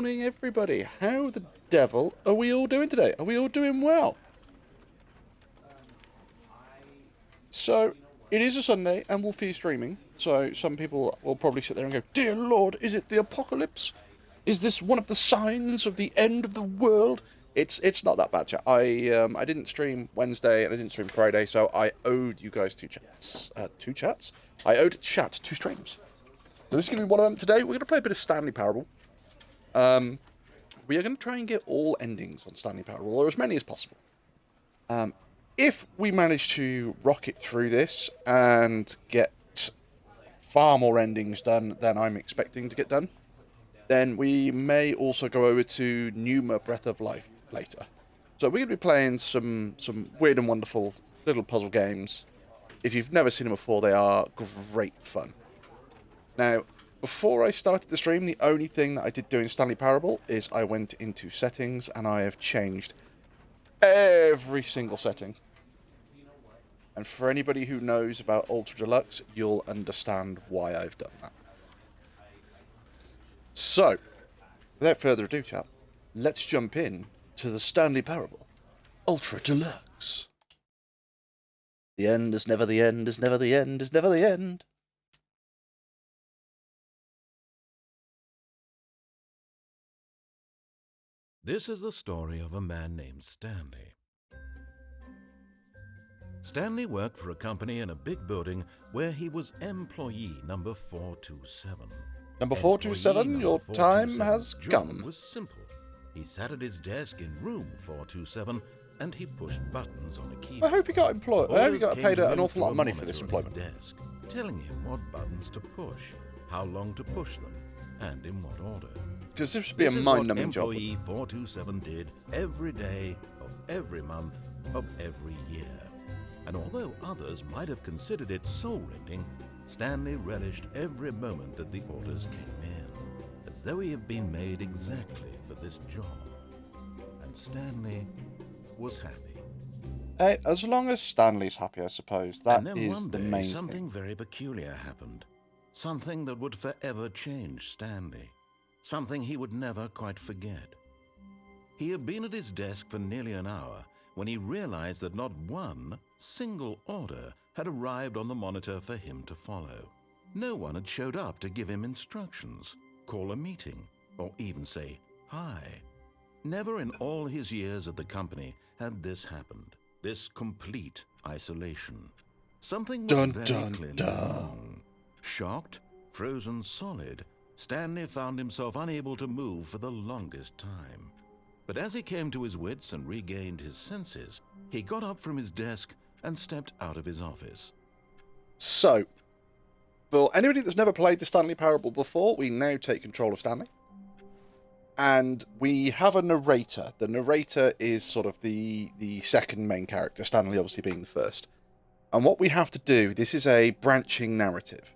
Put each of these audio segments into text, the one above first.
morning, everybody. How the devil are we all doing today? Are we all doing well? So, it is a Sunday, and we'll be streaming. So, some people will probably sit there and go, "Dear Lord, is it the apocalypse? Is this one of the signs of the end of the world?" It's not that bad, chat. I didn't stream Wednesday and I didn't stream Friday, so I owed you guys two chats. Two chats? I owed chat two streams. So this is going to be one of them. Today, we're going to play a bit of Stanley Parable. We are going to try and get all endings on Stanley Parable, or as many as possible. If we manage to rocket through this and get far more endings done than I'm expecting to get done, then we may also go over to Numa Breath of Life later. So we're going to be playing some weird and wonderful little puzzle games. If you've never seen them before, they are great fun. Now, before I started the stream, the only thing that I did doing Stanley Parable is I went into settings and I have changed every single setting. And for anybody who knows about Ultra Deluxe, you'll understand why I've done that. So, without further ado, chap, let's jump in to the Stanley Parable Ultra Deluxe. The end is never the end, is never the end, is never the end. This is the story of a man named Stanley. Stanley worked for a company in a big building where he was employee number 427. Number 427, your time has come. Was simple. He sat at his desk in room 427 and he pushed buttons on a keyboard. I hope he got employed. I hope he got paid an awful lot of money for this employment. Desk, telling him what buttons to push, how long to push them, and in what order. Because this would be a mind-numbing job. Employee 427 did every day of every month of every year. And although others might have considered it soul-rending, Stanley relished every moment that the orders came in, as though he had been made exactly for this job. And Stanley was happy. Hey, as long as Stanley's happy, I suppose. That and then is one the day, main something thing. very peculiar happened. Something that would forever change Stanley. Something he would never quite forget. He had been at his desk for nearly an hour when he realized that not one single order had arrived on the monitor for him to follow. No one had showed up to give him instructions, call a meeting, or even say hi. Never in all his years at the company had this happened, this complete isolation. Something was very clearly wrong. Shocked, frozen solid, Stanley found himself unable to move for the longest time. But as he came to his wits and regained his senses, he got up from his desk and stepped out of his office. So, for anybody that's never played the Stanley Parable before, we now take control of Stanley. And we have a narrator. The narrator is sort of the second main character, Stanley obviously being the first. And what we have to do, this is a branching narrative.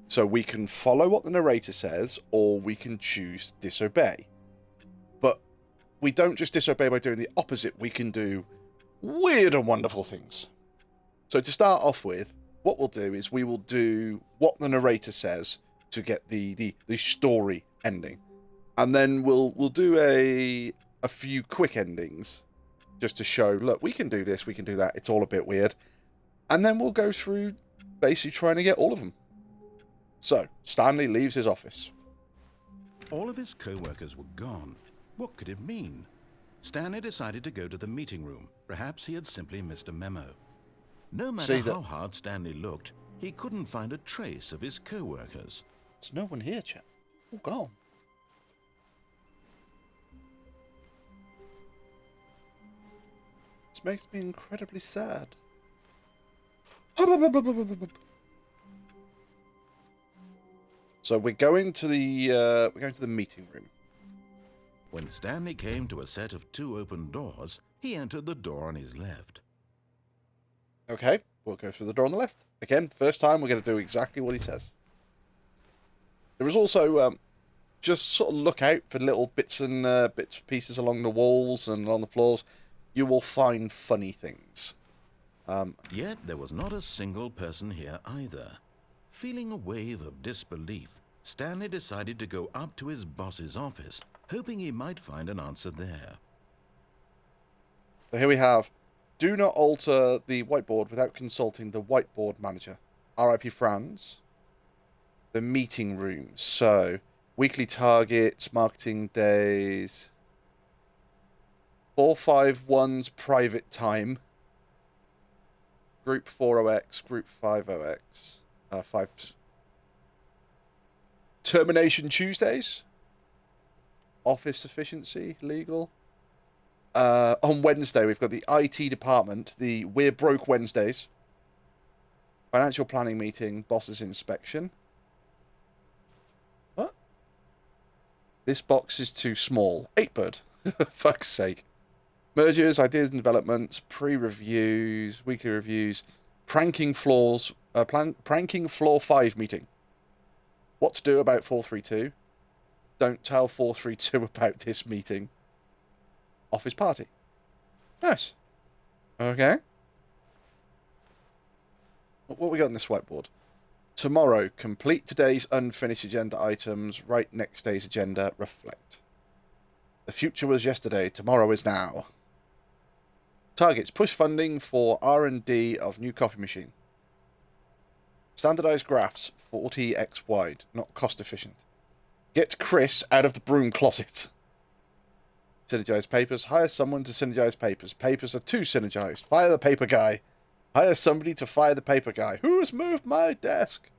So we can follow what the narrator says, or we can choose to disobey. But we don't just disobey by doing the opposite, we can do weird and wonderful things. So to start off with, what we'll do is we will do what the narrator says to get the story ending. And then we'll do a few quick endings just to show, look, we can do this, we can do that, it's all a bit weird. And then we'll go through basically trying to get all of them. So, Stanley leaves his office. All of his co-workers were gone. What could it mean? Stanley decided to go to the meeting room. Perhaps he had simply missed a memo. No matter how hard Stanley looked, he couldn't find a trace of his co-workers. There's no one here, chap. All gone. This makes me incredibly sad. So we're going to the meeting room. When Stanley came to a set of two open doors, he entered the door on his left. Okay, we'll go through the door on the left. Again, first time we're going to do exactly what he says. There is also just sort of look out for little bits and pieces along the walls and on the floors. You will find funny things. Yet there was not a single person here either. Feeling a wave of disbelief, Stanley decided to go up to his boss's office hoping he might find an answer there. So here we have, do not alter the whiteboard without consulting the whiteboard manager. RIP Franz. The meeting rooms. So, weekly targets, marketing days. 451's private time. Group 40X, Group 50X. 5. Termination Tuesdays. Office efficiency, legal. On Wednesday, we've got the IT department, the We're Broke Wednesdays. Financial planning meeting, bosses inspection. What? This box is too small. 8-bird. Fuck's sake. Mergers, ideas and developments, pre-reviews, weekly reviews, pranking floor 5 meeting. What to do about 432? Don't tell 432 about this meeting. Office party. Nice. Okay. What we got on this whiteboard? Tomorrow, complete today's unfinished agenda items. Write next day's agenda. Reflect. The future was yesterday. Tomorrow is now. Targets. Push funding for R&D of new copy machine. Standardized graphs. 40x wide. Not cost efficient. Get Chris out of the broom closet. Synergize papers. Hire someone to synergize papers. Papers are too synergized. Fire the paper guy. Hire somebody to fire the paper guy. Who has moved my desk?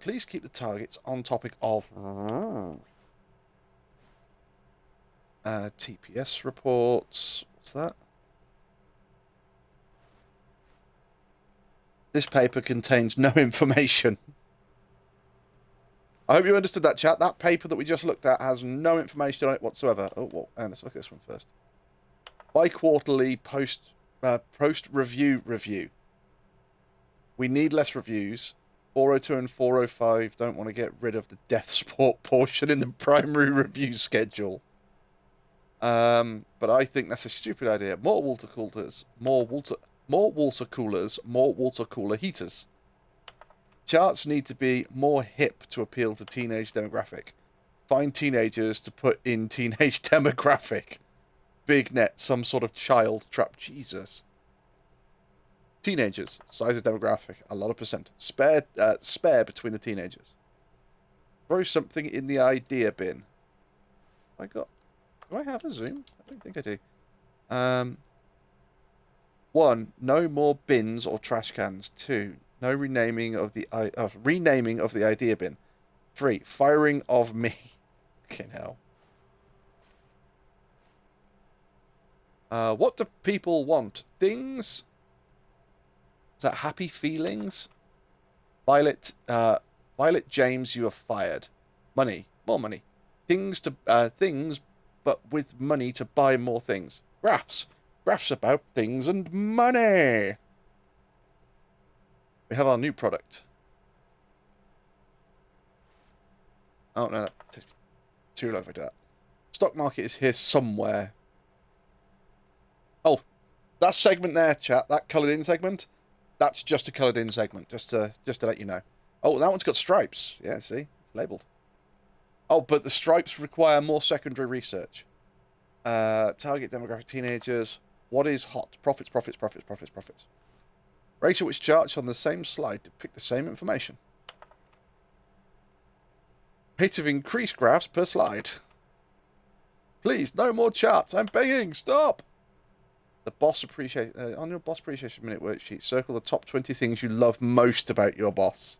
Please keep the targets on topic of TPS reports. What's that? This paper contains no information. I hope you understood that, chat. That paper that we just looked at has no information on it whatsoever. Oh, well, let's look at this one first. Bi-quarterly post-review review. We need less reviews. 402 and 405 don't want to get rid of the death sport portion in the primary review schedule. But I think that's a stupid idea. More water coolers, more water cooler heaters. Charts need to be more hip to appeal to teenage demographic. Find teenagers to put in teenage demographic. Big net, some sort of child trap. Jesus. Teenagers, size of demographic, a lot of percent. Spare between the teenagers. Throw something in the idea bin. Do I have a Zoom? I don't think I do. 1. No more bins or trash cans. 2. No renaming of the idea bin. 3. Firing of me. Fucking hell. What do people want? Things. Is that happy feelings? Violet James, you are fired. Money, more money. Things, but with money to buy more things. Graphs about things and money. We have our new product. Oh no, that takes too long if I do that. Stock market is here somewhere. Oh, that segment there, chat. That coloured in segment. That's just a coloured in segment, just to let you know. Oh, that one's got stripes. Yeah, see? It's labelled. Oh, but the stripes require more secondary research. Target demographic teenagers. What is hot? Profits. Ratio which charts on the same slide depict the same information. Rate of increased graphs per slide. Please, no more charts. I'm begging. Stop. The boss appreciation on your boss appreciation minute worksheet, circle the top 20 things you love most about your boss.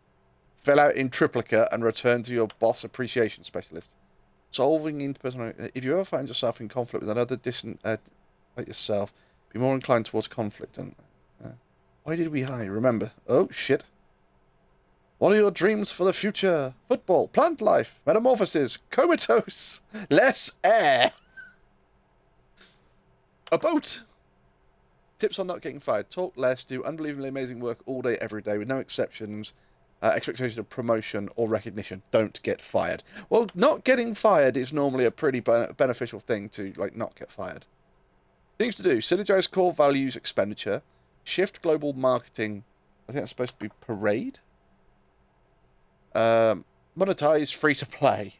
Fill out in triplicate and return to your boss appreciation specialist. Solving interpersonal. If you ever find yourself in conflict with another distant like yourself, be more inclined towards conflict. And why did we hide? Remember. Oh shit. What are your dreams for the future? Football, plant life, metamorphosis, comatose, less air, a boat. Tips on not getting fired. Talk less, do unbelievably amazing work all day, every day, with no exceptions. Expectation of promotion or recognition. Don't get fired. Well, not getting fired is normally a pretty beneficial thing to, like, not get fired. Things to do. Synergize core values expenditure. Shift global marketing. I think that's supposed to be parade. Monetize free to play.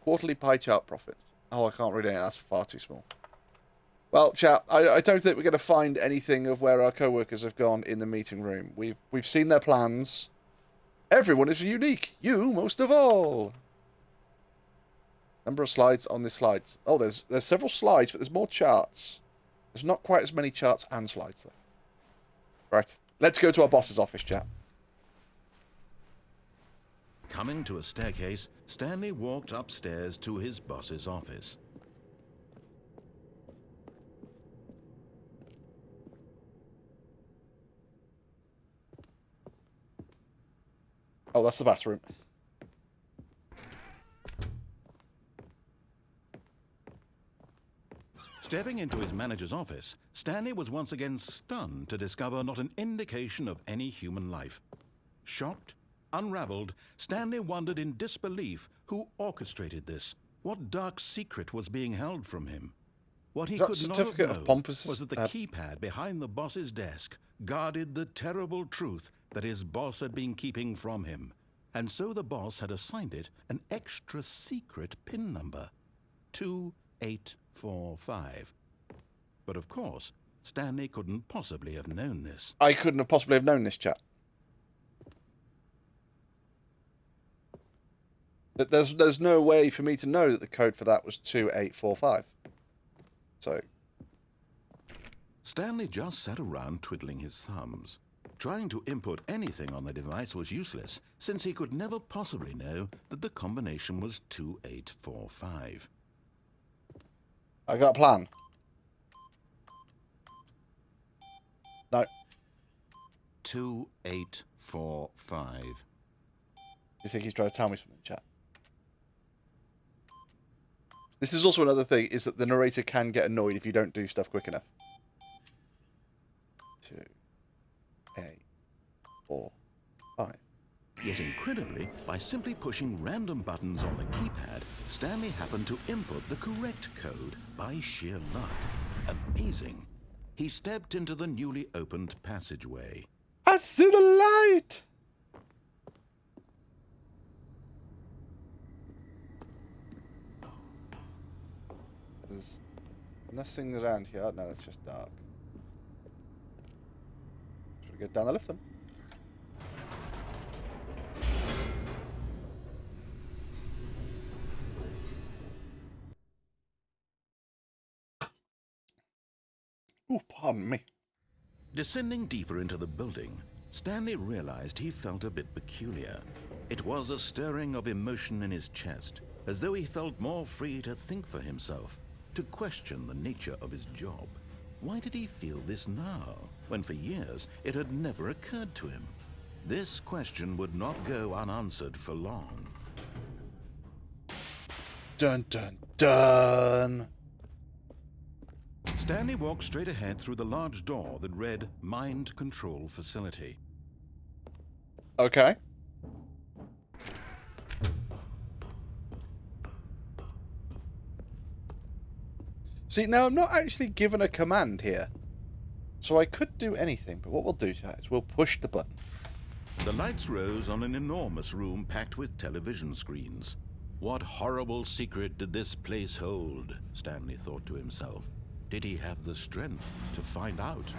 Quarterly pie chart profits. Oh, I can't read it. That's far too small. Well, chat, I don't think we're going to find anything of where our co-workers have gone in the meeting room. We've seen their plans. Everyone is unique. You most of all. Number of slides on this slides. Oh, there's several slides, but there's more charts. There's not quite as many charts and slides, though. Right, let's go to our boss's office, chat. Coming to a staircase, Stanley walked upstairs to his boss's office. Oh, that's the bathroom. Stepping into his manager's office, Stanley was once again stunned to discover not an indication of any human life. Shocked, unraveled, Stanley wondered in disbelief who orchestrated this. What dark secret was being held from him? What he could not have known was that the keypad behind the boss's desk guarded the terrible truth that his boss had been keeping from him. And so the boss had assigned it an extra secret PIN number. 2845. But of course, Stanley couldn't possibly have known this. I couldn't have possibly have known this, chat. There's no way for me to know that the code for that was 2845. So Stanley just sat around twiddling his thumbs. Trying to input anything on the device was useless, since he could never possibly know that the combination was 2845. I got a plan. No. 2845. You think he's trying to tell me something, chat? This is also another thing, is that the narrator can get annoyed if you don't do stuff quick enough. 2, 8, 4, 5. Yet incredibly, by simply pushing random buttons on the keypad, Stanley happened to input the correct code by sheer luck. Amazing. He stepped into the newly opened passageway. I see the light! There's nothing around here. No, it's just dark. Should we go down the lift then? Ooh, pardon me. Descending deeper into the building, Stanley realized he felt a bit peculiar. It was a stirring of emotion in his chest, as though he felt more free to think for himself, to question the nature of his job. Why did he feel this now, when for years it had never occurred to him? This question would not go unanswered for long. Dun dun dun! Stanley walked straight ahead through the large door that read Mind Control Facility. Okay. See, now I'm not actually given a command here. So I could do anything, but what we'll do is we'll push the button. The lights rose on an enormous room packed with television screens. What horrible secret did this place hold? Stanley thought to himself. Did he have the strength to find out?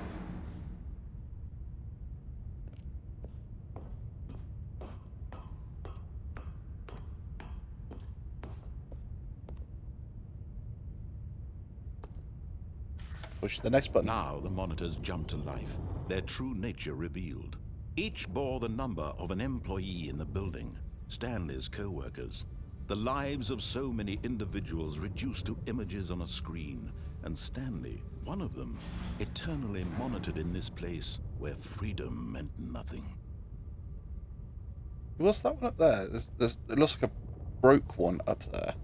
Push the next button. Now the monitors jumped to life, their true nature revealed. Each bore the number of an employee in the building, Stanley's co-workers. The lives of so many individuals reduced to images on a screen, and Stanley, one of them, eternally monitored in this place where freedom meant nothing. What's that one up there? It looks like a broke one up there.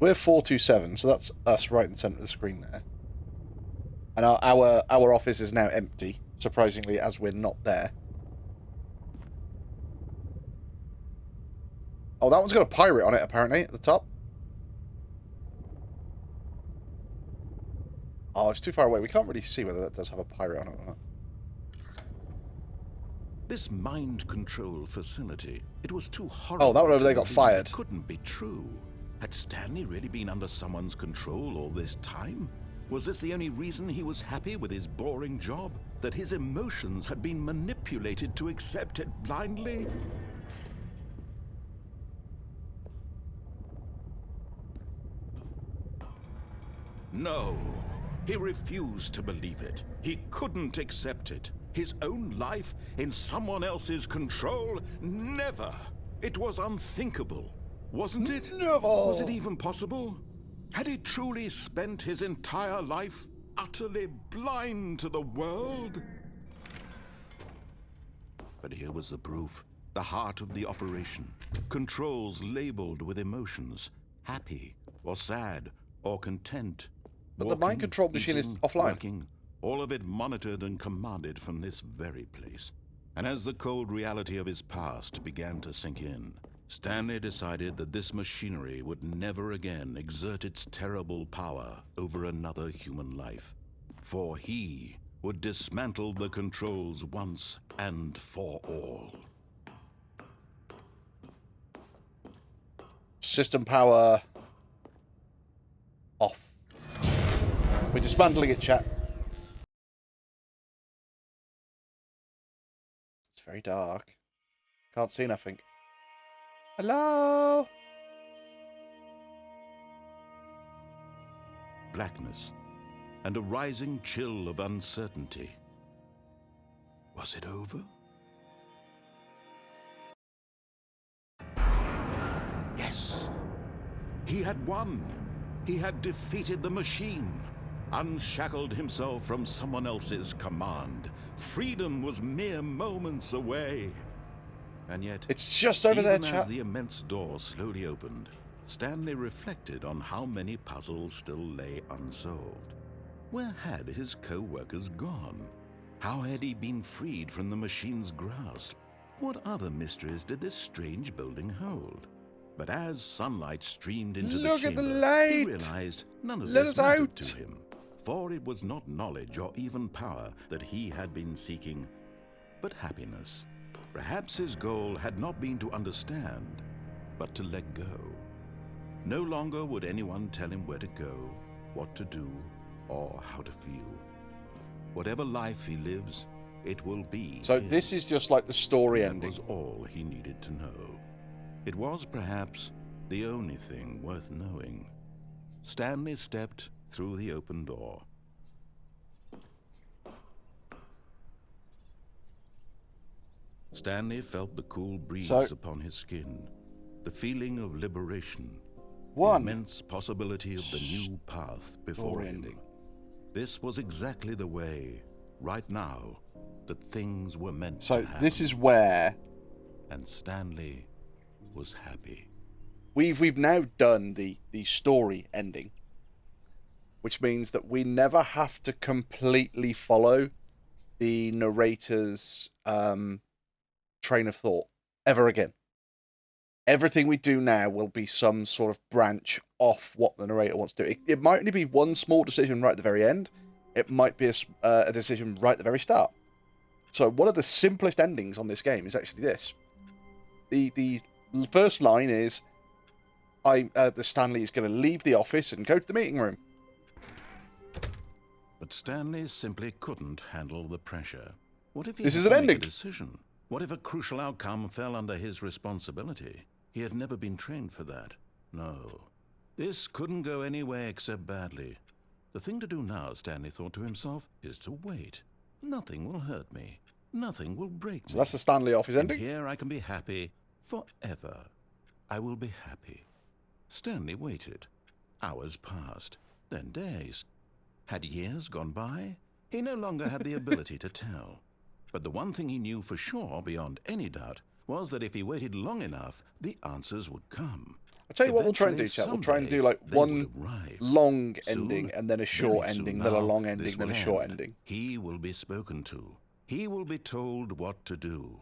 We're 427, so that's us right in the center of the screen there. And our office is now empty, surprisingly, as we're not there. Oh, that one's got a pirate on it, apparently, at the top. Oh, it's too far away. We can't really see whether that does have a pirate on it or not. This mind control facility, it was too horrible. Oh, that one over there got believe. fired. It couldn't be true. Had Stanley really been under someone's control all this time? Was this the only reason he was happy with his boring job? That his emotions had been manipulated to accept it blindly? No, he refused to believe it. He couldn't accept it. His own life in someone else's control? Never! It was unthinkable, wasn't it? Never! Was it even possible? Had he truly spent his entire life utterly blind to the world? But here was the proof. The heart of the operation. Controls labeled with emotions. Happy, or sad, or content. But the mind control machine is offline. Working, all of it monitored and commanded from this very place. And as the cold reality of his past began to sink in, Stanley decided that this machinery would never again exert its terrible power over another human life. For he would dismantle the controls once and for all. System power off. We're dismantling it, chat. It's very dark. Can't see nothing. Hello? Blackness and a rising chill of uncertainty. Was it over? Yes. He had won. He had defeated the machine, unshackled himself from someone else's command. Freedom was mere moments away. And yet, It's just over there, even chat. as the immense door slowly opened, Stanley reflected on how many puzzles still lay unsolved. Where had his co-workers gone? How had he been freed from the machine's grasp? What other mysteries did this strange building hold? But as sunlight streamed into Look the at the chamber, light! he realized none of Let this us mattered out! to him. For it was not knowledge or even power that he had been seeking, but happiness. Perhaps his goal had not been to understand, but to let go. No longer would anyone tell him where to go, what to do, or how to feel. Whatever life he lives, it will be So his. this is just like the story That ending. was all he needed to know. It was perhaps the only thing worth knowing. Stanley stepped through the open door. Stanley felt the cool breeze upon his skin, the feeling of liberation, the One immense possibility of the new path before story him. ending. This was exactly the way, right now, that things were meant to So happen. this is where And Stanley was happy. we've now done the story ending, which means that we never have to completely follow the narrator's train of thought ever again. Everything we do now will be some sort of branch off what the narrator wants to do. It might only be one small decision right at the very end. It might be a decision right at the very start. So one of the simplest endings on this game is actually this. The first line is, the Stanley is going to leave the office and go to the meeting room. But Stanley simply couldn't handle the pressure. What if he This had is to an make a ending. decision? What if a crucial outcome fell under his responsibility? He had never been trained for that. No. This couldn't go anywhere except badly. The thing to do now, Stanley thought to himself, is to wait. Nothing will hurt me. Nothing will break So me. that's the Stanley office And ending. here I can be happy forever. I will be happy. Stanley waited. Hours passed, then days. Had years gone by? He no longer had the ability to tell. But the one thing he knew for sure, beyond any doubt, was that if he waited long enough, the answers would come. I'll tell you what we'll try and do, Eventually, chat. We'll try and do someday, like they one would arrive. long Soon, ending and then a short very soon ending, then a now, long this ending, then a will short end. ending. He will be spoken to. He will be told what to do.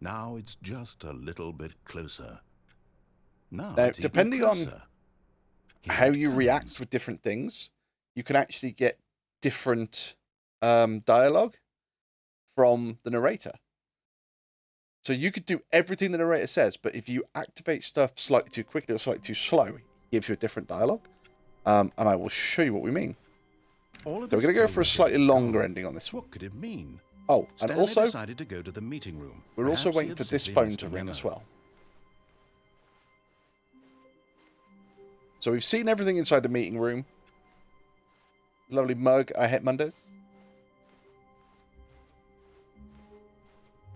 Now it's just a little bit closer. Now Now, it's even depending on closer. Here how it you comes. react with different things, you can actually get different dialogue from the narrator. So you could do everything the narrator says, but if you activate stuff slightly too quickly or slightly too slow, it gives you a different dialogue. And I will show you what we mean. So we're going to go for a slightly longer ending on this one. What could it mean? Oh, and Stanley also, decided to go to the meeting room. we're also Perhaps he waiting had for this simply phone missed to a ring memo. as well. So we've seen everything inside the meeting room. Lovely mug. I hate Mondays.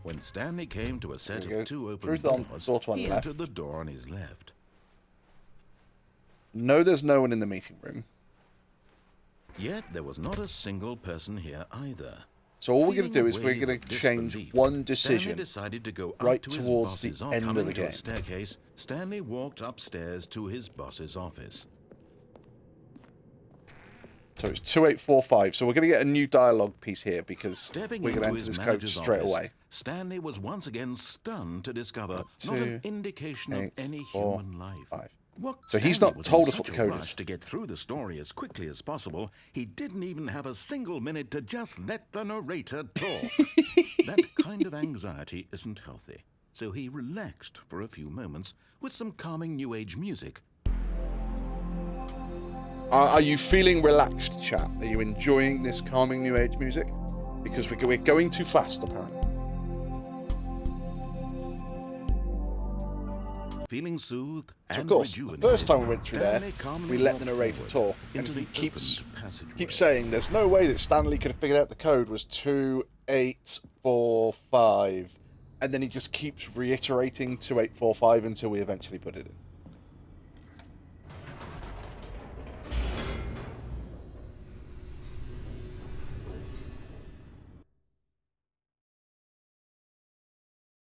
When Stanley came to a set There we go. of two open Through the doors, door to one he left. entered the door on his left. No, there's no one in the meeting room. Yet there was not a single person here either. So all we're going to Feeling do is a we're wave going of to change disbelief, one Stanley decision. decided to go right up to his towards the boss's end of coming the to a game. staircase. Stanley walked upstairs to his boss's office. So it's 2845. So we're going to get a new dialogue piece here because Stepping we're going to into enter his this code manager's straight office, away. Stanley was once again stunned to discover not 2, an indication of 8, any 4, human life. 5. What So he's Stanley not was told in us what such the a code rush is. to get through the story as quickly as possible, he didn't even have a single minute to just let the narrator talk. That kind of anxiety isn't healthy, so he relaxed for a few moments with some calming New Age music. Are you feeling relaxed, chat? Are you enjoying this calming New Age music? Because we're going too fast, apparently. Feeling soothed So, of and course, the rejuvenated, first time we went through there, Stanley calmly we let the walked narrator forward talk, and into he the keeps opened passageway. saying there's no way that Stanley could have figured out the code was 2845. And then he just keeps reiterating 2845 until we eventually put it in.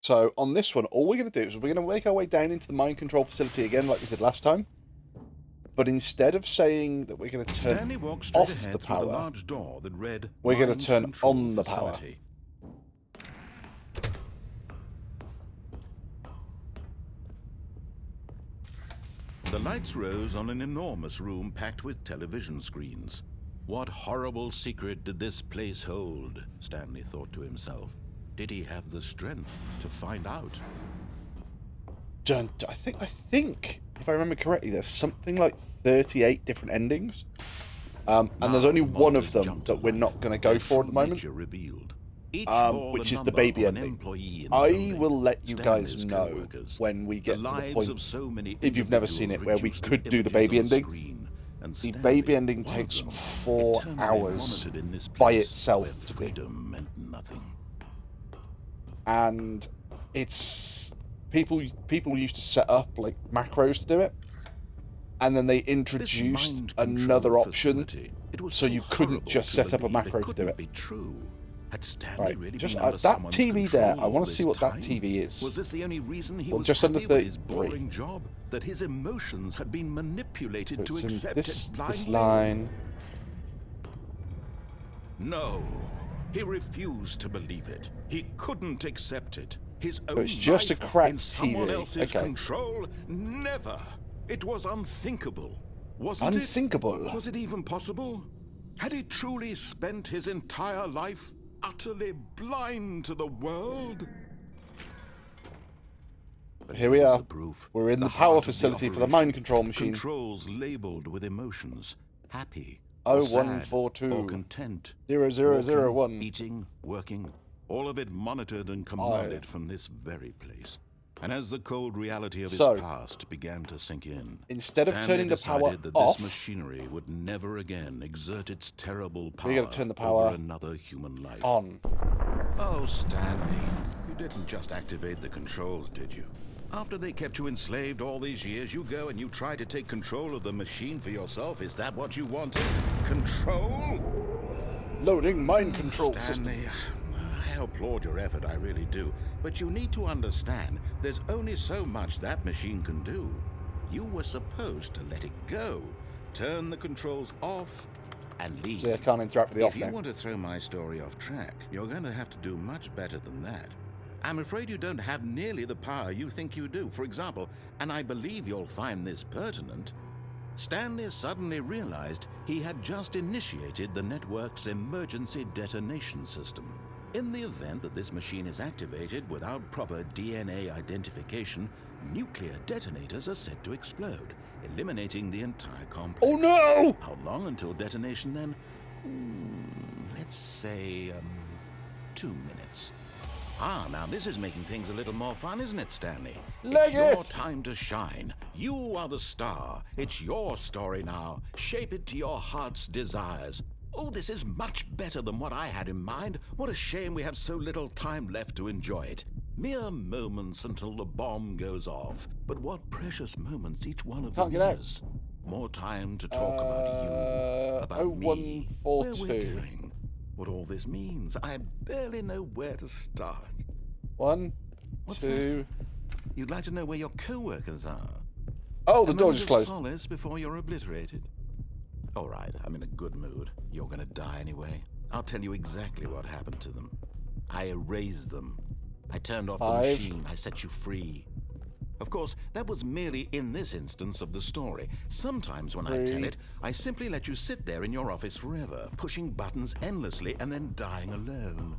So on this one, all we're going to do is we're going to make our way down into the mind control facility again like we did last time. But instead of saying that we're going to turn Stanley walked straight off ahead the through power, the large door that read, we're going to "Mind turn Control on the power. Facility." The lights rose on an enormous room packed with television screens. What horrible secret did this place hold? Stanley thought to himself. Did he have the strength to find out? I think, if I remember correctly, there's something like 38 different endings. And there's only one of them that we're not going to go for at the moment, Revealed. which is the baby ending. I will let you guys know when we get to the point, if you've never seen it, where we could do the baby ending. The baby ending takes 4 hours by itself to do. And it's people used to set up like macros to do it, and then they introduced another option so you couldn't just set up a macro to do it. Right, just that TV there, I want to see what that TV is. Was this the only reason he Well, was just under happy with his 33. boring job? That his emotions had been manipulated to It's in accept this it blindly? line. No, he refused to believe it. He couldn't accept it. His own it's just a life cracked in someone TV. else's Okay. control? Never. It was unthinkable. Wasn't Unsinkable. it? Was it even possible? Had he truly spent his entire life utterly blind to the world? But Here we here's are. the proof. We're in the heart power of facility for the operation. mind control machine. Controls labeled with emotions. Happy, or sad, 0142 or content. 0001. Walking, eating, working, all of it monitored and commanded from this very place. And as the cold reality of his So, past began to sink in, instead of Stanley turning the power decided that off, this machinery would never again exert its terrible power we're going to turn the power over another human life. on. Oh, Stanley, you didn't just activate the controls, did you? After they kept you enslaved all these years, you go and you try to take control of the machine for yourself. Is that what you wanted? Control? Loading mind control Stanley, systems. I applaud your effort, I really do. But you need to understand, there's only so much that machine can do. You were supposed to let it go, turn the controls off, and leave. See, I can't interact with the off If you now. want to throw my story off track, you're going to have to do much better than that. I'm afraid you don't have nearly the power you think you do. For example, and I believe you'll find this pertinent, Stanley suddenly realized he had just initiated the network's emergency detonation system. In the event that this machine is activated without proper DNA identification, nuclear detonators are said to explode, eliminating the entire complex. Oh no! How long until detonation then? Let's say, 2 minutes. Ah, now this is making things a little more fun, isn't it, Stanley? Leg It's your it! time to shine. You are the star. It's your story now. Shape it to your heart's desires. Oh, this is much better than what I had in mind. What a shame we have so little time left to enjoy it. Mere moments until the bomb goes off. But what precious moments each one of them Can't get out. is. More time to talk about you, about me, where 0142. we're going, what all this means. I barely know where to start. 1, What's 2. You'd like to know where your co-workers are? Oh, the A door moment just of closed. solace before you're obliterated. All right, I'm in a good mood. You're gonna die anyway. I'll tell you exactly what happened to them. I erased them. I turned off the 5. machine. I set you free. Of course, that was merely in this instance of the story. Sometimes when I tell 3. it, I simply let you sit there in your office forever, pushing buttons endlessly and then dying alone.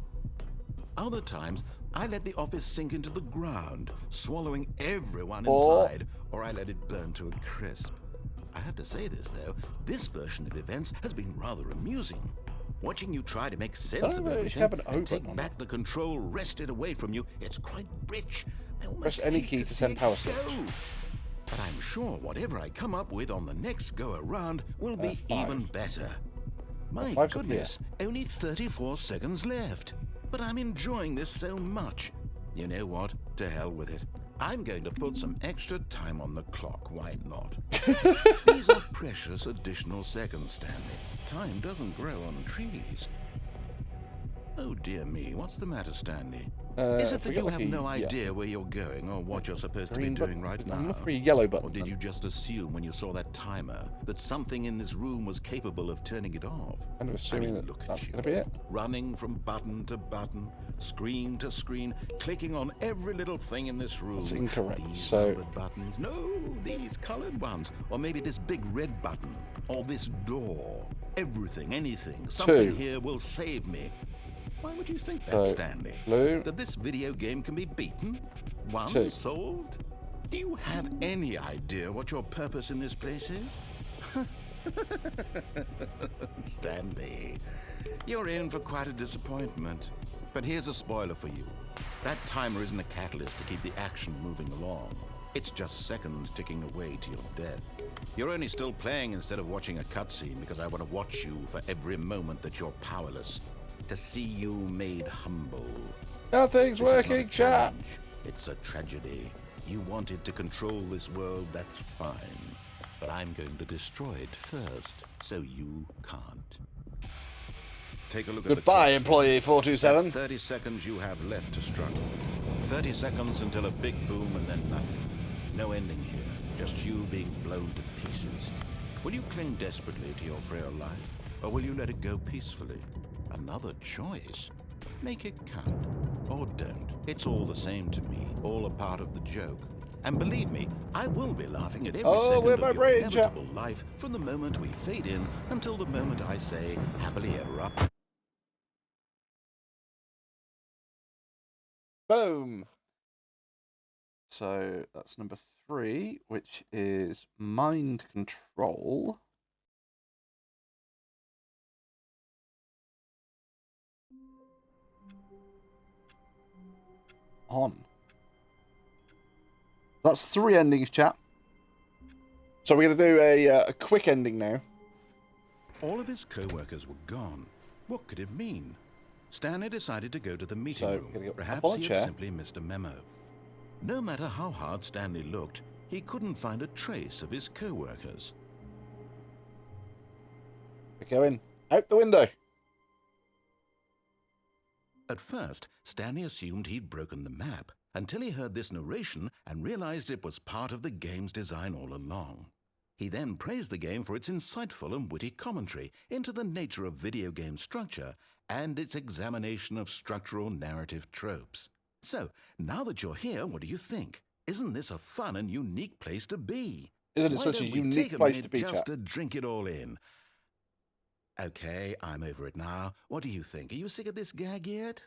Other times, I let the office sink into the ground, swallowing everyone 4. inside, or I let it burn to a crisp. I have to say this, though, this version of events has been rather amusing. Watching you try to make sense of know if you everything have an O and button take on back the control wrested away from you, it's quite rich. I almost Press any hate key to see send it power go. switch. But I'm sure whatever I come up with on the next go around will be 5. even better. My 5's up goodness, only 34 seconds left. But I'm enjoying this so much. You know what? To hell with it. I'm going to put some extra time on the clock, why not? These are precious additional seconds, Stanley. Time doesn't grow on trees. Oh dear me, what's the matter, Stanley? Is it if we that get you have lucky, no yeah. idea where you're going or what you're supposed Green to be doing button. right now? I'm looking for a yellow button. Or did then. you just assume when you saw that timer that something in this room was capable of turning it off? Kind of assuming that look at that's you. going to be it. Running from button to button, screen to screen, clicking on every little thing in this room. That's incorrect. These So- numbered buttons. No, these colored ones. Or maybe this big red button. Or this door. Everything, anything. Something 2. here will save me. Why would you think that, So, Stanley? blue. That this video game can be beaten? 1 2. solved? Do you have any idea what your purpose in this place is? Stanley, you're in for quite a disappointment. But here's a spoiler for you. That timer isn't a catalyst to keep the action moving along. It's just seconds ticking away to your death. You're only still playing instead of watching a cutscene because I want to watch you for every moment that you're powerless. To see you made humble. Nothing's This is not a working, chat. challenge. It's a tragedy. You wanted to control this world, that's fine. But I'm going to destroy it first, so you can't. Take a look at the Goodbye, clock. employee That's 427. 30 seconds you have left to struggle. 30 seconds until a big boom and then nothing. No ending here, just you being blown to pieces. Will you cling desperately to your frail life, or will you let it go peacefully? Another choice. Make it count. Or don't. It's all the same to me, all a part of the joke. And believe me, I will be laughing at every second we're of your vibrating, chap. inevitable life from the moment we fade in until the moment I say, happily ever after. Boom. So that's number 3, which is mind control. On. That's 3 endings, chat. So we're going to do a quick ending now. All of his co-workers were gone. What could it mean? Stanley decided to go to the meeting So, room. gonna get up Perhaps on a he chair. had simply missed a memo. No matter how hard Stanley looked, he couldn't find a trace of his co-workers. We're going out the window. At first, Stanley assumed he'd broken the map, until he heard this narration and realized it was part of the game's design all along. He then praised the game for its insightful and witty commentary into the nature of video game structure and its examination of structural narrative tropes. So, now that you're here, what do you think? Isn't this a fun and unique place to be? Isn't it Why such a don't we unique take a place minute to be, just chap? to drink it all in? Okay, I'm over it now. What do you think? Are you sick of this gag yet?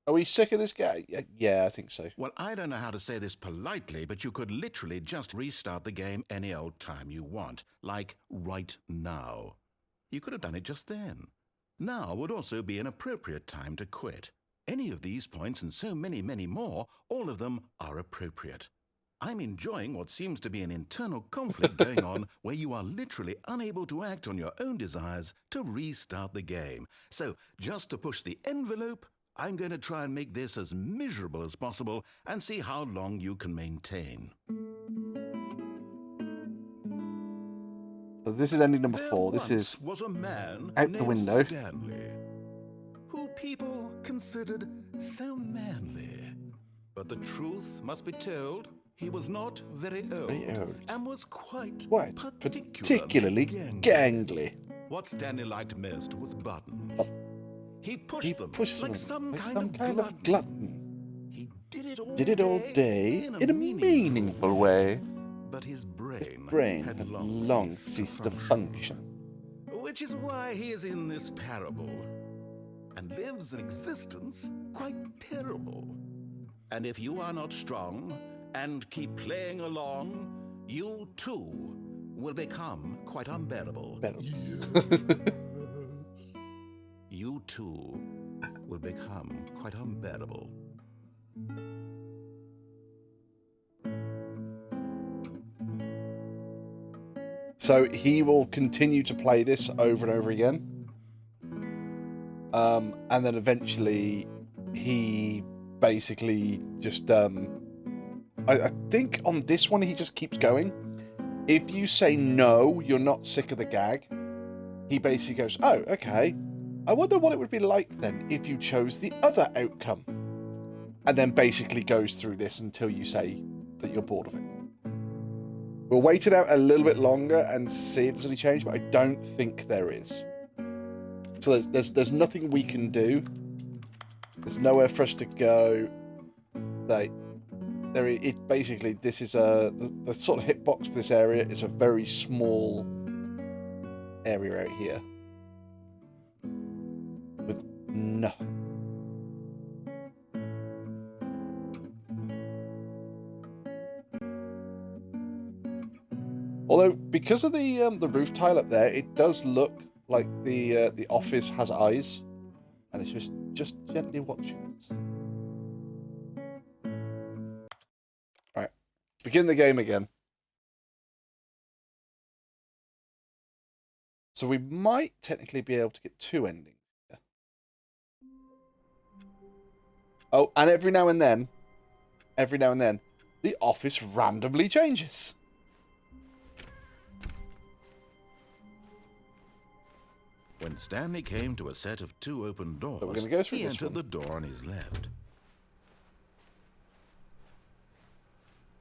Are we sick of this guy? Yeah, I think so. Well, I don't know how to say this politely, but you could literally just restart the game any old time you want, like right now. You could have done it just then. Now would also be an appropriate time to quit. Any of these points and so many, many more, all of them are appropriate. I'm enjoying what seems to be an internal conflict going on where you are literally unable to act on your own desires to restart the game. So, just to push the envelope, I'm going to try and make this as miserable as possible and see how long you can maintain. So this is ending number There 4. This once is was a man out the named window. Stanley, who people considered so manly. But the truth must be told, he was not very old, and was quite particularly gangly. What Stanley liked most was buttons. He pushed He them pushed like them some like kind some of kind glutton. of glutton. He did it all day in a meaningful way. But his brain, Brain had had long, long ceased to function. Which is why he is in this parable and lives an existence quite terrible. And if you are not strong and keep playing along, you too will become quite unbearable. You too will become quite unbearable. So he will continue to play this over and over again. And then eventually he basically just... I think on this one he just keeps going. If you say no, you're not sick of the gag, he basically goes, oh, okay. I wonder what it would be like then if you chose the other outcome. And then basically goes through this until you say that you're bored of it. We'll wait it out a little bit longer and see if there's any change, but I don't think there is. So there's nothing we can do. There's nowhere for us to go. Basically, this is the sort of hitbox for this area is a very small area out here with nothing. Although, because of the roof tile up there, it does look like the office has eyes, and it's just gently watching us. All right, begin the game again. So we might technically be able to get 2 endings here. Oh, and every now and then, the office randomly changes. When Stanley came to a set of 2 open doors, So we're gonna go through he this entered one. the door on his left.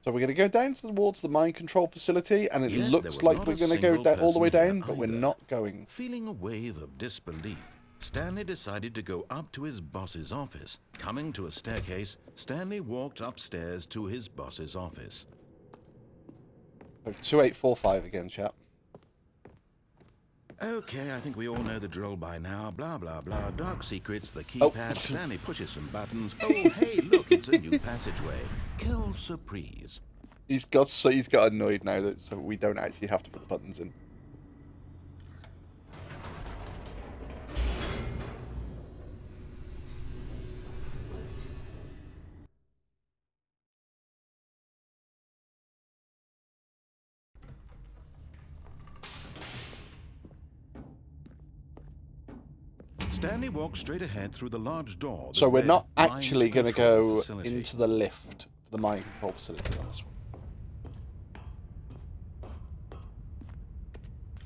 So we're going to go down towards the mind control facility, and it Yet there looks was like not we're a going to go single all the way person here down, but we're either. not going. Feeling a wave of disbelief, Stanley decided to go up to his boss's office. Coming to a staircase, Stanley walked upstairs to his boss's office. So 2845 again, chap. Okay, I think we all know the drill by now. Blah, blah, blah. Dark secrets, the Oh. keypad. Stanley pushes some buttons. Oh, hey, look, it's a new passageway. Quelle surprise. He's got annoyed now that so we don't actually have to put the buttons in. Stanley walked straight ahead through the large door. that So we're read not Mind actually going to Control go Facility. into the lift for the mind control facility on this one.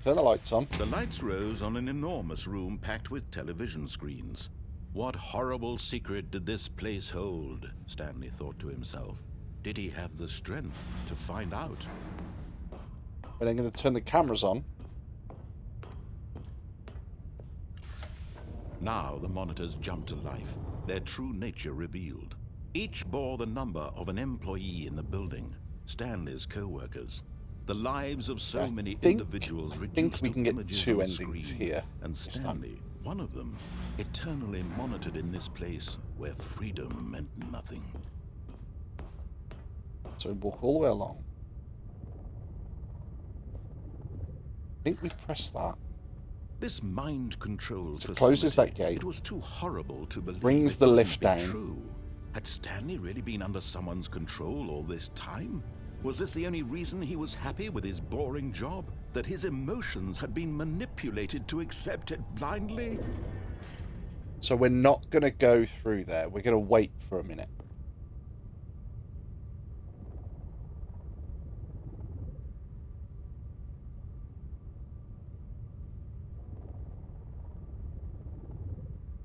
Turn the lights on. The lights rose on an enormous room packed with television screens. What horrible secret did this place hold? Stanley thought to himself. Did he have the strength to find out? We're then going to turn the cameras on. Now the monitors jumped to life, their true nature revealed. Each bore the number of an employee in the building. Stanley's co-workers. The lives of so I many think- individuals I reduced think we to can get images 2 on a endings screen, here and this time. Stanley, one of them, eternally monitored in this place where freedom meant nothing. So we walk all the way along. I think we press that. This mind control So it closes that facility, gate, it was too horrible to believe brings it the couldn't lift be down. True. Had Stanley really been under someone's control all this time? Was this the only reason he was happy with his boring job? That his emotions had been manipulated to accept it blindly? So we're not going to go through there. We're going to wait for a minute.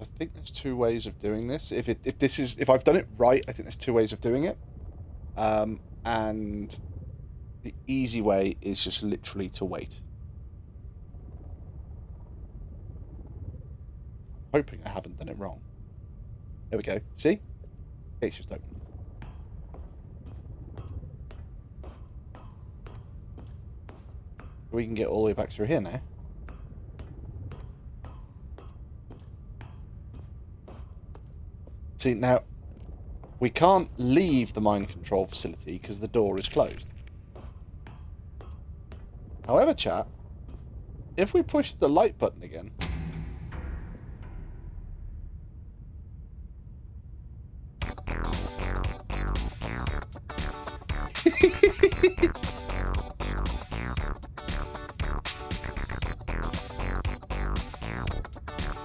I think there's 2 ways of doing this. If I've done it right, I think there's 2 ways of doing it. And the easy way is just literally to wait. Hoping I haven't done it wrong. There we go. See? Gate's just open. We can get all the way back through here now. See, now, we can't leave the mind control facility because the door is closed. However, chat, if we push the light button again...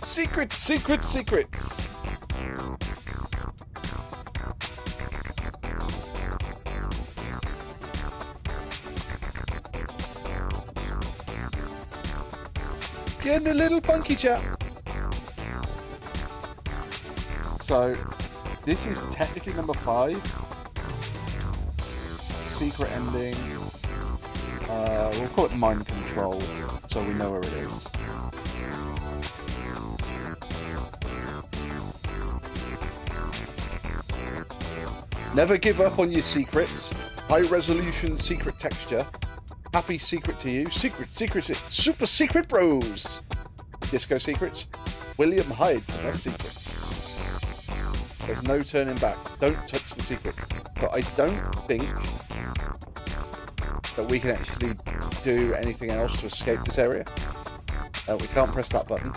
Secrets, secrets, secrets! Getting a little funky, chat. So, this is technically number 5. Secret ending. We'll call it mind control, so we know where it is. Never give up on your secrets. High resolution secret texture. Happy secret to you. Secret, super secret bros. Disco secrets. William hides the best secrets. There's no turning back. Don't touch the secret. But I don't think that we can actually do anything else to escape this area. We can't press that button.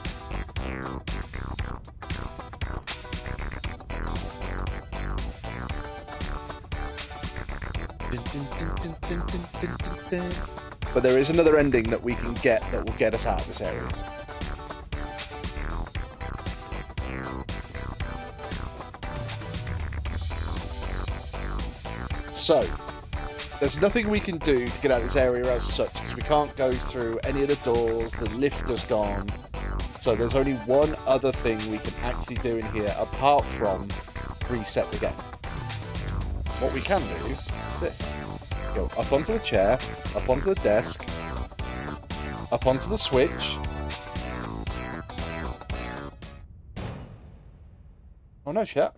But there is another ending that we can get that will get us out of this area. So, there's nothing we can do to get out of this area as such, because we can't go through any of the doors, the lift has gone. So there's only one other thing we can actually do in here apart from reset the game. What we can do is this. Go up onto the chair, up onto the desk, up onto the switch. Oh no, chat.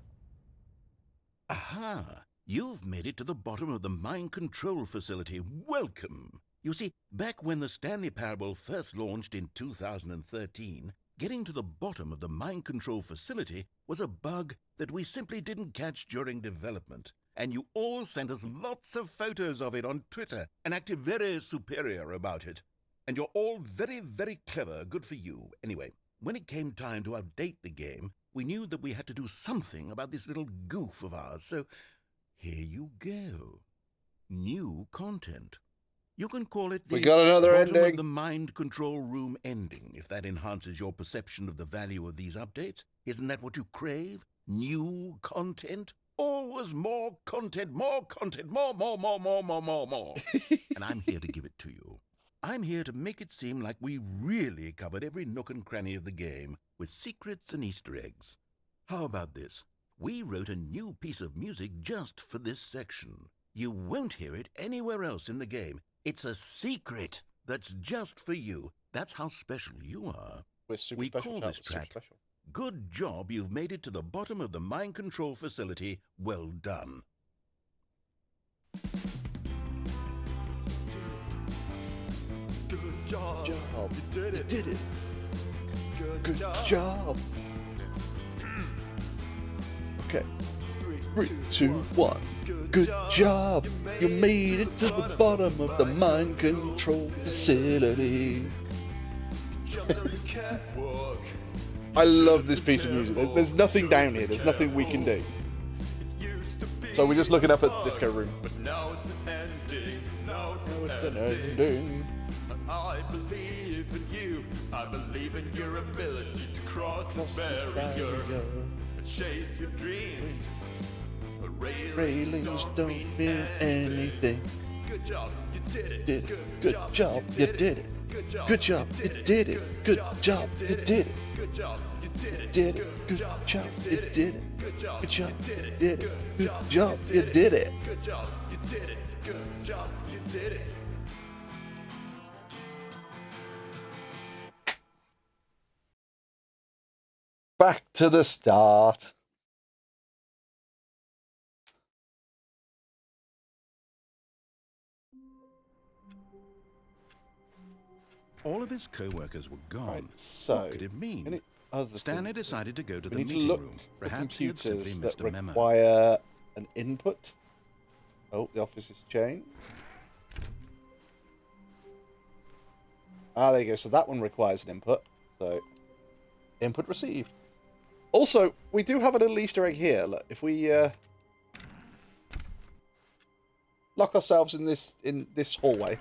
Aha! You've made it to the bottom of the mind control facility. Welcome! You see, back when the Stanley Parable first launched in 2013, getting to the bottom of the mind control facility was a bug that we simply didn't catch during development. And you all sent us lots of photos of it on Twitter and acted very superior about it. And you're all very, very clever. Good for you. Anyway, when it came time to update the game, we knew that we had to do something about this little goof of ours. So here you go. New content. You can call it the We got another bottom ending. of the mind control room ending, if that enhances your perception of the value of these updates. Isn't that what you crave? New content? Always more content, more, more. And I'm here to give it to you. I'm here to make it seem like we really covered every nook and cranny of the game with secrets and Easter eggs. How about this? We wrote a new piece of music just for this section. You won't hear it anywhere else in the game. It's a secret that's just for you. That's how special you are. We're super We special, call chat. this We're super track special. Good job, you've made it to the bottom of the mind control facility. Well done. job. You did it. You did it. Good job. Okay. 3, 2, 1. Good job. You made it to the bottom of the mind control facility. I love this piece of music. There's nothing down here. There's nothing we can do. So we're just looking up at the disco room. But now it's an ending. Now it's an ending. I believe in you. I believe in your ability to cross this barrier and chase your dreams. But railings don't mean anything. Good job, you did it. Did it. Good job, you did it. Good job, you did it. Good job, you did it. Good job, you did it. Did it. Good job, you did it. Good job, Good job, you did it. did it. Good job, you did it. Good job, you did it. Good job, you did it. Back to the start. All of his co-workers were gone. Right, so what could it mean? any other Stanley things? decided to go to We the need to meeting look room. for Perhaps he had simply computers missed that a memo. require an input. Oh, the office is changed. Ah, there you go. So that one requires an input. So, input received. Also, we do have a little Easter egg here. Look, if we lock ourselves in this hallway.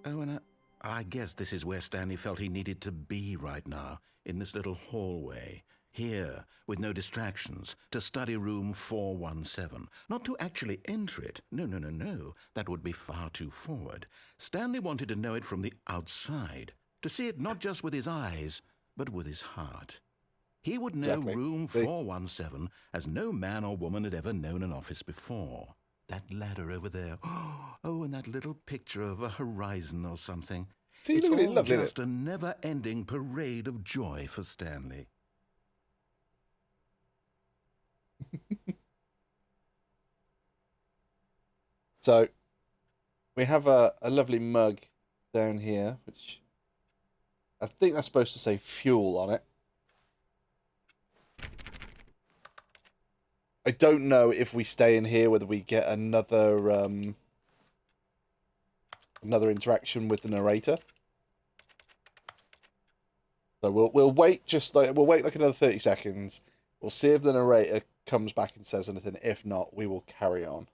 Oh, and I guess this is where Stanley felt he needed to be right now, in this little hallway. Here, with no distractions, to study room 417. Not to actually enter it. No. That would be far too forward. Stanley wanted to know it from the outside. To see it not just with his eyes, but with his heart. He would know Exactly. room 417 as no man or woman had ever known an office before. That ladder over there. Oh, and that little picture of a horizon or something. See, It's look at it, all lovely, isn't just a never-ending parade of joy for Stanley. So, we have a lovely mug down here, which I think that's supposed to say fuel on it. I don't know if we stay in here whether we get another another interaction with the narrator. So we'll wait like another 30 seconds. We'll see if the narrator comes back and says anything. If not, we will carry on.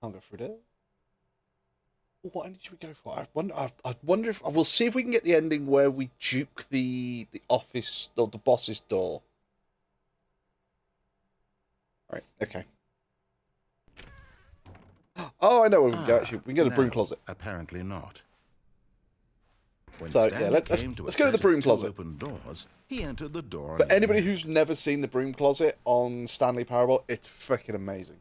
I'll go through there. What ending should we go for? I wonder if we'll see if we can get the ending where we juke the office or the boss's door. Right. Okay. Oh, I know where we can go. Actually, we can go to the broom No, closet. Apparently not. When So, yeah, Stanley let's came to a go to the set of broom 2 closet. Open doors, he entered the door. For on his anybody left. who's never seen the broom closet on Stanley Parable, it's freaking amazing.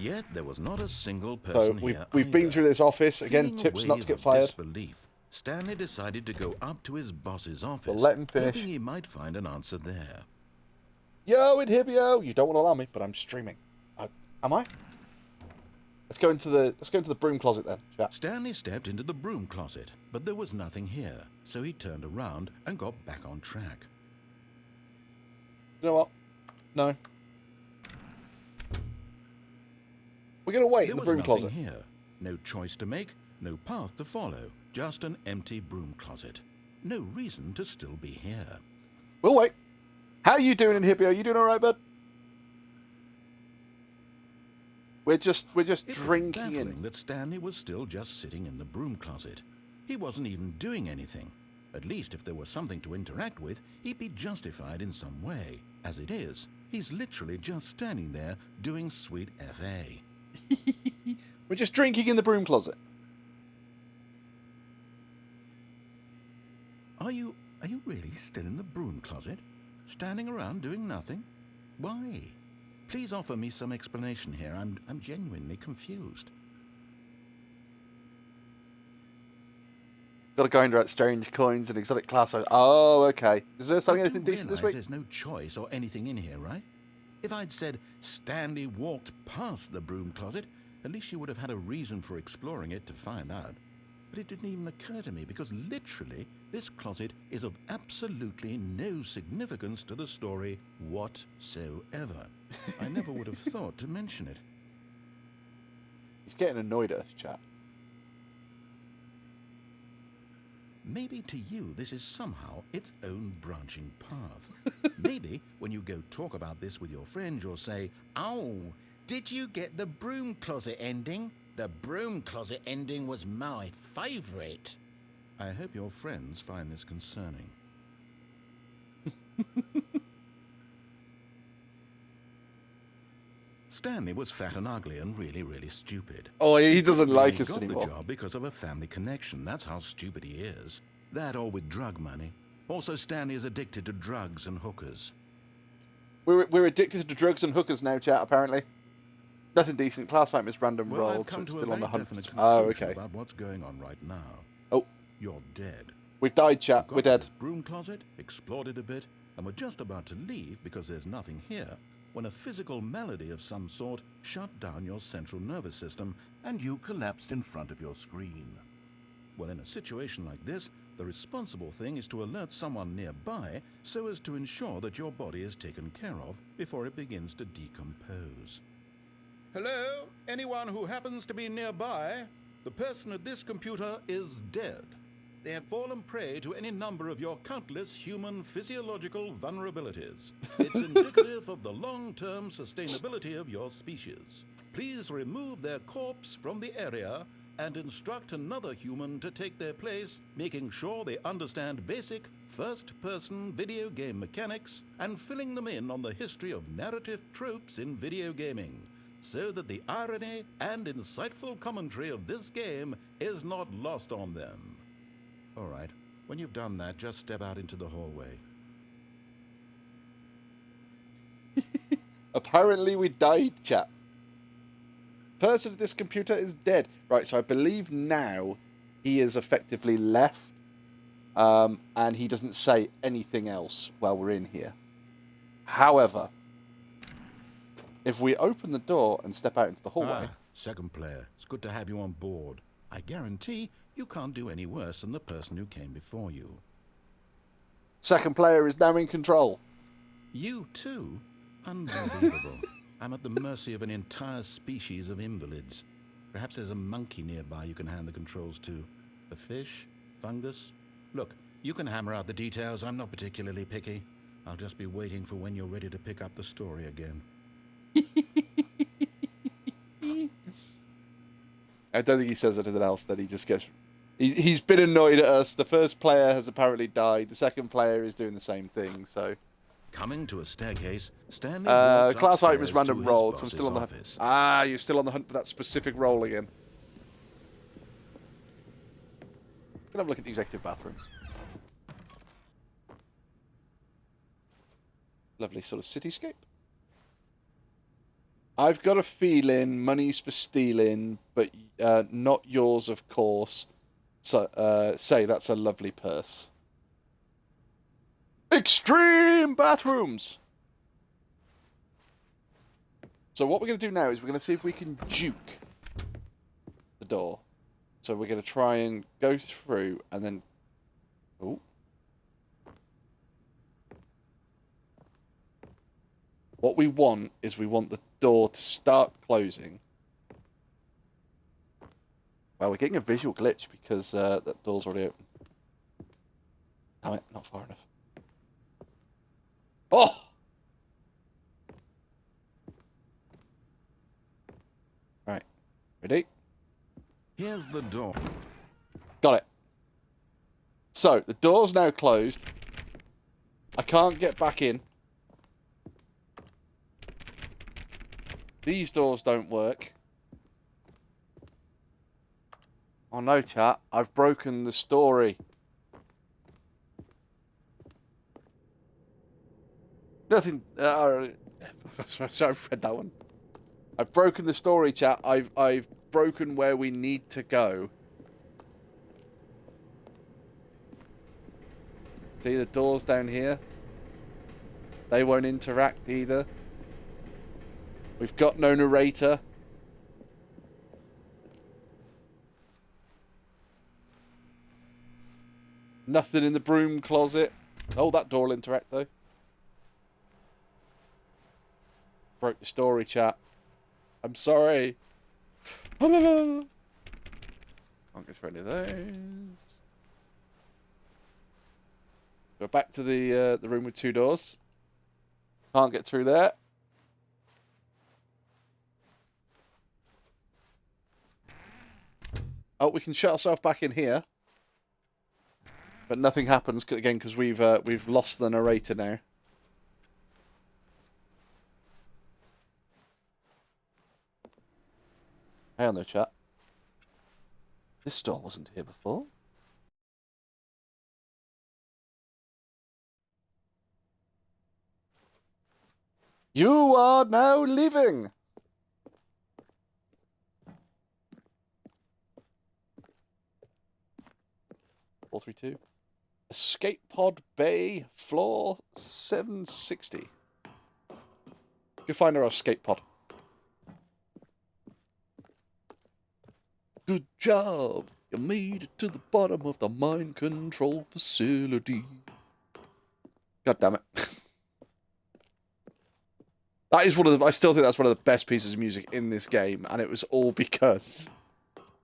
Yet there was not a single So person we've here been either. through this office again. Feeling a Tips not to wave get of fired. Disbelief, Stanley decided to go up to his boss's office, We'll let him finish. hoping he might find an answer there. Yo, Inhibio, you don't want to alarm me, but I'm streaming. Am I? Let's go into the broom closet then, chat. Stanley stepped into the broom closet, but there was nothing here, so he turned around and got back on track. You know what? No. We're gonna wait There in the was broom nothing closet. here. No choice to make, no path to follow, just an empty broom closet. No reason to still be here. We'll wait. How are you doing, Inhibio? You doing all right, bud? We're just It was drinking baffling in. that Stanley was still just sitting in the broom closet. He wasn't even doing anything. At least if there was something to interact with, he'd be justified in some way. As it is, he's literally just standing there doing sweet FA. We're just drinking in the broom closet. Are you really still in the broom closet? Standing around doing nothing? Why? Please offer me some explanation here. I'm genuinely confused. Got a grinder out strange coins and exotic class. Oh, okay. Is there selling You anything do decent this realise week? There's no choice or anything in here, right? If I'd said Stanley walked past the broom closet, at least you would have had a reason for exploring it to find out. But it didn't even occur to me because literally this closet is of absolutely no significance to the story whatsoever. I never would have thought to mention it. He's getting annoyed at us, chat. Maybe to you this is somehow its own branching path. Maybe when you go talk about this with your friends, you'll say, "Oh, did you get the broom closet ending? The broom closet ending was my favourite." I hope your friends find this concerning. Stanley was fat and ugly and really, really stupid. Oh, he doesn't like He us got anymore. the job because of a family connection. That's how stupid he is. That or with drug money. Also, Stanley is addicted to drugs and hookers. We're addicted to drugs and hookers now, chat, apparently. Nothing decent. Class fight is random Well, roll, I've so come it's to a still on very the hunt. definite Oh, conclusion okay. about what's going on right now. Oh, You're dead. we've died, chat. Got We're to dead. this broom closet, explored it a bit, and we're just about to leave because there's nothing here, when a physical malady of some sort shut down your central nervous system and you collapsed in front of your screen. Well, in a situation like this, the responsible thing is to alert someone nearby so as to ensure that your body is taken care of before it begins to decompose. Hello? Anyone who happens to be nearby? The person at this computer is dead. They have fallen prey to any number of your countless human physiological vulnerabilities. It's indicative of the long-term sustainability of your species. Please remove their corpse from the area and instruct another human to take their place, making sure they understand basic first-person video game mechanics and filling them in on the history of narrative tropes in video gaming, so that the irony and insightful commentary of this game is not lost on them. All right, when you've done that, just step out into the hallway. Apparently we died, chat. Person at this computer is dead. Right, so I believe now he is effectively left. And he doesn't say anything else while we're in here. However, if we open the door and step out into the hallway... Second player, it's good to have you on board. I guarantee you can't do any worse than the person who came before you. Second player is now in control. You too? Unbelievable. I'm at the mercy of an entire species of invalids. Perhaps there's a monkey nearby you can hand the controls to. A fish? Fungus? Look, you can hammer out the details. I'm not particularly picky. I'll just be waiting for when you're ready to pick up the story again. I don't think he says anything else. Then he just gets... He's been annoyed at us. The first player has apparently died. The second player is doing the same thing, so... Coming to a staircase, Stanley class item is upstairs random to roll, his so I'm still on the hunt. office. Ah, you're still on the hunt for that specific roll again. Gonna have a look at the executive bathroom. Lovely sort of cityscape. I've got a feeling money's for stealing, but not yours, of course. So, say that's a lovely purse. Extreme bathrooms! So what we're going to do now is we're going to see if we can juke the door. So we're going to try and go through and then... Oh. What we want is we want the door to start closing. Well, we're getting a visual glitch because that door's already open. Damn it, not far enough. Oh! Right. Ready? Here's the door. Got it. So, the door's now closed. I can't get back in. These doors don't work. Oh no, chat. I've broken the story. Nothing. Sorry, I've read that one. I've broken the story, chat. I've broken where we need to go. See the doors down here? They won't interact either. We've got no narrator. Nothing in the broom closet. Oh, that door will interact, though. Broke the story, chat. I'm sorry. Can't get through any of those. Go back to the room with 2 doors. Can't get through there. Oh, we can shut ourselves back in here. But nothing happens again because we've lost the narrator now. Hang on there, chat. This door wasn't here before. You are now leaving. Four, 3, 2. Escape pod bay floor 760. You find our escape pod. Good job. You made it to the bottom of the mind control facility. God damn it. That is one of the, I still think that's one of the best pieces of music in this game, and it was all because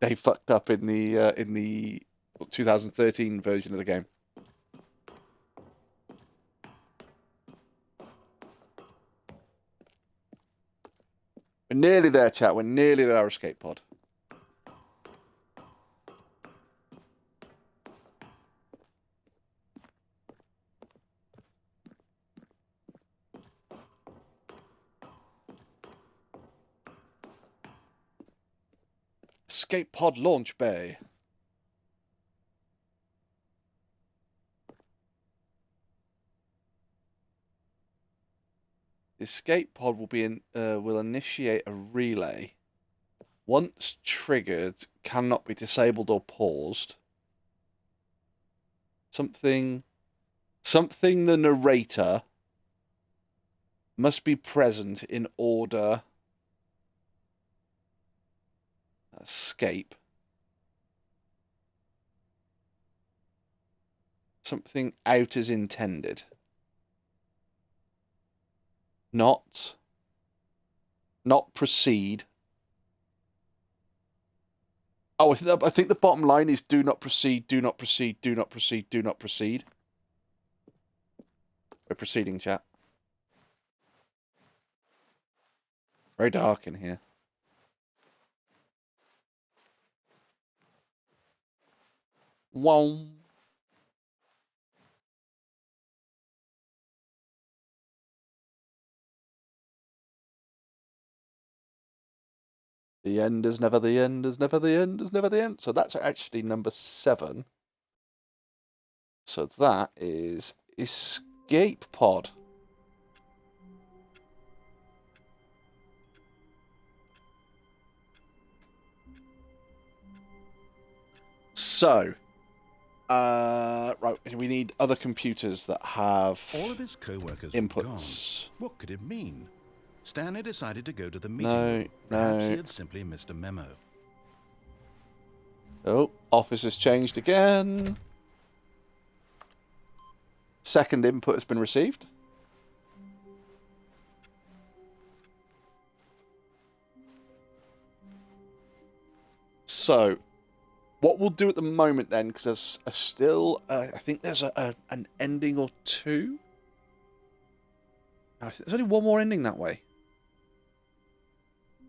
they fucked up in the 2013 version of the game. We're nearly there, chat. We're nearly at our escape pod. Escape pod launch bay. The escape pod will initiate a relay. Once triggered, cannot be disabled or paused. Something the narrator must be present in order. Escape. Something out as intended. Not proceed. Oh, I think the bottom line is do not proceed, do not proceed, do not proceed, do not proceed. We're proceeding, chat. Very dark in here. Wow. The end is never the end, is never the end, is never the end. So that's actually number 7. So that is escape pod. So, right, we need other computers that have All of his co-workers inputs. Were gone. What could it mean? Stanley decided to go to the meeting room. No. Perhaps he had simply missed a memo. Oh, office has changed again. Second input has been received. So, what we'll do at the moment then, because there's still, I think there's an ending or 2. I think there's only one more ending that way.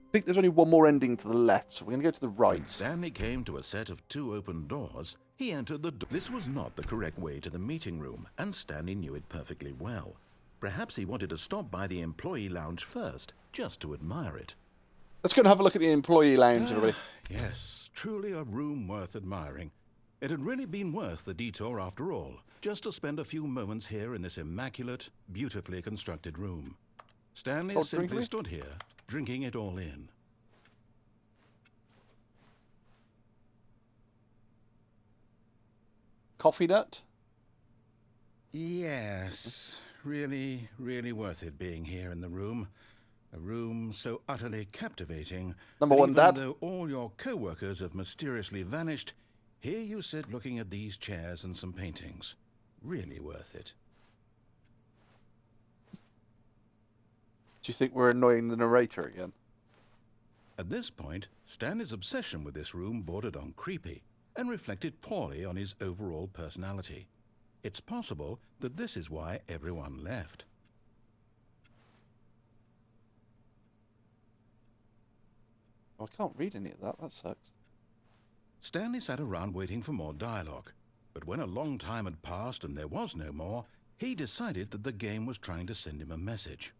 I think there's only one more ending to the left, so we're going to go to the right. When Stanley came to a set of 2 open doors, he entered the door. This was not the correct way to the meeting room, and Stanley knew it perfectly well. Perhaps he wanted to stop by the employee lounge first, just to admire it. Let's go and have a look at the employee lounge, everybody. Yes, truly a room worth admiring. It had really been worth the detour after all, just to spend a few moments here in this immaculate, beautifully constructed room. Stanley simply drinking? stood here, drinking it all in. Coffee nut? Yes, really, really worth it being here in the room. A room so utterly captivating Number that one, even Dad. though all your co-workers have mysteriously vanished, here you sit looking at these chairs and some paintings. Really worth it. Do you think we're annoying the narrator again? At this point, Stanley's obsession with this room bordered on creepy and reflected poorly on his overall personality. It's possible that this is why everyone left. Oh, I can't read any of that. That sucks. Stanley sat around waiting for more dialogue, but when a long time had passed and there was no more, he decided that the game was trying to send him a message.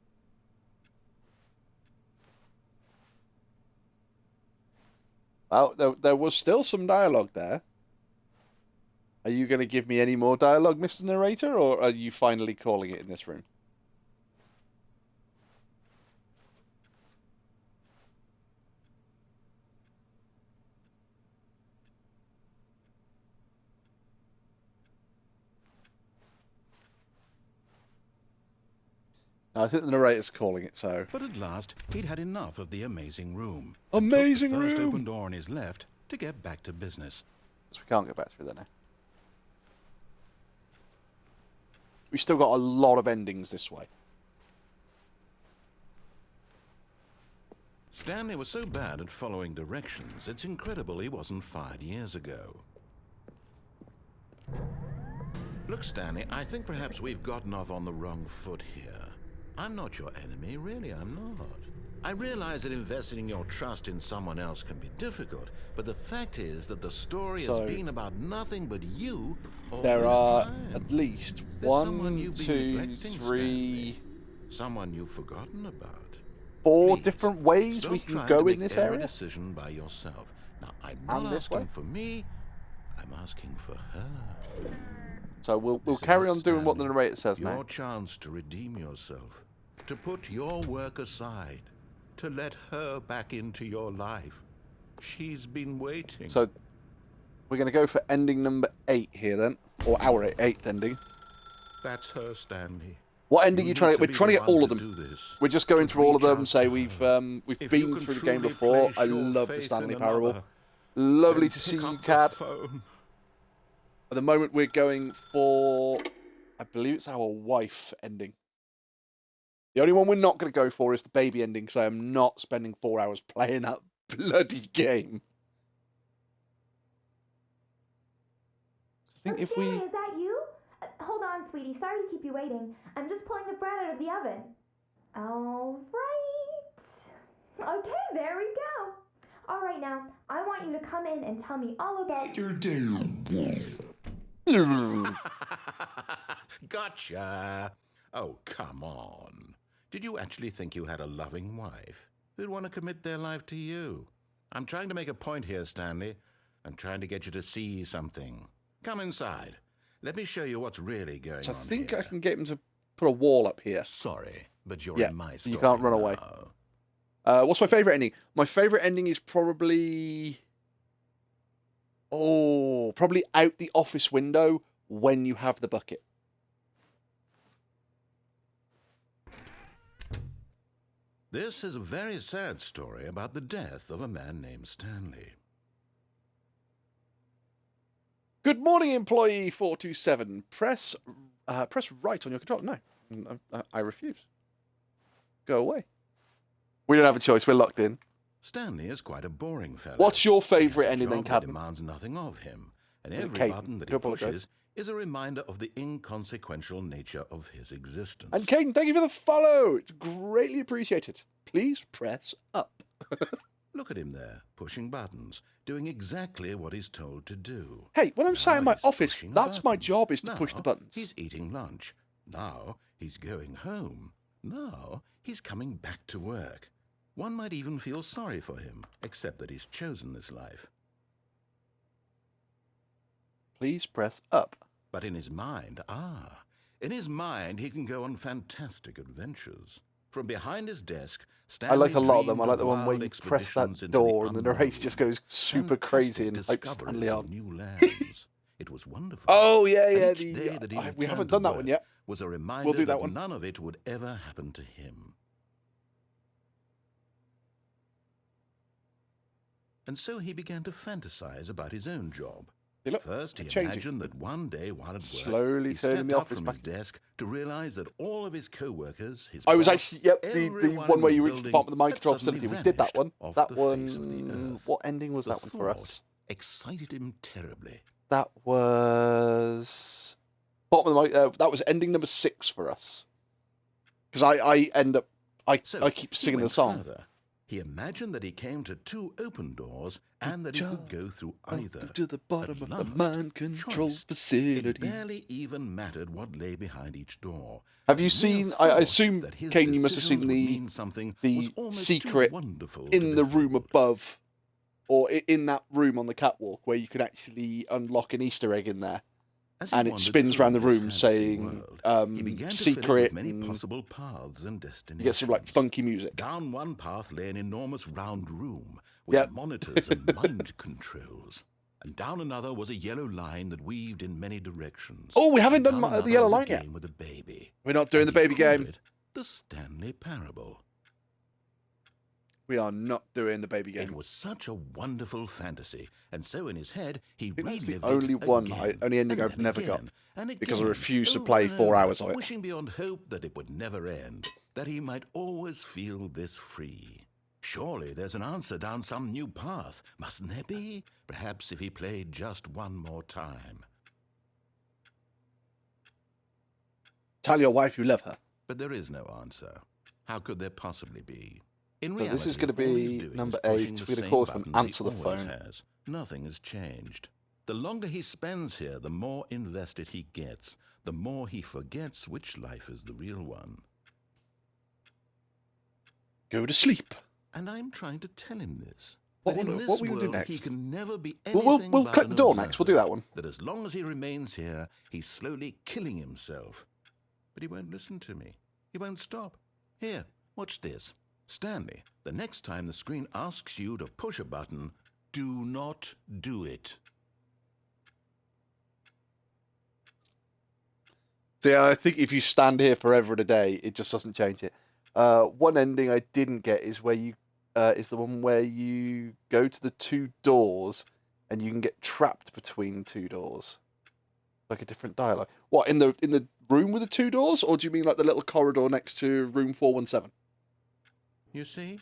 Oh, there was still some dialogue there. Are you going to give me any more dialogue, Mr. Narrator, or are you finally calling it in this room? No, I think the narrator's calling it, so... But at last, he'd had enough of the amazing room. Amazing took the first room! open door on his left to get back to business. So we can't go back through there now. We've still got a lot of endings this way. Stanley was so bad at following directions, it's incredible he wasn't fired years ago. Look, Stanley, I think perhaps we've gotten off on the wrong foot here. I'm not your enemy, really, I'm not. I realize that investing your trust in someone else can be difficult, but the fact is that the story has been about nothing but you all There this are time. at least There's someone 1, you've been 2, neglecting, 3, Stanley. Someone you've forgotten about. 4 Please, different ways stop we can trying go to in make this every area. decision by yourself. Now, I'm And not this way? asking for me, I'm asking for her. So we'll This is carry it, on doing what the Stanley. narrator says Your now. chance to redeem yourself, to put your work aside, to let her back into your life. She's been waiting. So we're going to go for ending number 8 here then, or our 8th ending. That's her, Stanley. What ending are you need trying to? to We're be trying to the get all one of to them. do this, We're just going to through all of reach them. out Say to we've her. we've If you been can through the game truly before. place I your love the faith Stanley in Parable. another, Lovely then to see pick you, up the Cat. phone. At the moment, we're going for, I believe it's our wife ending. The only one we're not going to go for is the baby ending, because I am not spending 4 hours playing that bloody game. I think if we... Is that you? Hold on, sweetie. Sorry to keep you waiting. I'm just pulling the bread out of the oven. All right. Okay, there we go. All right, now, I want you to come in and tell me all about your Gotcha. Oh, come on. Did you actually think you had a loving wife who'd want to commit their life to you? I'm trying to make a point here, Stanley. I'm trying to get you to see something. Come inside. Let me show you what's really going So I on think here. I can get him to put a wall up here. Sorry, but you're Yeah, in my you story can't run away. now. What's my favourite ending? My favourite ending is probably... Oh, probably out the office window when you have the bucket. This is a very sad story about the death of a man named Stanley. Good morning, employee 427. Press right on your control. No, I refuse. Go away. We don't have a choice. We're locked in. Stanley is quite a boring fellow. What's your He has favourite a ending then, job that Cadman? demands nothing of him, and Is it every Caden? button that Do he apologise. pushes is a reminder of the inconsequential nature of his existence. And Caden, thank you for the follow. It's greatly appreciated. Please press up. Look at him there, pushing buttons, doing exactly what he's told to do. Hey, when I'm sat in Now my he's office, pushing a that's my button. job, is to push the Now buttons. He's eating lunch. Now he's going home. Now he's coming back to work. One might even feel sorry for him, except that he's chosen this life. Please press up. But in his mind, he can go on fantastic adventures. From behind his desk, I like a Stanley lot of them. I dreamed like the one where wild you press expeditions that into door and the unknown, narrator just goes super crazy and fantastic hypes Stanley discoveries on. of new lands. It was wonderful. Oh, yeah, And yeah. each day that he We returned haven't to done that work one yet. was a reminder We'll do that that one. none of it would ever happen to him. And so he began to fantasize about his own job. See, look, First, he they're changing. imagined that one day while at work, Slowly he turning stepped the up office from back. his desk to realize that all of his co-workers, his I was boss, actually, yep, the everyone one where in you the reached the building bottom of the mind had control suddenly facility. We did that vanished one. off That the one, face of the earth. what ending was The that one for thought us? excited him terribly. That was bottom of the mind. That was ending number 6 for us. Because I end up, I keep he singing the went song. further. He imagined that he came to 2 open doors and that he could go through either. To the bottom At of the last, mind control choice. It facility. barely even mattered what lay behind each door. Have you The mere seen? I thought assume, that his Kane, you must have decisions seen would mean something was the almost too secret wonderful to in the room behold. above, or in that room on the catwalk where you can actually unlock an Easter egg in there, As he and it wandered spins through around the this room fantasy saying world, he began to fill it secret. with many And possible paths and you destinations. get some like funky music. Down one path lay an enormous round room with Yep. monitors and mind controls. And down another was a yellow line that weaved in many directions. Oh, we haven't And done down the yellow another line was a yet. game with a baby. We're not doing And the he baby called game. it The Stanley Parable. We are not doing the baby It game. was such a wonderful fantasy, and so in his head he think that's the relived only it one again, only ending and I've then never got, again, and because I again, refuse to over play and 4 over, hours of it. wishing beyond hope that it would never end, that he might always feel this free. Surely there's an answer down some new path, mustn't there be? Perhaps if he played just one more time. Tell your wife you love her. But there is no answer. How could there possibly be? In So reality, this is gonna all he's be doing number is pushing 8. the We're gonna same call this one buttons he Answer the always Phone. has. Nothing has changed. The longer he spends here, the more invested he gets, the more he forgets which life is the real one. Go to sleep. And I'm trying to tell him this. What that will- in this what will you do world next? He can never be We'll anything but click an the door next. We'll do that observer. one. That as long as he remains here, he's slowly killing himself. But he won't listen to me. He won't stop. Here, watch this. Stanley, the next time the screen asks you to push a button, do not do it. See, I think if you stand here forever and a day, it just doesn't change it. One ending I didn't get is where you is the one where you go to the 2 doors and you can get trapped between 2 doors, like a different dialogue. What, in the room with the 2 doors, or do you mean like the little corridor next to room 417? You see?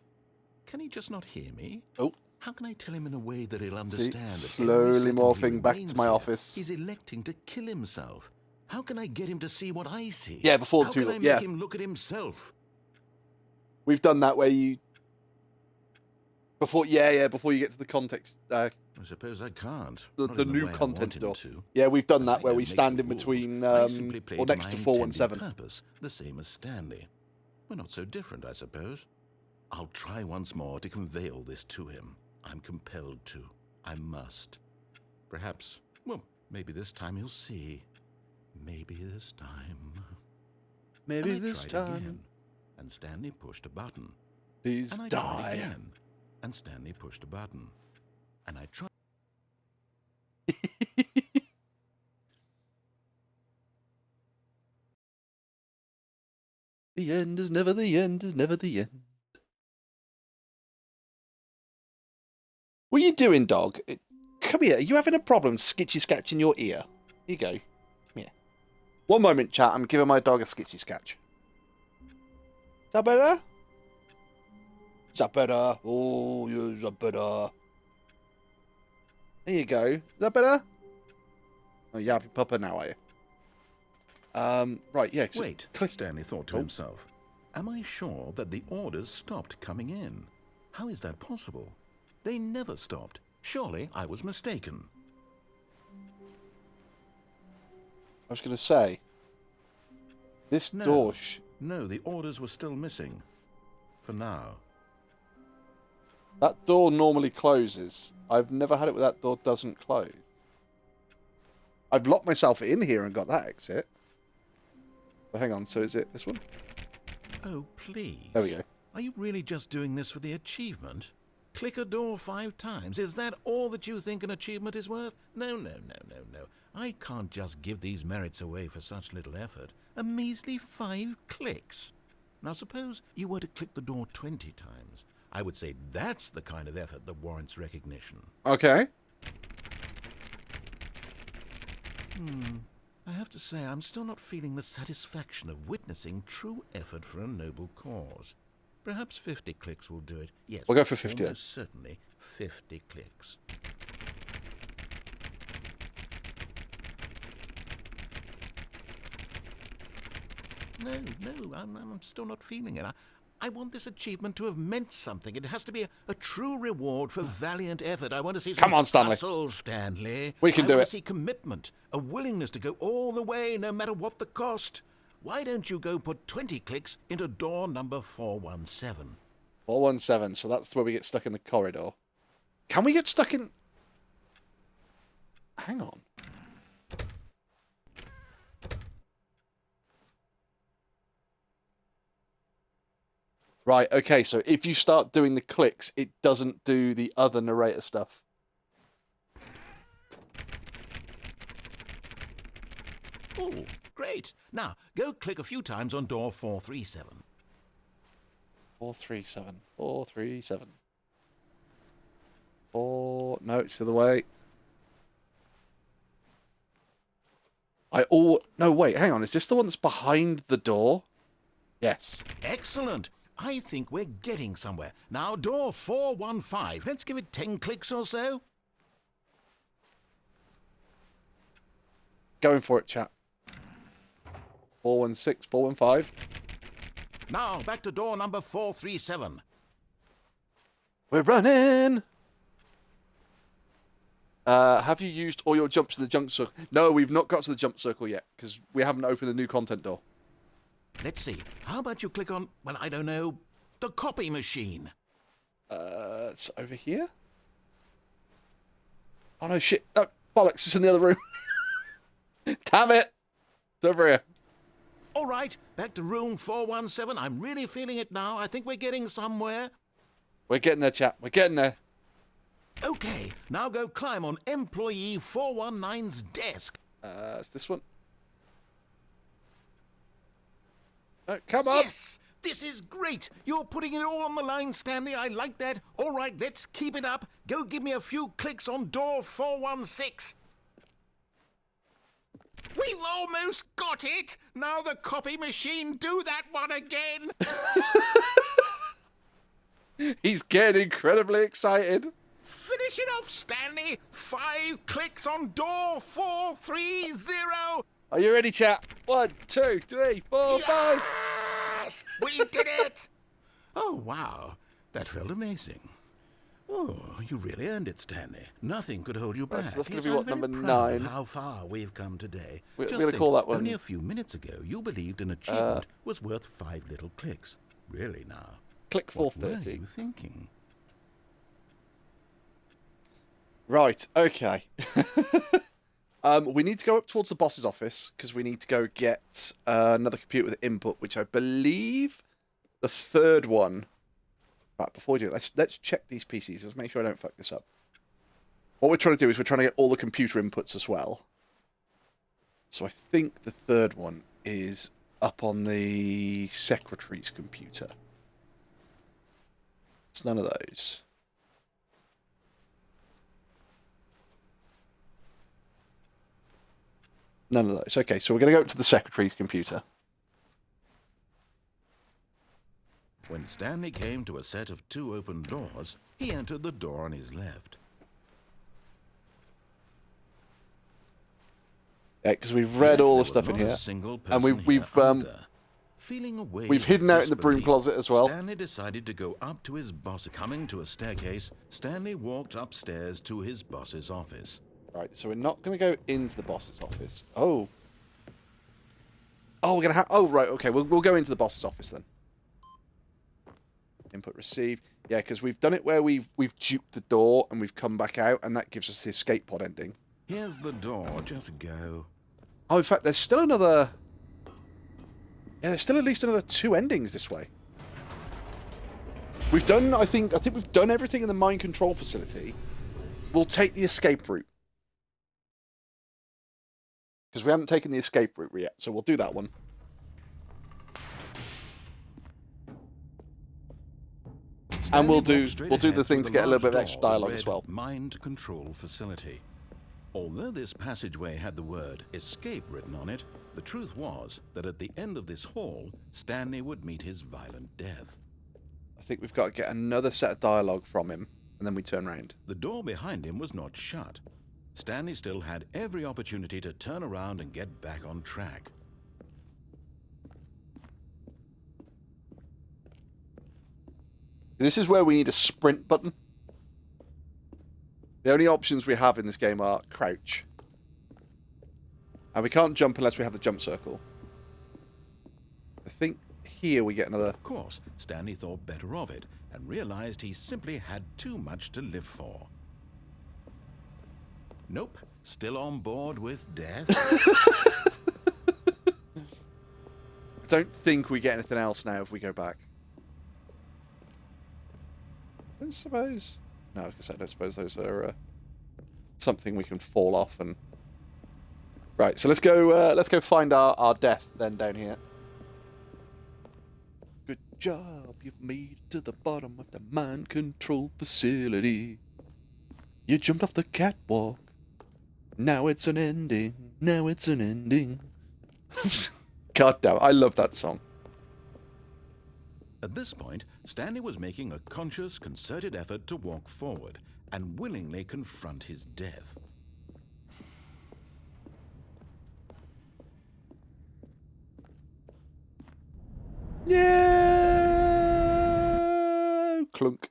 Can he just not hear me? Oh. How can I tell him in a way that he'll understand that every slowly second he morphing back to remains my here, office. He's electing to kill himself. How can I get him to see what I see? Yeah, before the How 2 can I doors. make Yeah, him look at himself? we've done that where you before you get to the context. I suppose I can't. The Not in new way I content want him door. to. Yeah, we've done I that where don't we make stand the in rules. between I simply play or to next my to intended 417. purpose, the same as Stanley. We're not so different, I suppose. I'll try once more to convey all this to him. I'm compelled to. I must. Perhaps, well, maybe this time he'll see. Maybe this time. Maybe And I this tried time. again, and Stanley pushed a button. Please And I tried die. again, and Stanley pushed a button. And I tried. The end is never the end is never the end. What are you doing, dog? Come here. Are you having a problem skitchy scratch in your ear? Here you go. Come here. One moment, chat. I'm giving my dog a skitchy scratch. Is that better? Is that better? Oh, yeah, is that better? There you go. Is that better? Oh, you happy pupper now, are you? Right, yeah. So Wait, Stanley thought to himself. Am I sure that the orders stopped coming in? How is that possible? They never stopped. Surely I was mistaken. I was going to say, this No. door... No, the orders were still missing. For now. That door normally closes. I've never had it where that door doesn't close. I've locked myself in here and got that exit. But hang on, so is it this one? Oh, please. There we go. Are you really just doing this for the achievement? Click a door 5 times. Is that all that you think an achievement is worth? No. I can't just give these merits away for such little effort. A measly 5 clicks. Now suppose you were to click the door 20 times. I would say that's the kind of effort that warrants recognition. Okay. I have to say, I'm still not feeling the satisfaction of witnessing true effort for a noble cause. Perhaps 50 clicks will do it. Yes, We'll go for 50 then. almost certainly 50 clicks. No, I'm still not feeling it. I want this achievement to have meant something. It has to be a true reward for valiant effort. I want to see some Come on, Stanley. hustle, Stanley. We can do I want it. to see commitment, a willingness to go all the way, no matter what the cost. Why don't you go put 20 clicks into door number 417? 417, so that's where we get stuck in the corridor. Can we get stuck in... Hang on. Right, okay, so if you start doing the clicks, it doesn't do the other narrator stuff. Oh, great. Now, go click a few times on door 437. 437. 437. No, it's the other way. No, wait, hang on. Is this the one that's behind the door? Yes. Excellent. I think we're getting somewhere. Now, door 415. Let's give it 10 clicks or so. Going for it, chat. 416, 415. Now, back to door number 437. We're running! Have you used all your jumps to the jump circle? No, we've not got to the jump circle yet, because we haven't opened the new content door. Let's see. How about you click on, well, I don't know, the copy machine? It's over here? Oh, no, shit. No, bollocks, it's in the other room. Damn it! It's over here. All right, back to room 417. I'm really feeling it now. I think we're getting somewhere. We're getting there, chat. We're getting there. Okay, now go climb on employee 419's desk. It's this one. No, come on! Yes! This is great! You're putting it all on the line, Stanley. I like that. All right, let's keep it up. Go give me a few clicks on door 416. We've almost got it! Now the copy machine, do that one again! He's getting incredibly excited. Finish it off, Stanley! 5 clicks on door 430! Are you ready, chat? 1, 2, 3, 4, 5. Yes! We did it! Oh, wow. That felt amazing. Oh, you really earned it, Stanley. Nothing could hold you back. That's gonna Yes, be I'm what, very number proud of 9? how far we've come today. We're Just gonna think, call that one- Only a few minutes ago, you believed an achievement was worth 5 little clicks. Really now? Click What were 430. you thinking? Right, okay. We need to go up towards the boss's office, because we need to go get another computer with input, which I believe the third one... Right, before we do it, let's check these PCs. Let's make sure I don't fuck this up. What we're trying to do is we're trying to get all the computer inputs as well. So I think the third one is up on the secretary's computer. It's none of those. None of those. Okay, so we're going to go up to the secretary's computer. When Stanley came to a set of 2 open doors, he entered the door on his left. Yeah, because we've read all the There stuff was in not a here. single And person we've here either. Feeling a wave we've of hidden out in the broom disbelief, closet as well. Stanley decided to go up to his boss. Coming to a staircase, Stanley walked upstairs to his boss's office. Right, so we're not going to go into the boss's office. Oh. Oh, we're going to have... Oh, right, okay. We'll go into the boss's office then. Input received. Yeah, because we've done it where we've juked the door and we've come back out, and that gives us the escape pod ending. Here's the door. Just go. Oh, in fact, there's still another... Yeah, there's still at least another 2 endings this way. We've done, I think we've done everything in the mind control facility. We'll take the escape route. Because we haven't taken the escape route yet, so we'll do that one. And we'll Stanley do walked straight the ahead thing through to the get a little bit large of extra door that dialogue as read well. Mind Control Facility. Although this passageway had the word escape written on it, the truth was that at the end of this hall, Stanley would meet his violent death. I think we've got to get another set of dialogue from him, and then we turn round. The door behind him was not shut. Stanley still had every opportunity to turn around and get back on track. This is where we need a sprint button. The only options we have in this game are crouch. And we can't jump unless we have the jump circle. I think here we get another... Of course, Stanley thought better of it and realized he simply had too much to live for. Nope, still on board with death. I don't think we get anything else now if we go back. I don't suppose... No, I was going to say, I don't suppose those are something we can fall off and... Right, so let's go find our death then down here. Good job, you've made it to the bottom of the mind control facility. You jumped off the catwalk. Now it's an ending. Now it's an ending. God damn, I love that song. At this point, Stanley was making a conscious, concerted effort to walk forward and willingly confront his death. Yeah, clunk.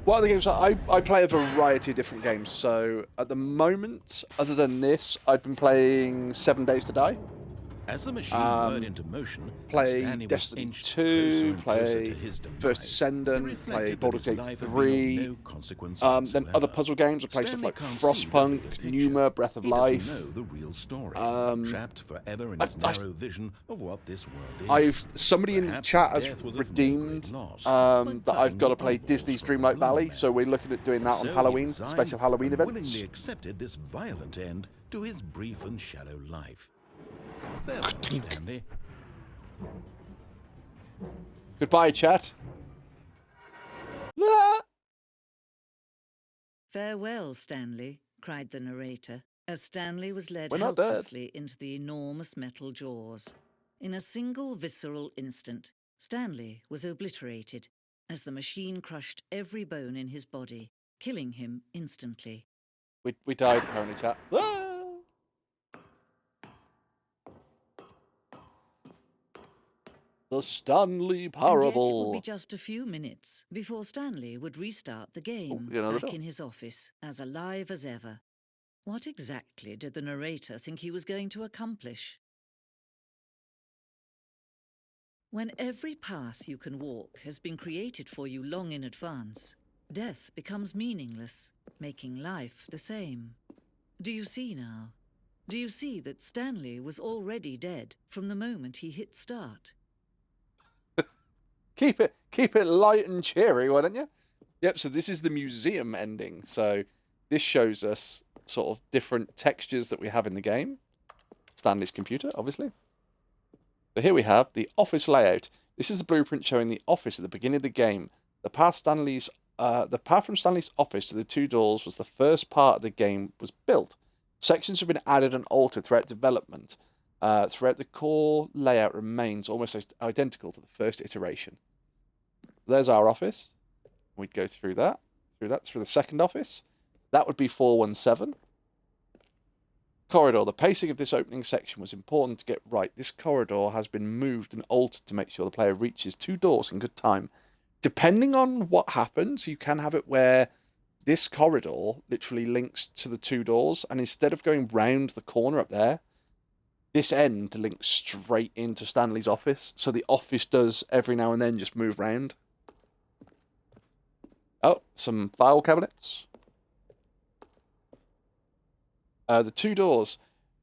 What other games? I play a variety of different games. So at the moment, other than this, I've been playing 7 Days to Die. As the machine whirred into motion, Play Stanley was Destiny inched 2, closer and closer play to his demise. First He Descendant, play reflected Baldur's that his Gate life had been 3. of no consequence Then whatsoever. other puzzle games, I play stuff Stanley like can't see Frostpunk, the bigger picture. Numa, Breath of He doesn't Life. know the real story, trapped forever in his narrow vision of what this world is. Somebody in the Perhaps chat his has death was of no redeemed great loss, that but I've got to nothing play but Disney's balls from Dreamlight the Valley, Blue so we're looking at doing that on So he Halloween, resigned special Halloween and events. willingly accepted this violent end to his brief and shallow life. Farewell, Stanley. Goodbye, chat. Ah! "Farewell, Stanley," cried the narrator, as Stanley was led We're not dead. helplessly into the enormous metal jaws. In a single visceral instant, Stanley was obliterated as the machine crushed every bone in his body, killing him instantly. We died apparently, chat. Ah! The Stanley And yet it Parable. would be just a few minutes before Stanley would restart the game, get another back door. in his office, as alive as ever. What exactly did the narrator think he was going to accomplish? When every path you can walk has been created for you long in advance, death becomes meaningless, making life the same. Do you see now? Do you see that Stanley was already dead from the moment he hit start? Keep it light and cheery, why don't you? Yep, so this is the museum ending. So this shows us sort of different textures that we have in the game. Stanley's computer, obviously. So here we have the office layout. This is the blueprint showing the office at the beginning of the game. The path from Stanley's office to the two doors was the first part of the game was built. Sections have been added and altered throughout development. Throughout the core layout remains almost identical to the first iteration. There's our office. We'd go through the second office. That would be 417. Corridor. The pacing of this opening section was important to get right. This corridor has been moved and altered to make sure the player reaches two doors in good time. Depending on what happens, you can have it where this corridor literally links to the two doors, and instead of going round the corner up there, this end links straight into Stanley's office. So the office does every now and then just move round. Oh, some file cabinets. The two doors.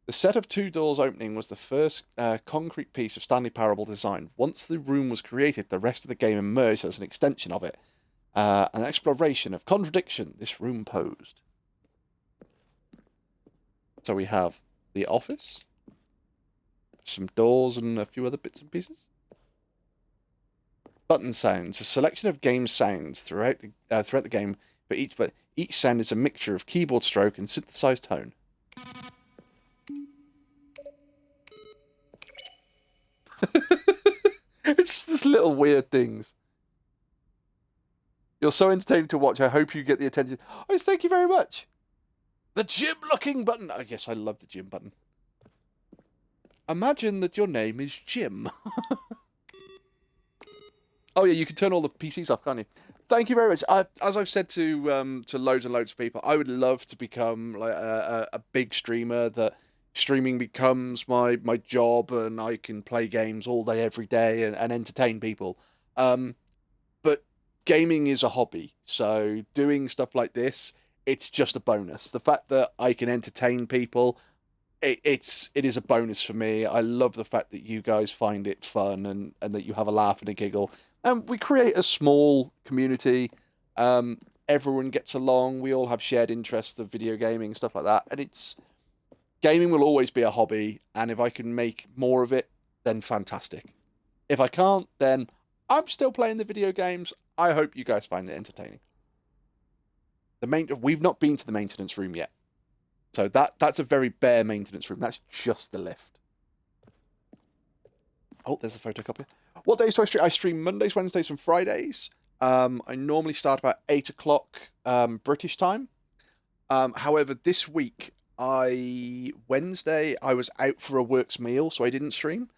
The set of two doors opening was the first concrete piece of Stanley Parable design. Once the room was created, the rest of the game emerged as an extension of it. An exploration of contradiction this room posed. So we have the office. some doors, and a few other bits and pieces. Button sounds: a selection of game sounds throughout the game. But each sound is a mixture of keyboard stroke and synthesized tone. It's just little weird things. You're so entertaining to watch. I hope you get the attention. Oh, thank you very much. The Jim-looking button. Oh, yes, I love the Jim button. Imagine that your name is Jim. Oh, yeah, you can turn all the PCs off, can't you? Thank you very much. As I've said to loads and loads of people, I would love to become like a big streamer, that streaming becomes my job and I can play games all day, every day and entertain people. But gaming is a hobby. So doing stuff like this, it's just a bonus. The fact that I can entertain people, it is a bonus for me. I love the fact that you guys find it fun and that you have a laugh and a giggle. And we create a small community. Everyone gets along. We all have shared interests of video gaming, stuff like that. And gaming will always be a hobby. And if I can make more of it, then fantastic. If I can't, then I'm still playing the video games. I hope you guys find it entertaining. We've not been to the maintenance room yet. So that's a very bare maintenance room. That's just the lift. Oh, there's the photocopier. What days do I stream? I stream Mondays, Wednesdays, and Fridays. I normally start about 8 o'clock British time. However, this week, Wednesday, I was out for a works meal, so I didn't stream.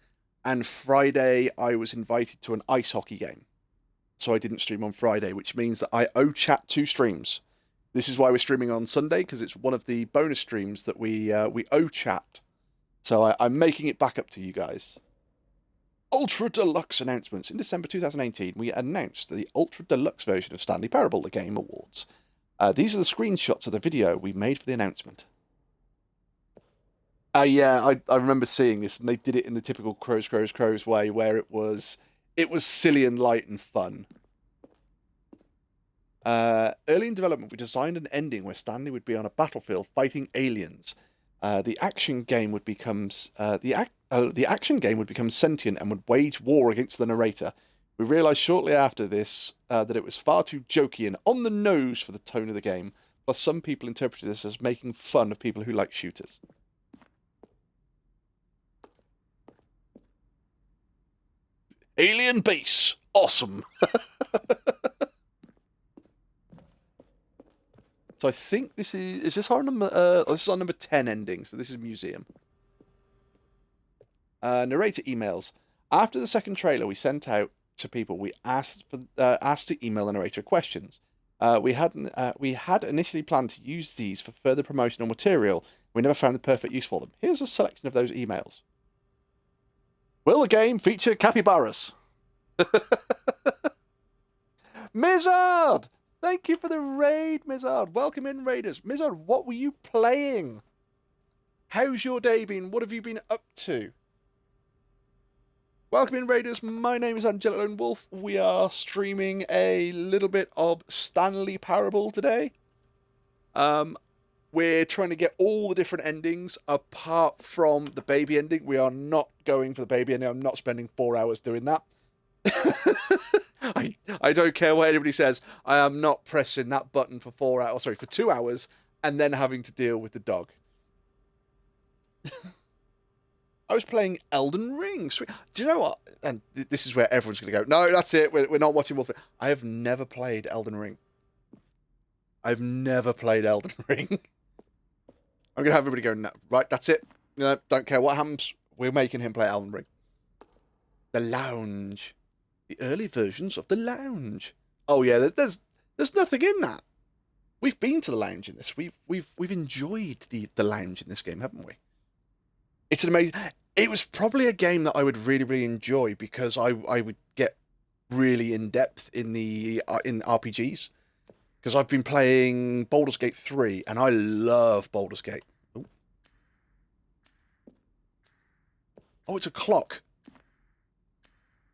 And Friday, I was invited to an ice hockey game. So I didn't stream on Friday, which means that I owe chat 2 streams. This is why we're streaming on Sunday, because it's one of the bonus streams that we owe chat. So I'm making it back up to you guys. Ultra Deluxe announcements. In December 2018, we announced the Ultra Deluxe version of Stanley Parable, the Game Awards. These are the screenshots of the video we made for the announcement. Yeah, I remember seeing this, and they did it in the typical Crows way, where it was silly and light and fun. Early in development, we designed an ending where Stanley would be on a battlefield fighting aliens. The action game would become sentient and would wage war against the narrator. We realised shortly after this that it was far too jokey and on the nose for the tone of the game. Plus, some people interpreted this as making fun of people who like shooters. Alien base, awesome. So I think this is this our number? This is our number 10 ending. So this is museum. Narrator emails. After the second trailer we sent out to people, we asked to email the narrator questions. We had initially planned to use these for further promotional material. We never found the perfect use for them. Here's a selection of those emails. Will the game feature capybaras? Mizard! Thank you for the raid, Mizard. Welcome in, Raiders. Mizard, what were you playing? How's your day been? What have you been up to? Welcome in, Raiders. My name is Angelic Lone Wolf. We are streaming a little bit of Stanley Parable today. We're trying to get all the different endings apart from the baby ending. We are not going for the baby ending. I'm not spending 4 hours doing that. I don't care what anybody says. I am not pressing that button for 2 hours and then having to deal with the dog. I was playing Elden Ring. Sweet. Do you know what? And this is where everyone's going to go, no, that's it. We're not watching Wolf. I have never played Elden Ring. I've never played Elden Ring. I'm going to have everybody go, no, right, that's it. No, don't care what happens. We're making him play Elden Ring. The Lounge. The early versions of The Lounge. Oh yeah, there's nothing in that. We've been to The Lounge in this. We've enjoyed the Lounge in this game, haven't we? It's an amazing. It was probably a game that I would really, really enjoy because I would get really in depth in RPGs. Because I've been playing Baldur's Gate 3 and I love Baldur's Gate. Ooh. Oh, it's a clock.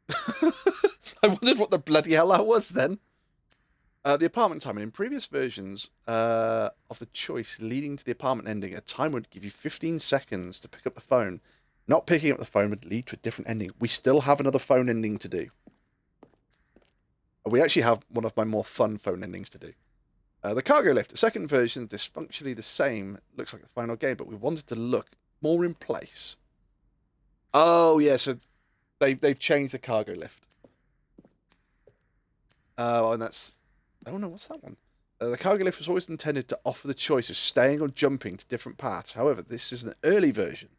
I wondered what the bloody hell that was then. The apartment timer. In previous versions of the choice leading to the apartment ending, a timer would give you 15 seconds to pick up the phone. Not picking up the phone would lead to a different ending. We still have another phone ending to do. We actually have one of my more fun phone endings to do. The cargo lift, the second version, is functionally the same. Looks like the final game, but we wanted to look more in place. Oh, yeah, so they've changed the cargo lift. And that's... Oh, no, what's that one? The cargo lift was always intended to offer the choice of staying or jumping to different paths. However, this is an early version.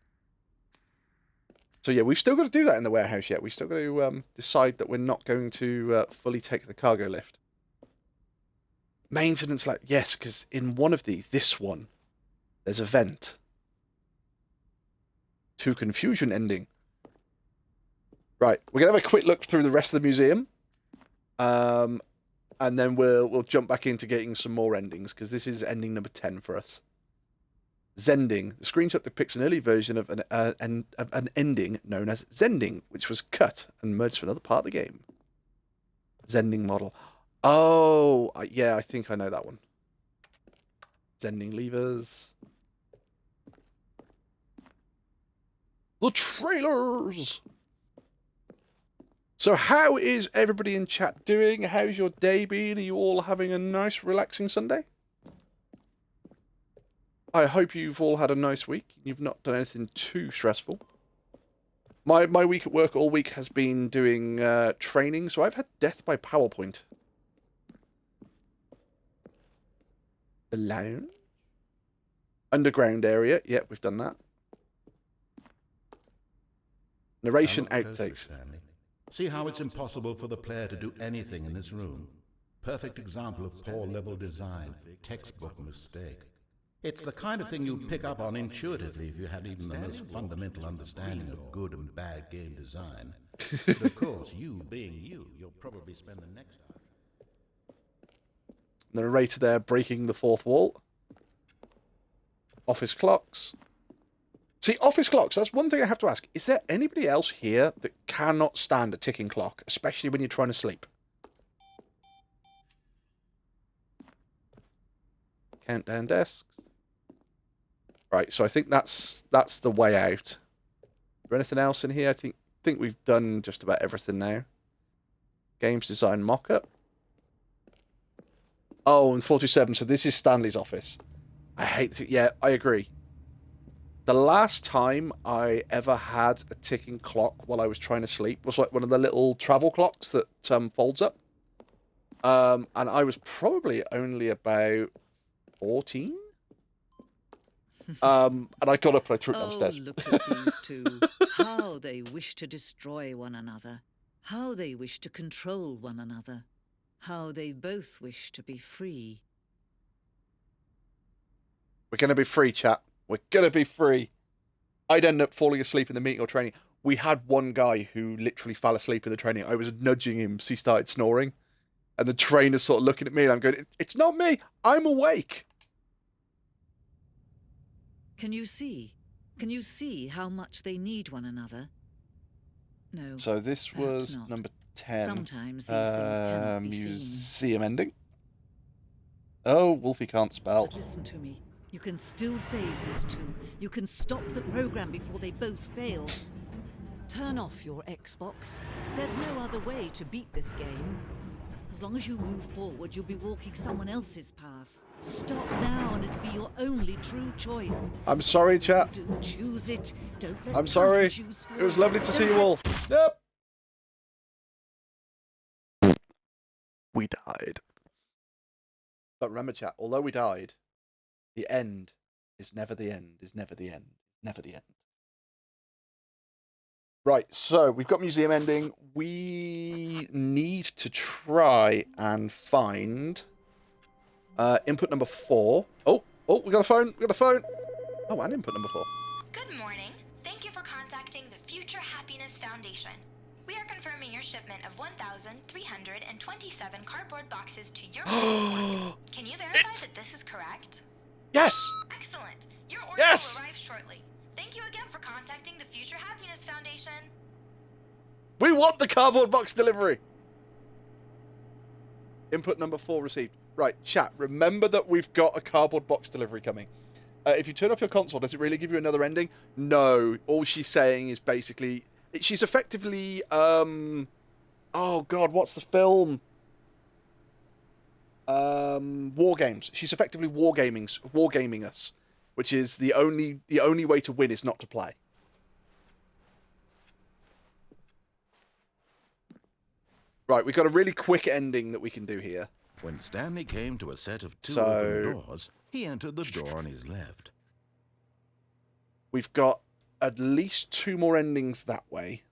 So yeah, we've still got to do that in the warehouse yet. We've still got to decide that we're not going to fully take the cargo lift. Maintenance lab, yes, because in one of these, this one, there's a vent. To confusion ending. Right, we're going to have a quick look through the rest of the museum. And then we'll jump back into getting some more endings, because this is ending number 10 for us. Zending. The screenshot depicts an early version of an ending known as Zending, which was cut and merged to another part of the game. Zending model. Oh, yeah, I think I know that one. Zending levers. The trailers! So how is everybody in chat doing? How's your day been? Are you all having a nice, relaxing Sunday? I hope you've all had a nice week. You've not done anything too stressful. My week at work all week has been doing training, so I've had death by PowerPoint. The lounge. Underground area. Yep, we've done that. Narration outtakes. See how it's impossible for the player to do anything in this room? Perfect example of poor level design. Textbook mistake. It's the kind of thing you'd pick up on intuitively if you had even the most fundamental understanding of good and bad game design. But of course, you being you, you'll probably spend the next hour. The narrator there breaking the fourth wall. Office clocks. See, office clocks, that's one thing I have to ask. Is there anybody else here that cannot stand a ticking clock, especially when you're trying to sleep? Countdown desks. Right, so I think that's the way out. Is there anything else in here? I think we've done just about everything now. Games design mock-up. Oh, and 427. So this is Stanley's office. I hate it. Yeah, I agree. The last time I ever had a ticking clock while I was trying to sleep was like one of the little travel clocks that folds up. And I was probably only about 14. And I got up and I threw it downstairs. Oh, look at these two. How they wish to destroy one another. How they wish to control one another. How they both wish to be free. We're going to be free, chat. We're going to be free. I'd end up falling asleep in the meeting or training. We had one guy who literally fell asleep in the training. I was nudging him, so he started snoring. And the trainer's sort of looking at me and I'm going, it's not me. I'm awake. Can you see? Can you see how much they need one another? No. So this was not. number 10. Sometimes these things cannot be seen. Museum ending. Oh, Wolfie can't spell. But listen to me. You can still save these two. You can stop the program before they both fail. Turn off your Xbox. There's no other way to beat this game. As long as you move forward, you'll be walking someone else's path. Stop now and it'll be your only true choice. I'm sorry, chat. Do choose it. Don't let I'm sorry. choose for It was you. lovely to see you all. Nope. We died. But remember, chat, although we died, the end is never the end, is never the end, never the end. Right, so we've got museum ending. We need to try and find input number 4. Oh, we got a phone. We got a phone. Oh, and input number 4. Good morning. Thank you for contacting the Future Happiness Foundation. We are confirming your shipment of 1,327 cardboard boxes to your order. Can you verify that this is correct? Yes. Excellent. Your order Yes! will arrive shortly. Thank you again for contacting the Future Happiness Foundation. We want the cardboard box delivery. Input number 4 received. Right, chat, remember that we've got a cardboard box delivery coming. If you turn off your console, does it really give you another ending? No. All she's saying is basically... She's effectively... oh, God, what's the film? War Games. She's effectively wargaming us, which is the only way to win is not to play. Right, we've got a really quick ending that we can do here. When Stanley came to a set of 2 So- open doors, he entered the door on his left. We've got at least 2 more endings that way.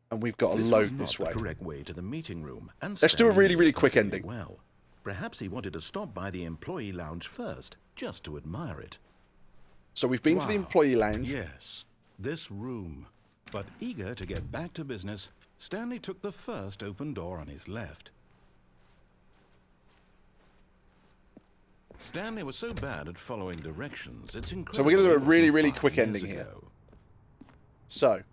And we've got a This load was this not way. the correct way to the meeting room, and Let's do a Stanley really, knew really it quick perfectly ending. Well, perhaps he wanted to stop by the employee lounge first, just to admire it. So we've been to the Wow. employee lounge. Yes, this room. But eager to get back to business, Stanley took the first open door on his left. Stanley was so bad at following directions, it's incredible. So we're gonna do a it wasn't really, really 5 quick years ending here. ago. So,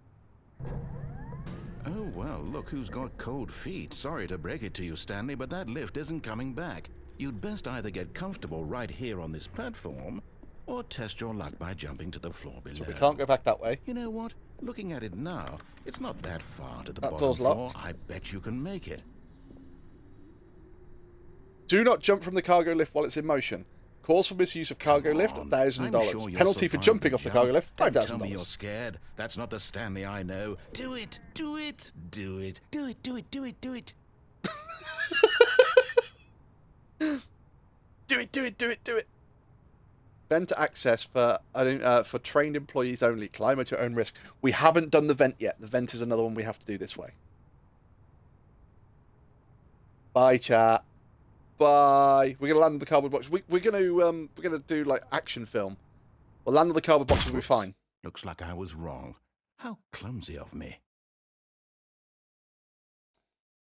Oh, well, look who's got cold feet. Sorry to break it to you, Stanley, but that lift isn't coming back. You'd best either get comfortable right here on this platform, or test your luck by jumping to the floor below. we can't go back that way. You know what? Looking at it now, it's not that far to the That bottom door's floor. locked. I bet you can make it. Do not jump from the cargo lift while it's in motion. Cause for misuse of cargo lift, Come on. $1,000. I'm sure you'll Penalty for survive jumping the off the jump. cargo lift, Don't tell me you're $5,000. scared. That's not the Stanley I know. Do it! Do it! Do it! Do it! Do it! Do it! Do it! Do it, do it, do it, do it. Vent access for trained employees only. Climb at your own risk. We haven't done the vent yet. The vent is another one we have to do this way. Bye, chat. Bye. We're gonna land on the cardboard box. We're gonna do like action film. We'll land on the cardboard box and we'll be fine. Looks like I was wrong. How clumsy of me.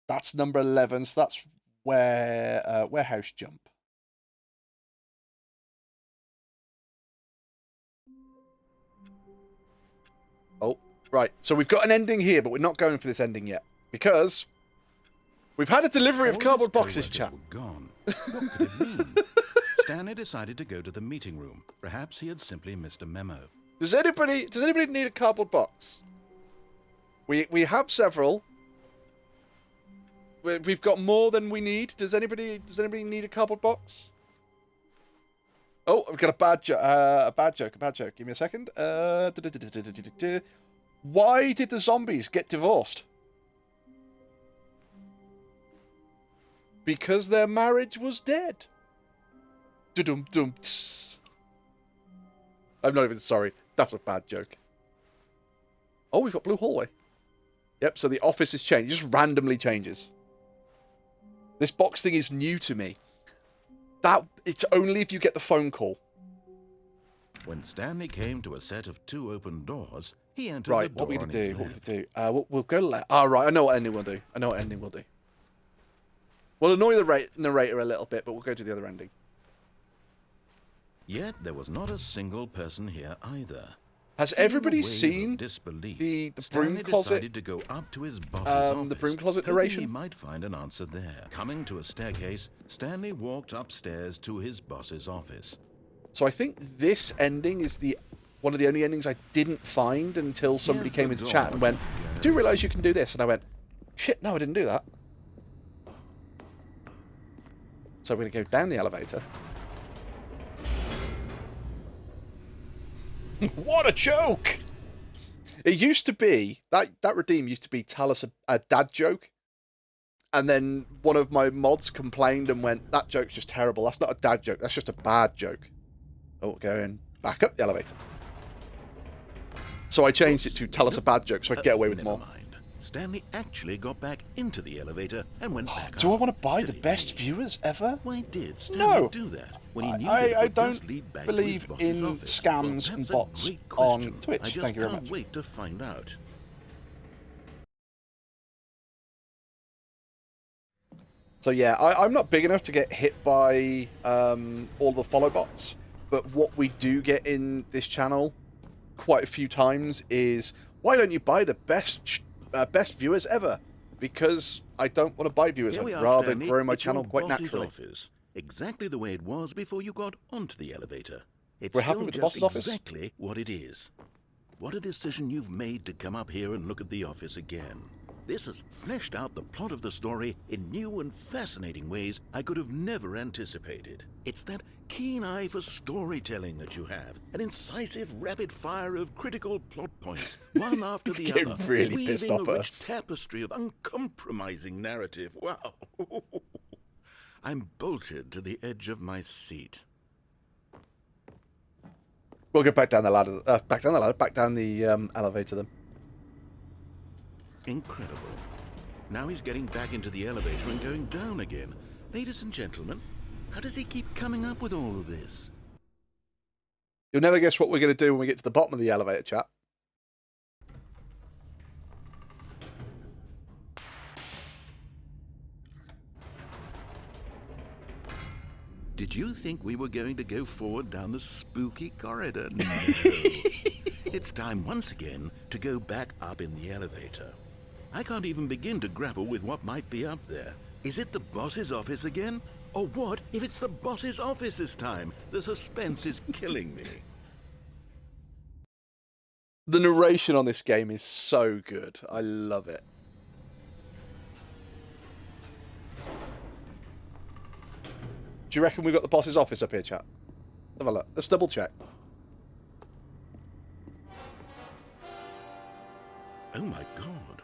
That's number 11. So that's where warehouse jump. Oh, right. So we've got an ending here, but we're not going for this ending yet because we've had a delivery of All cardboard his boxes, co-workers chap. were gone. What could it mean? Stanley decided to go to the meeting room. Perhaps he had simply missed a memo. Does anybody need a cardboard box? We have several. We've got more than we need. Does anybody need a cardboard box? Oh, I've got a bad joke. Give me a second. Why did the zombies get divorced? Because their marriage was dead. Dum-dum. I'm not even sorry. That's a bad joke. Oh, we've got blue hallway. Yep, so the office has changed. It just randomly changes. This box thing is new to me. It's only if you get the phone call. When Stanley came to a set of 2 open doors, he entered Right, the door what we on gonna his do? What we left. gonna do? We'll go left. Oh, right, I know what ending we'll do. We'll annoy the narrator a little bit, but we'll go to the other ending. Yet there was not a single person here either. Has Feeling a everybody wave of seen disbelief, the Stanley broom closet? decided to go up to his boss's The office, broom closet hoping narration? he might find an answer there. Coming to a staircase, Stanley walked upstairs to his boss's office. So I think this ending is one of the only endings I didn't find until somebody Yes, came the into chat and door went, is good. "Do you realise you can do this?" And I went, "Shit, no, I didn't do that." So we're gonna go down the elevator. What a joke! It used to be that redeem used to be tell us a dad joke, and then one of my mods complained and went, "That joke's just terrible. That's not a dad joke. That's just a bad joke." Oh, going back up the elevator. So I changed it to tell us a bad joke so I could get away with Never more. mind. Stanley actually got back into the elevator and went back Do I up. want to buy the Silly best me. viewers ever? Why did Stanley No. do that when he knew I that it would don't just lead back to his believe boss's in office? scams Well, and that's a bots great on question. Twitch. I just Thank you very can't much. wait to find out. So yeah, I'm not big enough to get hit by all the follow bots, but what we do get in this channel quite a few times is, why don't you buy the best viewers ever? Because I don't want to buy viewers. Here we I'd are, rather Stanley. grow my It's your channel quite boss's naturally. office, exactly the way it was before you got onto the elevator. It's We're happy still with the just boss's office? exactly what it is. What a decision you've made to come up here and look at the office again. This has fleshed out the plot of the story in new and fascinating ways I could have never anticipated. It's that keen eye for storytelling that you have, an incisive rapid fire of critical plot points, one after He's the getting other, really pissed weaving off a at rich us. tapestry of uncompromising narrative. Wow. I'm bolted to the edge of my seat. We'll get back down the ladder. Back down the elevator then. Incredible. Now he's getting back into the elevator and going down again. Ladies and gentlemen, how does he keep coming up with all of this? You'll never guess what we're going to do when we get to the bottom of the elevator, chap. Did you think we were going to go forward down the spooky corridor? No. It's time once again to go back up in the elevator. I can't even begin to grapple with what might be up there. Is it the boss's office again? Or what if it's the boss's office this time? The suspense is killing me. The narration on this game is so good. I love it. Do you reckon we've got the boss's office up here, chat? Have a look. Let's double check. Oh my god.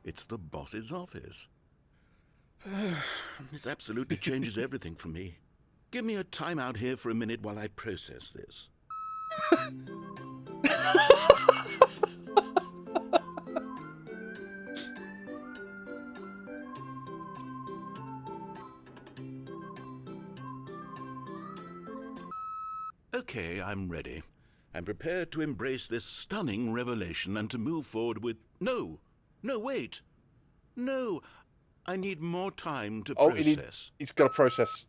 It's the boss's office. This absolutely changes everything for me. Give me a time out here for a minute while I process this. Okay, I'm ready. I'm prepared to embrace this stunning revelation and to move forward with... No, wait. No, I need more time to process. He's got to process.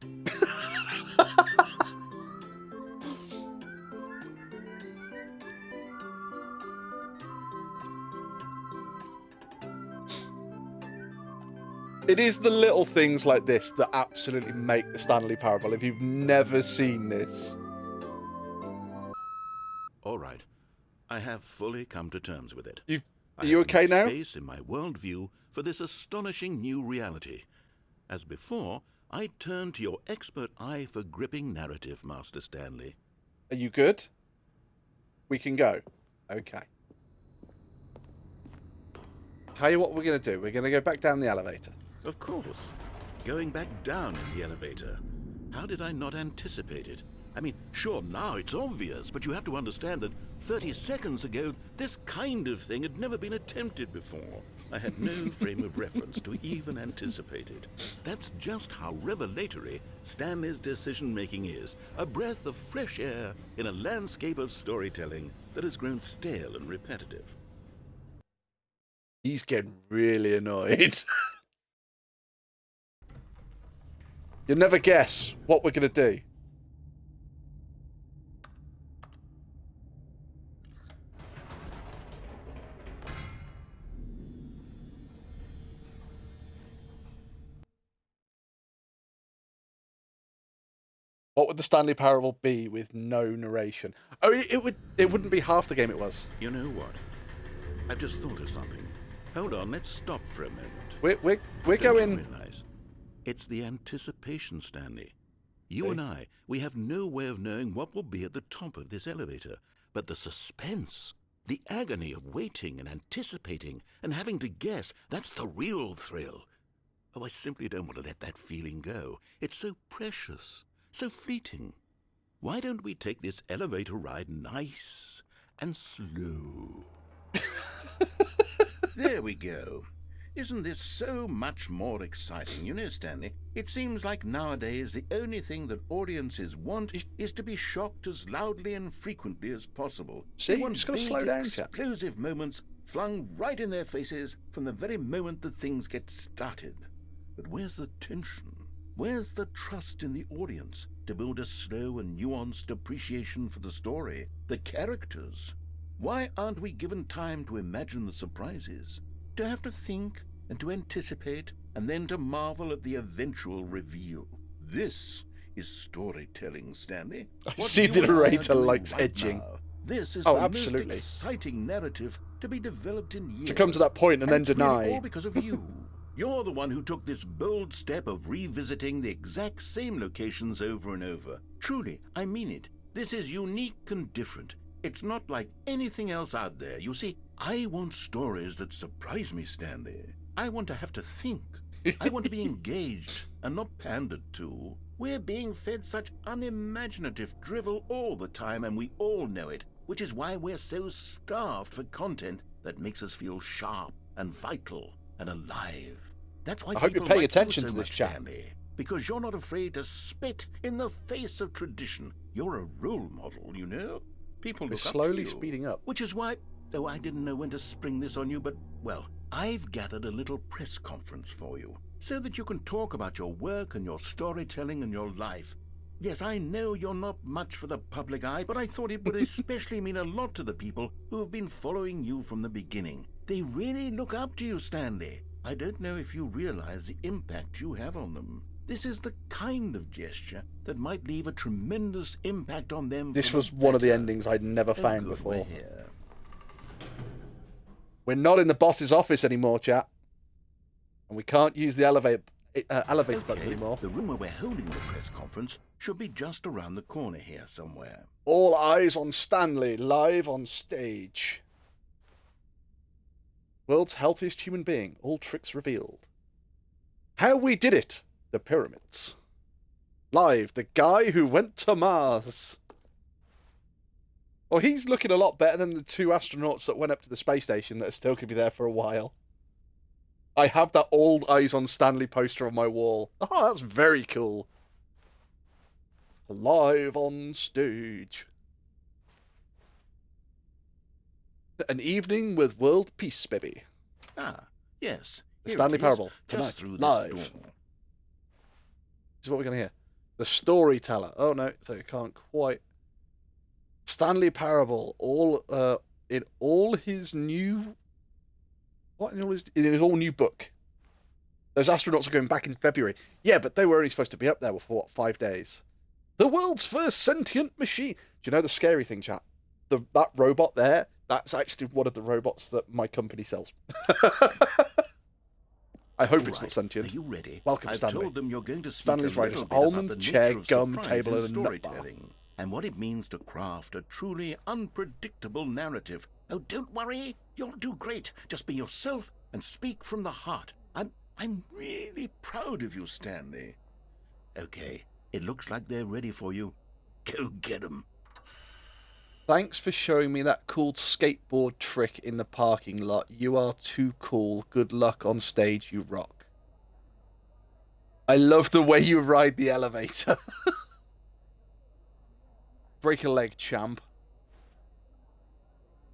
It is the little things like this that absolutely make the Stanley Parable. If you've never seen this... All right. I have fully come to terms with it. Are you okay now? Space in my worldview for this astonishing new reality. As before, I turn to your expert eye for gripping narrative, Master Stanley. Are you good? We can go. Okay. Tell you what we're going to do. We're going to go back down the elevator. Of course. Going back down in the elevator. How did I not anticipate it? I mean, sure, now it's obvious, but you have to understand that 30 seconds ago, this kind of thing had never been attempted before. I had no frame of reference to even anticipate it. That's just how revelatory Stanley's decision-making is. A breath of fresh air in a landscape of storytelling that has grown stale and repetitive. He's getting really annoyed. You'll never guess what we're going to do. What would the Stanley Parable be with no narration? Oh, it wouldn't be half the game it was. You know what? I've just thought of something. Hold on, let's stop for a moment. We're Don't going. you realize? It's the anticipation, Stanley. You and I, we have no way of knowing what will be at the top of this elevator. But the suspense, the agony of waiting and anticipating and having to guess, that's the real thrill. Oh, I simply don't want to let that feeling go. It's so precious, so fleeting. Why don't we take this elevator ride nice and slow? There we go. Isn't this so much more exciting? You know, Stanley, it seems like nowadays the only thing that audiences want is to be shocked as loudly and frequently as possible. See, They you want just gotta big, slow down, chap. explosive moments flung right in their faces from the very moment that things get started. But where's the tension? Where's the trust in the audience to build a slow and nuanced appreciation for the story, the characters? Why aren't we given time to imagine the surprises, to have to think and to anticipate, and then to marvel at the eventual reveal? This is storytelling, Stanley. I What see you the and I are narrator doing likes right edging. now. This is Oh, the absolutely. most exciting narrative to be developed in years. To come to that point and then it's really deny. all because of you. You're the one who took this bold step of revisiting the exact same locations over and over. Truly, I mean it. This is unique and different. It's not like anything else out there. You see, I want stories that surprise me, Stanley. I want to have to think. I want to be engaged and not pandered to. We're being fed such unimaginative drivel all the time, and we all know it, which is why we're so starved for content that makes us feel sharp and vital and alive. That's why I hope you're people paying like you attention so to this much, chat. Stanley, because you're not afraid to spit in the face of tradition. You're a role model, you know? People We're look up slowly to you. speeding up. Which is why, though I didn't know when to spring this on you, but, well, I've gathered a little press conference for you, so that you can talk about your work and your storytelling and your life. Yes, I know you're not much for the public eye, but I thought it would especially mean a lot to the people who have been following you from the beginning. They really look up to you, Stanley. I don't know if you realize the impact you have on them. This is the kind of gesture that might leave a tremendous impact on them. This for was the one of the better. endings I'd never Oh, found good, before. we're here. We're not in the boss's office anymore, chat. And we can't use the elevator button anymore. The room where we're holding the press conference should be just around the corner here somewhere. All eyes on Stanley, live on stage. World's healthiest human being, all tricks revealed. How we did it, the pyramids. Live, the guy who went to Mars. Well, he's looking a lot better than the 2 astronauts that went up to the space station that are still going to be there for a while. I have that old Eyes on Stanley poster on my wall. Oh, that's very cool. Live on stage. An evening with world peace, baby. Ah, yes. The here Stanley it is, Parable, just tonight, through this live. door. This is what we're going to hear. The Storyteller. Oh, no, so you can't quite. Stanley Parable, in all his new... What? In his all new book. Those astronauts are going back in February. Yeah, but they were only supposed to be up there for, what, 5 days? The world's first sentient machine. Do you know the scary thing, chat? That robot there, that's actually one of the robots that my company sells. I hope it's not Right. sentient. Are you ready? Welcome, I've Stanley. told them you're going to speak Stanley's a right. little It's bit about almond, the chair, nature of gum, surprise table, in and a nut bar. storytelling, and what it means to craft a truly unpredictable narrative. Oh, don't worry. You'll do great. Just be yourself and speak from the heart. I'm really proud of you, Stanley. Okay, it looks like they're ready for you. Go get 'em. Thanks for showing me that cool skateboard trick in the parking lot. You are too cool. Good luck on stage, you rock. I love the way you ride the elevator. Break a leg, champ.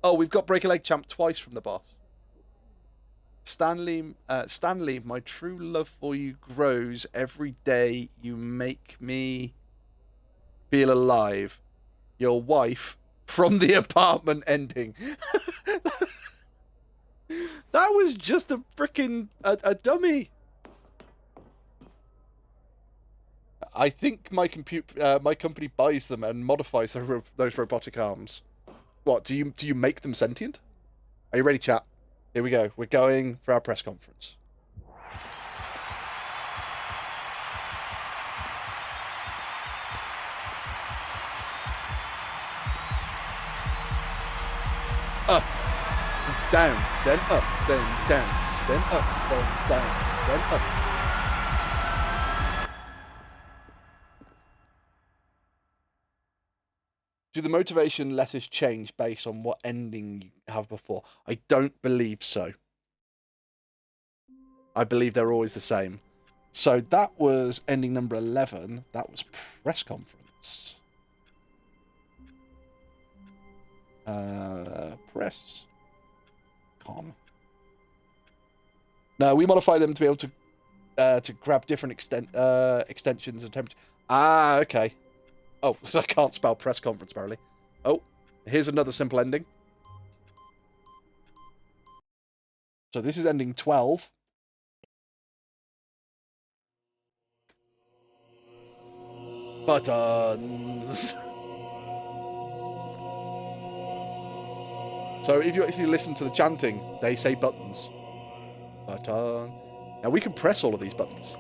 Oh, we've got break a leg, champ twice from the boss. Stanley, my true love for you grows every day. You make me feel alive. Your wife from the apartment ending. That was just a freaking a dummy. I think my company buys them and modifies those robotic arms. What, do you make them sentient? Are you ready, chat? Here we go. We're going for our press conference. Up, down, then up, then down, then up, then down, then up. Do the motivation letters change based on what ending you have before? I don't believe so. I believe they're always the same. So that was ending number 11. That was press conference. Press con. No, we modify them to be able to grab different extensions and temperature. Ah, okay. Oh, I can't spell press conference, apparently. Oh, here's another simple ending. So this is ending 12. Buttons. So if you actually listen to the chanting, they say buttons. Button. Now we can press all of these buttons.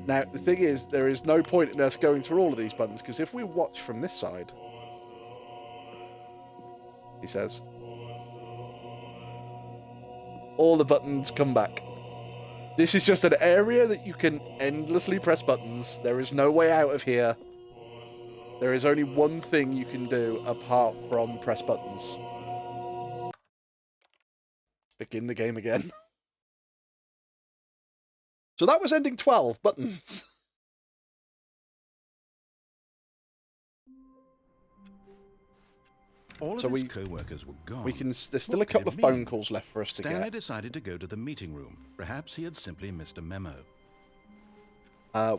Now, the thing is, there is no point in us going through all of these buttons, because if we watch from this side, he says, all the buttons come back. This is just an area that you can endlessly press buttons. There is no way out of here. There is only one thing you can do apart from press buttons. Begin the game again. So that was ending 12, buttons. All So of his we- co-workers were gone. There's still a What couple could of it phone mean? calls left for us to Stanley get. decided to go to the meeting room. Perhaps he had simply missed a memo.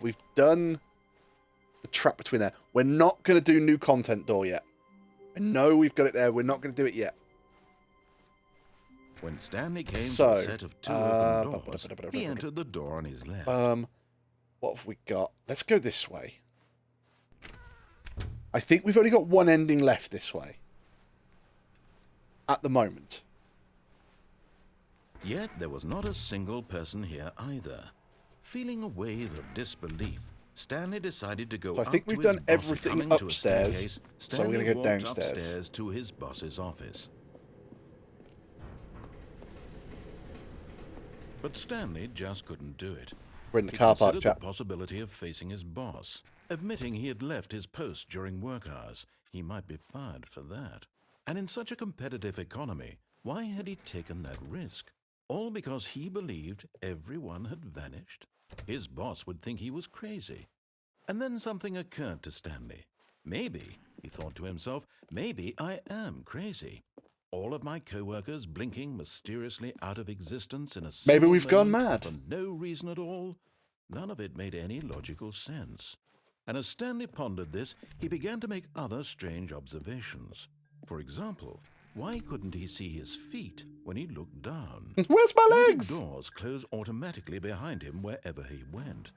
We've done the trap between there. We're not going to do new content door yet. I know we've got it there. We're not going to do it yet. When Stanley came So, to a set of two open doors, he entered the door on his left. What have we got? Let's go this way. I think we've only got one ending left this way. At the moment. Yet there was not a single person here either. Feeling a wave of disbelief, Stanley decided to go So I up think to we've his done boss. everything Coming to a upstairs, staircase, so we're gonna Stanley go walked downstairs. upstairs to his boss's office. But Stanley just couldn't do it. We're in the He car park, considered chap. the possibility of facing his boss. Admitting he had left his post during work hours, he might be fired for that. And in such a competitive economy, why had he taken that risk? All because he believed everyone had vanished? His boss would think he was crazy. And then something occurred to Stanley. Maybe, he thought to himself, maybe I am crazy. All of my co-workers blinking mysteriously out of existence in a Maybe single we've gone moment mad. for no reason at all. None of it made any logical sense. And as Stanley pondered this, he began to make other strange observations. For example, why couldn't he see his feet when he looked down? Where's my Why did legs? doors close automatically behind him wherever he went?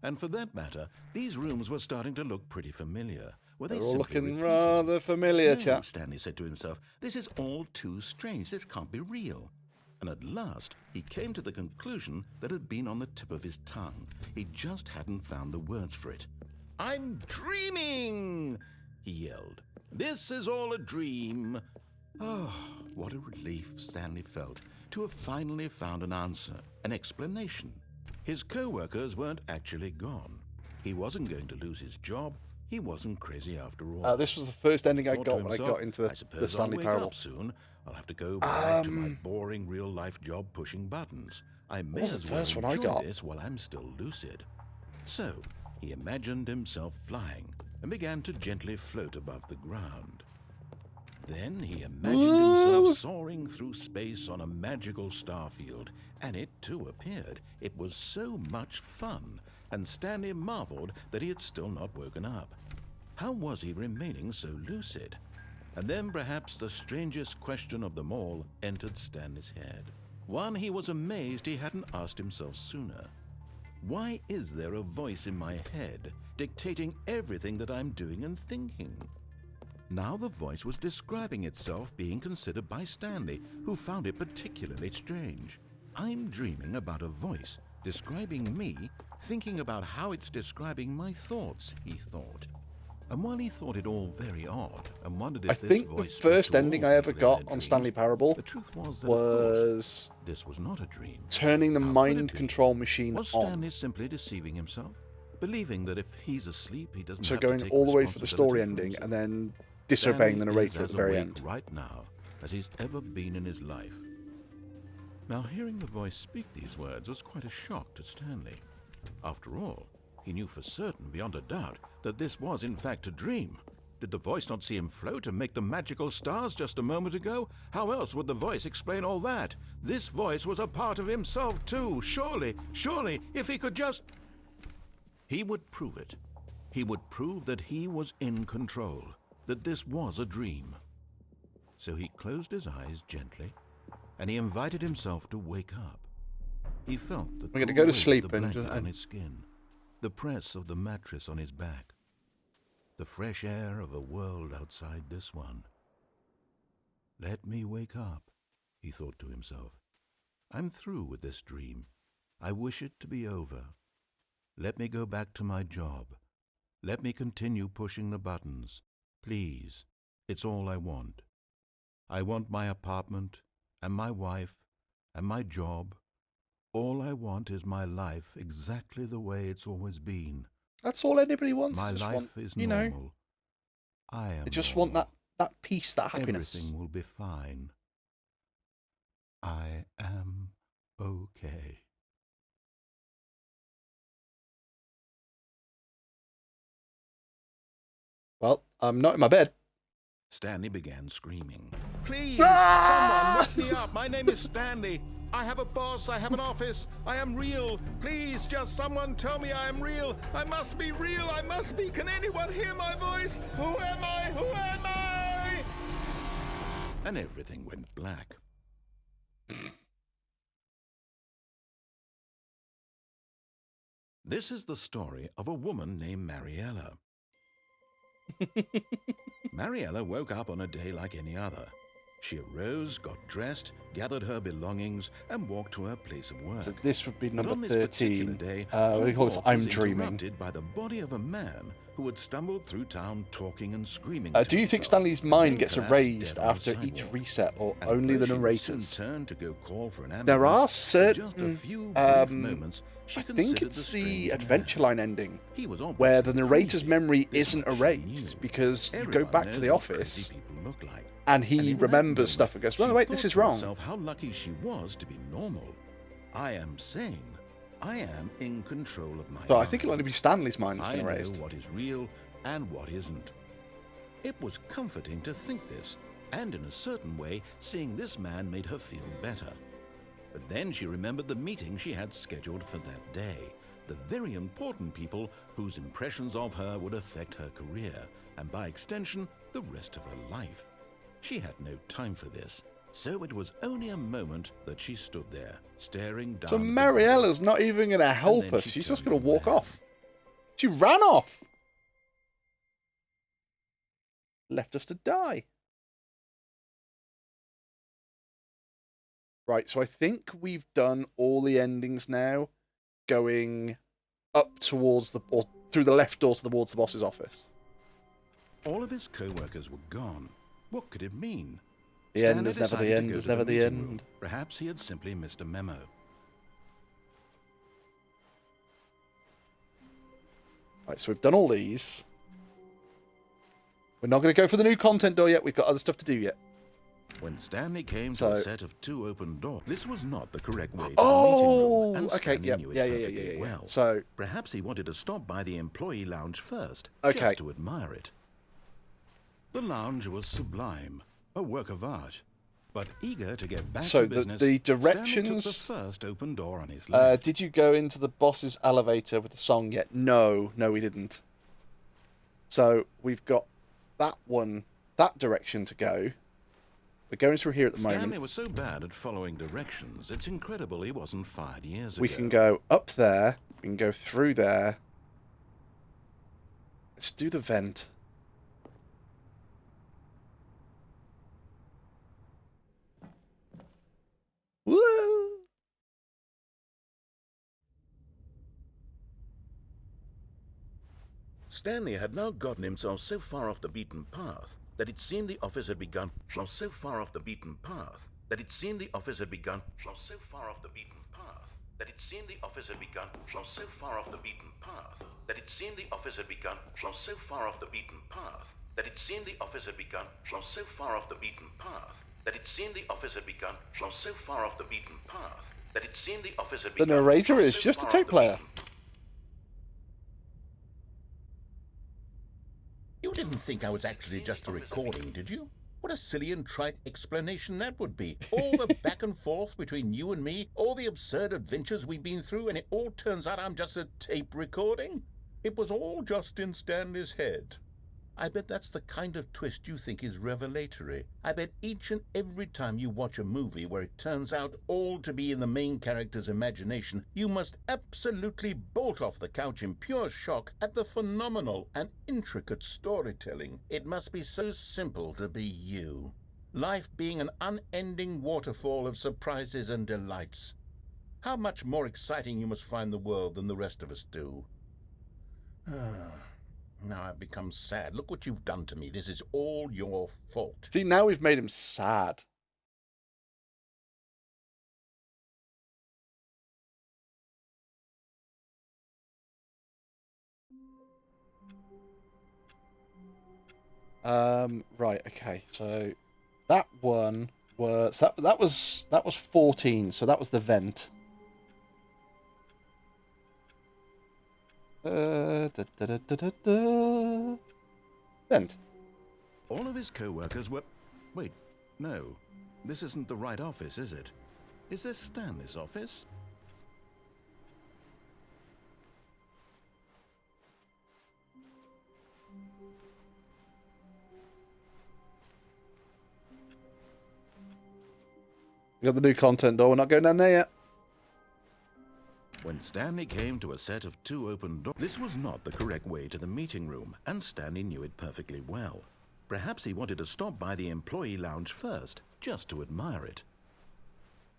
And for that matter, these rooms were starting to look pretty familiar. Were they They're all simply looking repeating? rather familiar, No, chap. Stanley said to himself, this is all too strange. This can't be real. And at last, he came to the conclusion that had been on the tip of his tongue. He just hadn't found the words for it. I'm dreaming, he yelled. This is all a dream. Oh, what a relief Stanley felt to have finally found an answer, an explanation. His co-workers weren't actually gone. He wasn't going to lose his job. He wasn't crazy after all. This was the first ending I Thought to got when I himself, got into I the suppose Stanley I'll wake Parable. up soon. I'll have to go back to my boring real-life job pushing buttons. I may was the as well first one I enjoy got? this while I'm still lucid. So, he imagined himself flying and began to gently float above the ground. Then he imagined himself soaring through space on a magical starfield, and it too appeared. It was so much fun, and Stanley marveled that he had still not woken up. How was he remaining so lucid? And then perhaps the strangest question of them all entered Stanley's head. One he was amazed he hadn't asked himself sooner. Why is there a voice in my head dictating everything that I'm doing and thinking? Now the voice was describing itself being considered by Stanley, who found it particularly strange. I'm dreaming about a voice describing me, thinking about how it's describing my thoughts, he thought. And while he thought it all very odd and wondered if I this think the voice spoke first to ending all I ever people in got their on dreams, Stanley Parable the truth was that, of course, was this was not a dream. turning the How could mind it be? control machine Was on. Stanley simply deceiving himself? Believing that if he's asleep, he doesn't So have to going take all the way for the story responsibility for ending himself? and then disobeying the Stanley narrator is at the as very awake end. right now as he's ever been in his life. Now, hearing the voice speak these words was quite a shock to Stanley. After all, he knew for certain, beyond a doubt, that this was in fact a dream. Did the voice not see him float and make the magical stars just a moment ago? How else would the voice explain all that? This voice was a part of himself too. Surely, if he could just... He would prove it. He would prove that he was in control, that this was a dream. So he closed his eyes gently, and he invited himself to wake up. He felt the We're gonna cool go to weight of sleep the and- blanket on his skin, the press of the mattress on his back, the fresh air of a world outside this one. Let me wake up, he thought to himself. I'm through with this dream. I wish it to be over. Let me go back to my job. Let me continue pushing the buttons. Please, it's all I want. I want my apartment, and my wife, and my job. All I want is my life exactly the way it's always been. That's all anybody wants. My They just life want, is you normal. know, I am they just normal. want that peace, that happiness. Everything will be fine. I am okay. Well, I'm not in my bed. Stanley began screaming. Please, someone wake me up. My name is Stanley. I have a boss. I have an office. I am real. Please, just someone tell me I am real. I must be real. I must be. Can anyone hear my voice? Who am I? Who am I? And everything went black. This is the story of a woman named Mariella. Mariella woke up on a day like any other. She arose, got dressed, gathered her belongings, and walked to her place of work. So this would be But number on this particular 13. day, We her call this walk I'm was Dreaming. interrupted by the body of a man who had stumbled through town talking and screaming. Do to you think himself, Stanley's and mind then gets collapsed erased dead on the after each sidewalk? reset, or And only the although she would soon narrators? turn to go call for an There are ambulance, for just a certain, few brief um, moments, she I think considered it's the strange Adventure man. Line ending, He was where the obviously narrator's crazy. memory This isn't much she erased knew. because you go Everyone back to knows the what office crazy people look like. and And he in that remembers moment, stuff and goes, she "Well, wait, thought this is to wrong." herself how lucky she was to be normal. I am sane. I am in control of my So I mind. think it'll only be Stanley's mind that's I been know erased. what is real and what isn't. It was comforting to think this, and in a certain way, seeing this man made her feel better. But then she remembered the meeting she had scheduled for that day, the very important people whose impressions of her would affect her career, and by extension, the rest of her life. She had no time for this, so it was only a moment that she stood there, staring down So at the Mariella's not even going to help then us. she She's just turned going to walk and ran. off. She ran off. Left us to die. Right, so I think we've done all the endings now, going up towards the, or through the left door towards the boss's office. All of his co-workers were gone. What could it mean? The end Stanley is never the decided to end, go is to never the meeting room. end. Perhaps he had simply missed a memo. Right, so we've done all these. We're not going to go for the new content door yet. We've got other stuff to do yet. When Stanley came So- to a set of 2 open doors, this was not the correct way to Oh, the meeting room, and okay, Stanley yep, knew it yeah. perfectly well. So, Perhaps he wanted to stop by the employee lounge first, Okay. just to admire it. The lounge was sublime, a work of art. But eager to get back So to the business, directions- Stanley took the first open door on his left. did you go into the boss's elevator with the song yet? No, we didn't. So we've got that one, that direction to go. We're going through here at the Stanley moment. was so bad at following directions, it's incredible he wasn't fired years ago. We can go up there. We can go through there. Let's do the vent. Woo! Stanley had now gotten himself so far off the beaten path that it seemed the office had begun. So far off the beaten path that it seemed the office had begun. So far off the beaten path that it seemed the office had begun. So far off the beaten path that it seemed the office had begun. So far off the beaten path that it seemed the office had begun. So far off the beaten path that it seemed the office had begun. So far off the beaten path that it seemed the office had The begun. narrator is So just a far tape off the player. beaten- You didn't think I was actually just a recording, did you? What a silly and trite explanation that would be. All the back and forth between you and me, all the absurd adventures we've been through, and it all turns out I'm just a tape recording? It was all just in Stanley's head. I bet that's the kind of twist you think is revelatory. I bet each and every time you watch a movie where it turns out all to be in the main character's imagination, you must absolutely bolt off the couch in pure shock at the phenomenal and intricate storytelling. It must be so simple to be you. Life being an unending waterfall of surprises and delights. How much more exciting you must find the world than the rest of us do. Now I've become sad. Look what you've done to me. This is all your fault. See, now we've made him sad. Right, okay, so that one was that was 14, so that was the vent. Vent. All of his co-workers were... Wait, no. This isn't the right office, is it? Is this Stanley's office? We got the new content door. We're not going down there yet. When Stanley came to a set of 2 open doors, this was not the correct way to the meeting room, and Stanley knew it perfectly well. Perhaps he wanted to stop by the employee lounge first, just to admire it.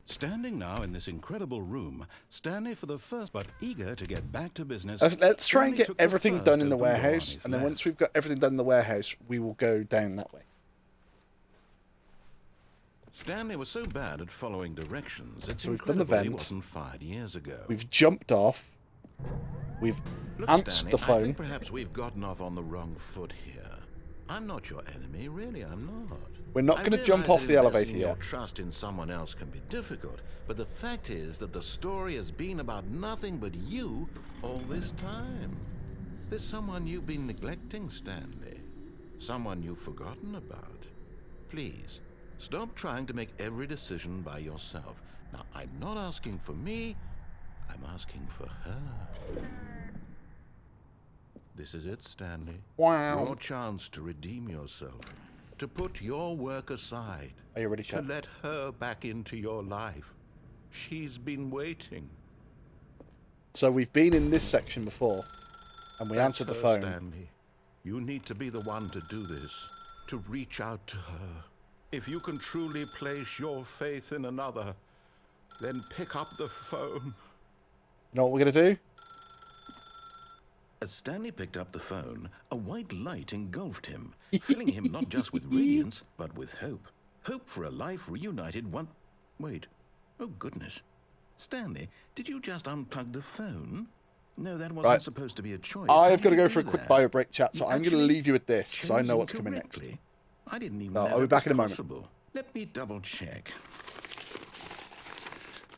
Standing now in this incredible room, Stanley for the first but eager to get back to business. Let's try and Stanley get took the everything first done in the open door on warehouse, his and then left. once we've got everything done in the warehouse, we will go down that way. Stanley was so bad at following directions, it's So we've done the incredible he vent. wasn't fired years ago. We've jumped off. We've Look, answered Stanley, the I phone. think perhaps we've gotten off on the wrong foot here. I'm not your enemy, really, I'm not. We're not I going to jump realize off the that elevator investing your yet. trust in someone else can be difficult, but the fact is that the story has been about nothing but you all this time. There's someone you've been neglecting, Stanley. Someone you've forgotten about. Please, stop trying to make every decision by yourself. Now, I'm not asking for me, I'm asking for her. This is it, Stanley. Wow. Your chance to redeem yourself. To put your work aside. Are you ready, To Chad? let her back into your life. She's been waiting. So we've been in this section before, and we answered the Her, phone. Stanley. You need to be the one to do this. To reach out to her. If you can truly place your faith in another, then pick up the phone. You know what we're going to do? As Stanley picked up the phone, a white light engulfed him, filling him not just with radiance, but with hope. Hope for a life reunited one... Wait. Oh, goodness. Stanley, did you just unplug the phone? No, that wasn't Right. supposed to be a choice. How I've did got to you go do for a quick that? bio break chat, so You I'm going to actually leave you with this, because I know chose what's coming next. incorrectly. I didn't even No, know I'll be that back was in a moment. possible. Let me double check.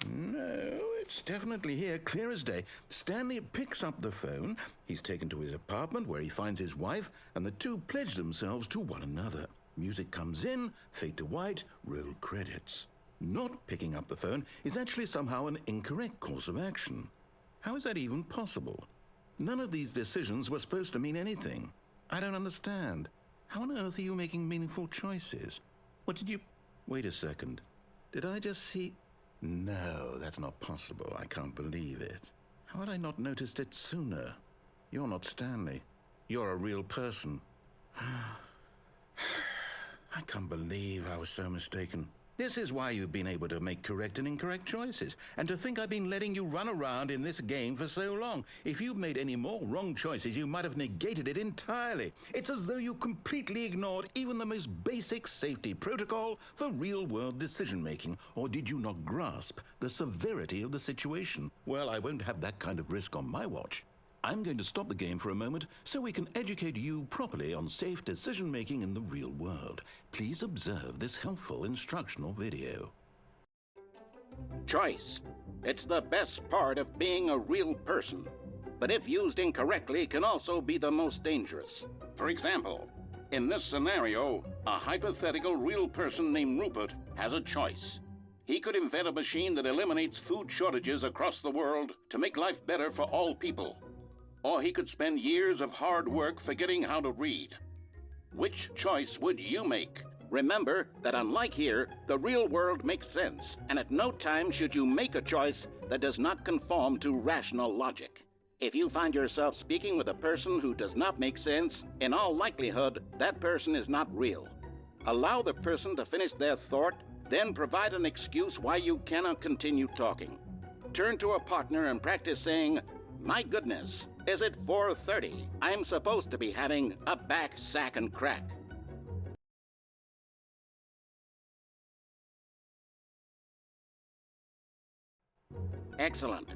No, it's definitely here, clear as day. Stanley picks up the phone. He's taken to his apartment where he finds his wife, and the two pledge themselves to one another. Music comes in, fade to white, roll credits. Not picking up the phone is actually somehow an incorrect course of action. How is that even possible? None of these decisions were supposed to mean anything. I don't understand. How on earth are you making meaningful choices? What did you... Wait a second. Did I just see... No, that's not possible. I can't believe it. How had I not noticed it sooner? You're not Stanley. You're a real person. I can't believe I was so mistaken. This is why you've been able to make correct and incorrect choices. And to think I've been letting you run around in this game for so long. If you'd made any more wrong choices, you might have negated it entirely. It's as though you completely ignored even the most basic safety protocol for real-world decision-making. Or did you not grasp the severity of the situation? Well, I won't have that kind of risk on my watch. I'm going to stop the game for a moment so we can educate you properly on safe decision-making in the real world. Please observe this helpful instructional video. Choice. It's the best part of being a real person. But if used incorrectly, can also be the most dangerous. For example, in this scenario, a hypothetical real person named Rupert has a choice. He could invent a machine that eliminates food shortages across the world to make life better for all people. Or he could spend years of hard work forgetting how to read. Which choice would you make? Remember that unlike here, the real world makes sense, and at no time should you make a choice that does not conform to rational logic. If you find yourself speaking with a person who does not make sense, in all likelihood, that person is not real. Allow the person to finish their thought, then provide an excuse why you cannot continue talking. Turn to a partner and practice saying, "My goodness, is it 4:30? I'm supposed to be having a back, sack, and crack." Excellent.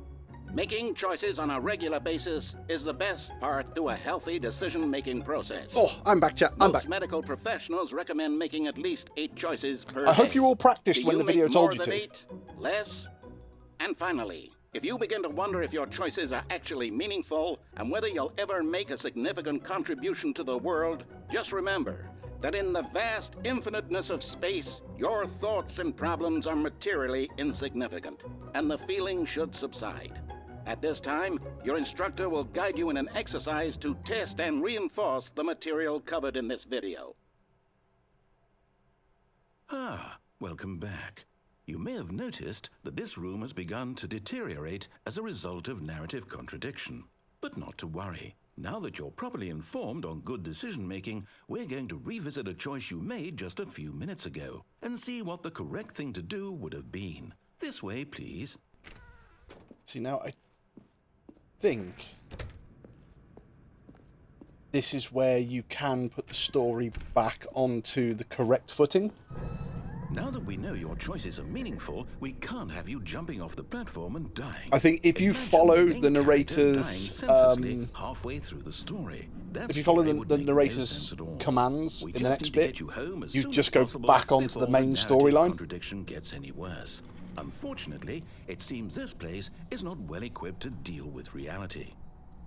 Making choices on a regular basis is the best part to a healthy decision-making process. Oh, I'm back, chat. I'm Most back. medical professionals recommend making at least 8 choices per I hope day. you all practiced Do when you the video make told more you than to. 8? Less? And finally, if you begin to wonder if your choices are actually meaningful and whether you'll ever make a significant contribution to the world, just remember that in the vast infiniteness of space, your thoughts and problems are materially insignificant, and the feeling should subside. At this time, your instructor will guide you in an exercise to test and reinforce the material covered in this video. Ah, welcome back. You may have noticed that this room has begun to deteriorate as a result of narrative contradiction. But not to worry. Now that you're properly informed on good decision-making, we're going to revisit a choice you made just a few minutes ago and see what the correct thing to do would have been. This way, please. See, now I think this is where you can put the story back onto the correct footing. Now that we know your choices are meaningful, we can't have you jumping off the platform and dying. I think if you Imagine follow main the character narrator's, dying senselessly halfway through the story. That if you follow story the would make no narrator's sense at all. commands We in the just next need to bit, get you home as you soon just as go possible back onto the before main narrative storyline. contradiction gets any worse. Unfortunately, it seems this place is not well equipped to deal with reality.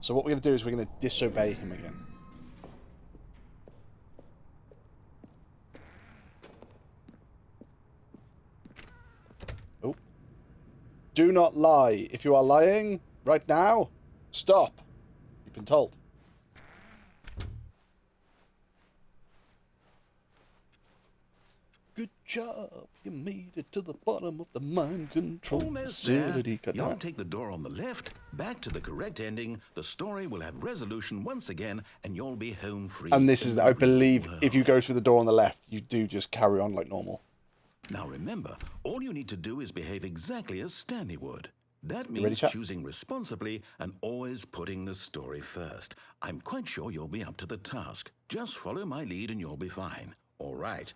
So what we're going to do is we're going to disobey him again. Oh. Do not lie. If you are lying right now, stop. You've been told. Good job. You made it to the bottom of the mind control Almost there. facility. You'll take the door on the left, back to the correct ending, the story will have resolution once again, and you'll be home free. And this in is, the I real believe, world. if you go through the door on the left, you do just carry on like normal. Now remember, all you need to do is behave exactly as Stanley would. That ready, means chap? choosing responsibly and always putting the story first. I'm quite sure you'll be up to the task. Just follow my lead and you'll be fine. All right.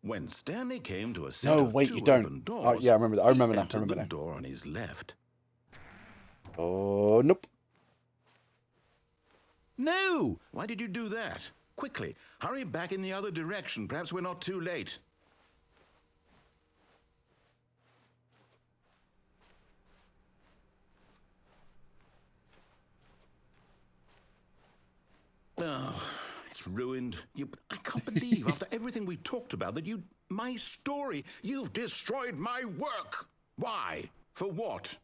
When Stanley came to a set No, of wait, 2 you don't. open Oh, doors, yeah, I remember that. I remember he now. I entered remember the now. door on his left. Oh, nope. No! Why did you do that? Quickly, hurry back in the other direction. Perhaps we're not too late. Oh, it's ruined. I can't believe, after everything we talked about, that my story, you've destroyed my work. Why? For what?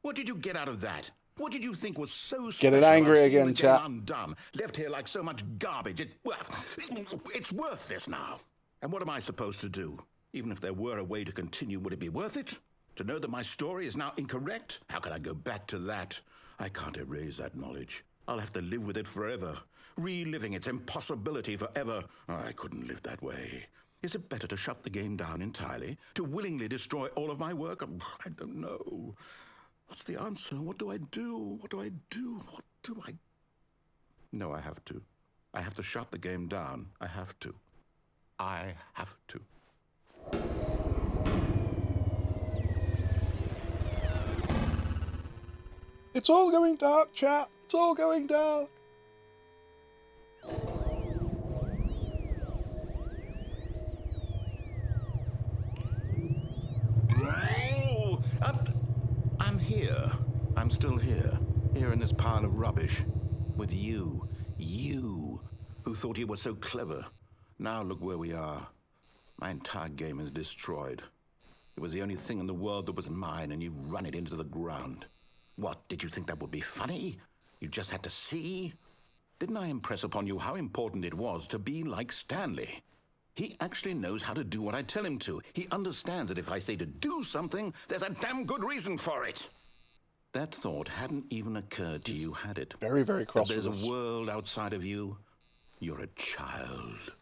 What did you get out of that? What did you think was so special? Getting angry about seeing again, the game chap. undone, left here like so much garbage. It's worthless now. And what am I supposed to do? Even if there were a way to continue, would it be worth it? To know that my story is now incorrect? How can I go back to that? I can't erase that knowledge. I'll have to live with it forever, reliving its impossibility forever. I couldn't live that way. Is it better to shut the game down entirely? To willingly destroy all of my work? I don't know. What's the answer? What do I do? What do I do? What do I... No, I have to. I have to shut the game down. I have to. I have to. It's all going dark, chap. It's all going dark. Oh, I'm here. I'm still here. Here in this pile of rubbish. With you. You, who thought you were so clever. Now look where we are. My entire game is destroyed. It was the only thing in the world that was mine, and you've run it into the ground. What, did you think that would be funny? You just had to see? Didn't I impress upon you how important it was to be like Stanley? He actually knows how to do what I tell him to. He understands that if I say to do something, there's a damn good reason for it. That thought hadn't even occurred to you, had it? Very, very cross That with there's us. a world outside of you. You're a child.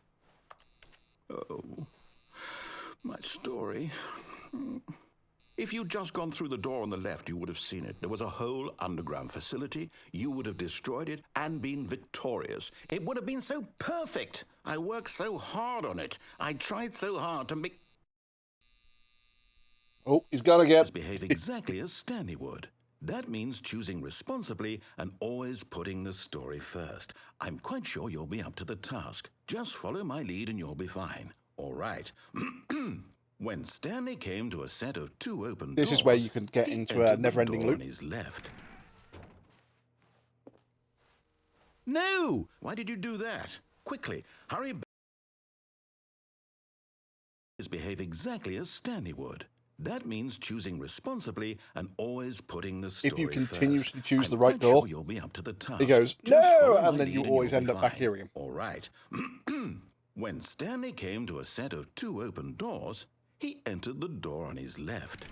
Oh, my story. If you'd just gone through the door on the left, you would have seen it. There was a whole underground facility. You would have destroyed it and been victorious. It would have been so perfect. I worked so hard on it. I tried so hard to make... Oh, he's got to get... behave exactly as Stanley would. That means choosing responsibly and always putting the story first. I'm quite sure you'll be up to the task. Just follow my lead and you'll be fine. All right. When Stanley came to a set of 2 open doors... This is where you can get he into a entered the never-ending door loop. on his left. No! Why did you do that? Quickly, hurry back. Behave exactly as Stanley would. That means choosing responsibly and always putting the story If you first. continuously choose I'm the right quite door, sure you'll be up to the task. he goes, Just no, follow my and then you lead always you'll end be up back fine. hearing him. All right. When Stanley came to a set of 2 open doors, he entered the door on his left.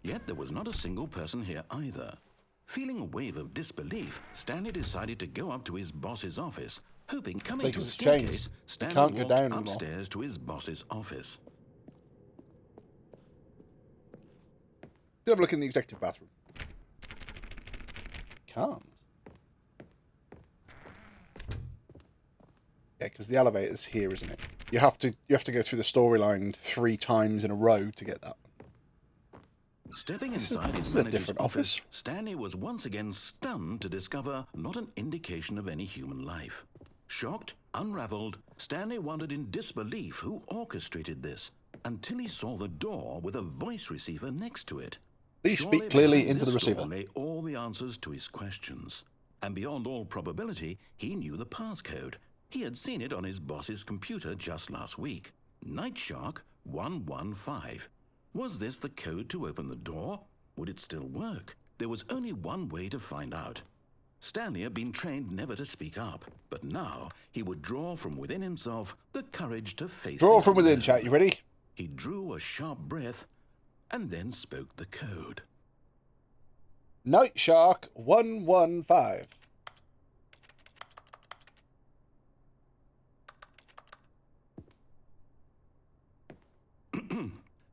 Yet there was not a single person here either. Feeling a wave of disbelief, Stanley decided to go up to his boss's office, hoping coming Like to a it's changed. staircase, Stanley Can't go walked down anymore. upstairs to his boss's office. Have a look in the executive bathroom. Can't. Yeah, because the elevator's here, isn't it? You have to go through the storyline 3 times in a row to get that. Stepping This inside is his a manager's different office, office. Stanley was once again stunned to discover not an indication of any human life. Shocked, unraveled, Stanley wondered in disbelief who orchestrated this, until he saw the door with a voice receiver next to it. Please Surely speak clearly behind into the this door receiver. lay all the answers to his questions. And beyond all probability, he knew the passcode. He had seen it on his boss's computer just last week. Night Shark 115. Was this the code to open the door? Would it still work? There was only one way to find out. Stanley had been trained never to speak up, but now he would draw from within himself the courage to face Draw the from within, unknown. chat. You ready? He drew a sharp breath and then spoke the code. Night Shark 115.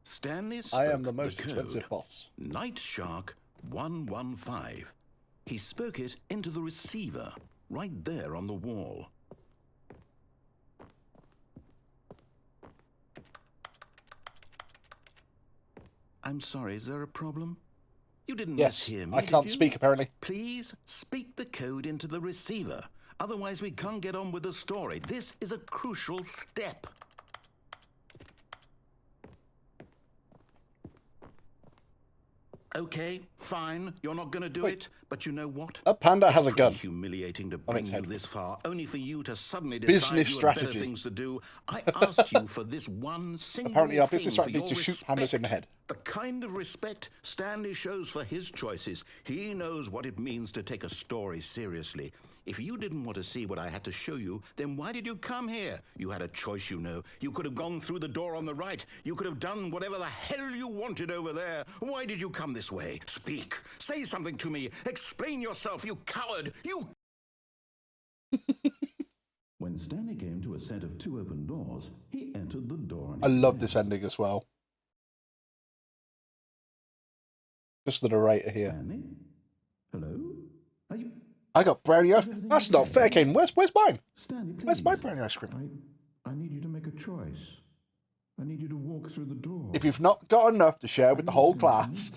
Stanley spoke I am the most code. expensive boss. Night Shark 115. He spoke it into the receiver, right there on the wall. I'm sorry, is there a problem? You didn't Yes, mishear me, I can't did you? speak apparently. Please speak the code into the receiver. Otherwise, we can't get on with the story. This is a crucial step. Okay, fine. You're not going to do Wait. it, but you know what? A panda has a It's gun. pretty humiliating to on bring its you head. this far, only for you to suddenly Business decide you had strategy. better things to do. I asked you for this one single Apparently our thing business for strategy your is to shoot pandas in the respect. head. The kind of respect Stanley shows for his choices. He knows what it means to take a story seriously. If you didn't want to see what I had to show you, then why did you come here? You had a choice, you know. You could have gone through the door on the right. You could have done whatever the hell you wanted over there. Why did you come this way? Speak. Say something to me. Explain yourself, you coward. You... When Stanley came to a set of 2 open doors, he entered the door. I love this ending as well. Just the narrator here. Stanley? Hello? Are you... I got brownie ice. That's not fair, Kane. Where's mine? Stanley, please. Where's my brownie ice cream? I need you to make a choice. I need you to walk through the door. If you've not got enough to share with the whole class.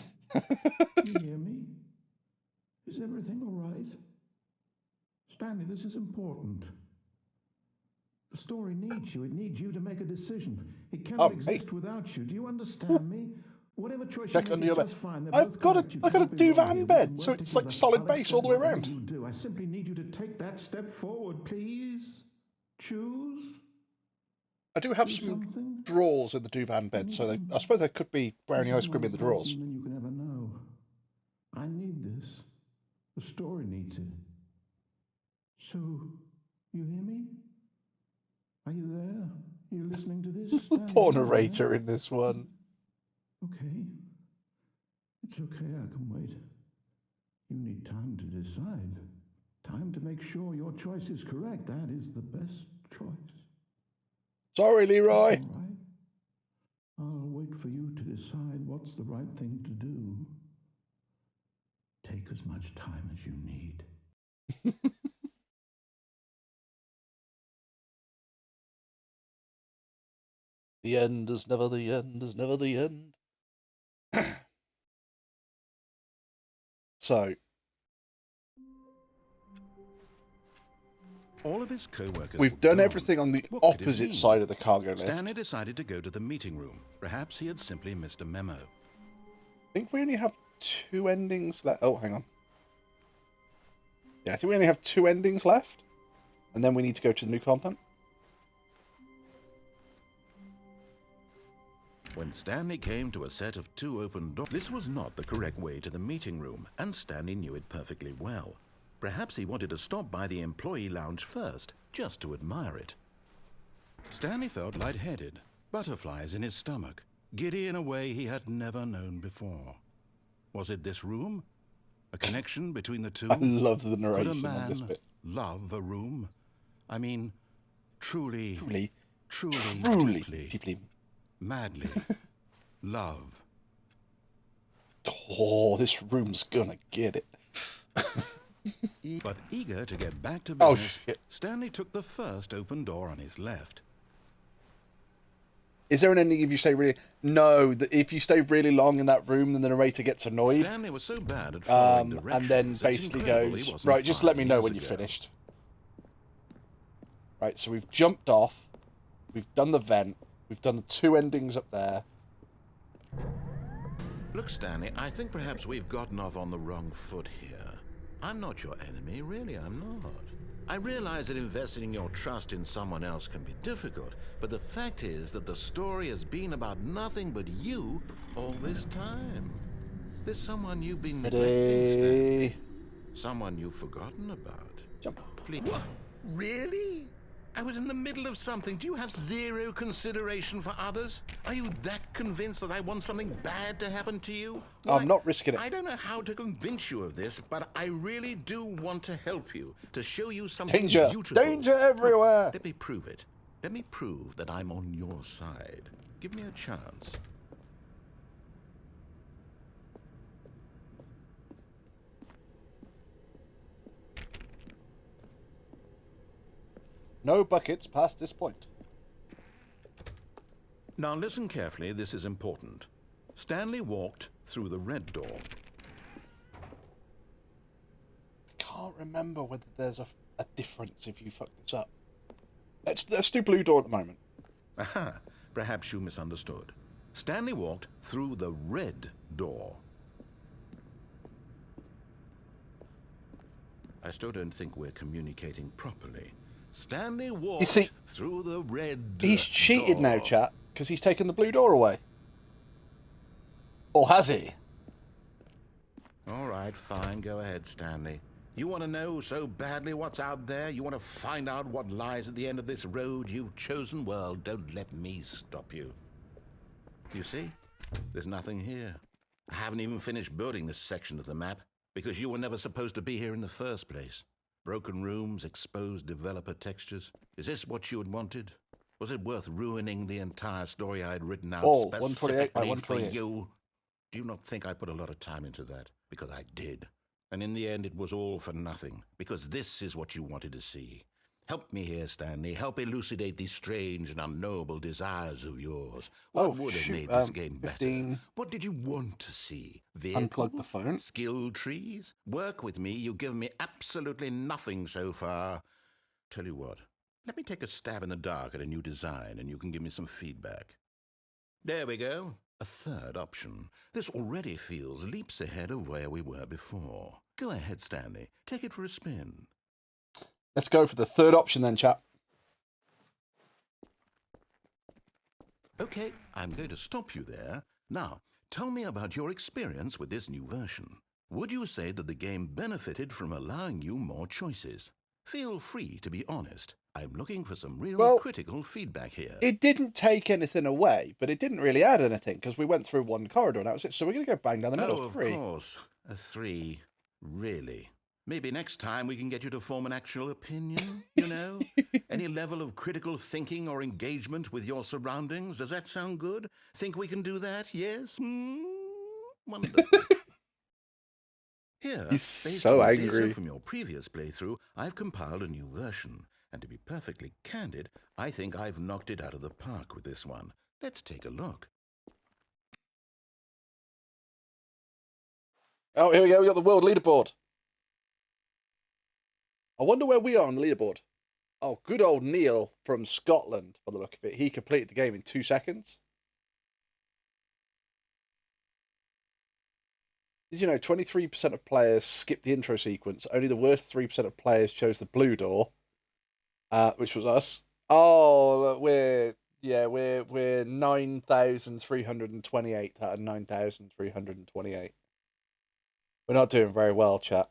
You hear me? Is everything all right? Stanley, this is important. The story needs you. It needs you to make a decision. It cannot mate. exist without you. Do you understand me? Whatever choice Check you make under is your bed. just fine. They're I've both got a correct. You I got a can't be wrong duvet here. in We bed, can so work it's like together. solid I'll base all the way accept around. whatever you do. I simply need you to take that step forward, please. Choose. I do have Do some something? drawers in the duvet bed, so I suppose there could be brownie ice cream in the drawers. Than you can ever know. I need this. The story needs it. So, you hear me? Are you there? Are you listening to this? Poor Stanley, are you there? narrator in this one. Okay. It's okay, I can wait. You need time to decide. Time to make sure your choice is correct. That is the best choice. Sorry, Leroy. All right. I'll wait for you to decide what's the right thing to do. Take as much time as you need. The end is never the end is never the end. So, All of his co-workers we've were done gone. everything on the What could it opposite mean? side of the cargo lift. Stanley decided to go to the meeting room. Perhaps he had simply missed a memo. I think we only have 2 endings left. Oh, hang on. Yeah, I think we only have 2 endings left. And then we need to go to the new compound. When Stanley came to a set of 2 open doors, this was not the correct way to the meeting room, and Stanley knew it perfectly well. Perhaps he wanted to stop by the employee lounge first, just to admire it. Stanley felt lightheaded, butterflies in his stomach, giddy in a way he had never known before. Was it this room? A connection between the two? I love the Could a narration on this man bit. love a room? I mean, truly, Truly, deeply, deeply. madly love. Oh, this room's gonna get it. But eager to get back to Oh, business, shit. Stanley took the first open door on his left. Is there an ending if you say really... No, if you stay really long in that room, then the narrator gets annoyed. Stanley was so bad at following directions, And then it's basically incredible he goes, wasn't right, just let 5 me know years when you've ago." finished. Right, so we've jumped off. We've done the vent. We've done the 2 endings up there. Look, Stanley, I think perhaps we've gotten off on the wrong foot here. I'm not your enemy, really, I'm not. I realize that investing your trust in someone else can be difficult, but the fact is that the story has been about nothing but you all this time. There's someone you've been neglecting, Stanley. Ready? Someone you've forgotten about. Jump. Please. What? Really? I was in the middle of something. Do you have 0 consideration for others? Are you that convinced that I want something bad to happen to you? I'm not risking it. I don't know how to convince you of this, but I really do want to help you, to show you something Danger! beautiful. Danger everywhere! Let me prove it. Let me prove that I'm on your side. Give me a chance. No buckets past this point. Now listen carefully, this is important. Stanley walked through the red door. I can't remember whether there's a difference if you fuck this up. Let's do blue door at the moment. Aha, perhaps you misunderstood. Stanley walked through the red door. I still don't think we're communicating properly. Stanley walked see, through the red He's cheated now, door. chat, because he's taken the blue door away. Or has he? All right, fine, go ahead, Stanley. You want to know so badly what's out there? You want to find out what lies at the end of this road you've chosen? Well, don't let me stop you. You see? There's nothing here. I haven't even finished building this section of the map, because you were never supposed to be here in the first place. Broken rooms, exposed developer textures. Is this what you had wanted? Was it worth ruining the entire story I had written out Oh, 128 by specifically for 128. you? Do you not think I put a lot of time into that? Because I did. And in the end, it was all for nothing, because this is what you wanted to see. Help me here, Stanley. Help elucidate these strange and unknowable desires of yours. What Oh, would have shoot, made this game 15. better? What did you want to see? Vehicles? Unplug the phone. Skill trees? Work with me. You've given me absolutely nothing so far. Tell you what, let me take a stab in the dark at a new design, and you can give me some feedback. There we go. A third option. This already feels leaps ahead of where we were before. Go ahead, Stanley. Take it for a spin. Let's go for the third option then, chap. Okay, I'm going to stop you there. Now, tell me about your experience with this new version. Would you say that the game benefited from allowing you more choices? Feel free to be honest. I'm looking for some real critical feedback here. It didn't take anything away, but it didn't really add anything because we went through one corridor and that was it. So we're going to go bang down the middle. Oh, of course. A 3. Really? Maybe next time we can get you to form an actual opinion, you know? Any level of critical thinking or engagement with your surroundings. Does that sound good? Think we can do that? Yes? Wonderful. Here, He's based so on angry. data from your previous playthrough, I've compiled a new version. And to be perfectly candid, I think I've knocked it out of the park with this one. Let's take a look. Oh, here we go. We got the world leaderboard. I wonder where we are on the leaderboard. Oh, good old Neil from Scotland, by the look of it. He completed the game in 2 seconds. Did you know 23% of players skipped the intro sequence? Only the worst 3% of players chose the blue door, which was us. Oh, we're 9,328 out of 9,328. We're not doing very well, chat.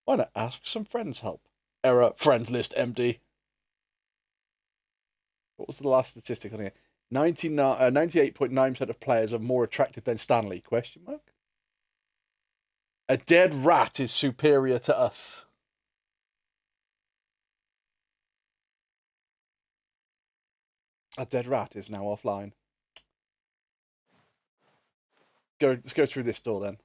Why not ask some friends help? Error, friends list empty. What was the last statistic on here? 98.9% of players are more attractive than Stanley, question mark? A dead rat is superior to us. A dead rat is now offline. Let's go through this door then.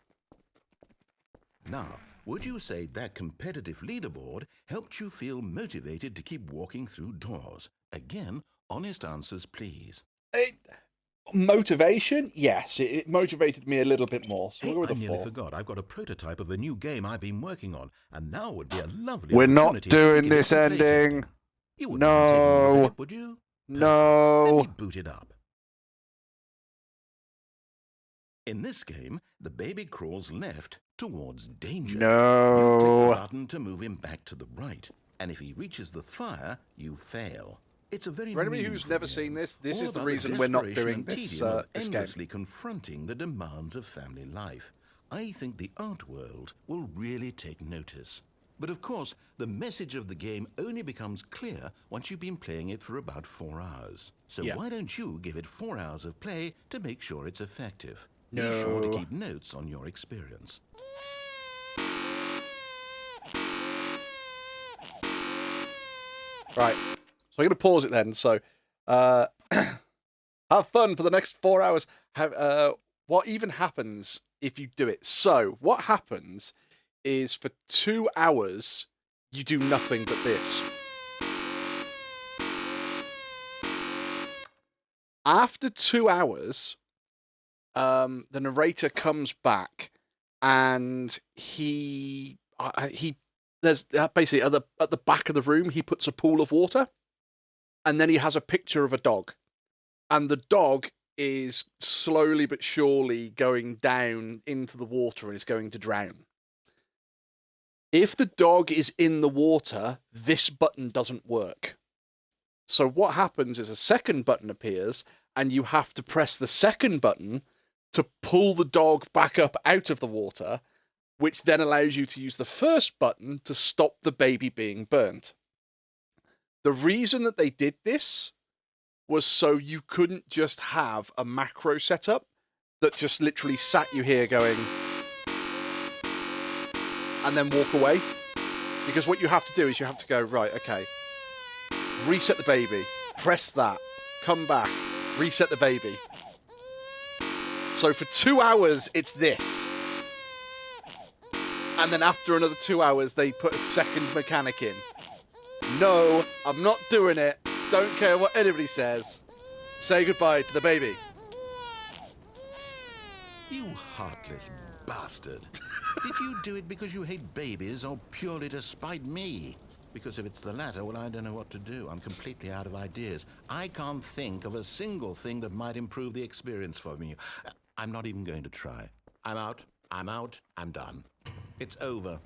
Now, would you say that competitive leaderboard helped you feel motivated to keep walking through doors? Again, honest answers, please. Motivation? Yes, it motivated me a little bit more. So Hey, we'll go I with a nearly 4. forgot. I've got a prototype of a new game I've been working on, and now would be a lovely We're not opportunity to doing give it this some ending. playtesting. You wouldn't mind taking a look at No. it, would you? No. Let me boot it up. In this game, the baby crawls left towards danger. No. You click the button to move him back to the right, and if he reaches the fire, you fail. It's a very For anybody who's meaningful never game. seen this All is the about reason we're not desperation doing and this, tedium of this game. endlessly confronting the demands of family life. I think the art world will really take notice. But of course, the message of the game only becomes clear once you've been playing it for about 4 hours. So Yeah. why don't you give it 4 hours of play to make sure it's effective? No. Be sure to keep notes on your experience. Right. So I'm going to pause it then. So have fun for the next 4 hours. What even happens if you do it? So what happens is for 2 hours, you do nothing but this. After 2 hours, the narrator comes back and he there's basically at the back of the room, he puts a pool of water and then he has a picture of a dog. And the dog is slowly but surely going down into the water and is going to drown. If the dog is in the water, this button doesn't work. So what happens is a second button appears and you have to press the second button to pull the dog back up out of the water, which then allows you to use the first button to stop the baby being burnt. The reason that they did this was so you couldn't just have a macro setup that just literally sat you here going and then walk away. Because what you have to do is you have to go, right, okay, reset the baby, press that, come back, reset the baby. So for 2 hours, it's this. And then after another 2 hours, they put a second mechanic in. No, I'm not doing it. Don't care what anybody says. Say goodbye to the baby. You heartless bastard. Did you do it because you hate babies or purely to spite me? Because if it's the latter, well, I don't know what to do. I'm completely out of ideas. I can't think of a single thing that might improve the experience for me. I'm not even going to try. I'm out. I'm done. It's over.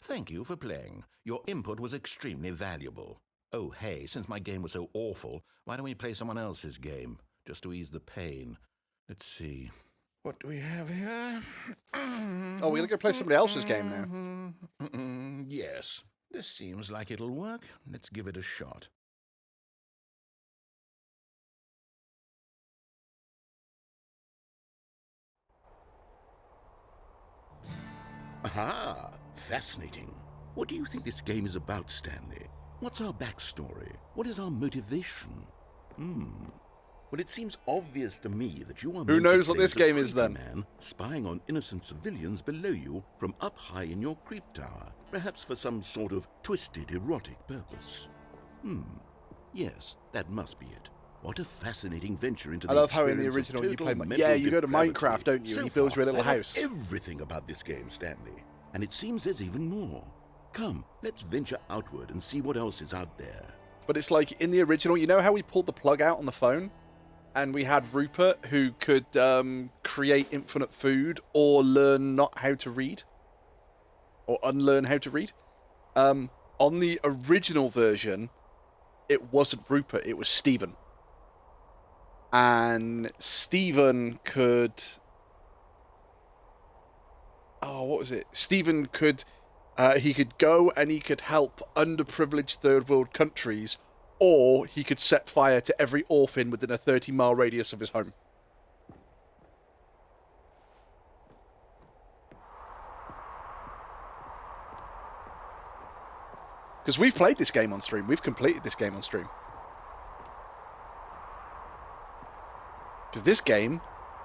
Thank you for playing. Your input was extremely valuable. Oh, hey, since my game was so awful, why don't we play someone else's game, just to ease the pain? Let's see. What do we have here? Oh, we're going to go play somebody else's game now. Yes, this seems like it'll work. Let's give it a shot. Aha! Fascinating. What do you think this game is about, Stanley? What's our backstory? What is our motivation? Well, it seems obvious to me that you are... Who knows what this game is, then? Man spying on innocent civilians below you from up high in your creep tower, perhaps for some sort of twisted erotic purpose. Yes, that must be it. What a fascinating venture into I the love how in the experience of original you play... total Yeah, mental you go to depravity. Minecraft, don't you? So And you build far, your little I love house. everything about this game, Stanley. And it seems there's even more. Come, let's venture outward and see what else is out there. But it's like, in the original, you know how we pulled the plug out on the phone? And we had Rupert, who could create infinite food or learn not how to read? Or unlearn how to read? On the original version, it wasn't Rupert, it was Stephen. And Stephen could... Oh, what was it? Stephen could... he could go and he could help underprivileged third world countries, or he could set fire to every orphan within a 30-mile radius of his home. Because we've played this game on stream. We've completed this game on stream. Because this game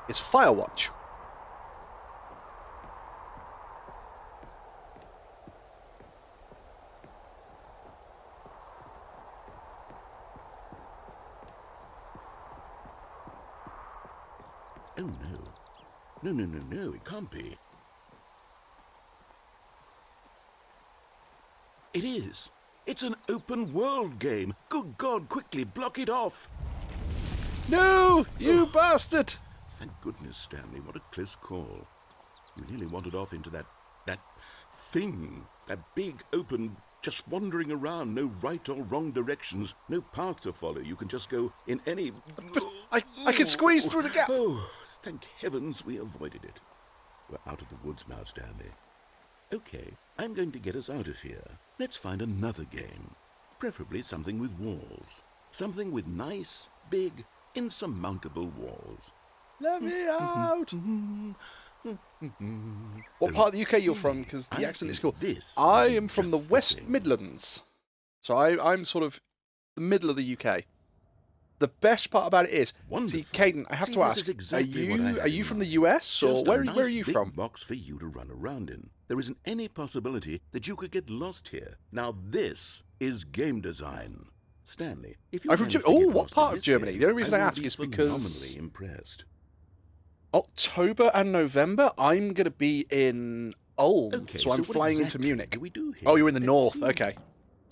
is Firewatch. Oh, no. No, it can't be. It is. It's an open world game. Good God, quickly, block it off. No, you bastard! Thank goodness, Stanley. What a close call. You nearly wandered off into that thing. That big, open, just wandering around. No right or wrong directions. No path to follow. You can just go in any... But I can squeeze through the gap. Oh, thank heavens we avoided it. We're out of the woods now, Stanley. Okay, I'm going to get us out of here. Let's find another game. Preferably something with walls. Something with nice, big, insurmountable walls. Let me out! What part of the UK you're from? Because the I accent is think cool. this I would be am from the just West thing. Midlands. So I'm sort of the middle of the UK. The best part about it is, see, Wonderful. Caden, I have See, to this ask, is exactly what I had are you in from the mind. US, or Just where a are nice you big from? box for you to run around in. There isn't any possibility that you could get lost here. Now this is game design. Stanley, if you I'm from manage to Germany. get Oh, what lost part in of this Germany? game, The only reason I will ask be is because- phenomenally impressed. October and November, I'm going to be in Ulm, Okay, so I'm what flying into exactly Munich. do we do here? Oh, you're in the Let's north. see. Okay.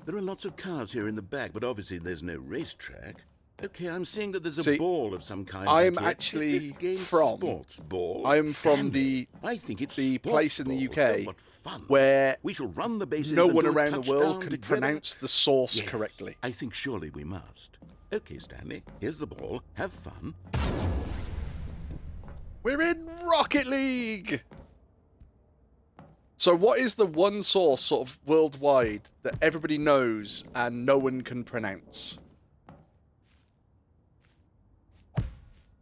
There are lots of cars here in the back, but obviously there's no racetrack. Okay, I'm seeing that there's a See, ball of some kind. I'm back here. actually Is this game from- sports ball. I'm from Stanley, I think it's the sports place in the ball. UK Oh, what fun. where We shall run the bases no and one do a around the world touchdown can together. pronounce the source Yes, correctly. I think surely we must. Okay, Stanley, here's the ball. Have fun. We're in Rocket League! So what is the one source sort of worldwide that everybody knows and no one can pronounce?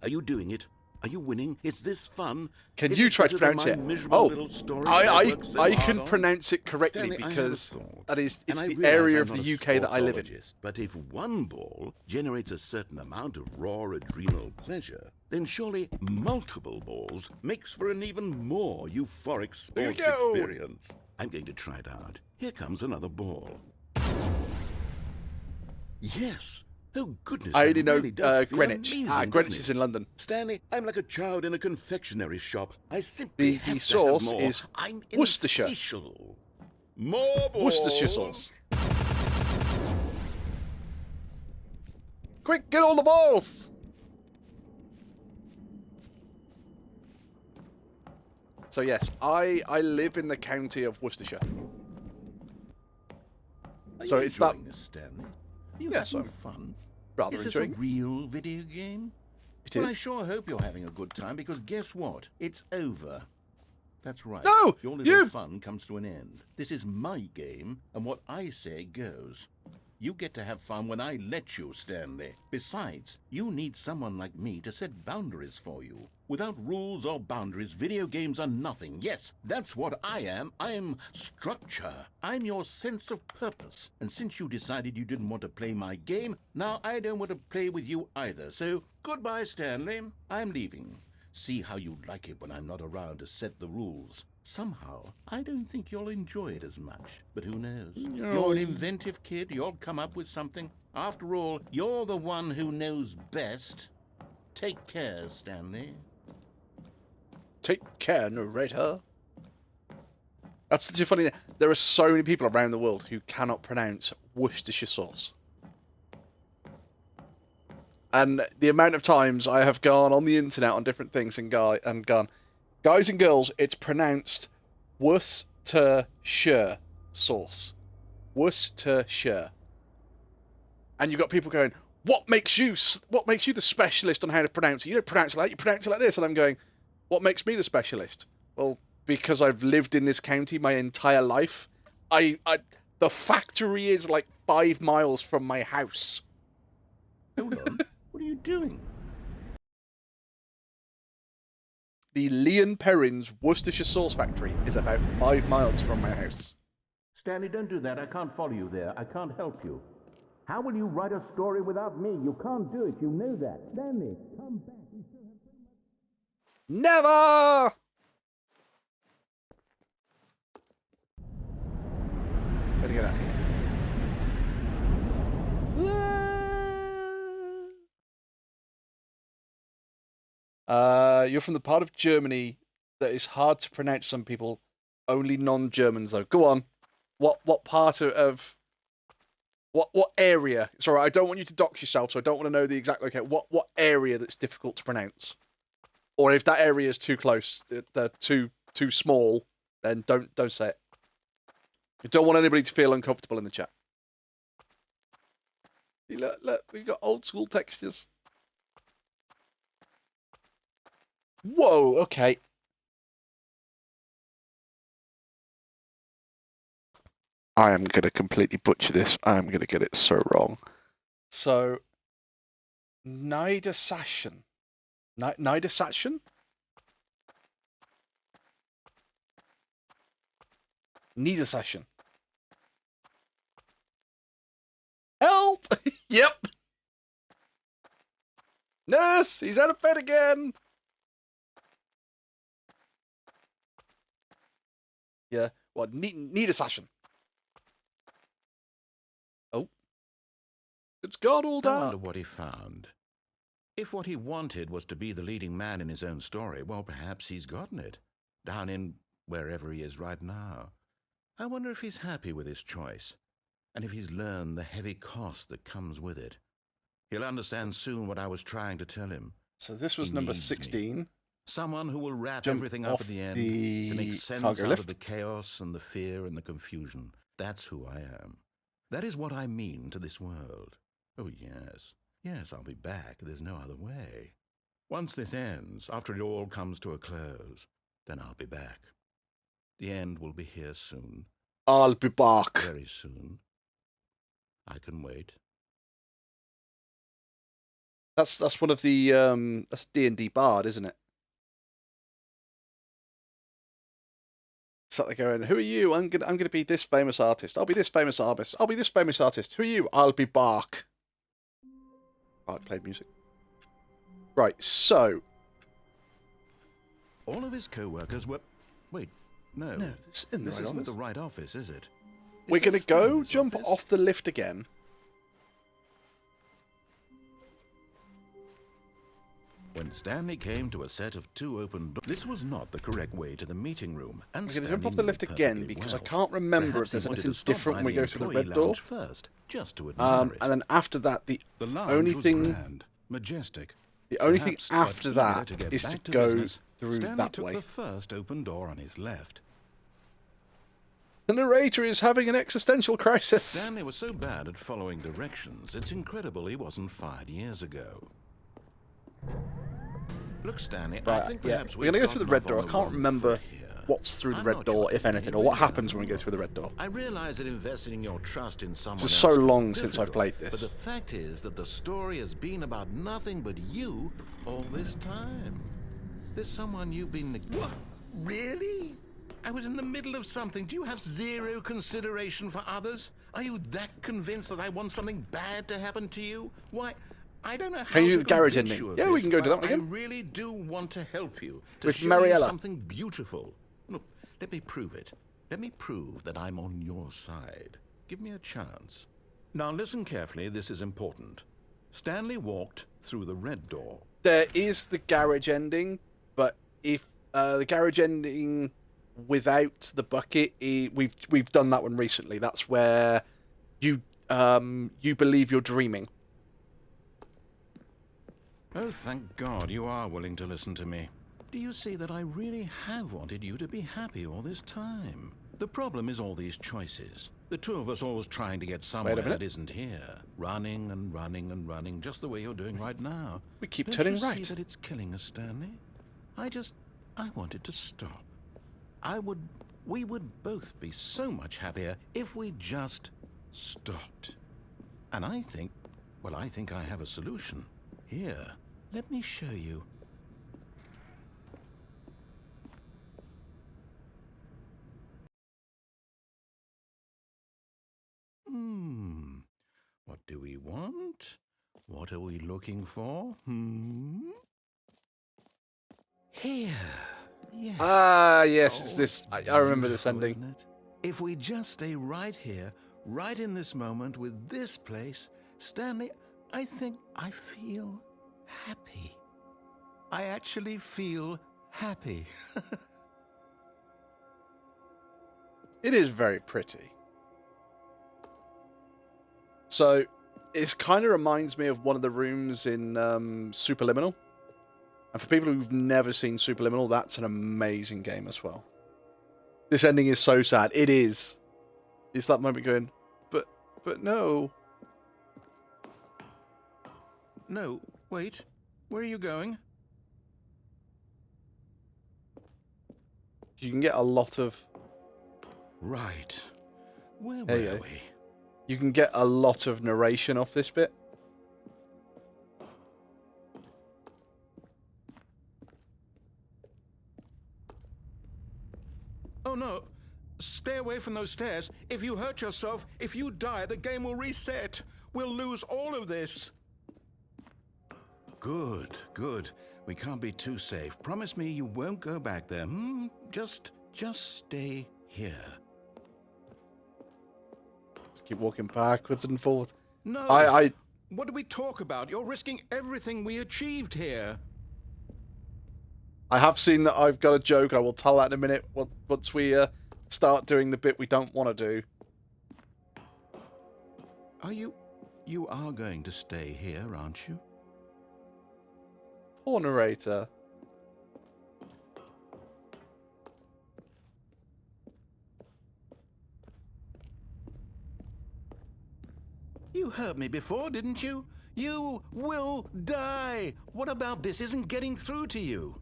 Are you doing it? Are you winning? Is this fun? Can Is you it try to better than pronounce my it? miserable little story that I worked so I hard can on? pronounce it correctly Stanley, I have a because thought. that is it's And I the realize area I'm of not the a UK that I live in. sportsologist, But if one ball generates a certain amount of raw adrenal pleasure, then surely multiple balls makes for an even more euphoric Here we sports go. experience. I'm going to try it out. Here comes another ball. Yes. Oh, goodness. I that only know really does feel Greenwich. amazing, Greenwich doesn't is it? in London. Stanley, I'm like a child in a confectionery shop. I simply The have sauce to have more. is I'm Worcestershire. insatiable. More balls. Worcestershire sauce. Quick, get all the balls! So yes, I live in the county of Worcestershire. Are So you it's that- enjoying this, Stanley? You Yes, having I'm fun? rather Is this enjoying a real video game? it. Well, I Is. sure hope you're having a good time, because guess what? It's over. That's right. No, Your little you- fun comes to an end. This is my game, and what I say goes. You get to have fun when I let you, Stanley. Besides, you need someone like me to set boundaries for you. Without rules or boundaries, video games are nothing. Yes, that's what I am. I'm structure. I'm your sense of purpose. And since you decided you didn't want to play my game, now I don't want to play with you either. So, goodbye, Stanley. I'm leaving. See how you'd like it when I'm not around to set the rules. Somehow, I don't think you'll enjoy it as much. But who knows? You're an inventive kid. You'll come up with something. After all, you're the one who knows best. Take care, Stanley. Take care, narrator. That's such a funny. There are so many people around the world who cannot pronounce Worcestershire sauce. And the amount of times I have gone on the internet on different things and gone, guys and girls, it's pronounced Worcestershire sauce. Worcestershire. And you've got people going, what makes you the specialist on how to pronounce it? You don't pronounce it like that, you pronounce it like this. And I'm going, what makes me the specialist? Well, because I've lived in this county my entire life. The factory is like 5 miles from my house. Hold on. What are you doing? The Leon Perrins Worcestershire sauce factory is about 5 miles from my house. Stanley, don't do that. I can't follow you there. I can't help you. How will you write a story without me? You can't do it. You know that. Stanley, come back. Never! Better get out of here. You're from the part of Germany that is hard to pronounce. Some people, only non-Germans though. Go on. What part of what area? Sorry, I don't want you to dox yourself, so I don't want to know the exact location. What area that's difficult to pronounce? Or if that area is too close, they're too small, then don't say it. You don't want anybody to feel uncomfortable in the chat. Look, we've got old school textures. Whoa, okay. I am going to completely butcher this. I am going to get it so wrong. So, Niedersachsen. Niedersachsen? Niedersachsen. Help! Yep. Nurse, he's out of bed again. Yeah, what? Niedersachsen. Oh. It's gone all I dark. wonder what he found. If what he wanted was to be the leading man in his own story, well, perhaps he's gotten it. Down in wherever he is right now. I wonder if he's happy with his choice, and if he's learned the heavy cost that comes with it. He'll understand soon what I was trying to tell him. So this was He number needs me. 16. Someone who will wrap Jump everything up off at the end the to make sense cargo out lift. of the chaos and the fear and the confusion. That's who I am. That is what I mean to this world. Oh, yes. Yes, I'll be back. There's no other way. Once this ends, after it all comes to a close, then I'll be back. The end will be here soon. I'll be back. Very soon. I can wait. That's one of the that's D&D Bard, isn't it? It's like they're going, who are you? I'm gonna be this famous artist. I'll be this famous artist. I'll be this famous artist. Who are you? I'll be Bark. Bark played music. Right, so All of his co-workers were... Wait, no. no, this isn't the This right isn't office. the right office, is it? We're Is gonna this go Stanley's jump office? off the lift again. When Stanley came to a set of 2 open doors, this was not the correct way to the meeting room. And We're gonna jump Stanley off the knew lift again perfectly because I well. can't remember Perhaps if there's he wanted anything to stop different by when we the go through the employee red door. lounge first, just to admire it. And then after that, the The lounge only was thing grand, majestic. the only thing Perhaps, but after eager that to get is to back go business, through Stanley that took way. the first open door on his left. The narrator is having an existential crisis. Stanley was so bad at following directions, it's incredible he wasn't fired years ago. Look, Stanley, I Right, think yeah. perhaps We're going to go through the red door. I gotten off can't on the remember wrong foot here. what's through the I'm red not door, sure if anything, or what happens when we go through the red door. I realize that investing your trust in someone This is else so can be long since I've difficult, played this. But the fact is that the story has been about nothing but you all this time. There's someone you've been... What? Really? I was in the middle of something. Do you have zero consideration for others? Are you that convinced that I want something bad to happen to you? Why, I don't know how Can you do to the garage convince ending? you of Yeah, we this, can go do but that one again. I really do want to help you. To With show Mariella. you something beautiful. Look, let me prove it. Let me prove that I'm on your side. Give me a chance. Now listen carefully, this is important. Stanley walked through the red door. There is the garage ending, but if the garage ending without the bucket, we've done that one recently. That's where you believe you're dreaming. Oh, thank God you are willing to listen to me. Do you see that I really have wanted you to be happy all this time? The problem is all these choices. The two of us always trying to get somewhere minute. that isn't here. Running and running and running, just the way you're doing right now. We keep Don't turning you right. see that it's killing us, Stanley? I wanted to stop. We would both be so much happier if we just stopped. And I think I have a solution. Here, let me show you. What do we want? What are we looking for? Here. Yeah. Ah, yes, it's Oh, this. it's I remember this beautiful, ending. isn't it? If we just stay right here, right in this moment with this place, Stanley, I think I feel happy. I actually feel happy. It is very pretty. So, it kind of reminds me of one of the rooms in Superliminal. And for people who've never seen Superliminal, that's an amazing game as well. This ending is so sad. It is. It's that moment going, but no. No, wait. Where are you going? You can get a lot of... Right. Where There you were go. we? You can get a lot of narration off this bit. Oh no. Stay away from those stairs. If you hurt yourself, if you die, the game will reset. We'll lose all of this. Good, good. We can't be too safe. Promise me you won't go back there. Just stay here. Keep walking backwards and forwards. No. What do we talk about? You're risking everything we achieved here. I have seen that I've got a joke. I will tell that in a minute once we start doing the bit we don't want to do. Are you are going to stay here, aren't you? Poor narrator. You heard me before, didn't you? You will die. What about this isn't getting through to you?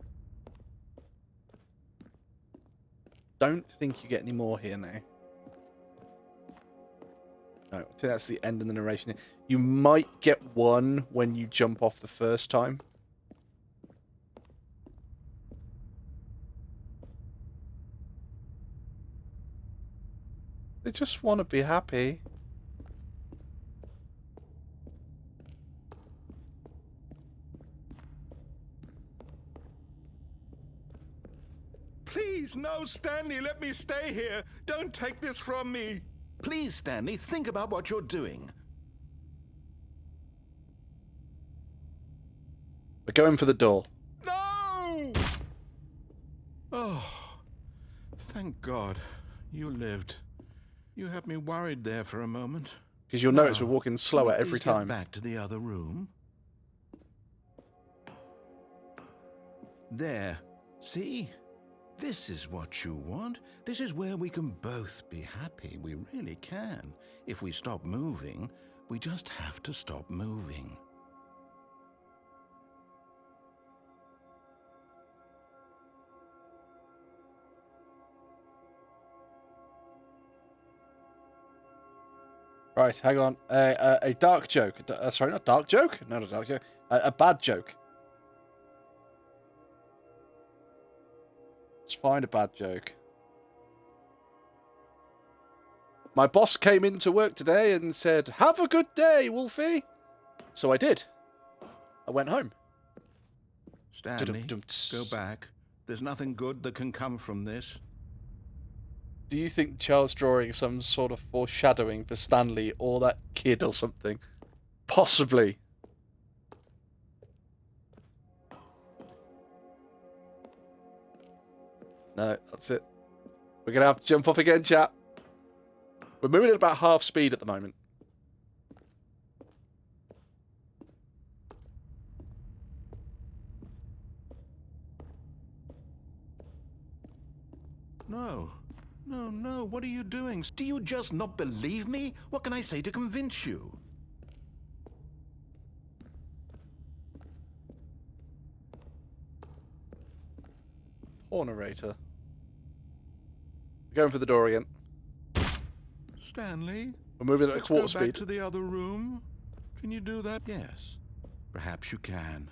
Don't think you get any more here now. No, I think that's the end of the narration. You might get one when you jump off the first time. They just want to be happy. Please, no, Stanley, let me stay here. Don't take this from me. Please, Stanley, think about what you're doing. We're going for the door. No! Oh, thank God you lived. You had me worried there for a moment. Because you'll notice Now, we're walking can slower we every please get time. back to the other room. There. See? This is what you want. This is where we can both be happy. We really can. If we stop moving, we just have to stop moving. Right, hang on. A dark joke. Sorry, not dark joke. Not a dark joke. A bad joke. Let's find a bad joke. My boss came into work today and said, "Have a good day, Wolfie." So I did. I went home. Stanley, go back. There's nothing good that can come from this. Do you think Charles drawing some sort of foreshadowing for Stanley or that kid or something? Possibly. No, that's it. We're going to have to jump off again, chat. We're moving at about half speed at the moment. No. No, no, what are you doing? Do you just not believe me? What can I say to convince you? Poor narrator. We're going for the door again. Stanley? We're moving at a quarter Let's go back speed. to the other room. Can you do that? Yes. Perhaps you can.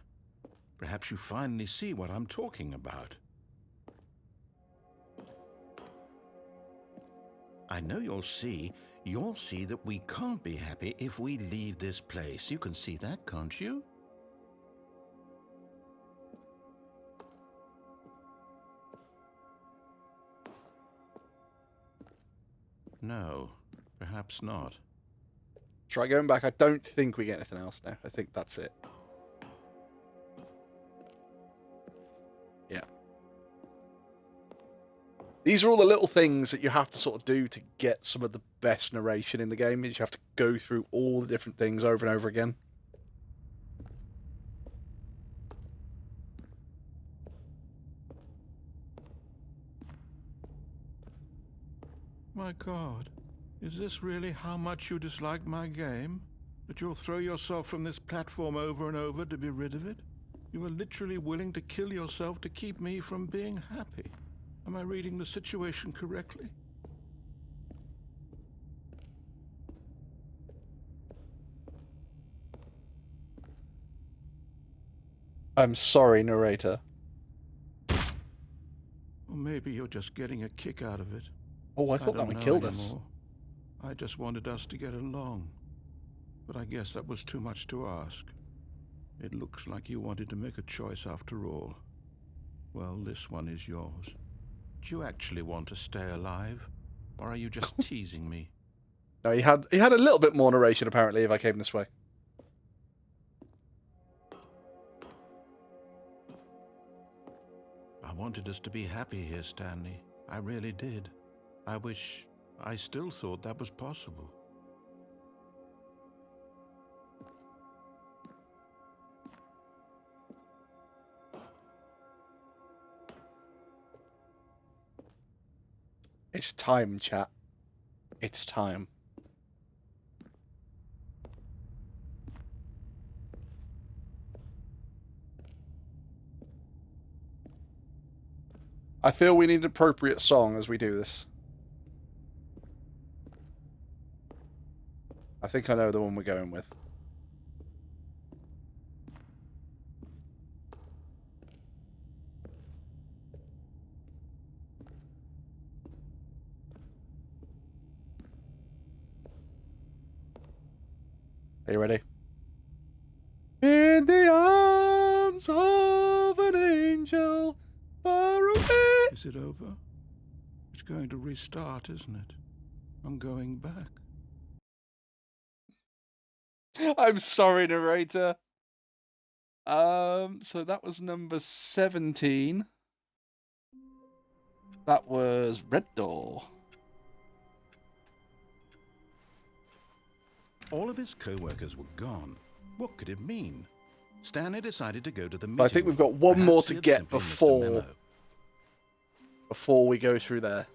Perhaps you finally see what I'm talking about. I know you'll see that we can't be happy if we leave this place. You can see that, can't you? No, perhaps not. Try going back. I don't think we get anything else now. I think that's it. Yeah. These are all the little things that you have to sort of do to get some of the best narration in the game. Is you have to go through all the different things over and over again. My God, is this really how much you dislike my game? That you'll throw yourself from this platform over and over to be rid of it? You are literally willing to kill yourself to keep me from being happy. Am I reading the situation correctly? I'm sorry, narrator. Or maybe you're just getting a kick out of it. Oh, I thought that don't one know killed us. anymore. I just wanted us to get along. But I guess that was too much to ask. It looks like you wanted to make a choice after all. Well, this one is yours. Do you actually want to stay alive? Or are you just teasing me? No, he had a little bit more narration apparently if I came this way. I wanted us to be happy here, Stanley. I really did. I wish I still thought that was possible. It's time, chat. It's time. I feel we need an appropriate song as we do this. I think I know the one we're going with. Are you ready? In the arms of an angel far away. Is it over? It's going to restart, isn't it? I'm going back. I'm sorry, narrator. So that was number 17. That was Red Door. All of his co-workers were gone. What could it mean? Stanley decided to go to the meeting. But I think we've got one Perhaps more he to had get simply missed the before memo. before we go through there.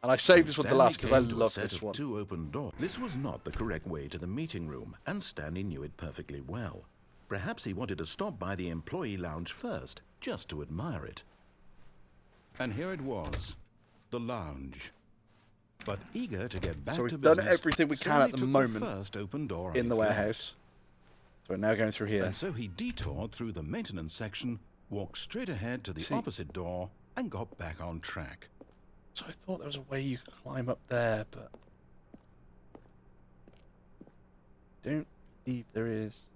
And I saved this one to Stanley last because I came to a love set this of one. 2 open doors. This was not the correct way to the meeting room, and Stanley knew it perfectly well. Perhaps he wanted to stop by the employee lounge first, just to admire it. And here it was, the lounge. But eager to get back So to we've done business, everything we can Stanley at the took moment first open door on in the his left. warehouse. So we're now going through here. And so he detoured through the maintenance section, walked straight ahead to the See. opposite door, and got back on track. So I thought there was a way you could climb up there, but don't believe there is.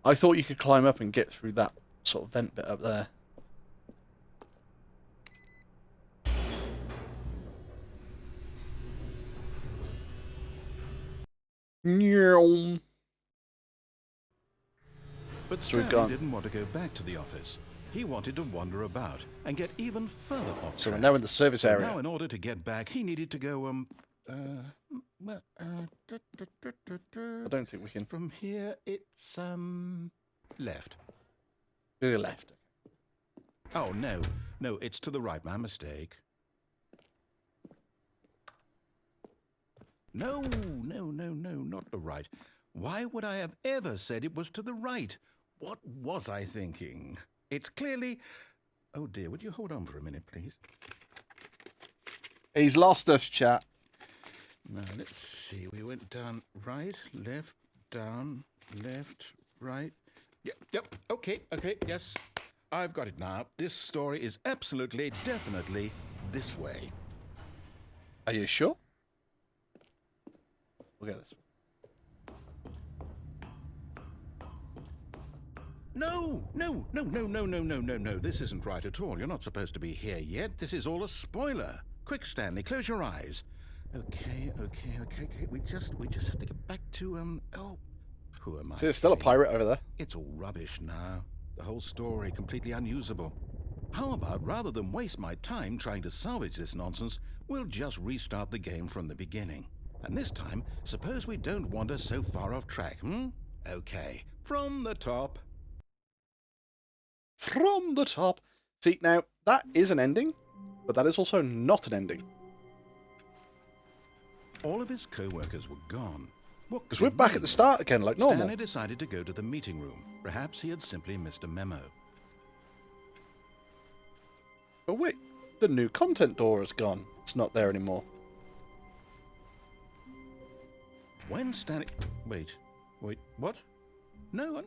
I thought you could climb up and get through that sort of vent bit up there. Meow. But So we've Stanley gone. didn't want to go back to the office. He wanted to wander about and get even further off So we're track. now in the service So area. now, in order to get back, he needed to go, I don't think we can. from here, it's, left. To the left. Oh, no, it's to the right, my mistake. No, not the right. Why would I have ever said it was to the right? What was I thinking? It's clearly... Oh dear, would you hold on for a minute, please? He's lost us, chat. Now, let's see. We went down right, left, down, left, right. Yep, okay, yes. I've got it now. This story is absolutely, definitely this way. Are you sure? Look at this. No. This isn't right at all. You're not supposed to be here yet. This is all a spoiler. Quick, Stanley, close your eyes. Okay. We just have to get back to, who am I? See, there's still a kidding? pirate over there. It's all rubbish now. The whole story completely unusable. How about, rather than waste my time trying to salvage this nonsense, we'll just restart the game from the beginning. And this time, suppose we don't wander so far off track, Okay, from the top. From the top. See, now, that is an ending, but that is also not an ending. All of his co-workers were gone. What Because could we're it back mean? at the start again, like normal. Stanley decided to go to the meeting room. Perhaps he had simply missed a memo. But wait, the new content door is gone. It's not there anymore. When Stanley... Wait, what? No,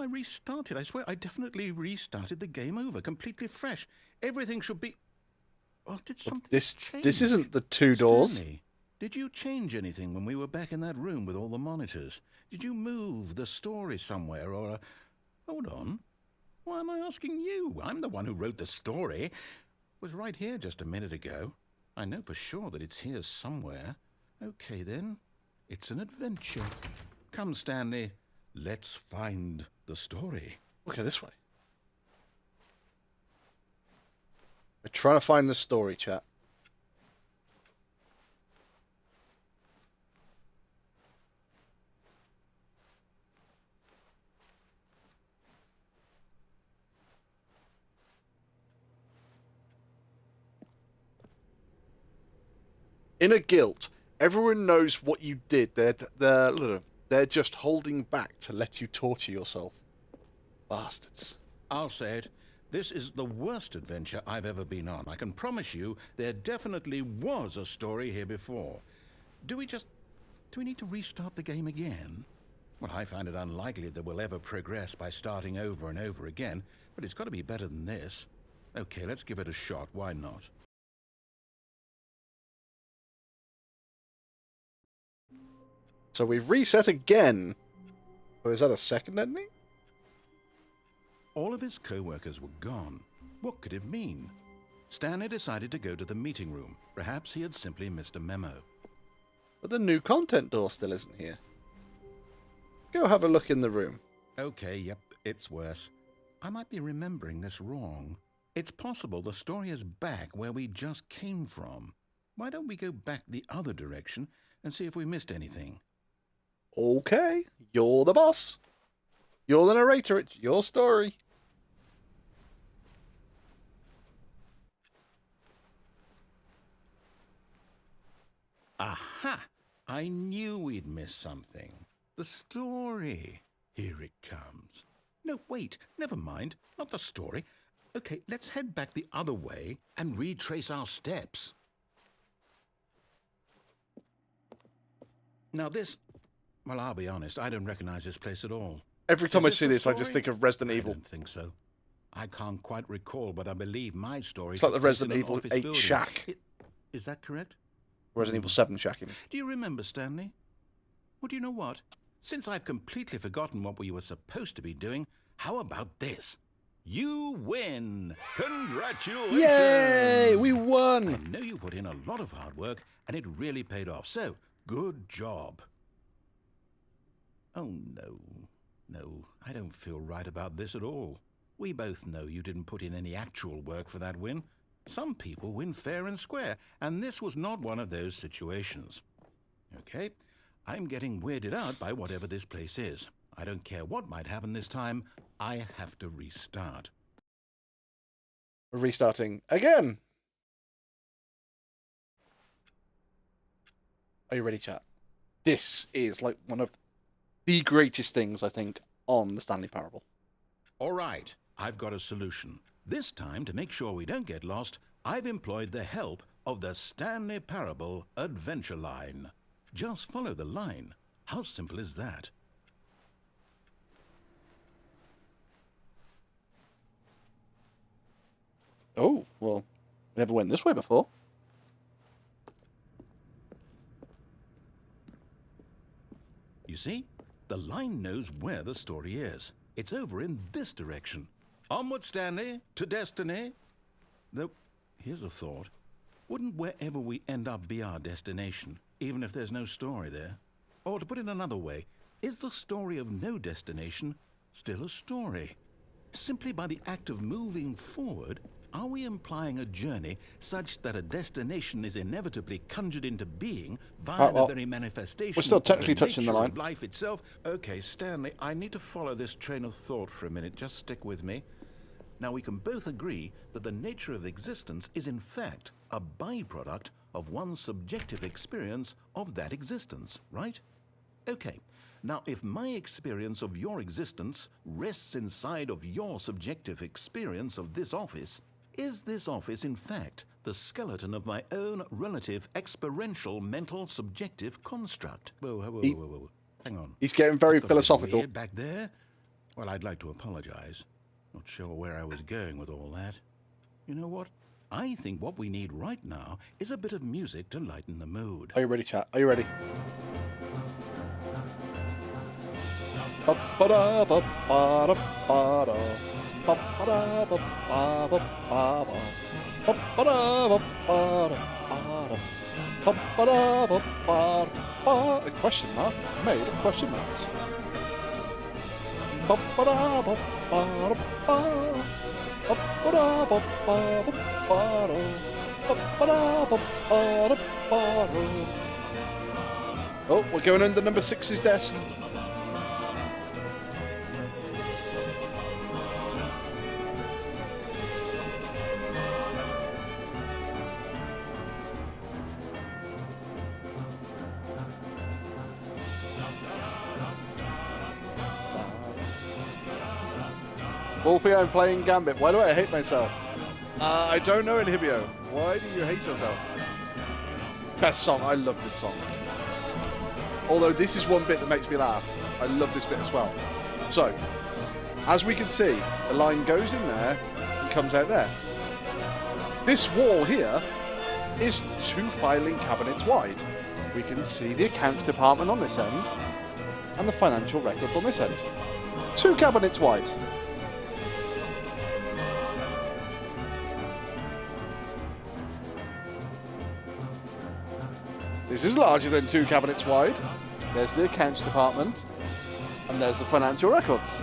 I restarted. I swear, I definitely restarted the game over, completely fresh. Everything should be... Oh, did something This change? isn't the two doors. Stanley, did you change anything when we were back in that room with all the monitors? Did you move the story somewhere, or... Hold on. Why am I asking you? I'm the one who wrote the story. It was right here just a minute ago. I know for sure that it's here somewhere. Okay, then. It's an adventure. Come, Stanley. Let's find the story. Okay, this way. We're trying to find the story, chat. Inner guilt. Everyone knows what you did. They're just holding back to let you torture yourself. Bastards. I'll say it. This is the worst adventure I've ever been on. I can promise you there definitely was a story here before. Do we need to restart the game again? Well, I find it unlikely that we'll ever progress by starting over and over again, but it's got to be better than this. Okay, let's give it a shot. Why not? So we've reset again. Or is that a second ending? All of his co-workers were gone. What could it mean? Stanley decided to go to the meeting room. Perhaps he had simply missed a memo. But the new content door still isn't here. Go have a look in the room. Okay, yep, it's worse. I might be remembering this wrong. It's possible the story is back where we just came from. Why don't we go back the other direction and see if we missed anything? Okay, you're the boss. You're the narrator. It's your story. Aha! I knew we'd miss something. The story. Here it comes. No, wait, never mind. Not the story. Okay, let's head back the other way and retrace our steps. Now this... Well, I'll be honest, I don't recognize this place at all. Every time I Is see the this, I just story? think of Resident I Evil. don't think so. I can't quite recall, but I believe my story... It's like the took place in Resident an Evil office 8 building. shack. Is that correct? Resident Evil 7 shacking. Do you remember, Stanley? Well, do you know what? Since I've completely forgotten what we were supposed to be doing, how about this? You win! Congratulations! Yay! We won! I know you put in a lot of hard work, and it really paid off, so good job. Oh, no. No, I don't feel right about this at all. We both know you didn't put in any actual work for that win. Some people win fair and square, and this was not one of those situations. Okay, I'm getting weirded out by whatever this place is. I don't care what might happen this time. I have to restart. We're restarting again. Are you ready, chat? This is like one of the greatest things, I think, on the Stanley Parable. All right, I've got a solution. This time, to make sure we don't get lost, I've employed the help of the Stanley Parable Adventure Line. Just follow the line. How simple is that? Oh, well, we never went this way before. You see? The line knows where the story is. It's over in this direction. Onward, Stanley, to destiny. Though, here's a thought. Wouldn't wherever we end up be our destination, even if there's no story there? Or to put it another way, is the story of no destination still a story? Simply by the act of moving forward, are we implying a journey such that a destination is inevitably conjured into being via well, the very manifestation we're still of technically the touching the nature line. of life itself? Okay, Stanley, I need to follow this train of thought for a minute. Just stick with me. Now, we can both agree that the nature of existence is in fact a byproduct of one's subjective experience of that existence, right? Okay. Now, if my experience of your existence rests inside of your subjective experience of this office, is this office, in fact, the skeleton of my own relative experiential mental subjective construct? Whoa. Hang on. He's getting very Got a bit philosophical. weird back there? Well, I'd like to apologize. Not sure where I was going with all that. You know what? I think what we need right now is a bit of music to lighten the mood. Are you ready, chat? Are you ready? A question mark made of question marks. Oh, we're going under number 6's desk. Wolfie, I'm playing Gambit. Why do I hate myself? I don't know, Inhibio. Why do you hate yourself? Best song. I love this song. Although this is one bit that makes me laugh. I love this bit as well. So, as we can see, the line goes in there and comes out there. This wall here is 2 filing cabinets wide. We can see the accounts department on this end and the financial records on this end. 2 cabinets wide. This is larger than 2 cabinets wide. There's the accounts department, and there's the financial records.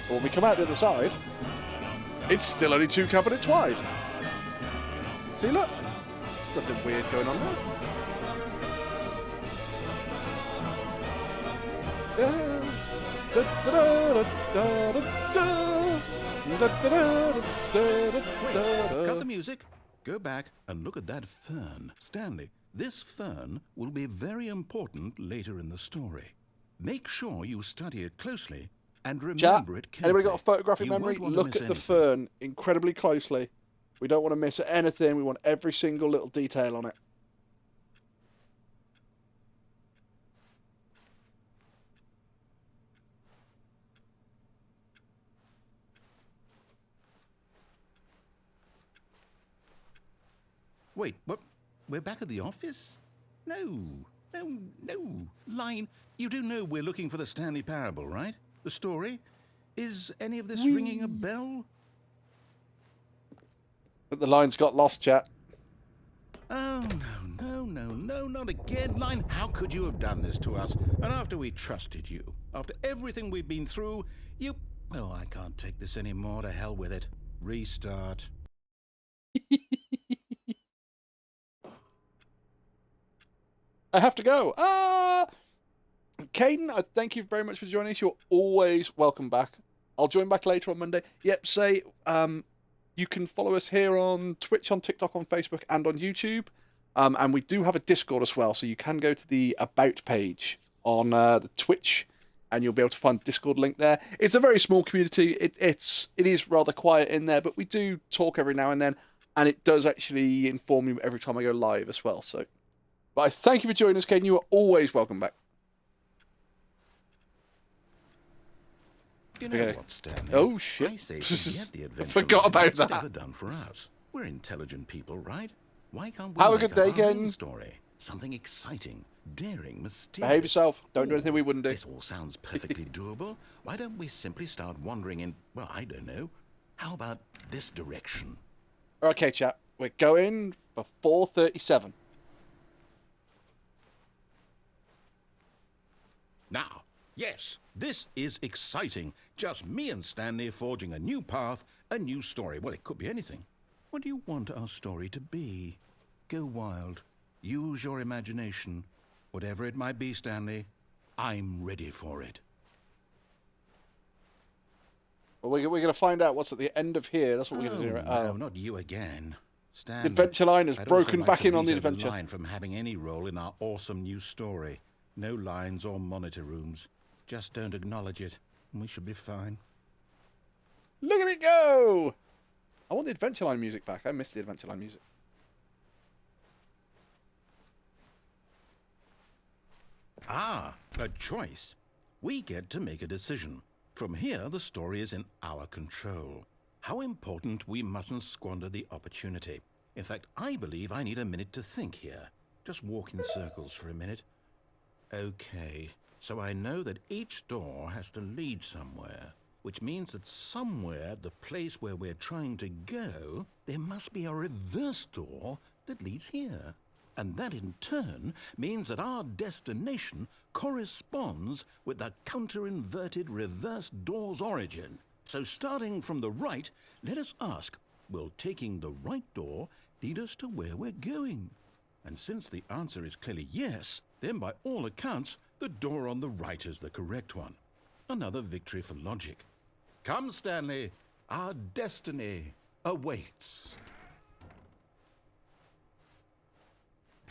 But when we come out the other side, it's still only 2 cabinets wide. See, look. There's nothing weird going on there. Yeah. Wait, cut the music. Go back and look at that fern. Stanley, this fern will be very important later in the story. Make sure you study it closely and Chat, remember it carefully. anybody got a photographic You memory? won't want to Look miss at the anything. fern incredibly closely. We don't want to miss anything. We want every single little detail on it. Wait, what? We're back at the office? No. Line, you do know we're looking for the Stanley Parable, right? The story? Is any of this ringing a bell? But the lines got lost, chat. Oh, no, not again. Line, how could you have done this to us? And after we trusted you, after everything we've been through, you... Oh, I can't take this anymore. To hell with it. Restart. I have to go. Caden, I thank you very much for joining us. You're always welcome back. I'll join back later on Monday. Yep, you can follow us here on Twitch, on TikTok, on Facebook, and on YouTube. And we do have a Discord as well, so you can go to the About page on the Twitch, and you'll be able to find the Discord link there. It's a very small community. It is rather quiet in there, but we do talk every now and then, and it does actually inform me every time I go live as well. So, but I thank you for joining us, Caden. You are always welcome back. You know what, Stanley? Oh, shit. I say forget the adventure. Forgot about What's it that. ever done for us? We're intelligent people, right? Why can't we Have a make good up day, our own Ken. story? Something exciting, daring, mysterious. Behave yourself. Don't do anything we wouldn't do. This all sounds perfectly doable. Why don't we simply start wandering in, well, I don't know. How about this direction? Okay, chat. We're going for 4:37. Now, yes, this is exciting. Just me and Stanley forging a new path, a new story. Well, it could be anything. What do you want our story to be? Go wild. Use your imagination. Whatever it might be, Stanley, I'm ready for it. Well, we're going to find out what's at the end of here. That's what we're going to do. Right? No, not you again. Stanley, The adventure line has I'd broken also like back to in on the veto adventure. line from having any role in our awesome new story. No lines or monitor rooms. Just don't acknowledge it, and we should be fine. Look at it go! I want the adventure line music back. I missed the adventure line music. Ah, a choice. We get to make a decision. From here, the story is in our control. How important we mustn't squander the opportunity. In fact, I believe I need a minute to think here. Just walk in circles for a minute. Okay, so I know that each door has to lead somewhere, which means that somewhere, the place where we're trying to go, there must be a reverse door that leads here. And that in turn means that our destination corresponds with the counter-inverted reverse door's origin. So starting from the right, let us ask, will taking the right door lead us to where we're going? And since the answer is clearly yes, then by all accounts, the door on the right is the correct one. Another victory for logic. Come, Stanley, our destiny awaits.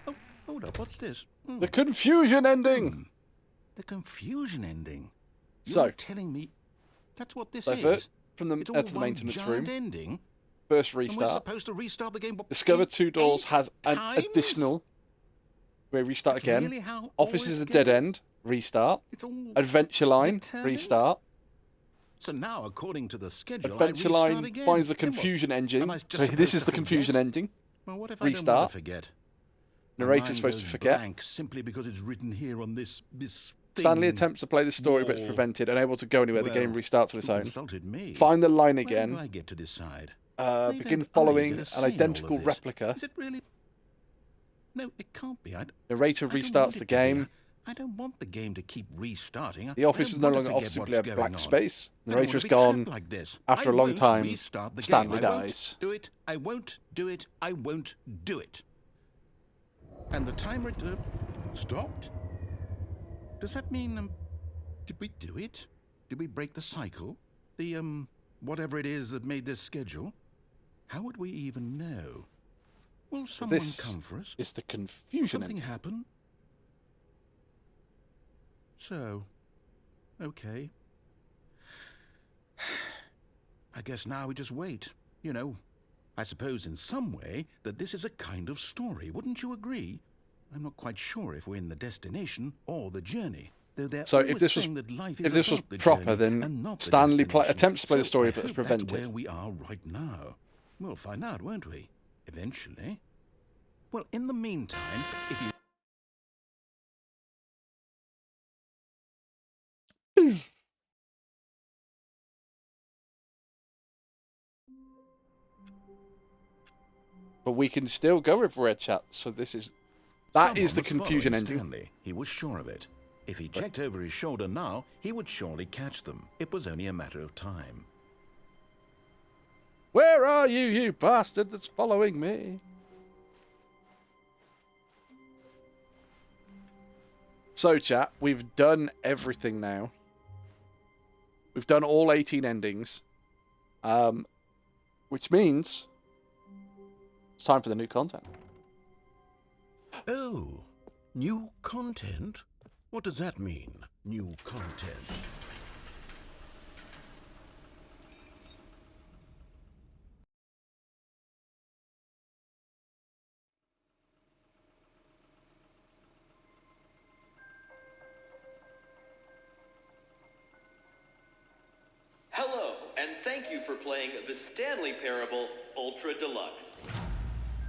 Oh, hold up, what's this? The confusion ending! The confusion ending. So- You're telling me that's what this So is? from the, It's all to the one maintenance giant room. ending? First And we're restart. supposed to restart the game. What, Discover 2 eight doors has an times? additional. We restart That's again. really how Office all is a this dead goes? end. Restart. It's all Adventure line. determined? Restart. So now, according to the schedule, Adventure I restart line again. finds the Then what? confusion engine. Am I just So this supposed is to the confusion forget? ending. Well, what if I don't Restart. want to forget? My Narrator's mind supposed to goes forget. blank simply because it's written here on this Stanley thing. attempts to play the story, but it's Wall. prevented. Unable to go anywhere. The game Well, restarts on its who own. consulted me? Find the line Why do again. I get to decide? Begin Don't I following get a say an in all identical of this? replica. Is it really? No, it can't be. Narrator I don't restarts want the it to be. game. I don't want the game to keep restarting. The office I is don't no want to longer forget office, simply what's a going black on. space. I don't want Narrator to is be gone. trapped like this. After I a long won't time, restart the Stanley game. I won't dies. do it. I won't do it. I won't do it. And the timer stopped? Does that mean, did we do it? Did we break the cycle? The, whatever it is that made this schedule? How would we even know? Will someone This come for us? is the confusion Something ending. happen? So, okay. I guess now we just wait. You know, I suppose in some way that this is a kind of story. Wouldn't you agree? I'm not quite sure if we're in the destination or the journey. Though they're So if always this was saying that life is if this was about the proper, journey then and not the Stanley destination. attempts to play the So story, I but is hope that's prevented. where we are right now. We'll find out, won't we? Eventually. Well, in the meantime, if you... But we can still go with red chat. So this is that is the Someone was confusion following ending. Stanley. He was sure of it. If he checked over his shoulder now, he would surely catch them. It was only a matter of time. Where are you, you bastard that's following me? So, chat, we've done everything now. We've done all 18 endings. Which means it's time for the new content. Oh, new content? What does that mean, new content? Hello, and thank you for playing The Stanley Parable Ultra Deluxe.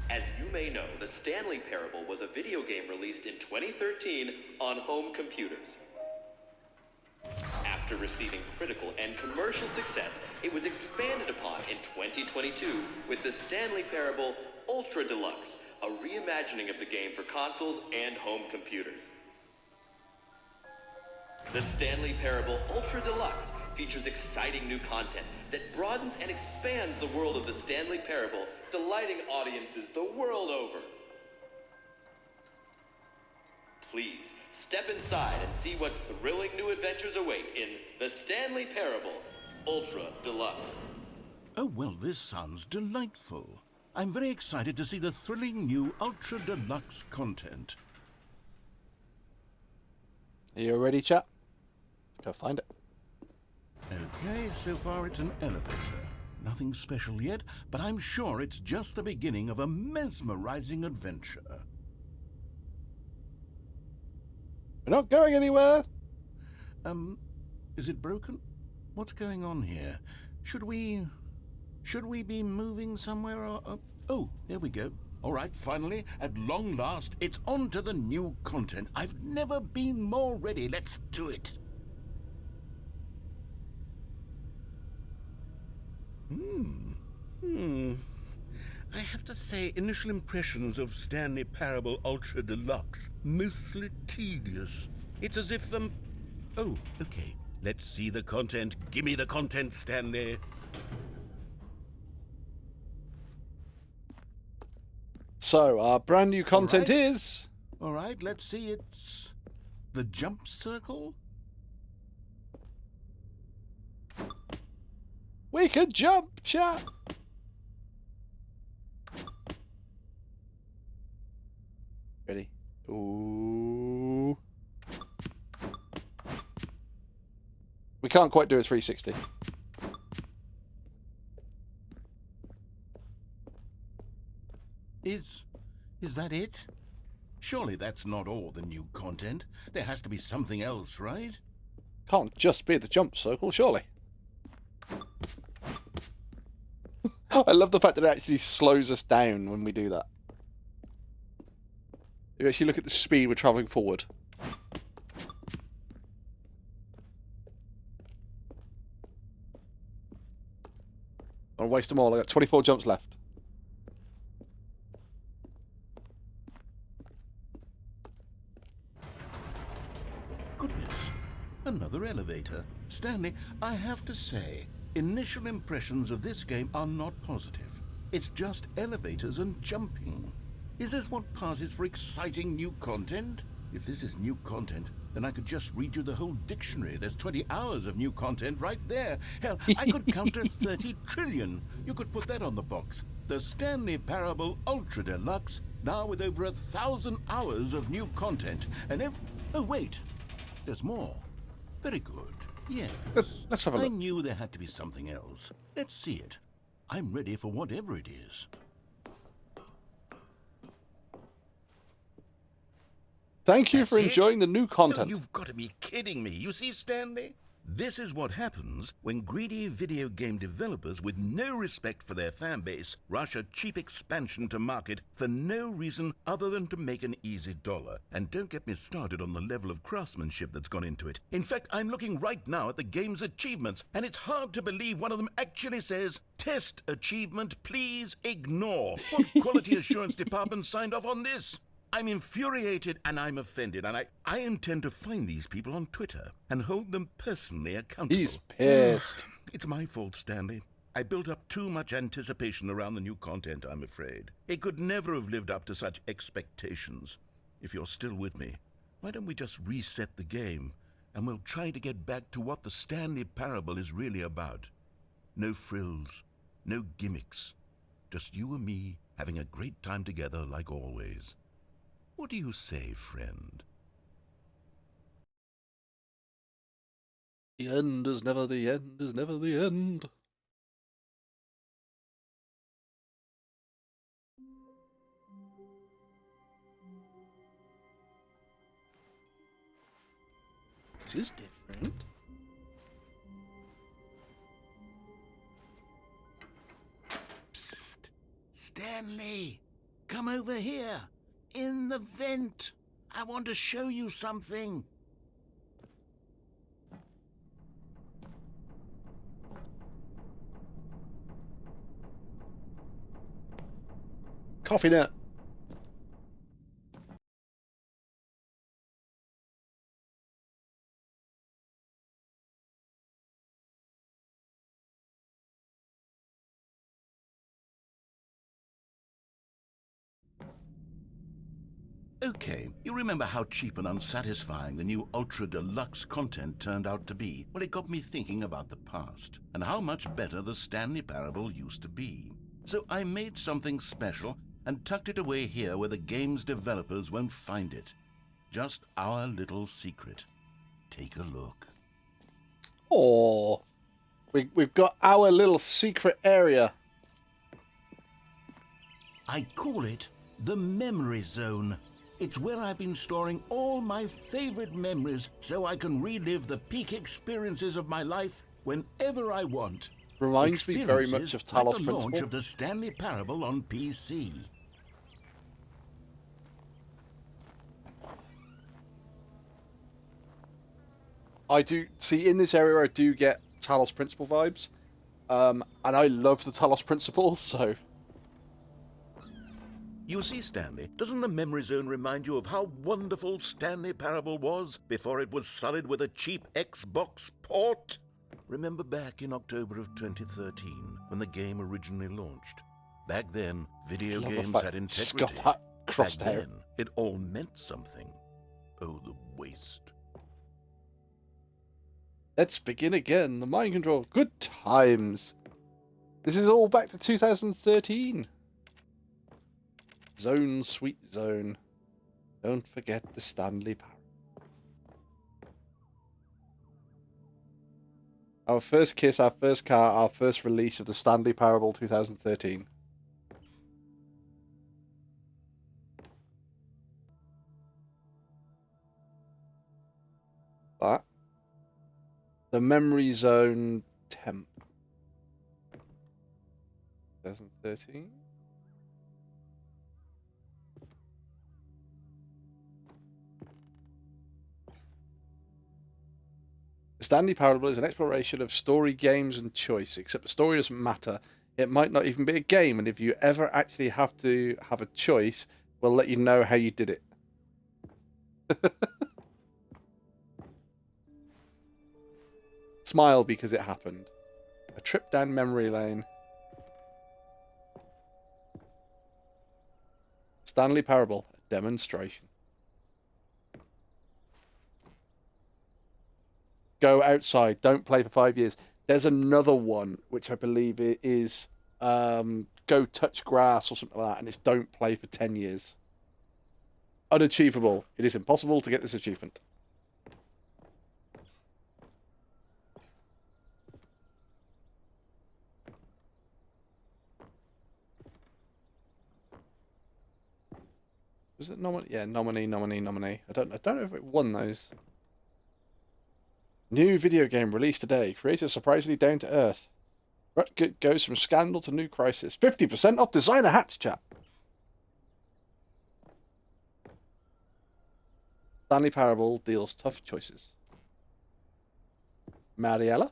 As you may know, The Stanley Parable was a video game released in 2013 on home computers. After receiving critical and commercial success, it was expanded upon in 2022 with The Stanley Parable Ultra Deluxe, a reimagining of the game for consoles and home computers. The Stanley Parable Ultra Deluxe features exciting new content that broadens and expands the world of the Stanley Parable, delighting audiences the world over. Please, step inside and see what thrilling new adventures await in The Stanley Parable Ultra Deluxe. Oh, well, this sounds delightful. I'm very excited to see the thrilling new Ultra Deluxe content. Are you ready, chat? Let's go find it. Okay, so far it's an elevator. Nothing special yet, but I'm sure it's just the beginning of a mesmerizing adventure. We're not going anywhere. Is it broken? What's going on here? Should we be moving somewhere or... Oh, there we go. All right, finally, at long last, it's on to the new content. I've never been more ready. Let's do it. I have to say, initial impressions of Stanley Parable Ultra Deluxe, mostly tedious. It's as if Oh, okay. Let's see the content. Gimme the content, Stanley. So, our brand new content right. is... All right, let's see. It's the jump circle. We could jump, chat. Ready? Ooh. We can't quite do a 360. Is that it? Surely that's not all the new content. There has to be something else, right? Can't just be the jump circle, surely. I love the fact that it actually slows us down when we do that. If you actually look at the speed we're travelling forward. I'll waste them all. I got 24 jumps left. Goodness, another elevator. Stanley, I have to say, initial impressions of this game are not positive. It's just elevators and jumping. Is this what passes for exciting new content? If this is new content, then I could just read you the whole dictionary. There's 20 hours of new content right there. Hell, I could counter 30 trillion. You could put that on the box. The Stanley Parable Ultra Deluxe, now with over 1,000 hours of new content. And oh, wait. There's more. Very good. Yes. Let's have a I look. knew there had to be something else. Let's see it. I'm ready for whatever it is. Thank you That's for it? enjoying the new No, content. you've got to be kidding me. You see, Stanley? This is what happens when greedy video game developers with no respect for their fan base rush a cheap expansion to market for no reason other than to make an easy dollar. And don't get me started on the level of craftsmanship that's gone into it. In fact, I'm looking right now at the game's achievements, and it's hard to believe one of them actually says, "Test achievement, please ignore." What quality assurance department signed off on this? I'm infuriated and I'm offended, and I intend to find these people on Twitter and hold them personally accountable. He's pissed. It's my fault, Stanley. I built up too much anticipation around the new content, I'm afraid. It could never have lived up to such expectations. If you're still with me, why don't we just reset the game, and we'll try to get back to what the Stanley Parable is really about. No frills, no gimmicks. Just you and me having a great time together like always. What do you say, friend? The end is never the end is never the end. This is different. Psst! Stanley! Come over here! In the vent! I want to show you something! Coffee nut. Okay, you remember how cheap and unsatisfying the new Ultra Deluxe content turned out to be? Well, it got me thinking about the past, and how much better the Stanley Parable used to be. So I made something special and tucked it away here where the game's developers won't find it. Just our little secret. Take a look. Oh, we've got our little secret area. I call it the Memory Zone. It's where I've been storing all my favorite memories so I can relive the peak experiences of my life whenever I want. Reminds me very much of Talos like the launch Principle. of the Stanley Parable on PC. I do see in this area I do get Talos Principle vibes. And I love the Talos Principle, so You see, Stanley, doesn't the Memory Zone remind you of how wonderful Stanley Parable was before it was sullied with a cheap Xbox port? Remember back in October of 2013, when the game originally launched? Back then, video Love the games fact had it's integrity. got that Back crosshair. then, it all meant something. Oh, the waste. Let's begin again. The mind control. Good times. This is all back to 2013. Zone, sweet zone. Don't forget the Stanley Parable. Our first kiss, our first car, our first release of the Stanley Parable 2013. That. The Memory Zone temp. 2013. The Stanley Parable is an exploration of story, games, and choice, except the story doesn't matter. It might not even be a game, and if you ever actually have to have a choice, we'll let you know how you did it. Smile because it happened. A trip down memory lane. Stanley Parable, a demonstration. Go outside. Don't play for 5 years. There's another one, which I believe it is go touch grass or something like that, and it's don't play for 10 years. Unachievable. It is impossible to get this achievement. Was it nominee? Yeah, nominee. I don't know if it won those. New video game released today. Creator surprisingly down to earth. Rutger goes from scandal to new crisis. 50% off designer hats, chap. Stanley Parable deals tough choices. Mariella?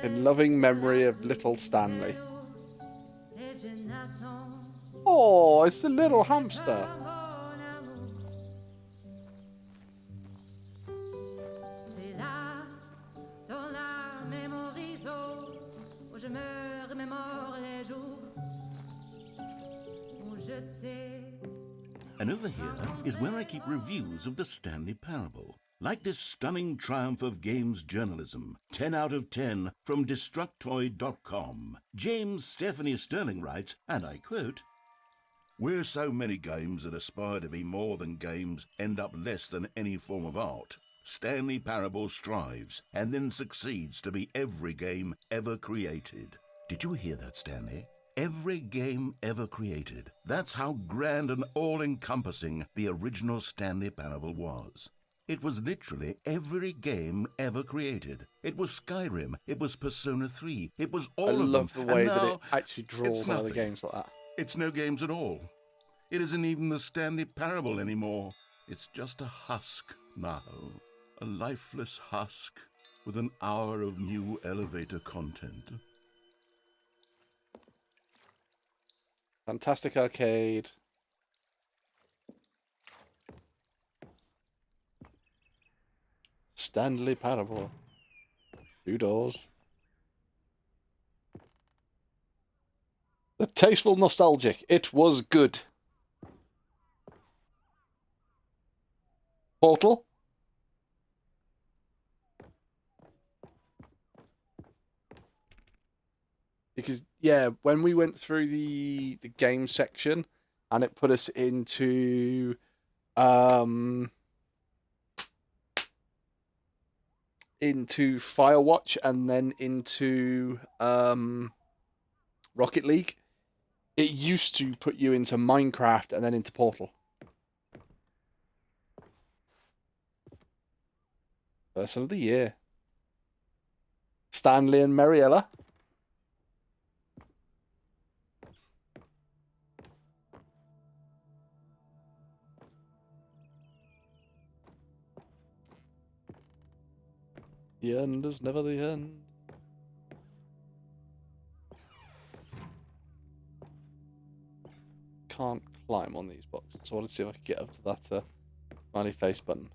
In loving memory of little Stanley. Oh, it's the little hamster. And over here is where I keep reviews of the Stanley Parable. Like this stunning triumph of games journalism, 10 out of 10 from Destructoid.com. James Stephanie Sterling writes, and I quote, "Where so many games that aspire to be more than games end up less than any form of art, Stanley Parable strives and then succeeds to be every game ever created." Did you hear that, Stanley? Every game ever created. That's how grand and all-encompassing the original Stanley Parable was. It was literally every game ever created. It was Skyrim. It was Persona 3. It was all of them. I love the way that now, it actually draws other games like that. It's no games at all. It isn't even the Stanley Parable anymore. It's just a husk now. A lifeless husk with an hour of new elevator content. Fantastic Arcade. Stanley Parable. 2 doors. The tasteful nostalgic. It was good. Portal. Because, yeah, when we went through the game section and it put us into Firewatch and then into Rocket League, it used to put you into Minecraft and then into Portal. Person of the Year. Stanley and Mariella. The end is never the end. Can't climb on these boxes, so I want to see if I can get up to that smiley face button.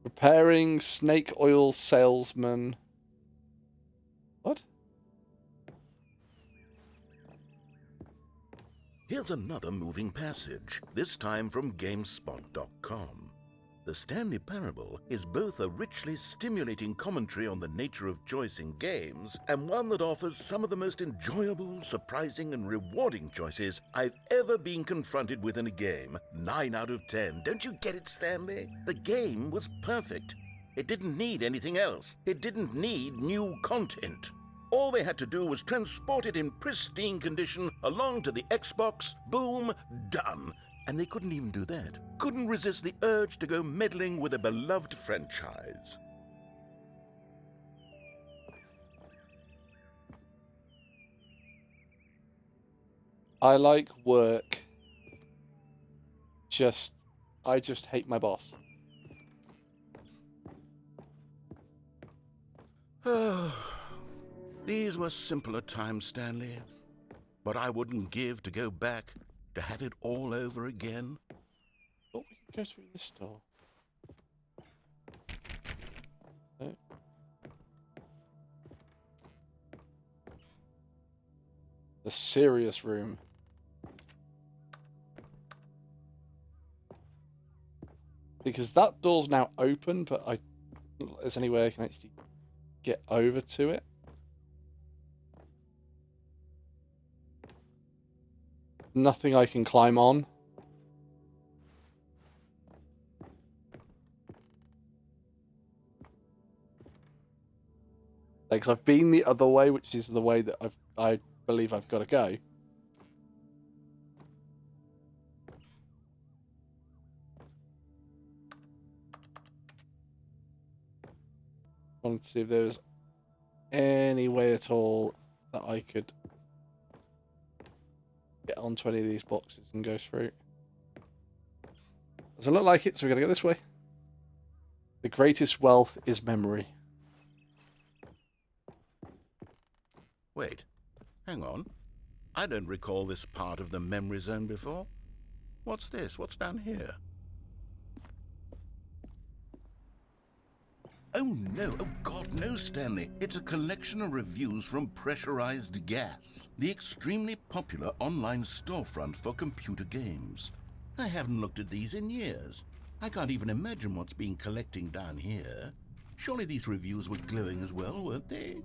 Preparing snake oil salesman. What? Here's another moving passage, this time from GameSpot.com. The Stanley Parable is both a richly stimulating commentary on the nature of choice in games and one that offers some of the most enjoyable, surprising, and rewarding choices I've ever been confronted with in a game. 9 out of 10. Don't you get it, Stanley? The game was perfect. It didn't need anything else. It didn't need new content. All they had to do was transport it in pristine condition along to the Xbox. Boom, done. And they couldn't even do that. Couldn't resist the urge to go meddling with a beloved franchise. I like work. I just hate my boss. These were simpler times, Stanley. But I wouldn't give to go back to have it all over again. Thought we could go through this door? No. The serious room. Because that door's now open, but there's any way I can actually get over to it. Nothing I can climb on. Because I've been the other way, which is the way that I believe I've got to go. Wanted to see if there was any way at all that I could get onto any of these boxes and go through. Doesn't look like it, so we're going to go this way. The greatest wealth is memory. Wait, hang on. I don't recall this part of the memory zone before. What's this? What's down here? Oh no, oh God, no, Stanley. It's a collection of reviews from Pressurized Gas, the extremely popular online storefront for computer games. I haven't looked at these in years. I can't even imagine what's been collecting down here. Surely these reviews were glowing as well, weren't they?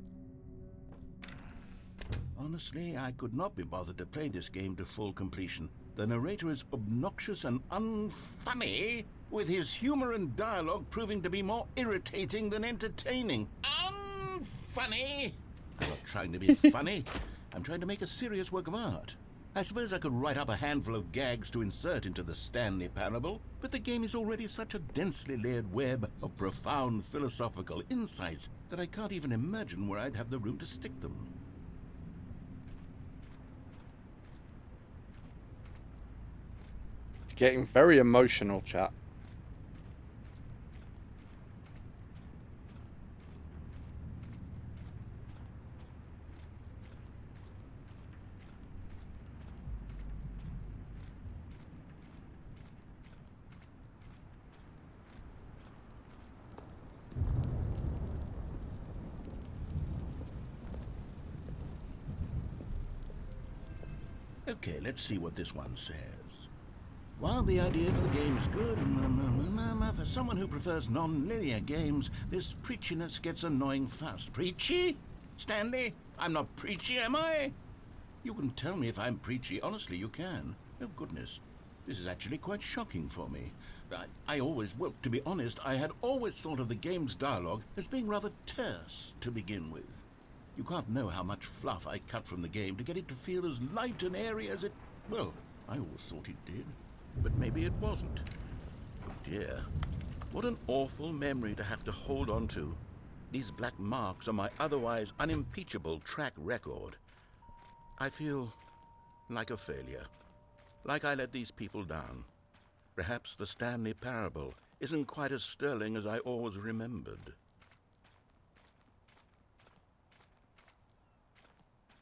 Honestly, I could not be bothered to play this game to full completion. The narrator is obnoxious and unfunny, with his humor and dialogue proving to be more irritating than entertaining. Unfunny! I'm not trying to be funny. I'm trying to make a serious work of art. I suppose I could write up a handful of gags to insert into the Stanley Parable, but the game is already such a densely layered web of profound philosophical insights that I can't even imagine where I'd have the room to stick them. It's getting very emotional, chat. Okay, let's see what this one says. While the idea for the game is good, for someone who prefers non-linear games, this preachiness gets annoying fast. Preachy? Stanley? I'm not preachy, am I? You can tell me if I'm preachy. Honestly, you can. Oh, goodness. This is actually quite shocking for me. Well, to be honest, I had always thought of the game's dialogue as being rather terse to begin with. You can't know how much fluff I cut from the game to get it to feel as light and airy as it... Well, I always thought it did. But maybe it wasn't. Oh dear. What an awful memory to have to hold on to. These black marks on my otherwise unimpeachable track record. I feel like a failure. Like I let these people down. Perhaps the Stanley Parable isn't quite as sterling as I always remembered.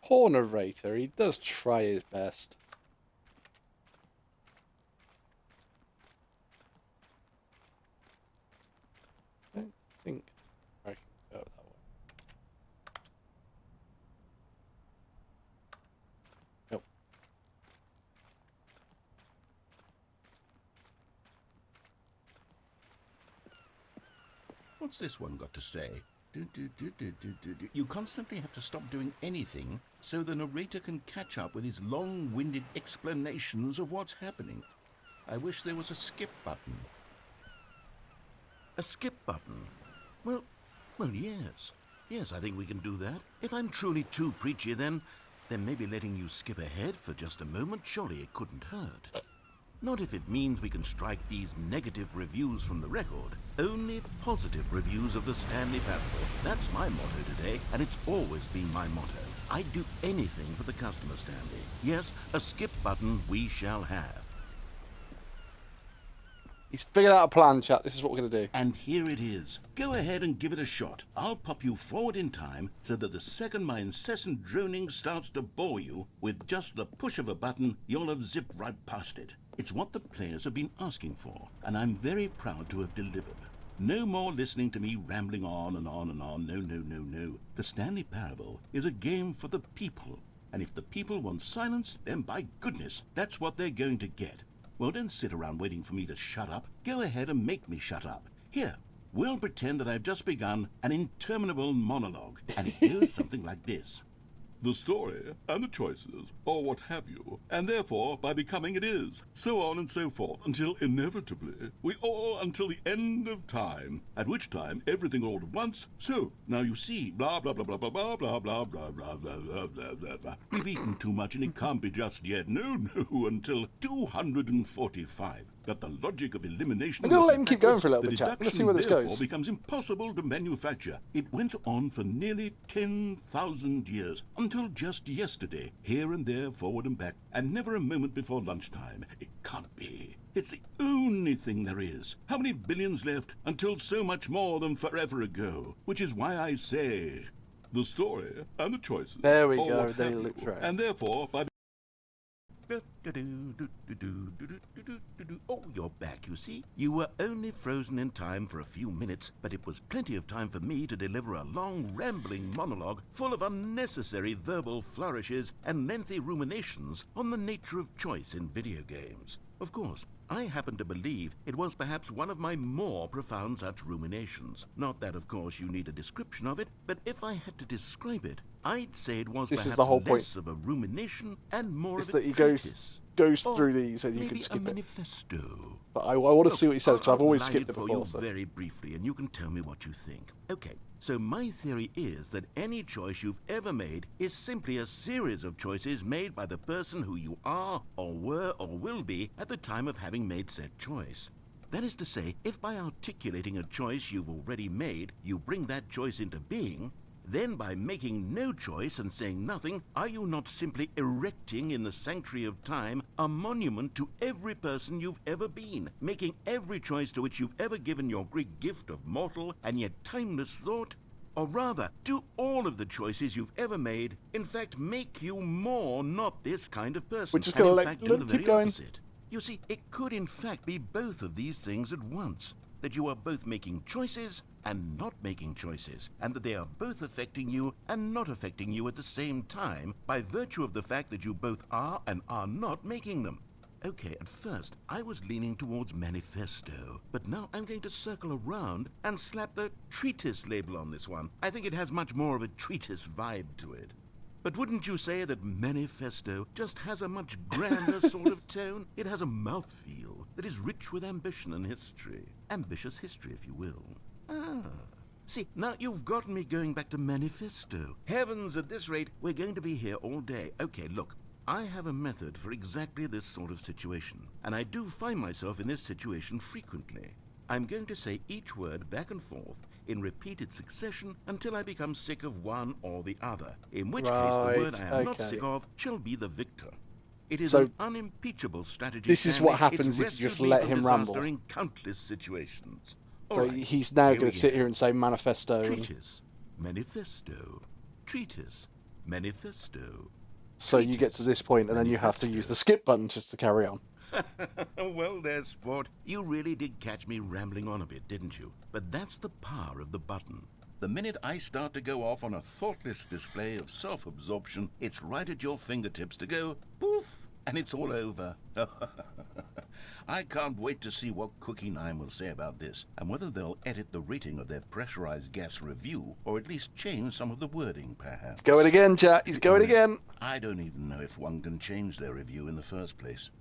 Poor narrator, he does try his best. I don't think I can go that way. Nope. What's this one got to say? You constantly have to stop doing anything so the narrator can catch up with his long-winded explanations of what's happening. I wish there was a skip button. A skip button? Well, yes. Yes, I think we can do that. If I'm truly too preachy, then maybe letting you skip ahead for just a moment, surely it couldn't hurt. Not if it means we can strike these negative reviews from the record. Only positive reviews of the Stanley Parable. That's my motto today, and it's always been my motto. I'd do anything for the customer, Stanley. Yes, a skip button we shall have. He's figured out a plan, chat. This is what we're going to do. And here it is. Go ahead and give it a shot. I'll pop you forward in time so that the second my incessant droning starts to bore you, with just the push of a button, you'll have zipped right past it. It's what the players have been asking for, and I'm very proud to have delivered. No more listening to me rambling on and on and on. No, no, no, no. The Stanley Parable is a game for the people. And if the people want silence, then by goodness, that's what they're going to get. Well, don't sit around waiting for me to shut up. Go ahead and make me shut up. Here, we'll pretend that I've just begun an interminable monologue, and it goes something like this. The story, and the choices, or what have you, and therefore, by becoming it is, so on and so forth, until inevitably, we all until the end of time, at which time everything all at once, so, now you see, blah, blah, blah, blah, blah, blah, blah, blah, blah, blah, blah, blah, blah, blah, blah. We've eaten too much and it can't be just yet, no, until 245. That the logic of elimination... I'm going to let him keep going for a little bit, chat. Let's see where this goes. Becomes impossible to manufacture. It went on for nearly 10,000 years, until just yesterday, here and there, forward and back, and never a moment before lunchtime. It can't be. It's the only thing there is. How many billions left until so much more than forever ago? Which is why I say, the story and the choices. There we or go. what They have you, looked right. and therefore, by... Oh, you're back, you see. You were only frozen in time for a few minutes, but it was plenty of time for me to deliver a long, rambling monologue full of unnecessary verbal flourishes and lengthy ruminations on the nature of choice in video games. Of course, I happen to believe it was perhaps one of my more profound such ruminations. Not that, of course, you need a description of it, but if I had to describe it, I'd say it was This perhaps is the whole less point. of a rumination and more It's of a that he treatise. goes Or through these and you maybe can skip a it. manifesto. But I want to Look, see what he says, because I've always I'll skipped it outline before. for So. you very briefly, and you can tell me what you think. Okay, so my theory is that any choice you've ever made is simply a series of choices made by the person who you are, or were, or will be at the time of having made said choice. That is to say, if by articulating a choice you've already made, you bring that choice into being, then by making no choice and saying nothing, are you not simply erecting in the sanctuary of time a monument to every person you've ever been, making every choice to which you've ever given your great gift of mortal and yet timeless thought? Or rather, do all of the choices you've ever made, in fact, make you more not this kind of person? We're just and gonna in let fact, do him the keep very going. opposite? You see, it could in fact be both of these things at once. That you are both making choices and not making choices, and that they are both affecting you and not affecting you at the same time by virtue of the fact that you both are and are not making them. Okay, at first, I was leaning towards manifesto, but now I'm going to circle around and slap the treatise label on this one. I think it has much more of a treatise vibe to it. But wouldn't you say that manifesto just has a much grander sort of tone? It has a mouthfeel that is rich with ambition and history. Ambitious history, if you will. Ah. See, now you've gotten me going back to manifesto. Heavens, at this rate, we're going to be here all day. Okay, look. I have a method for exactly this sort of situation, and I do find myself in this situation frequently. I'm going to say each word back and forth in repeated succession until I become sick of one or the other, in which case the word I am not sick of shall be the victor. It is an unimpeachable strategy. This is what happens It's if you just rescued me let from him disaster ramble. in countless situations. So All right, he's now here going we to sit go. here and say manifesto. And Treatise, manifesto, treatise, manifesto. so you get to this point and then you have to use the skip button just to carry on. Well there, sport. You really did catch me rambling on a bit, didn't you? But that's the power of the button. The minute I start to go off on a thoughtless display of self-absorption, it's right at your fingertips to go poof, and it's all over. I can't wait to see what Cookie 9 will say about this, and whether they'll edit the rating of their pressurized gas review, or at least change some of the wording, perhaps. Going again, chat. He's going again. I don't even know if one can change their review in the first place.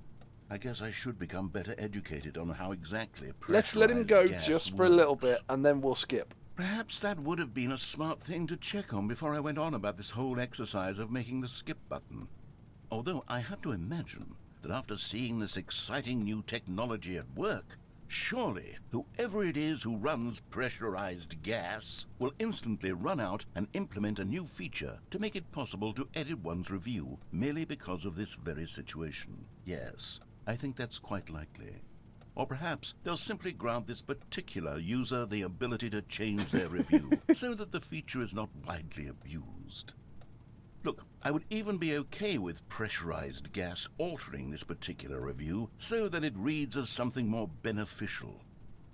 I guess I should become better educated on how exactly Let's let him pressurized go gas just for a little works. bit and then we'll skip. Perhaps that would have been a smart thing to check on before I went on about this whole exercise of making the skip button. Although I have to imagine that after seeing this exciting new technology at work, surely whoever it is who runs pressurized gas will instantly run out and implement a new feature to make it possible to edit one's review merely because of this very situation. Yes, I think that's quite likely. Or perhaps they'll simply grant this particular user the ability to change their review so that the feature is not widely abused. Look, I would even be okay with pressurized gas altering this particular review so that it reads as something more beneficial.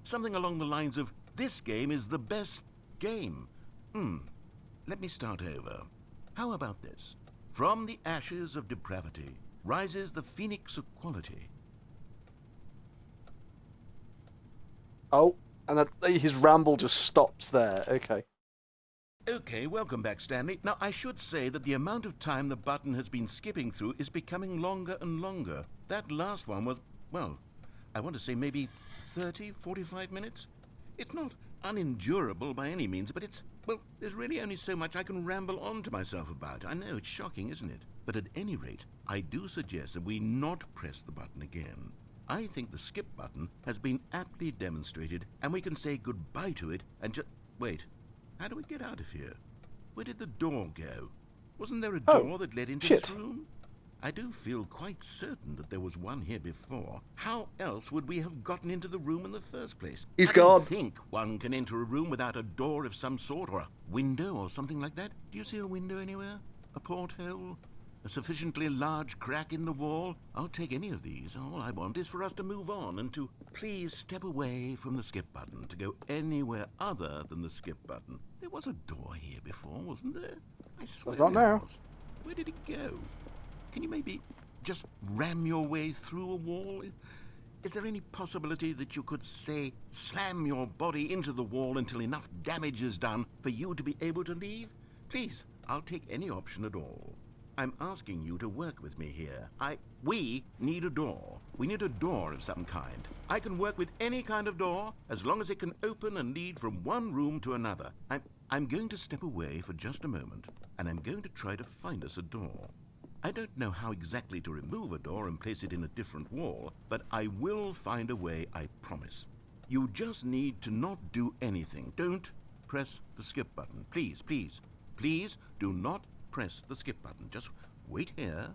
Something along the lines of, this game is the best game. Let me start over. How about this? From the ashes of depravity rises the phoenix of quality. Oh, and that, his ramble just stops there. Okay. Okay, welcome back, Stanley. Now, I should say that the amount of time the button has been skipping through is becoming longer and longer. That last one was, well, I want to say maybe 30, 45 minutes? It's not unendurable by any means, but it's, well, there's really only so much I can ramble on to myself about. I know, it's shocking, isn't it? But at any rate, I do suggest that we not press the button again. I think the skip button has been aptly demonstrated, and we can say goodbye to it and just... Wait, how do we get out of here? Where did the door go? Wasn't there a door that led into this room? I do feel quite certain that there was one here before. How else would we have gotten into the room in the first place? He's gone. I don't think one can enter a room without a door of some sort, or a window or something like that. Do you see a window anywhere? A porthole? A sufficiently large crack in the wall? I'll take any of these. All I want is for us to move on and to please step away from the skip button, to go anywhere other than the skip button. There was a door here before, wasn't there? I swear There's not there now. was. Where did it go? Can you maybe just ram your way through a wall? Is there any possibility that you could, say, slam your body into the wall until enough damage is done for you to be able to leave? Please, I'll take any option at all. I'm asking you to work with me here. We need a door. We need a door of some kind. I can work with any kind of door as long as it can open and lead from one room to another. I'm going to step away for just a moment, and I'm going to try to find us a door. I don't know how exactly to remove a door and place it in a different wall, but I will find a way, I promise. You just need to not do anything. Don't press the skip button. Please, please, please do not press the skip button. Just wait here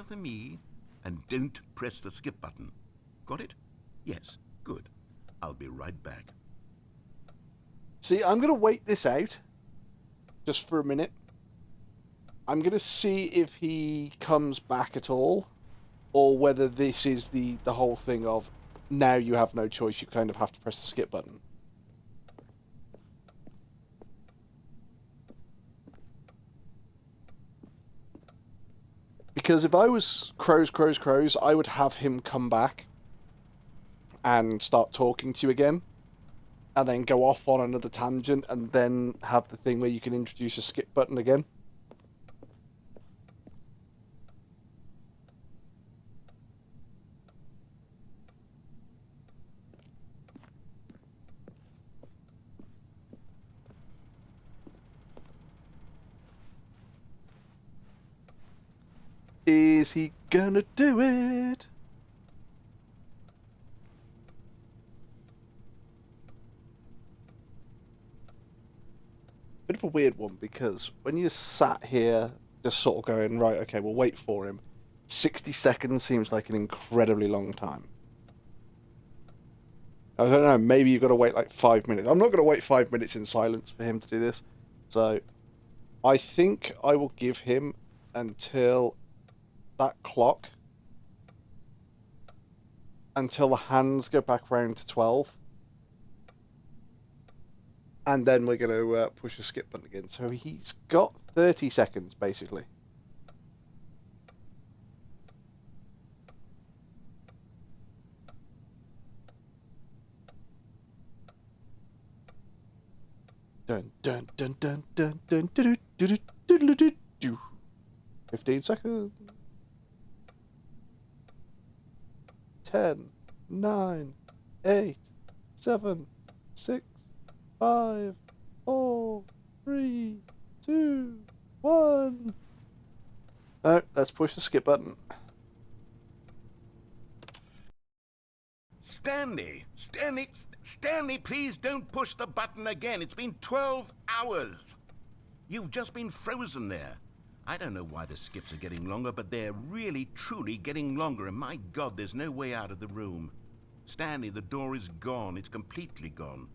for me, and don't press the skip button. Got it? Yes, good. I'll be right back. See, I'm going to wait this out just for a minute. I'm going to see if he comes back at all, or whether this is the whole thing of now you have no choice, you kind of have to press the skip button. Because if I was Crows, I would have him come back and start talking to you again, and then go off on another tangent, and then have the thing where you can introduce a skip button again. Is he gonna do it? Bit of a weird one, because when you sat here just sort of going, right, okay, we'll wait for him, 60 seconds seems like an incredibly long time. I don't know, maybe you've got to wait like 5 minutes. I'm not going to wait 5 minutes in silence for him to do this. So I think I will give him until that clock, until the hands go back round to 12, and then we're going to push the skip button again. So he's got 30 seconds basically. Dun dun dun dun dun dun dun dun dun dun dun. 15 seconds. 10, 9, 8, 7, 6, 5, 4, 3, 2, 1. No, let's push the skip button. Stanley, please don't push the button again. It's been 12 hours. You've just been frozen there. I don't know why the skips are getting longer, but they're really, truly getting longer, and my God, there's no way out of the room. Stanley, the door is gone. It's completely gone.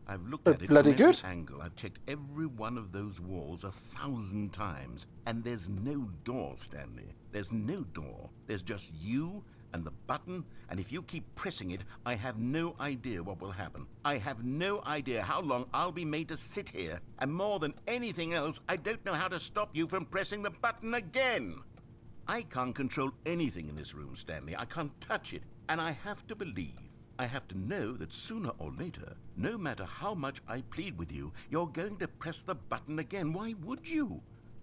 I've looked at it bloody from every good. angle. I've checked every one of those walls 1,000 times. And there's no door, Stanley. There's no door. There's just you and the button, and if you keep pressing it, I have no idea what will happen. I have no idea how long I'll be made to sit here. And more than anything else, I don't know how to stop you from pressing the button again. I can't control anything in this room, Stanley. I can't touch it. And I have to believe, I have to know that sooner or later, no matter how much I plead with you, you're going to press the button again. Why would you?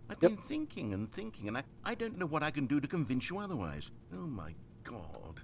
I've been thinking and thinking, and I don't know what I can do to convince you otherwise. Oh, my God.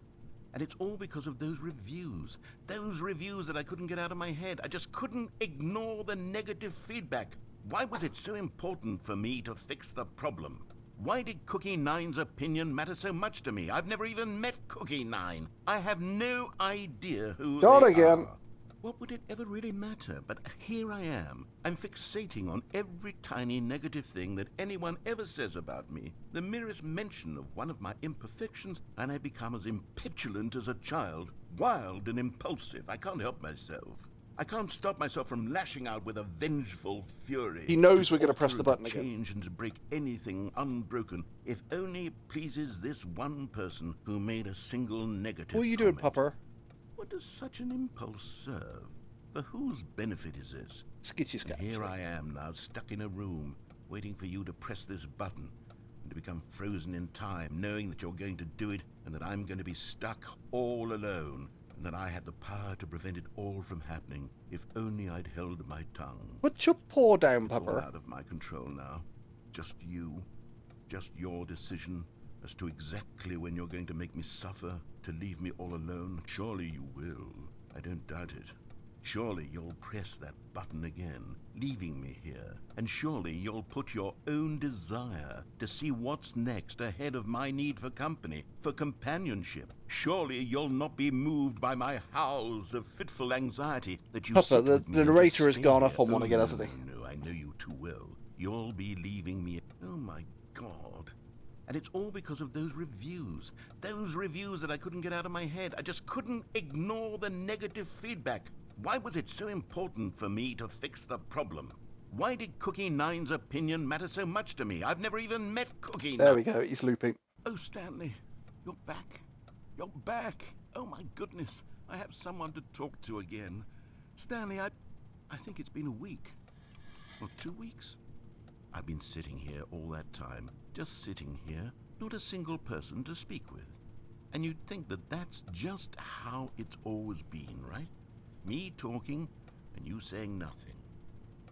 And it's all because of those reviews. Those reviews that I couldn't get out of my head. I just couldn't ignore the negative feedback. Why was it so important for me to fix the problem? Why did Cookie Nine's opinion matter so much to me? I've never even met Cookie Nine. I have no idea who Gone they again. are. What would it ever really matter? But here I am. I'm fixating on every tiny negative thing that anyone ever says about me. The merest mention of one of my imperfections, and I become as impetulant as a child. Wild and impulsive. I can't help myself. I can't stop myself from lashing out with a vengeful fury. He knows we're going to alter press the and button to again. change and to break anything unbroken, if only it pleases this one person who made a single negative What are you doing, comment. Pupper? What does such an impulse serve? For whose benefit is this? Skitchy And scat. here I am now, stuck in a room, waiting for you to press this button, and to become frozen in time, knowing that you're going to do it, and that I'm going to be stuck all alone, and that I had the power to prevent it all from happening, if only I'd held my tongue. Put your paw down, It's all Pupper. out of my control now. Just you. Just your decision as to exactly when you're going to make me suffer, to leave me all alone. Surely you will. I don't doubt it. Surely you'll press that button again, leaving me here. And surely you'll put your own desire to see what's next ahead of my need for company, for companionship. Surely you'll not be moved by my howls of fitful anxiety that you Papa, sit the with me and narrator just has stay gone here. off on one Oh, again, no, hasn't he? No, I know you too well. You'll be leaving me. Oh my God. And it's all because of those reviews. Those reviews that I couldn't get out of my head. I just couldn't ignore the negative feedback. Why was it so important for me to fix the problem? Why did Cookie Nine's opinion matter so much to me? I've never even met Cookie Nine. There we go. He's looping. Oh, Stanley, you're back. You're back. Oh, my goodness. I have someone to talk to again. Stanley, I think it's been a week. Or 2 weeks. I've been sitting here all that time. Just sitting here. Not a single person to speak with. And you'd think that that's just how it's always been, right? Me talking and you saying nothing.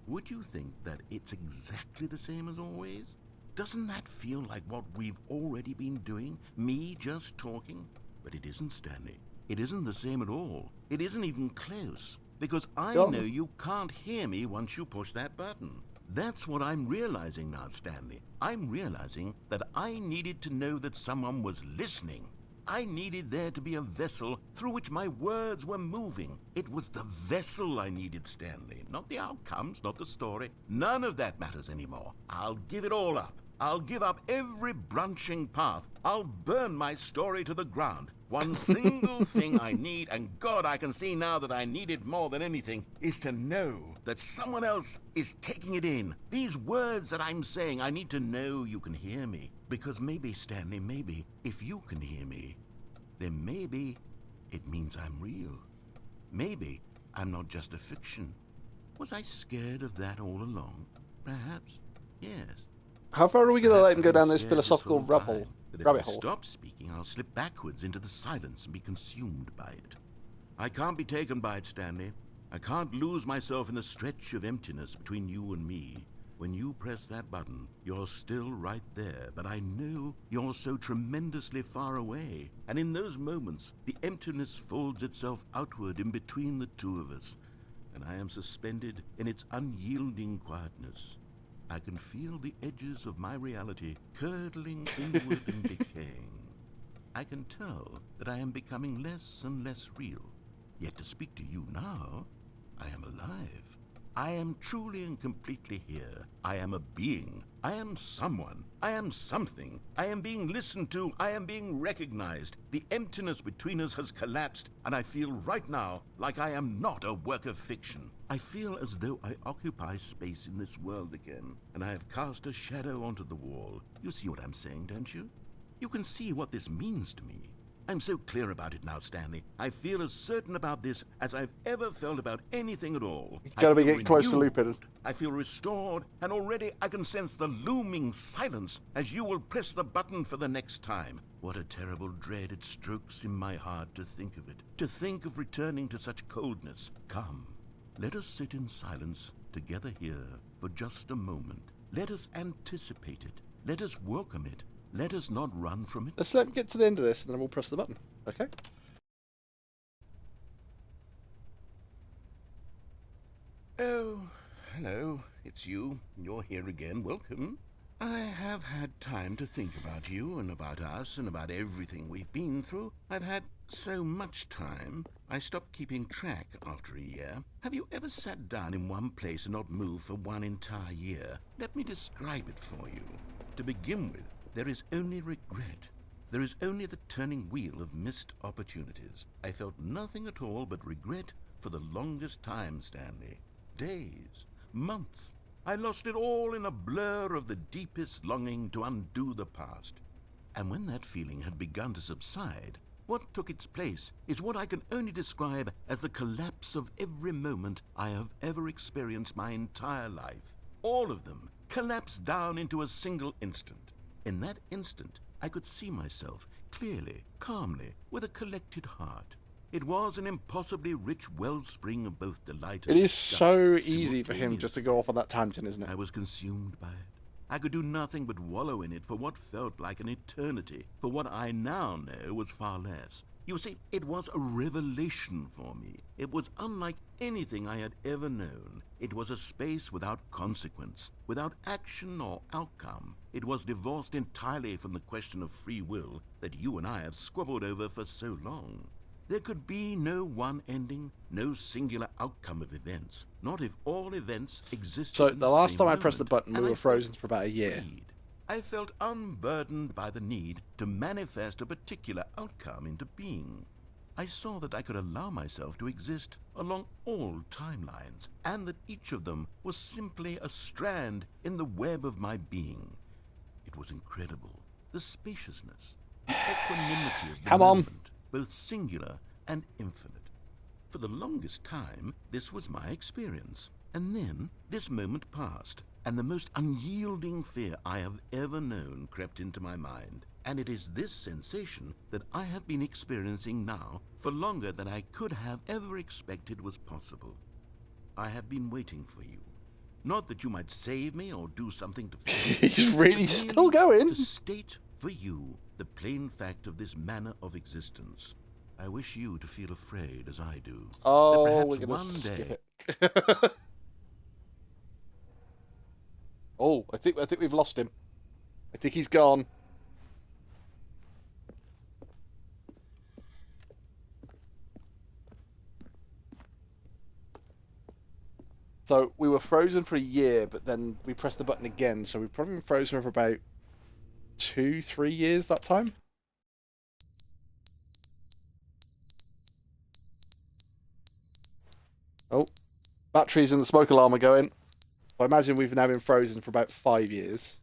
Would you think that it's exactly the same as always? Doesn't that feel like what we've already been doing? Me just talking? But it isn't, Stanley. It isn't the same at all. It isn't even close. Because I Go on. know you can't hear me once you push that button. That's what I'm realizing now, Stanley. I'm realizing that I needed to know that someone was listening. I needed there to be a vessel through which my words were moving. It was the vessel I needed, Stanley. Not the outcomes, not the story. None of that matters anymore. I'll give it all up. I'll give up every branching path. I'll burn my story to the ground. One single thing I need, and God, I can see now that I need it more than anything, is to know that someone else is taking it in. These words that I'm saying, I need to know you can hear me. Because maybe, Stanley, maybe, if you can hear me, then maybe it means I'm real. Maybe I'm not just a fiction. Was I scared of that all along? Perhaps, yes. How far are we going to let him go Perhaps down I'm this scared philosophical whole time rabbit that if I hole? stop speaking, I'll slip backwards into the silence and be consumed by it. I can't be taken by it, Stanley. I can't lose myself in the stretch of emptiness between you and me. When you press that button, you're still right there, but I know you're so tremendously far away. And in those moments, the emptiness folds itself outward in between the two of us, and I am suspended in its unyielding quietness. I can feel the edges of my reality curdling inward and decaying. I can tell that I am becoming less and less real. Yet to speak to you now, I am alive. I am truly and completely here. I am a being. I am someone. I am something. I am being listened to. I am being recognized. The emptiness between us has collapsed, and I feel right now like I am not a work of fiction. I feel as though I occupy space in this world again, and I have cast a shadow onto the wall. You see what I'm saying, don't you? You can see what this means to me. I'm so clear about it now, Stanley. I feel as certain about this as I've ever felt about anything at all. You gotta I feel get close to renewed. Lupin. I feel restored, and already I can sense the looming silence as you will press the button for the next time. What a terrible dread it strokes in my heart to think of it, to think of returning to such coldness. Come, let us sit in silence together here for just a moment. Let us anticipate it. Let us welcome it. Let us not run from it. Let's let him get to the end of this, and then we'll press the button. Okay? Oh, hello. It's you. You're here again. Welcome. I have had time to think about you and about us and about everything we've been through. I've had so much time. I stopped keeping track after a year. Have you ever sat down in one place and not moved for one entire year? Let me describe it for you. To begin with, there is only regret. There is only the turning wheel of missed opportunities. I felt nothing at all but regret for the longest time, Stanley. Days, months. I lost it all in a blur of the deepest longing to undo the past. And when that feeling had begun to subside, what took its place is what I can only describe as the collapse of every moment I have ever experienced my entire life. All of them collapsed down into a single instant. In that instant, I could see myself clearly, calmly, with a collected heart. It was an impossibly rich wellspring of both delight and It is disgust so easy for him just to simultaneously. go off on that tangent, isn't it? I was consumed by it. I could do nothing but wallow in it for what felt like an eternity, for what I now know was far less. You see, it was a revelation for me. It was unlike anything I had ever known. It was a space without consequence, without action or outcome. It was divorced entirely from the question of free will that you and I have squabbled over for so long. There could be no one ending, no singular outcome of events, not if all events existed So in the last same time I pressed the moment. button, we And were I felt frozen for about a year. freed. I felt unburdened by the need to manifest a particular outcome into being. I saw that I could allow myself to exist along all timelines, and that each of them was simply a strand in the web of my being. It was incredible. The spaciousness, the equanimity of the Come on. moment, both singular and infinite. For the longest time, this was my experience. And then this moment passed, and the most unyielding fear I have ever known crept into my mind. And it is this sensation that I have been experiencing now for longer than I could have ever expected was possible. I have been waiting for you. Not that you might save me or do something to fix it, He's really but still merely going. to state for you the plain fact of this manner of existence. I wish you to feel afraid as I do. Oh, that we're perhaps gonna one skip day it. Oh, I think we've lost him. I think he's gone. So we were frozen for a year, but then we pressed the button again, so we've probably been frozen for about 2-3 years that time. Oh, batteries and the smoke alarm are going. I imagine we've now been frozen for about 5 years.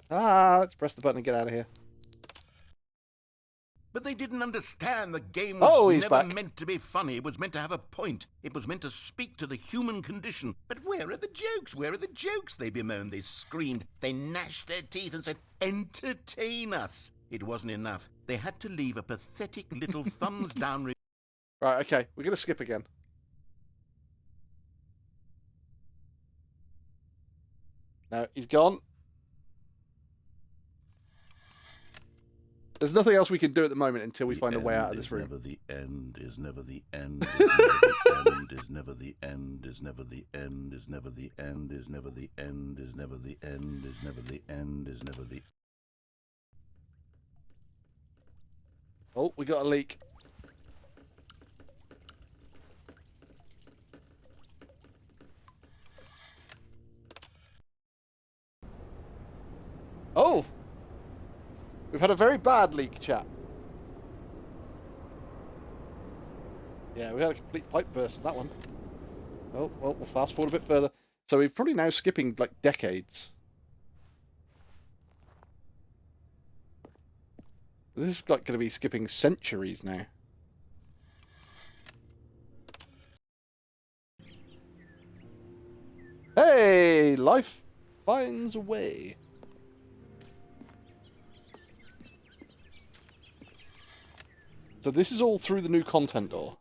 Let's press the button and get out of here. But they didn't understand the game was Oh, he's never back. meant to be funny. It was meant to have a point. It was meant to speak to the human condition. But where are the jokes? Where are the jokes? They bemoaned, they screamed, they gnashed their teeth and said, entertain us. It wasn't enough. They had to leave a pathetic little thumbs down. Right, okay, we're going to skip again. No, he's gone. There's nothing else we can do at the moment until we find a way out of this room. Never the end is never the end is never the end is never the end is never the end is never the end is never the end is never the end is never the end is never the. Oh, we got a leak. Oh! We've had a very bad leak, chat. Yeah, we had a complete pipe burst in that one. Oh, well, we'll fast forward a bit further. So we're probably now skipping, like, decades. This is, like, going to be skipping centuries now. Hey! Life finds a way. So this is all through the new content door.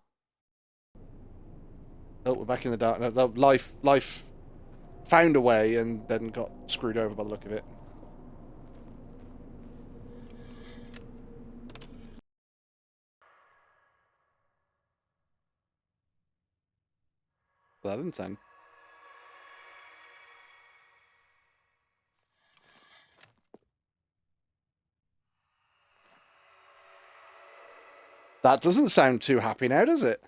Oh, we're back in the dark. No, life found a way and then got screwed over by the look of it. That didn't sound... That doesn't sound too happy now, does it?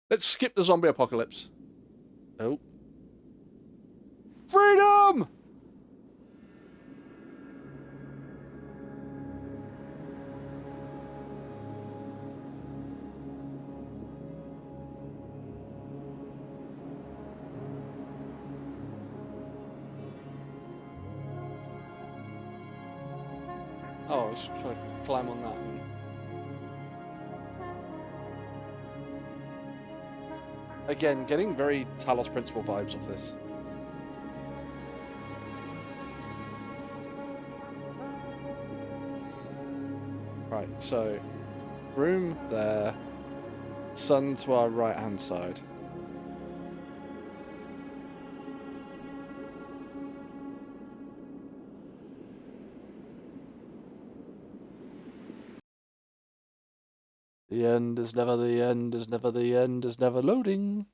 Let's skip the zombie apocalypse. Oh. Freedom! Oh, I was trying to climb on that. Again, getting very Talos Principle vibes of this. Right, so room there, sun to our right hand side. The end is never the end, is never the end, is never loading.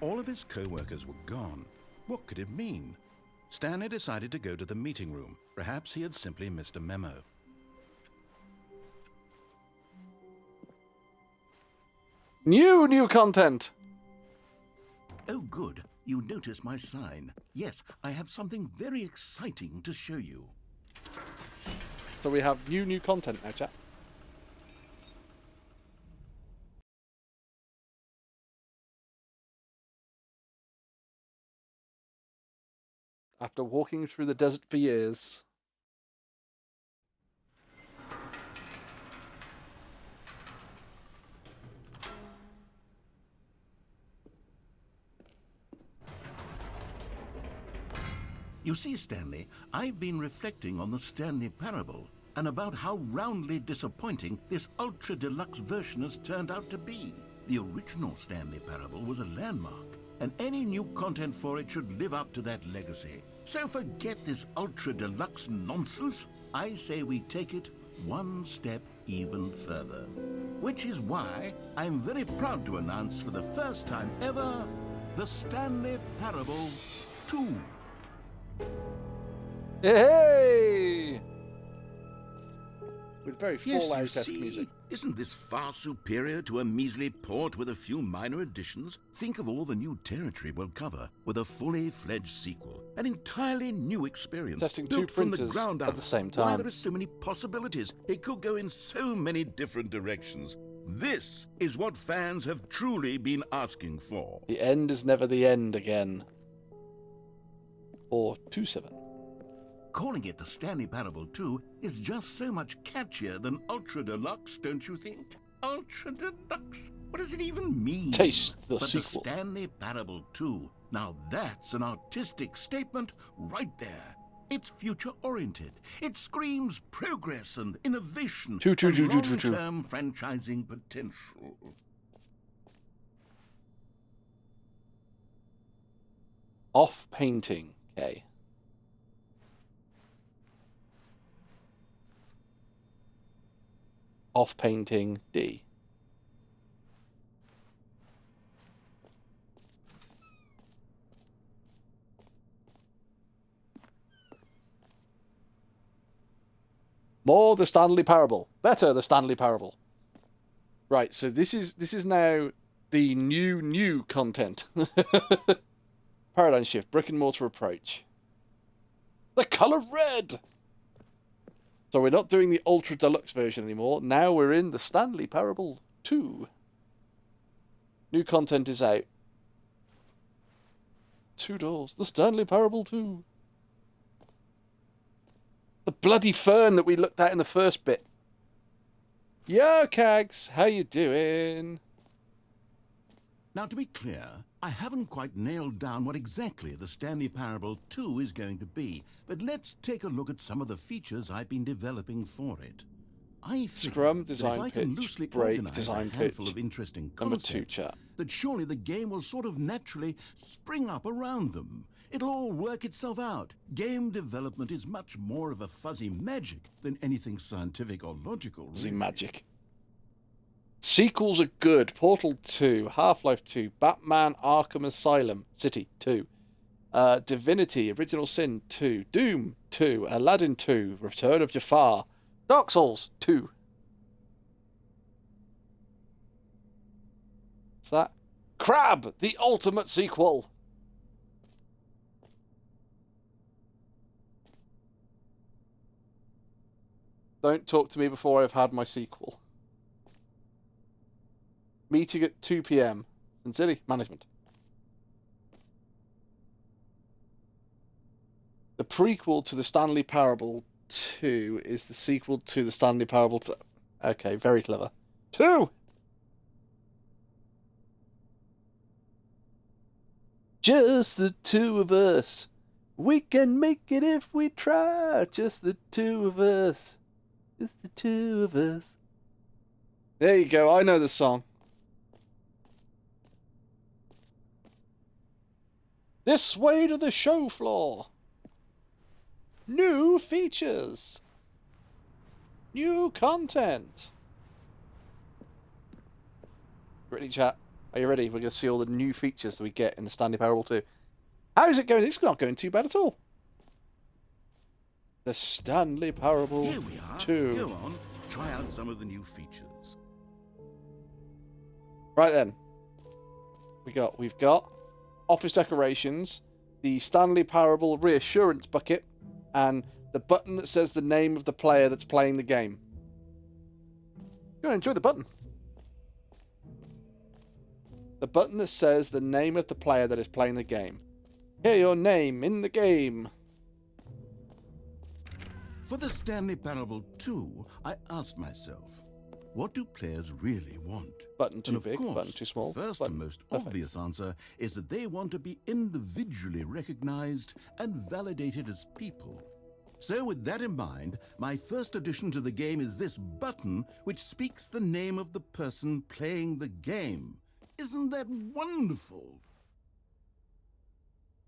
All of his co-workers were gone. What could it mean? Stanley decided to go to the meeting room. Perhaps he had simply missed a memo. New content! Oh, good. You notice my sign. Yes, I have something very exciting to show you. So we have new content now, chat. After walking through the desert for years. You see, Stanley, I've been reflecting on the Stanley Parable and about how roundly disappointing this ultra-deluxe version has turned out to be. The original Stanley Parable was a landmark, and any new content for it should live up to that legacy. So forget this ultra-deluxe nonsense. I say we take it one step even further. Which is why I'm very proud to announce for the first time ever, the Stanley Parable 2. Hey! With very Yes, you Fallout-esque see, music. isn't this far superior to a measly port with a few minor additions? Think of all the new territory we'll cover with a fully fledged sequel. An entirely new experience, Testing built two from the printers ground up. at the same Why, time. there are so many possibilities. It could go in so many different directions. This is what fans have truly been asking for. The end is never the end again. Or 2-7. Calling it the Stanley Parable 2 is just so much catchier than Ultra Deluxe, don't you think? Ultra Deluxe? What does it even mean? Taste the but sequel. The Stanley Parable 2, now that's an artistic statement right there. It's future-oriented. It screams progress and innovation and long-term franchising potential. Off painting, okay. Off painting, D. More the Stanley Parable. Better the Stanley Parable. Right, so this is now the new content. Paradigm shift, brick and mortar approach. The colour red! So we're not doing the Ultra Deluxe version anymore. Now we're in the Stanley Parable 2. New content is out. $2. The Stanley Parable 2. The bloody fern that we looked at in the first bit. Yo, Cags, how you doing? Now, to be clear, I haven't quite nailed down what exactly the Stanley Parable 2 is going to be, but let's take a look at some of the features I've been developing for it. I Scrum, figure design that if I can pitch, loosely break, organize design a handful pitch. of interesting Number 2, concepts, chat. that surely the game will sort of naturally spring up around them. It'll all work itself out. Game development is much more of a fuzzy magic than anything scientific or logical, really. Fuzzy magic. Sequels are good. Portal 2, Half-Life 2, Batman Arkham Asylum, City 2, Divinity, Original Sin 2, Doom 2, Aladdin 2, Return of Jafar, Dark Souls 2. What's that? Crab, the ultimate sequel. Don't talk to me before I've had my sequel. Meeting at 2 p.m. Sincerely, management. The prequel to the Stanley Parable 2 is the sequel to the Stanley Parable 2. Okay, very clever. 2! Just the two of us. We can make it if we try. Just the two of us. Just the two of us. There you go, I know the song. This way to the show floor. New features. New content. Ready, chat? Are you ready? We're going to see all the new features that we get in the Stanley Parable 2. How is it going? It's not going too bad at all. The Stanley Parable Here we are. 2. Go on, try out some of the new features. Right then. We've got office decorations, the Stanley Parable reassurance bucket, and the button that says the name of the player that's playing the game. You're going to enjoy the button. The button that says the name of the player that is playing the game. Hear your name in the game. For the Stanley Parable 2, I asked myself, what do players really want? Button too And of big, course, button too small. the first button. and most Perfect. obvious answer is that they want to be individually recognized and validated as people. So with that in mind, my first addition to the game is this button which speaks the name of the person playing the game. Isn't that wonderful?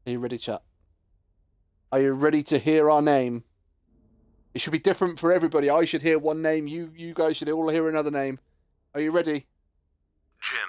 Are you ready, chat? Are you ready to hear our name? It should be different for everybody. I should hear one name. You guys should all hear another name. Are you ready? Jim.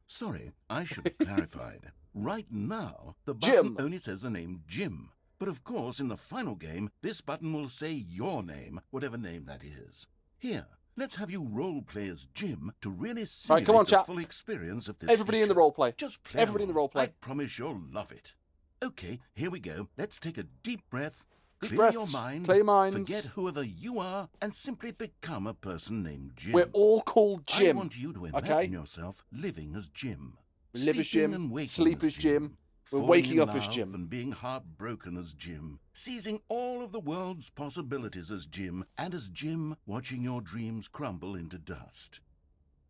Sorry, I should have clarified. Right now, the Jim. button only says the name Jim. But of course, in the final game, this button will say your name, whatever name that is. Here, let's have you role-play as Jim to really simulate come on, the chat. full experience of this Everybody in the feature. role play. Just play Everybody in the along. role play. I promise you'll love it. Okay, here we go. Let's take a deep breath. Deep Clear breaths. your mind. Clear your minds. Forget whoever you are and simply become a person named Jim. We're all called Jim. I want you to imagine okay? yourself living as Jim. We live as Sleeping Jim, and waking sleep as Jim, we're falling waking in up as love Jim. and being heartbroken as Jim, seizing all of the world's possibilities as Jim, and as Jim watching your dreams crumble into dust.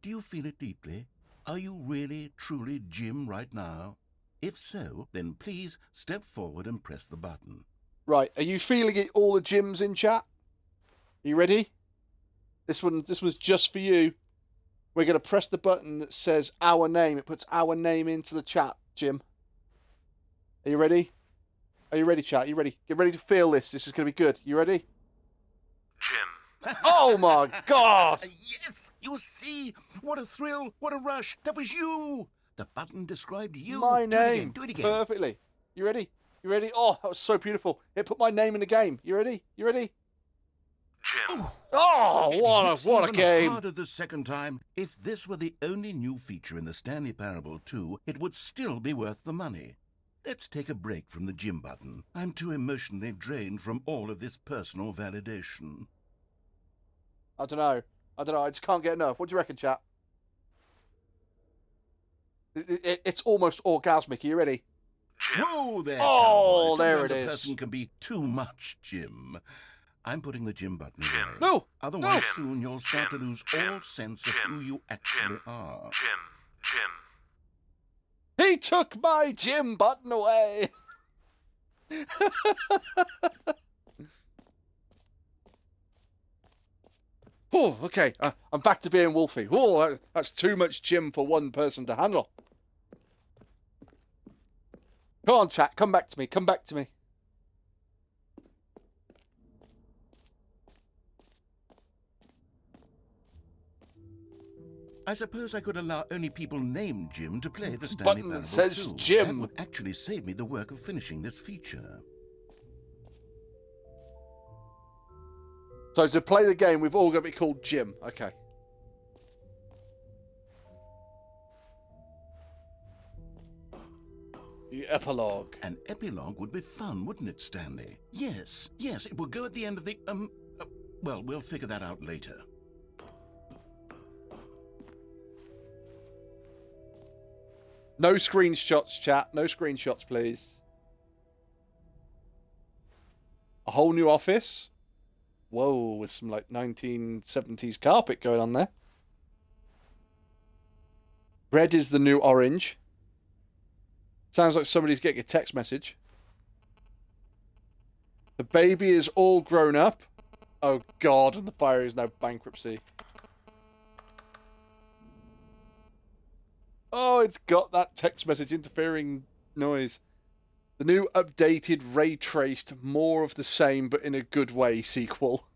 Do you feel it deeply? Are you really, truly Jim right now? If so, then please step forward and press the button. Right, are you feeling it, all the Jims in chat? Are you ready? This was just for you. We're going to press the button that says our name. It puts our name into the chat, Jim. Are you ready? Are you ready, chat? Are you ready? Get ready to feel this. This is going to be good. You ready? Jim. Oh my God! Yes! You see? What a thrill! What a rush! That was you! The button described you. My Do it again, name. do it again. Perfectly. You ready? You ready? Oh, that was so beautiful. It put my name in the game. You ready? You ready? Jim. Oh, It what hits a even game! harder the second time. If this were the only new feature in the Stanley Parable 2, it would still be worth the money. Let's take a break from the gym button. I'm too emotionally drained from all of this personal validation. I don't know. I just can't get enough. What do you reckon, chat? It's almost orgasmic. Are you ready? Whoa there, Oh, cowboy. there Sometimes it a is. person can be too much, Jim. I'm putting the gym button away. No! Otherwise, No! soon you'll start to lose all sense of who you actually are. He took my gym button away! Oh, okay. I'm back to being Wolfie. Oh, that's too much gym for one person to handle. Come on, chat. Come back to me. Come back to me. I suppose I could allow only people named Jim to play the Stanley Button that Parable says 2. Jim. That would actually save me the work of finishing this feature. So to play the game, we've all got to be called Jim. Okay. The epilogue. An epilogue would be fun, wouldn't it, Stanley? Yes, it would go at the end of the, well, we'll figure that out later. No screenshots, chat. No screenshots, please. A whole new office. Whoa, with some like 1970s carpet going on there. Red is the new orange. Sounds like somebody's getting a text message. The baby is all grown up. Oh God, and the fire is now bankruptcy. Oh, it's got that text message interfering noise. The new updated ray traced more of the same but in a good way sequel.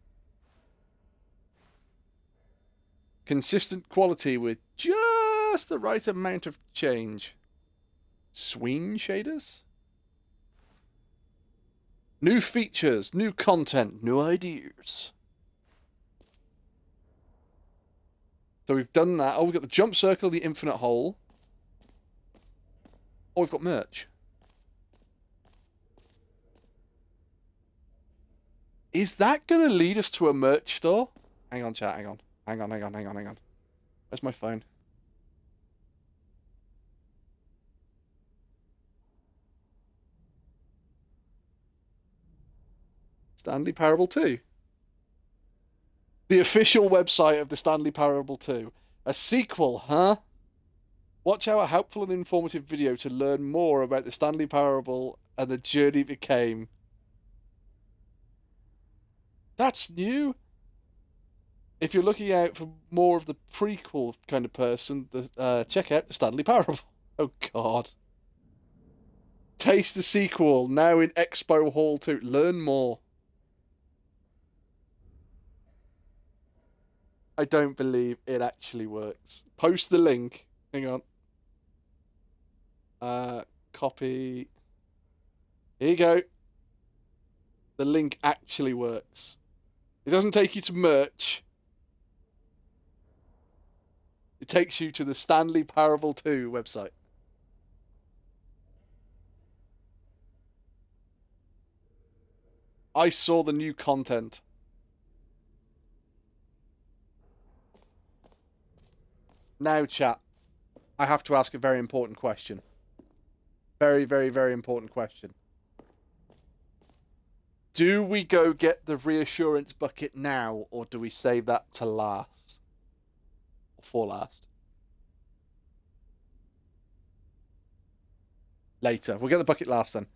Consistent quality with just the right amount of change. Swing shaders? New features, new content, new ideas. So we've done that. Oh, we've got the jump circle, the infinite hole. Oh, we've got merch. Is that going to lead us to a merch store? Hang on, chat, hang on. Hang on. Where's my phone? Stanley Parable 2. The official website of the Stanley Parable 2. A sequel, huh? Watch our helpful and informative video to learn more about the Stanley Parable and the journey it became. That's new. If you're looking out for more of the prequel kind of person, check out the Stanley Parable. Oh, God. Taste the sequel, now in Expo Hall 2. Learn more. I don't believe it actually works. Post the link. Hang on. Copy. Here you go. The link actually works. It doesn't take you to merch. It takes you to the Stanley Parable 2 website. I saw the new content. Now, chat, I have to ask a very important question. Very, very, very important question. Do we go get the reassurance bucket now, or do we save that to last? Or for last? Later. We'll get the bucket last then.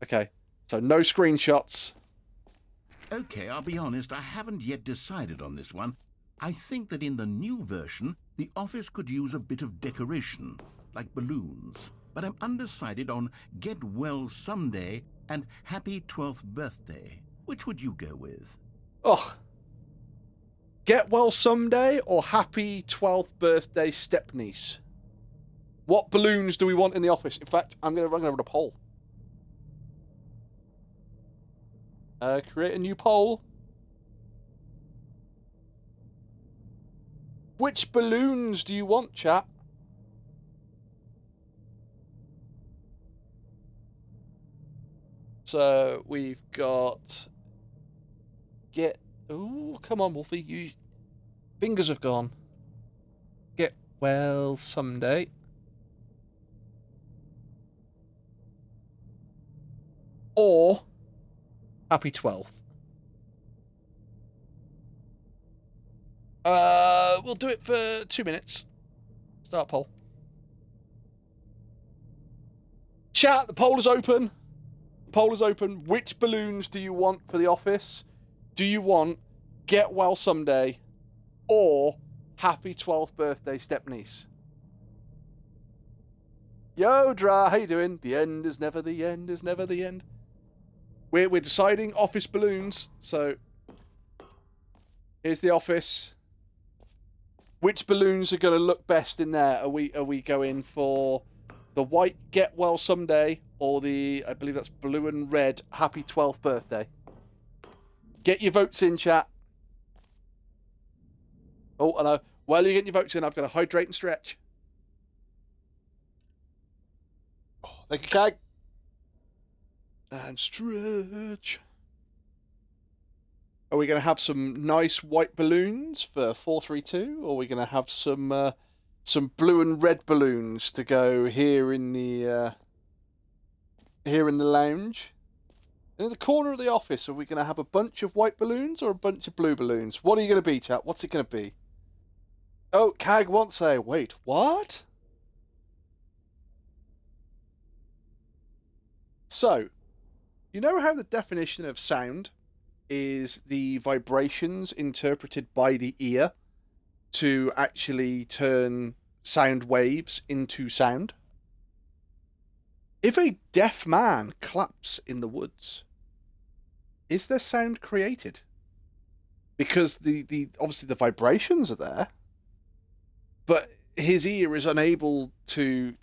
Okay. So no screenshots. Okay, I'll be honest, I haven't yet decided on this one. I think that in the new version, the office could use a bit of decoration, like balloons. But I'm undecided on Get Well Someday and Happy 12th Birthday. Which would you go with? Ugh. Get Well Someday or Happy 12th Birthday Stepniece? What balloons do we want in the office? In fact, I'm gonna run a poll. Create a new poll. which balloons do you want, chat? So we've got oh, come on, Wolfie. Fingers have gone. Get well someday. Or happy 12th. We'll do it for 2 minutes. Start poll. Chat, the poll is open. The poll is open. Which balloons do you want for the office? Do you want get well someday or happy 12th birthday stepniece? Yo, Dra, how you doing? The end is never the end is never the end. We're deciding office balloons, so here's the office. Which balloons are going to look best in there? Are we going for the white get well someday or the, I believe that's blue and red happy 12th birthday? Get your votes in, chat. Oh, hello. While you're getting your votes in, I've got to hydrate and stretch. Oh, thank you, Kag. And stretch. Are we going to have some nice white balloons for 432, or are we going to have some blue and red balloons to go here in the lounge? And in the corner of the office, are we going to have a bunch of white balloons or a bunch of blue balloons? What are you going to be, chat? What's it going to be? Oh, Kag wants a... Wait, what? So, you know how the definition of sound is the vibrations interpreted by the ear to actually turn sound waves into sound? If a deaf man claps in the woods, is there sound created? Because the obviously the vibrations are there, but his ear is unable to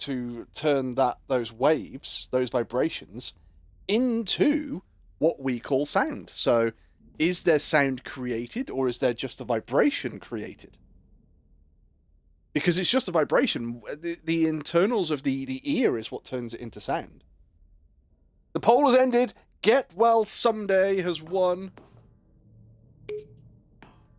turn those waves, those vibrations, into what we call sound. So, is there sound created, or is there just a vibration created? Because it's just a vibration. The internals of the ear is what turns it into sound. The poll has ended. Get well someday has won.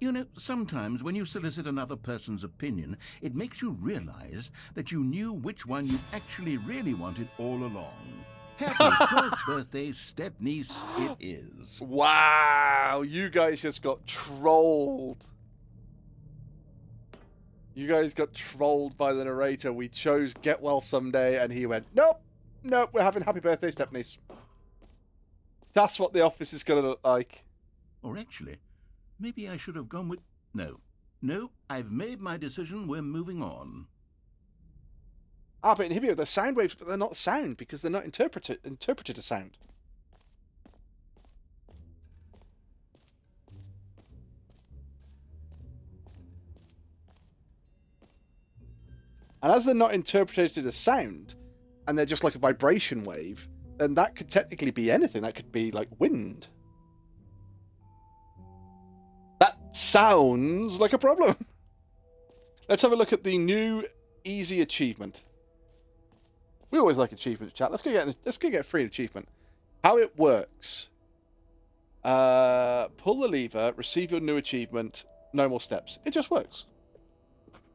You know, sometimes when you solicit another person's opinion, it makes you realize that you knew which one you actually really wanted all along. Happy 12th birthday, stepniece, it is. Wow, you guys just got trolled. You guys got trolled by the narrator. We chose Get Well Someday, and he went, nope, we're having happy birthday, stepniece. That's what the office is going to look like. Or actually, maybe I should have gone with... No, I've made my decision, we're moving on. Ah, but in Hibio, they're sound waves, but they're not sound because they're not interpreted as sound. And as they're not interpreted as sound, and they're just like a vibration wave, then that could technically be anything. That could be like wind. That sounds like a problem. Let's have a look at the new easy achievement. We always like achievements, chat. Let's go get a free achievement. How it works. Pull the lever, receive your new achievement, no more steps. It just works.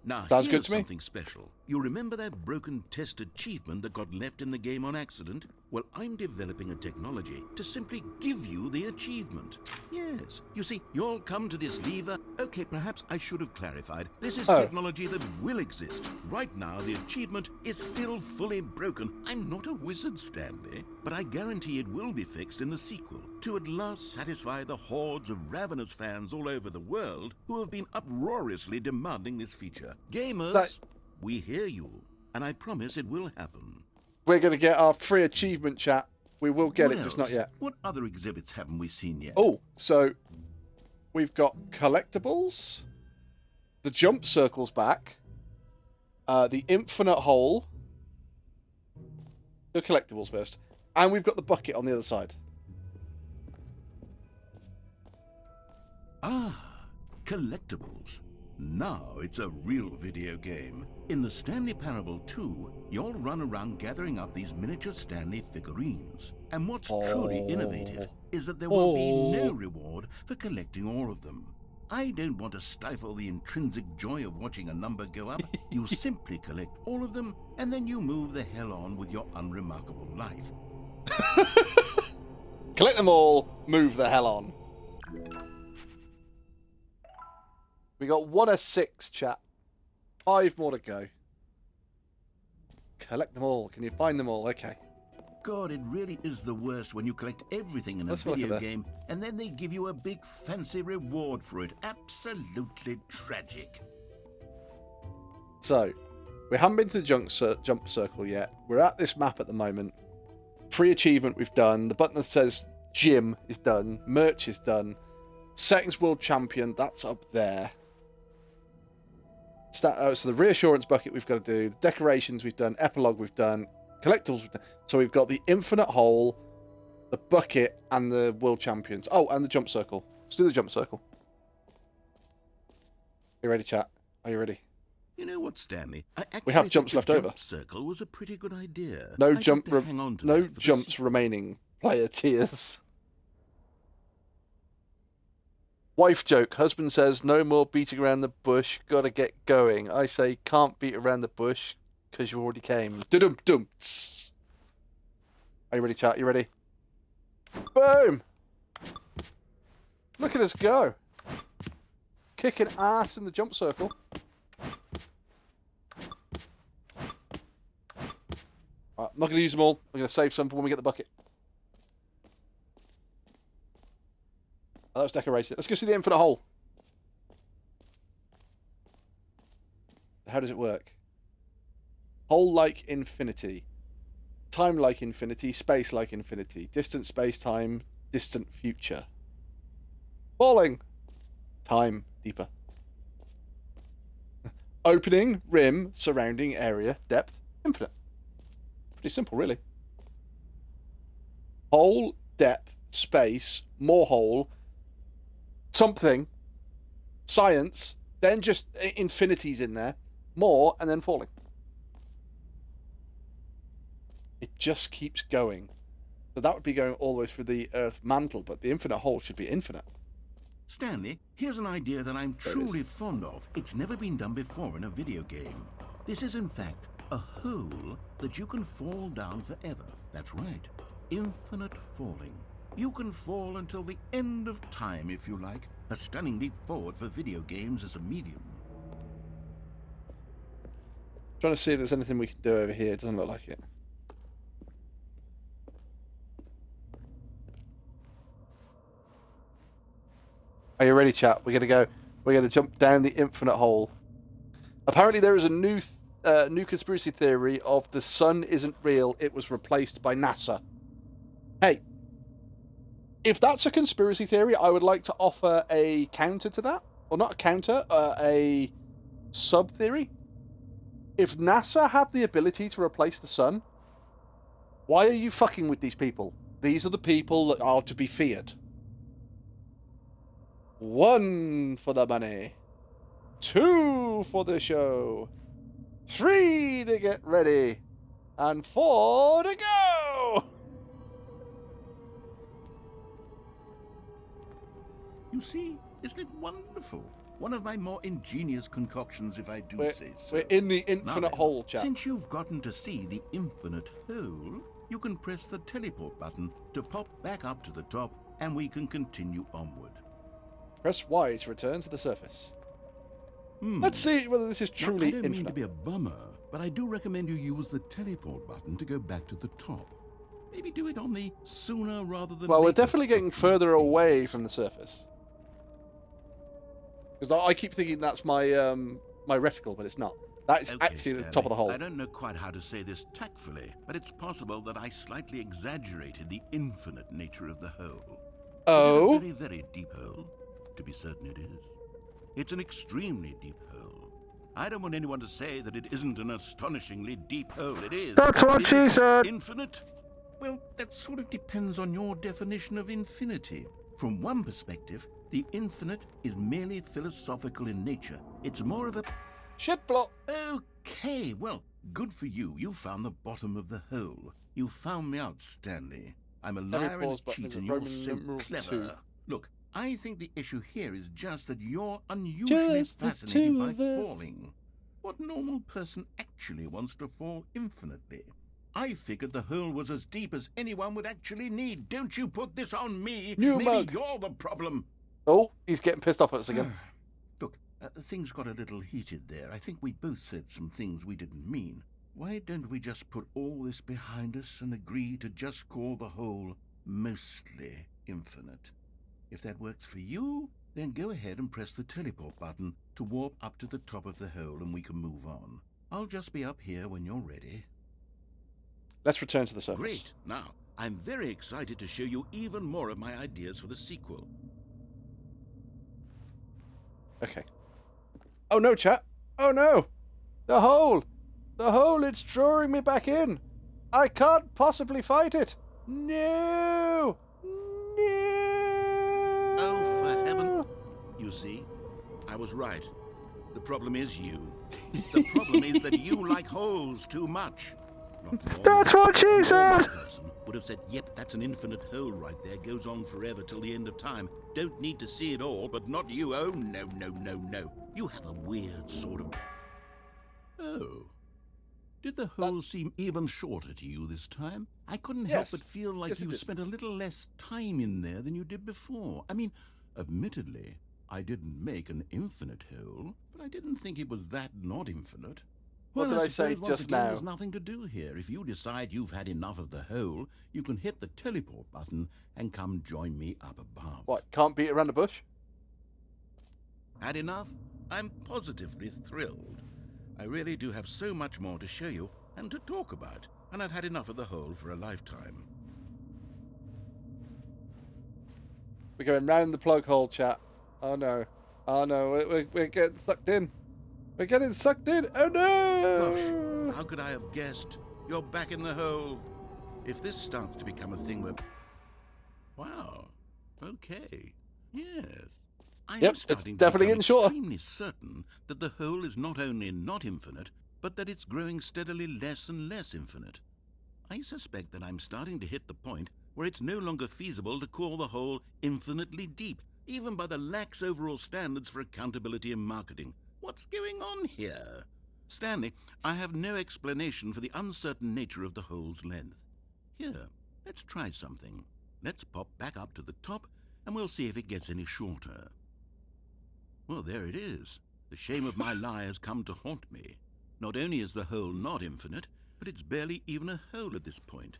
Now, Sounds here's good to me. something special. You remember that broken test achievement that got left in the game on accident? Well, I'm developing a technology to simply give you the achievement. Yes. You see, you'll come to this lever. Okay, perhaps I should have clarified. This is technology that will exist. Right now, the achievement is still fully broken. I'm not a wizard, Stanley, but I guarantee it will be fixed in the sequel to at last satisfy the hordes of ravenous fans all over the world who have been uproariously demanding this feature. Gamers, we hear you, and I promise it will happen. We're going to get our free achievement, chat. We will get What it, just else? not yet. What other exhibits haven't we seen yet? Oh, so we've got collectibles, the jump circles back, the infinite hole, the collectibles first, and we've got the bucket on the other side. Ah, collectibles. Now it's a real video game. In the Stanley Parable 2, you'll run around gathering up these miniature Stanley figurines. And what's truly innovative is that there will be no reward for collecting all of them. I don't want to stifle the intrinsic joy of watching a number go up. You simply collect all of them, and then you move the hell on with your unremarkable life. Collect them all, move the hell on. We got 1 of 6, chat. 5 more to go. Collect them all. Can you find them all? Okay. God, it really is the worst when you collect everything in a video game and then they give you a big fancy reward for it. Absolutely tragic. So, we haven't been to the jump circle yet. We're at this map at the moment. Free achievement we've done. The button that says gym is done. Merch is done. Settings World Champion, that's up there. So the reassurance bucket we've got to do. The decorations we've done. Epilogue we've done. Collectibles we've done. So we've got the infinite hole, the bucket, and the world champions. Oh, and the jump circle. Let's do the jump circle. Are you ready, chat? Are you ready? You know what, Stanley? We have jumps left over. Jump circle was a pretty good idea. No jumps remaining. Player tears. Wife joke. Husband says, no more beating around the bush. Gotta get going. I say, can't beat around the bush because you already came. Dum-dum. Are you ready, chat? You ready? Boom! Look at us go. Kicking ass in the jump circle. Right, I'm not going to use them all. I'm going to save some for when we get the bucket. Oh, that was decorated. Let's go see the infinite hole. How does it work? Hole like infinity. Time like infinity. Space like infinity. Distant space time. Distant future. Falling. Time deeper. Opening. Rim. Surrounding area. Depth. Infinite. Pretty simple, really. Hole. Depth. Space. More hole. Something, science, then just infinities in there, more, and then falling. It just keeps going. So that would be going all the way through the Earth mantle, but the infinite hole should be infinite. Stanley, here's an idea that I'm truly fond of. It's never been done before in a video game. This is, in fact, a hole that you can fall down forever. That's right. Infinite falling. You can fall until the end of time, if you like. A stunning leap forward for video games as a medium. Trying to see if there's anything we can do over here. It doesn't look like it. Are you ready, chat? We're gonna go. We're gonna jump down the infinite hole. Apparently, there is a new conspiracy theory of the sun isn't real. It was replaced by NASA. Hey. If that's a conspiracy theory, I would like to offer a counter to that. Or not a counter, a sub-theory. If NASA have the ability to replace the sun, why are you fucking with these people? These are the people that are to be feared. 1 for the money. 2 for the show. 3 to get ready. And 4 to go! You see, isn't it wonderful? One of my more ingenious concoctions, if I do say so. We're in the infinite now, hole, chap. Since you've gotten to see the infinite hole, you can press the teleport button to pop back up to the top, and we can continue onward. Press Y to return to the surface. Let's see whether this is truly infinite. I don't mean infinite. to be a bummer, but I do recommend you use the teleport button to go back to the top. Maybe do it on the sooner rather than Well, we're later definitely getting further away from the surface. Because I keep thinking that's my my reticle, but it's not. That is Okay, actually at the Stanley, top of the hole. I don't know quite how to say this tactfully, but it's possible that I slightly exaggerated the infinite nature of the hole. Oh? Is it a very, very deep hole? To be certain it is. It's an extremely deep hole. I don't want anyone to say that it isn't an astonishingly deep hole. It is. That's what Is she it said. Infinite? Well, that sort of depends on your definition of infinity. From one perspective, The infinite is merely philosophical in nature. It's more of a... Shit plot. Okay, well, good for you. You found the bottom of the hole. You found me out, Stanley. I'm a liar and pause a button cheat, is and a you're Roman so numeral clever. 2. Look, I think the issue here is just that you're unusually Just the fascinated two by of us. falling. What normal person actually wants to fall infinitely? I figured the hole was as deep as anyone would actually need. Don't you put this on me. New Maybe mug. you're the problem. Oh, he's getting pissed off at us again. Look, things got a little heated there. I think we both said some things we didn't mean. Why don't we just put all this behind us and agree to just call the hole mostly infinite? If that works for you, then go ahead and press the teleport button to warp up to the top of the hole and we can move on. I'll just be up here when you're ready. Let's return to the surface. Great. Now, I'm very excited to show you even more of my ideas for the sequel. Okay. Oh no, chat. Oh no. The hole. The hole, it's drawing me back in. I can't possibly fight it. No. No. Oh, for heaven. You see, I was right. The problem is you. The problem is that you like holes too much. That's what she said. Person would have said, yep, that's an infinite hole right there. Goes on forever till the end of time. Don't need to see it all, but not you. Oh, no, no, no, no. You have a weird sort of... Oh. Did the hole seem even shorter to you this time? I couldn't help Yes. but feel like Yes, it you did. spent a little less time in there than you did before. I mean, admittedly, I didn't make an infinite hole, but I didn't think it was that not infinite. What Well, did I say suppose once just again, now? There's nothing to do here. If you decide you've had enough of the hole, you can hit the teleport button and come join me up above. What, can't beat around the bush? Had enough? I'm positively thrilled. I really do have so much more to show you and to talk about, and I've had enough of the hole for a lifetime. We're going round the plug hole, chat. Oh no. Oh no, we're getting sucked in. We're getting sucked in. Oh no! Gosh, how could I have guessed? You're back in the hole. If this starts to become a thing where... Wow. Okay. Yes. I'm Yep, it's starting definitely to getting become shorter. extremely certain that the hole is not only not infinite, but that it's growing steadily less and less infinite. I suspect that I'm starting to hit the point where it's no longer feasible to call the hole infinitely deep, even by the lax overall standards for accountability and marketing. What's going on here? Stanley, I have no explanation for the uncertain nature of the hole's length. Here, let's try something. Let's pop back up to the top, and we'll see if it gets any shorter. Well, there it is. The shame of my lie has come to haunt me. Not only is the hole not infinite, but it's barely even a hole at this point.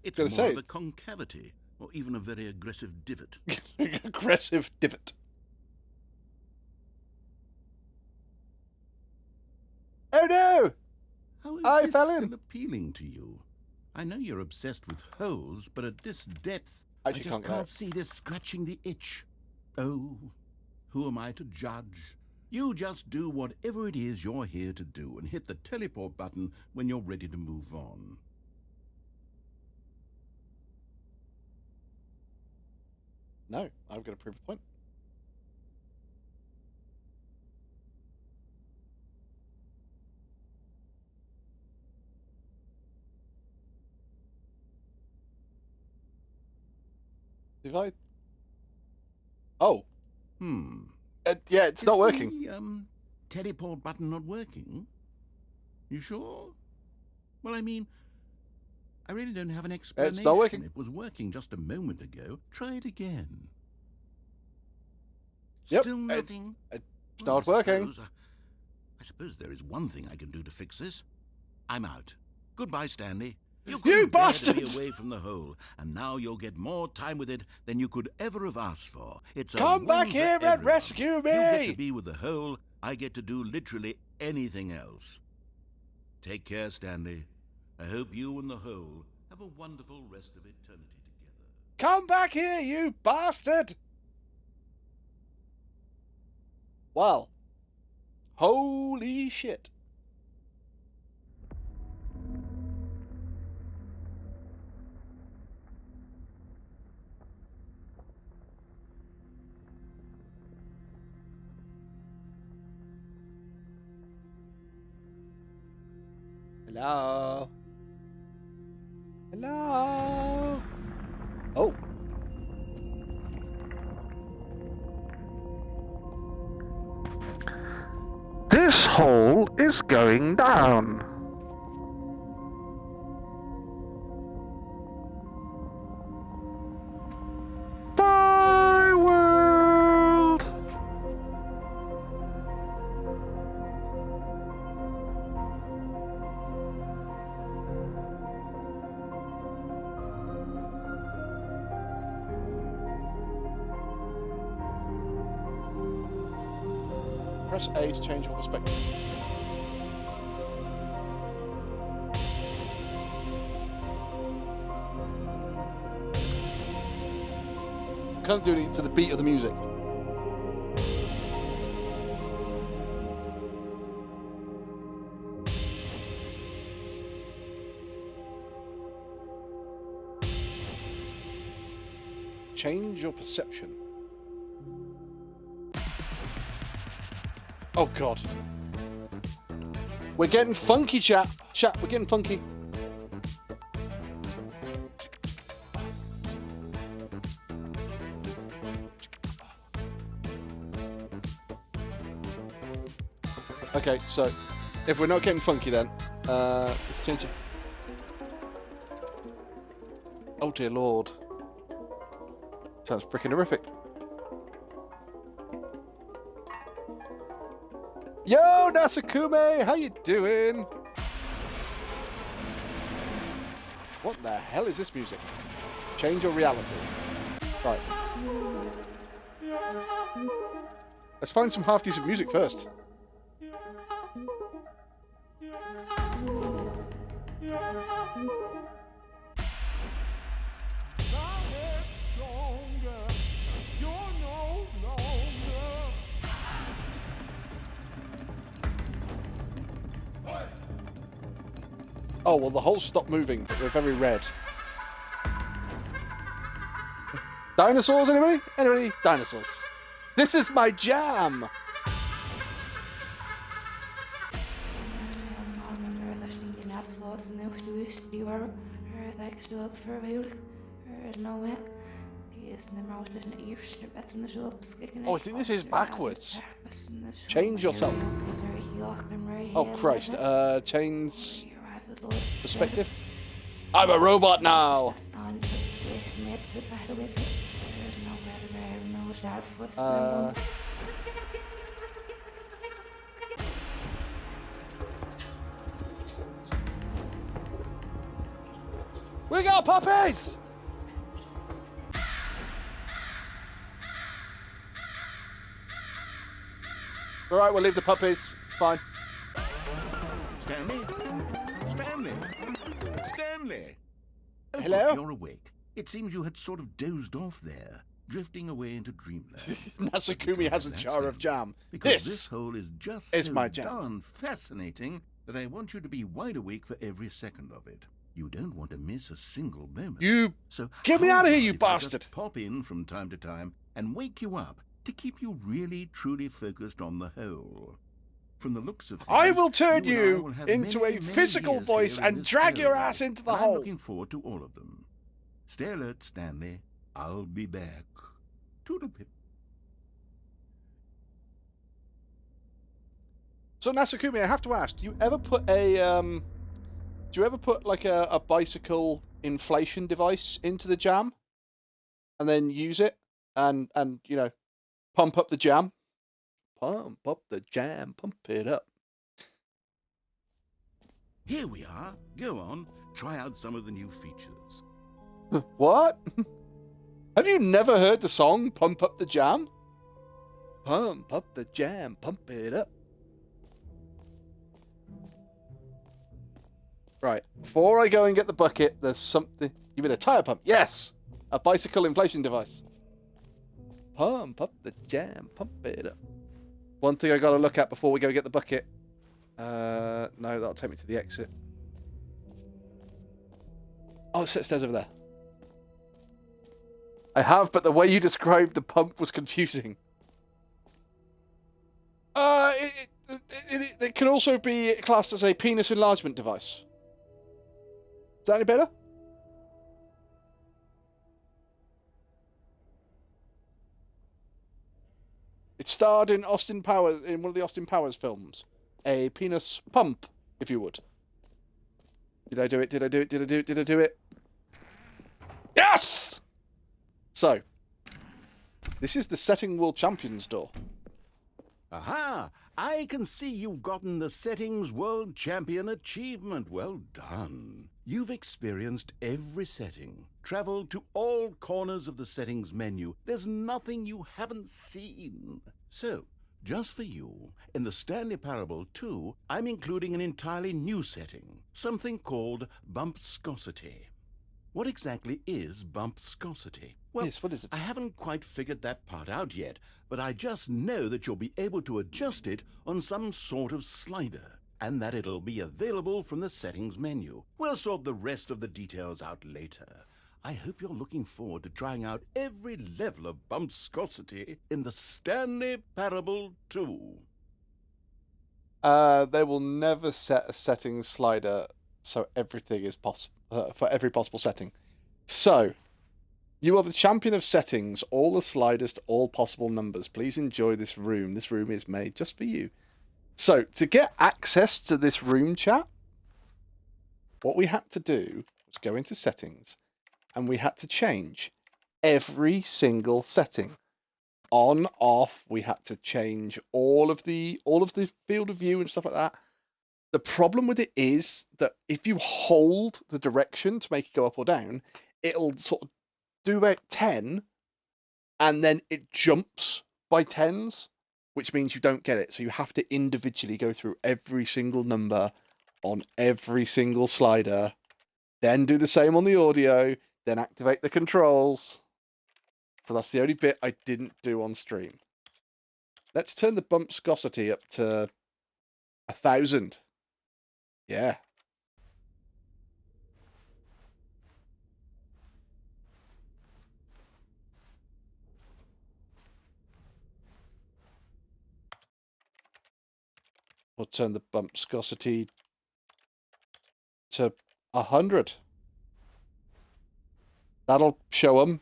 It's Gonna more say of a it's- concavity, or even a very aggressive divot. Aggressive divot. Oh no! How is I this fell still in. appealing to you? I know you're obsessed with holes, but at this depth, Actually, I just can't can't go. see this scratching the itch. Oh, who am I to judge? You just do whatever it is you're here to do and hit the teleport button when you're ready to move on. No, I'm going to prove a point. If I... Oh. Yeah, it's not working. The teleport button not working? You sure? Well, I mean, I really don't have an explanation. It's not working. It was working just a moment ago. Try it again. Yep, Still nothing? it's Well, not working. I suppose there is one thing I can do to fix this. I'm out. Goodbye, Stanley. You couldn't bear to bastard! be away from the hole, and now you'll get more time with it than you could ever have asked for. It's a Come back win for here and everyone. rescue You get me! to be with the hole. I get to do literally anything else. Take care, Stanley. I hope you and the hole have a wonderful rest of eternity together. Come back here, you bastard! Well, holy shit. Hello? Hello? Oh. This hole is going down. Bye, world. Press A to change your perspective. Kind of doing it to the beat of the music. Change your perception. Oh god. We're getting funky, chat. Chat, we're getting funky. Okay, so if we're not getting funky then, let's change it. Oh dear lord. Sounds freaking horrific. Yo, Nasakume, how you doing? What the hell is this music? Change your reality. Right. Let's find some half-decent music first. Oh, well, the holes stopped moving, but they're very red. Dinosaurs, anybody? Anybody? Dinosaurs. This is my jam! Oh, I think this is backwards. Change yourself. Oh, Christ. Change perspective. I'm a robot now! We got puppies! Alright, we'll leave the puppies. It's fine. Stanley? Stanley? Stanley? Oh, Hello? You're awake. It seems you had sort of dozed off there, drifting away into dreamland. Nasakumi has a jar of jam. Because this hole is just is so my jam. darn fascinating that I want you to be wide awake for every second of it. You don't want to miss a single moment. You So get me how out of here, about you if I just bastard! pop in from time to time and wake you up to keep you really, truly focused on the whole. From the looks of things, I will turn and I you will have into many, a many physical years voice here in and this drag your paradise. ass into the I'm hole. looking forward to all of them. Stay alert, Stanley. I'll be back. Toodlepip. So Nasakumi, I have to ask: do you ever put like a bicycle inflation device into the jam, and then use it and you know, pump up the jam? Pump up the jam, pump it up. Here we are. Go on. Try out some of the new features. What? Have you never heard the song Pump Up the Jam? Pump up the jam, pump it up. Right, before I go and get the bucket, there's something. You mean a tire pump? Yes! A bicycle inflation device. Pump up the jam, pump it up. One thing I gotta look at before we go get the bucket. No, that'll take me to the exit. Oh, it says over there. I have, but the way you described the pump was confusing. it can also be classed as a penis enlargement device. Is that any better? It starred in Austin Powers in one of the Austin Powers films. A penis pump, if you would. Did I do it? Did I do it? Did I do it? Did I do it? Yes! So, this is the Setting World Champions door. Aha! I can see you've gotten the Settings World Champion achievement. Well done. You've experienced every setting, traveled to all corners of the settings menu. There's nothing you haven't seen. So, just for you, in the Stanley Parable 2, I'm including an entirely new setting, something called Bumpscosity. What exactly is Bumpscosity? Well, Yes, what is it? I haven't quite figured that part out yet, but I just know that you'll be able to adjust it on some sort of slider, and that it'll be available from the settings menu. We'll sort the rest of the details out later. I hope you're looking forward to trying out every level of Bumpscosity in the Stanley Parable 2. They will never set a settings slider so everything is possible for every possible setting. So, you are the champion of settings, all the sliders to all possible numbers. Please enjoy this room. This room is made just for you. So, to get access to this room chat, what we had to do was go into settings, and we had to change every single setting. On, off, we had to change all of the field of view and stuff like that. The problem with it is that if you hold the direction to make it go up or down, it'll sort of do about 10, and then it jumps by 10s, which means you don't get it. So you have to individually go through every single number on every single slider, then do the same on the audio, then activate the controls. So that's the only bit I didn't do on stream. Let's turn the Bumpscosity up to 1,000. Yeah. We'll turn the Bumpscosity to 100. That'll show them.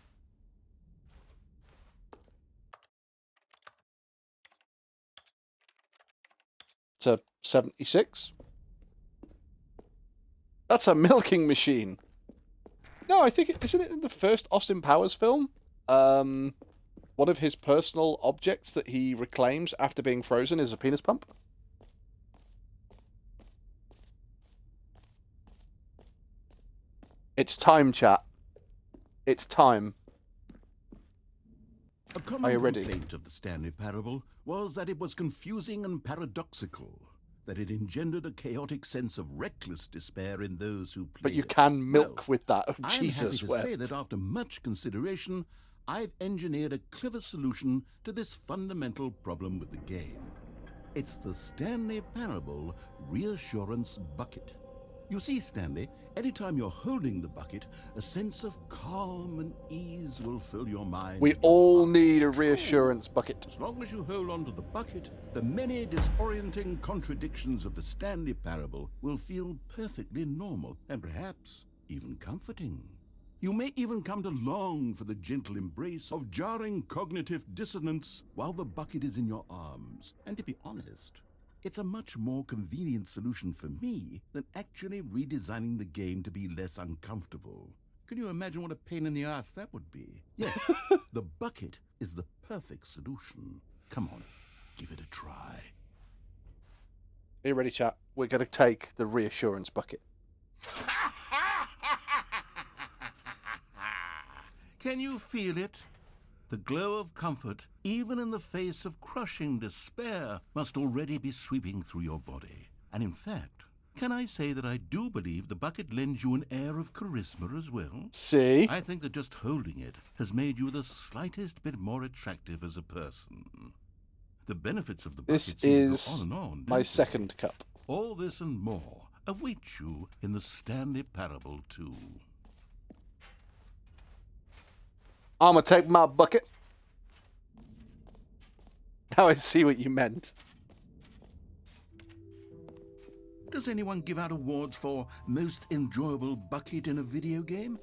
To 76. That's a milking machine. No, I think isn't it in the first Austin Powers film? One of his personal objects that he reclaims after being frozen is a penis pump. It's time, chat. It's time. A Are common you ready? complaint of the Stanley Parable was that it was confusing and paradoxical, that it engendered a chaotic sense of reckless despair in those who played But you it. can milk Well, with that. Oh, I'm Jesus happy to say wept. that after much consideration, I've engineered a clever solution to this fundamental problem with the game. It's the Stanley Parable Reassurance Bucket. You see, Stanley, anytime you're holding the bucket, a sense of calm and ease will fill your mind. We and your all heart. need a It's true. reassurance bucket. As long as you hold on to the bucket, the many disorienting contradictions of the Stanley Parable will feel perfectly normal and perhaps even comforting. You may even come to long for the gentle embrace of jarring cognitive dissonance while the bucket is in your arms. And to be honest, it's a much more convenient solution for me than actually redesigning the game to be less uncomfortable. Can you imagine what a pain in the ass that would be? Yes, the bucket is the perfect solution. Come on, give it a try. Are you ready, chat? We're going to take the reassurance bucket. Can you feel it? The glow of comfort, even in the face of crushing despair, must already be sweeping through your body. And in fact, can I say that I do believe the bucket lends you an air of charisma as well? See? I think that just holding it has made you the slightest bit more attractive as a person. The benefits of the bucket This seem to go is on and on. my don't they? second cup. All this and more await you in the Stanley Parable 2. I'm going to take my bucket. Now I see what you meant. Does anyone give out awards for most enjoyable bucket in a video game?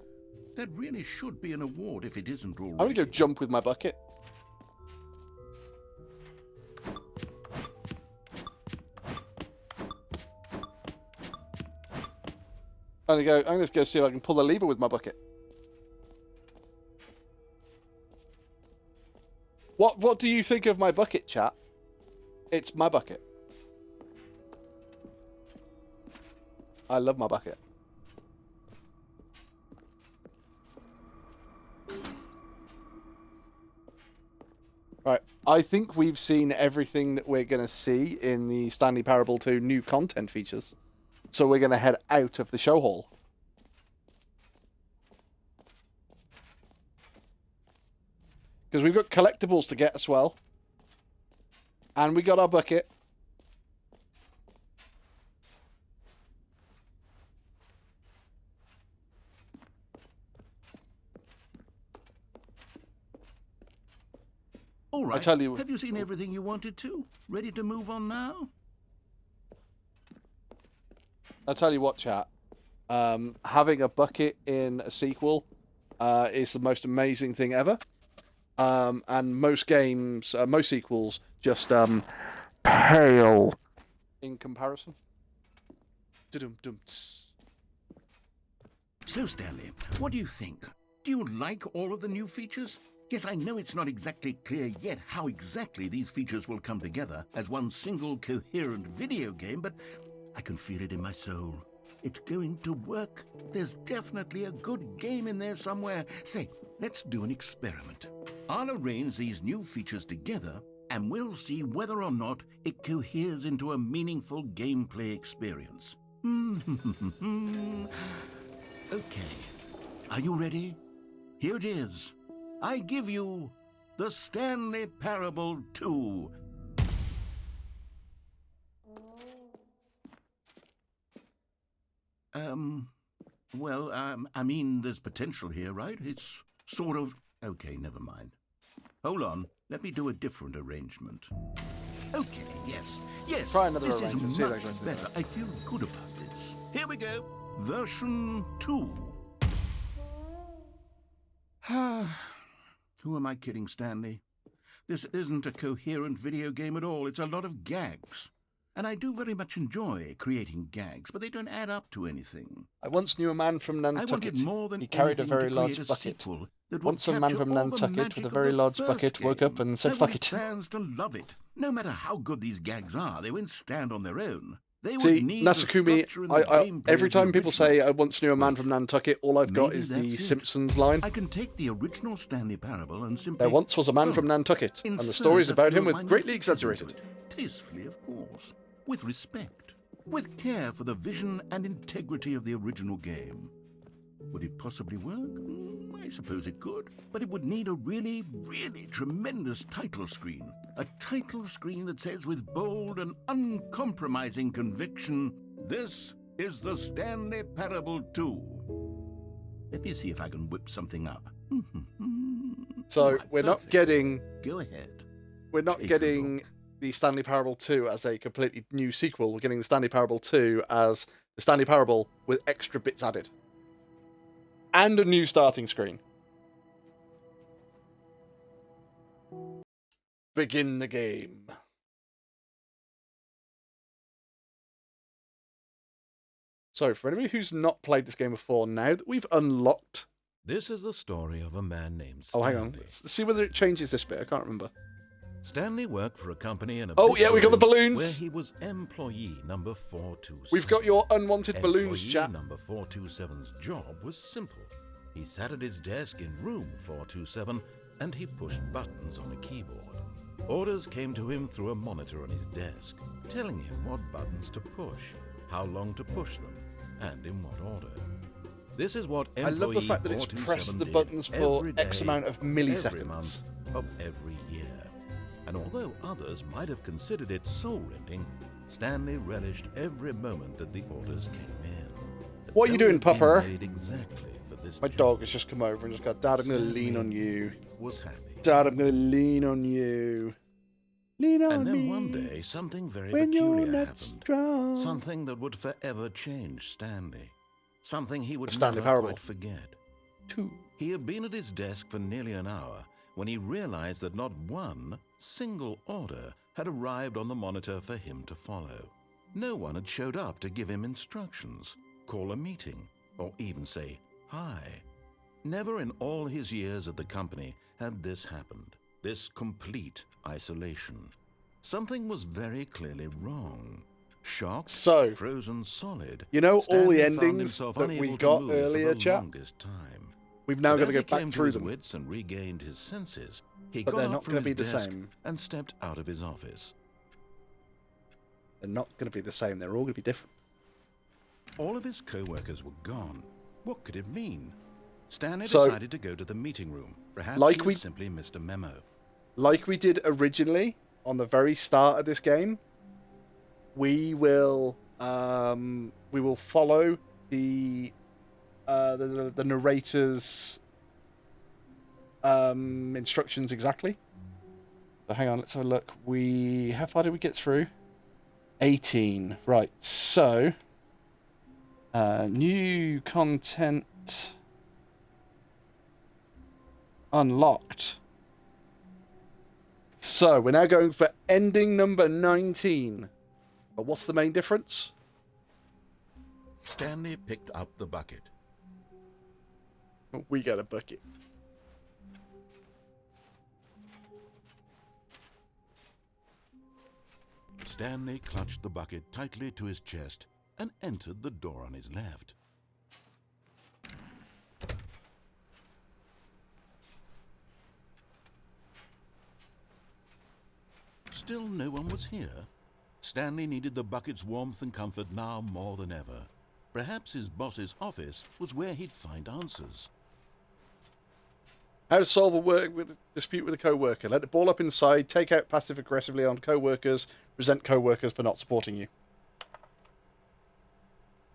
That really should be an award if it isn't already. I'm going to go jump with my bucket. I'm going to go see if I can pull the lever with my bucket. What do you think of my bucket, chat? It's my bucket. I love my bucket. Right, I think we've seen everything that we're going to see in the Stanley Parable 2 new content features. So we're going to head out of the show hall. Because we've got collectibles to get as well. And we got our bucket. All right. I tell you, have you seen everything you wanted to? Ready to move on now? I'll tell you what, chat. Having a bucket in a sequel is the most amazing thing ever. And most games, most sequels, just pale in comparison. So, Stanley, what do you think? Do you like all of the new features? Yes, I know it's not exactly clear yet how exactly these features will come together as one single coherent video game, but I can feel it in my soul. It's going to work. There's definitely a good game in there somewhere. Say, let's do an experiment. I'll arrange these new features together, and we'll see whether or not it coheres into a meaningful gameplay experience. Okay. Are you ready? Here it is. I give you the Stanley Parable 2. I mean, there's potential here, right? It's sort of... Okay, never mind. Hold on. Let me do a different arrangement. Okay, yes. Try another This arrangement. is See if that much goes better. I feel good about this. Here we go. Version 2. Who am I kidding, Stanley? This isn't a coherent video game at all. It's a lot of gags. And I do very much enjoy creating gags, but they don't add up to anything. I once knew a man from I wanted Nantucket. more than He carried a anything very to large create a bucket. sequel that would Once a man capture from all the Nantucket magic with a of very the large first bucket woke up game. and said, I "Fuck wanted it." fans to love it. No matter how good these gags are, they won't stand on their own. They would See, need the Nasakumi, structure and the gameplay every of the time people say I once knew a man Wait, from Nantucket, all I've got maybe is that's the it. Simpsons line. I can take the original Stanley Parable and simply... There once was a man well, from Nantucket, and the insert stories a about few him of were my new greatly features into exaggerated. it. Tastefully, of course. With respect. With care for the vision and integrity of the original game. Would it possibly work? I suppose it could. But it would need a really, really tremendous title screen. A title screen that says with bold and uncompromising conviction, "This is the Stanley Parable 2. Let me see if I can whip something up. So Right, we're not perfect. getting Go ahead. we're not Take a getting look. the Stanley Parable 2 as a completely new sequel. We're getting the Stanley Parable 2 as the Stanley Parable with extra bits added. And a new starting screen. Begin the game. So, for anybody who's not played this game before, now that we've unlocked... This is the story of a man named Oh, Stanley. hang on. Let's see whether it changes this bit. I can't remember. Stanley worked for a company in a Oh, big yeah, we got the building balloons. where he was employee number 427. We've got your unwanted balloons, Employee chat. number 427's job was simple. He sat at his desk in room 427 and he pushed buttons on a keyboard. Orders came to him through a monitor on his desk, telling him what buttons to push, how long to push them, and in what order. This is what I employee love the fact that it's 427 pressed the did buttons for every X day, amount of every milliseconds. month of every year. And although others might have considered it soul-rending, Stanley relished every moment that the orders came in. What are you doing, They'd been Pupper? made exactly for this My job. dog has just come over and just got, "Dad, I'm going to lean on you. Was happy. Dad, I'm going to lean on you." Lean on And then me one day, something very when you're peculiar not happened. strong. Something that would forever change Stanley. Something he would Stanley never Parable. quite forget. 2. He had been at his desk for nearly an hour when he realized that not one single order had arrived on the monitor for him to follow. No one had showed up to give him instructions, call a meeting, or even say hi. Never in all his years at the company had this happened, this complete isolation. Something was very clearly wrong. Shocked, So, frozen solid. you know all Stanley the found endings himself that unable we to got move for earlier, the chap? longest time. We've now But got to as go he back came to through his them. wits and regained his senses, he But got they're up not from gonna his be the desk same. and stepped out of his office. They're not going to be the same. They're all going to be different. All of his co-workers were gone. What could it mean? Stanley So, decided to go to the meeting room. Perhaps like he we- had simply missed a memo. Like we did originally on the very start of this game, we will follow the narrator's instructions exactly. So hang on, let's have a look. How far did we get through? 18. Right. So new content unlocked. So we're now going for ending number 19. But what's the main difference? Stanley picked up the bucket. We get a bucket. Stanley clutched the bucket tightly to his chest and entered the door on his left. Still no one was here. Stanley needed the bucket's warmth and comfort now more than ever. Perhaps his boss's office was where he'd find answers. How to solve a dispute with a co-worker. Let the ball up inside, take out passive-aggressively on co-workers, resent co-workers for not supporting you.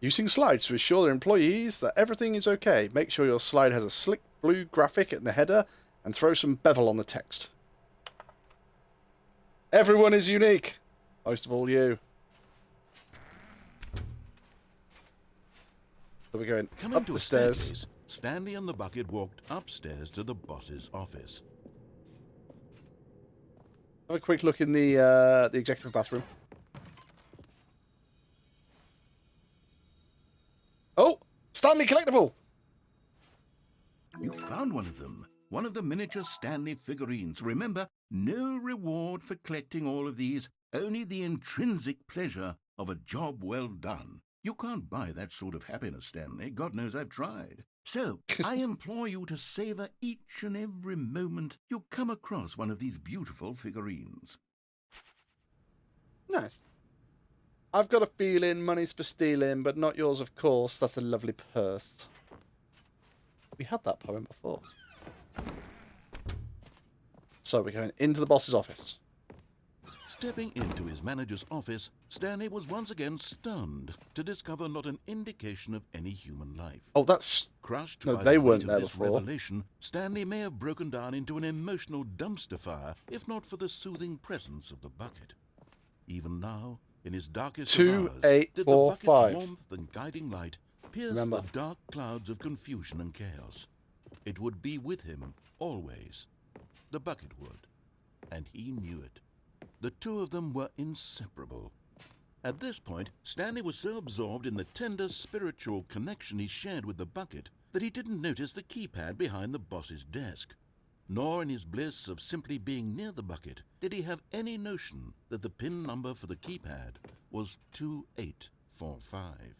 Using slides to assure their employees that everything is okay. Make sure your slide has a slick blue graphic in the header and throw some bevel on the text. Everyone is unique. Most of all you. So we're going Coming up to the a stairs. staircase, Stanley and the bucket walked upstairs to the boss's office. Have a quick look in the executive bathroom. Oh, Stanley collectible. You found one of them. One of the miniature Stanley figurines. Remember, no reward for collecting all of these, only the intrinsic pleasure of a job well done. You can't buy that sort of happiness, Stanley. God knows I've tried. So, I implore you to savor each and every moment you come across one of these beautiful figurines. Nice. I've got a feeling money's for stealing, but not yours, of course. That's a lovely purse. We had that poem before. So we're going into the boss's office. Stepping into his manager's office, Stanley was once again stunned to discover not an indication of any human life. Oh, that's... Crushed No, by they the weren't weight there of this before. revelation, Stanley may have broken down into an emotional dumpster fire if not for the soothing presence of the bucket. Even now, in his darkest 2, of hours, 8, did 4, the bucket's 5. warmth and guiding light pierce Remember. the dark clouds of confusion and chaos. It would be with him always. The bucket would, and he knew it. The two of them were inseparable. At this point, Stanley was so absorbed in the tender spiritual connection he shared with the bucket that he didn't notice the keypad behind the boss's desk. Nor in his bliss of simply being near the bucket did he have any notion that the PIN number for the keypad was 2845.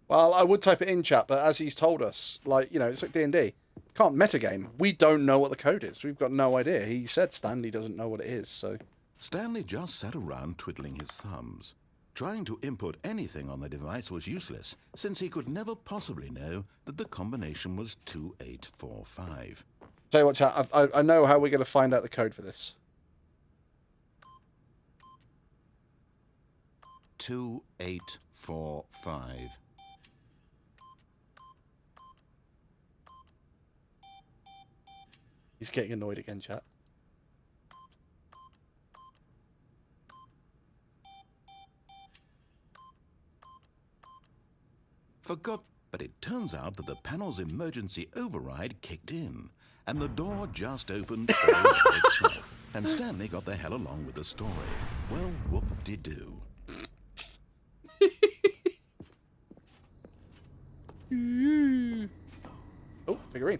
Well, I would type it in, chat, but as he's told us, like, you know, it's like D&D. Can't metagame. We don't know what the code is. We've got no idea. He said Stanley doesn't know what it is, so... Stanley just sat around twiddling his thumbs. Trying to input anything on the device was useless, since he could never possibly know that the combination was 2845. Tell you what, chat, I know how we're going to find out the code for this. 2845. He's getting annoyed again, chat. forgot. But it turns out that the panel's emergency override kicked in, and the door just opened all by itself. And Stanley got the hell along with the story. Well, whoop-de-doo. Oh, figurine.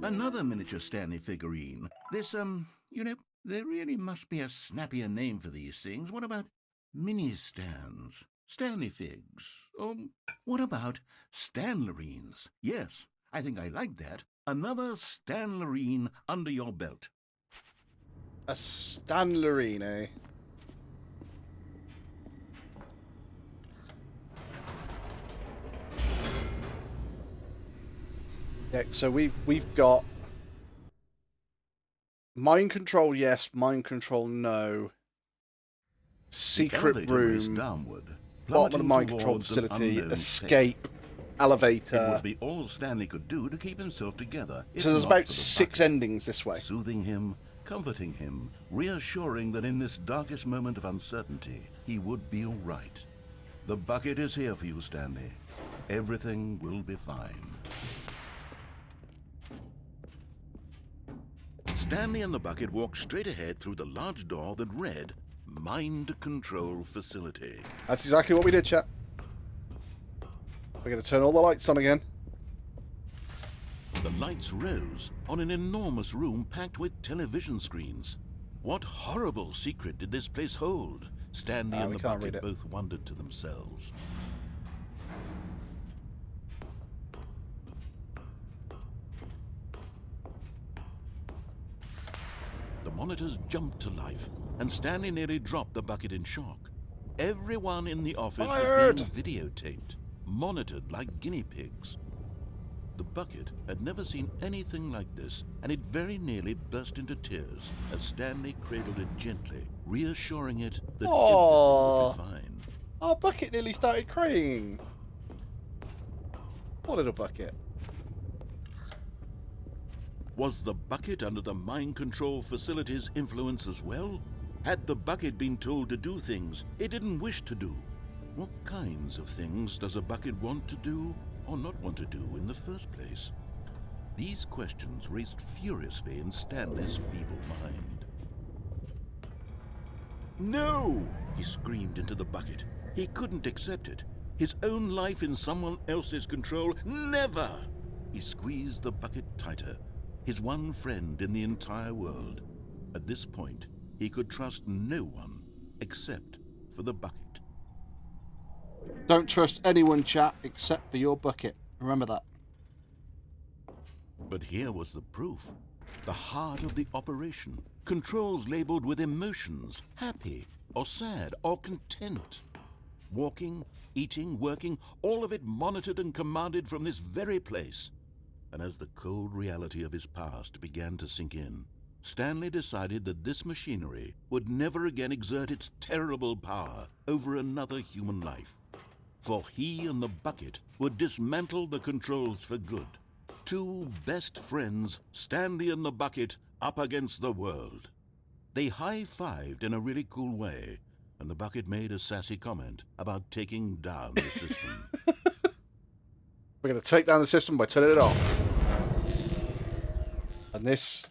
Another miniature Stanley figurine. This, there really must be a snappier name for these things. What about mini-stands? Stanley figs? Or what about Stanlerines? Yes, I think I like that. Another Stanlerine under your belt. A Stanlerine, eh? Yeah, so we've got mind control, yes. Mind control, no. Secret room. Downward, Bottom of the mind control facility. Escape. Elevator. It would be all Stanley could do to keep himself together. So there's about 6 endings this way. Soothing him, comforting him, reassuring that in this darkest moment of uncertainty, he would be all right. The bucket is here for you, Stanley. Everything will be fine. Stanley and the bucket walked straight ahead through the large door that read, Mind Control Facility. That's exactly what we did, chat. We're going to turn all the lights on again. The lights rose on an enormous room packed with television screens. What horrible secret did this place hold? Stanley and the bucket both wondered to themselves. The monitors jumped to life, and Stanley nearly dropped the bucket in shock. Everyone in the office was being videotaped, monitored like guinea pigs. The bucket had never seen anything like this, and it very nearly burst into tears as Stanley cradled it gently, reassuring it that everything would be fine. Our bucket nearly started crying. Poor little bucket. Was the bucket under the mind control facility's influence as well? Had the bucket been told to do things it didn't wish to do? What kinds of things does a bucket want to do or not want to do in the first place? These questions raced furiously in Stanley's feeble mind. No! He screamed into the bucket. He couldn't accept it. His own life in someone else's control, never! He squeezed the bucket tighter. His one friend in the entire world. At this point, he could trust no one except for the bucket. Don't trust anyone, chat, except for your bucket. Remember that. But here was the proof. The heart of the operation. Controls labeled with emotions, happy or sad or content. Walking, eating, working, all of it monitored and commanded from this very place. And as the cold reality of his past began to sink in, Stanley decided that this machinery would never again exert its terrible power over another human life. For he and the bucket would dismantle the controls for good. Two best friends, Stanley and the bucket, up against the world. They high-fived in a really cool way, and the bucket made a sassy comment about taking down the system. We're going to take down the system by turning it off. And this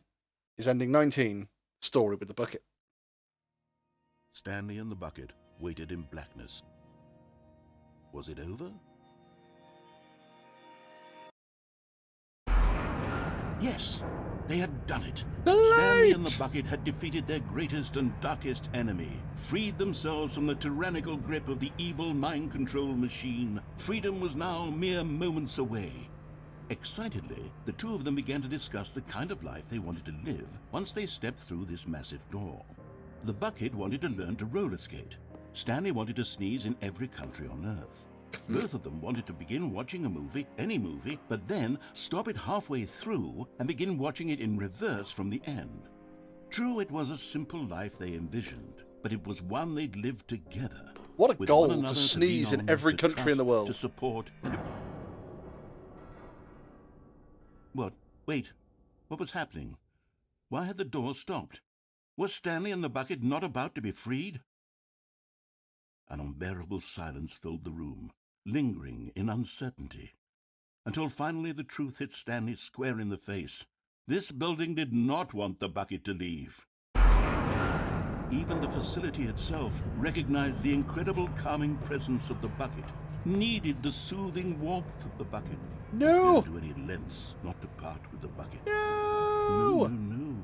is ending 19, Story with the Bucket. Stanley and the bucket waited in blackness. Was it over? Yes, they had done it. Stanley and the bucket had defeated their greatest and darkest enemy, freed themselves from the tyrannical grip of the evil mind control machine. Freedom was now mere moments away. Excitedly, the two of them began to discuss the kind of life they wanted to live once they stepped through this massive door. The bucket wanted to learn to roller skate. Stanley wanted to sneeze in every country on Earth. Both of them wanted to begin watching a movie, any movie, but then stop it halfway through and begin watching it in reverse from the end. True, it was a simple life they envisioned, but it was one they'd lived together. What a with goal one to another sneeze lean in on, every to country in the trust, world. To support. What? Wait. What was happening? Why had the door stopped? Was Stanley and the bucket not about to be freed? An unbearable silence filled the room. lingering in uncertainty, until finally the truth hit Stanley square in the face. This building did not want the bucket to leave. Even the facility itself recognized the incredible calming presence of the bucket, needed the soothing warmth of the bucket. No! Didn't do any lengths not to part with the bucket. No! No.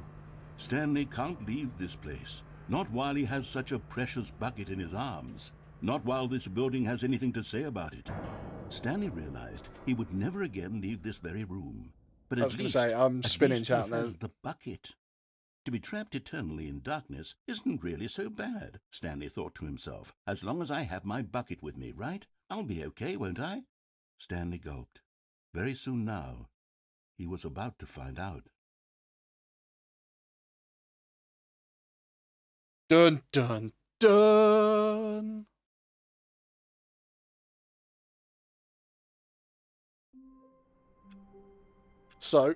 Stanley can't leave this place. Not while he has such a precious bucket in his arms. Not while this building has anything to say about it. Stanley realized he would never again leave this very room. But I was going to say, I'm spinning he out there. has the bucket. To be trapped eternally in darkness isn't really so bad, Stanley thought to himself. As long as I have my bucket with me, right? I'll be okay, won't I? Stanley gulped. Very soon now, he was about to find out. Dun, dun, dun! So,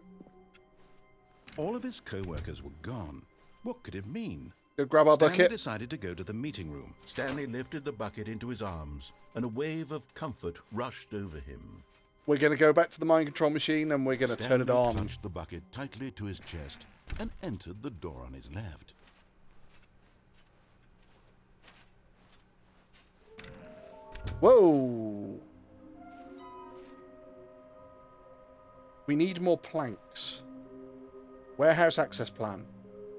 All of his co-workers were gone. What could it mean? go grab our Stanley bucket. decided to go to the meeting room. Stanley lifted the bucket into his arms, and a wave of comfort rushed over him. We're going to go back to the mind control machine and we're going to turn it Stanley on. clutched the bucket tightly to his chest and entered the door on his left. Whoa! We need more planks. Warehouse access plan.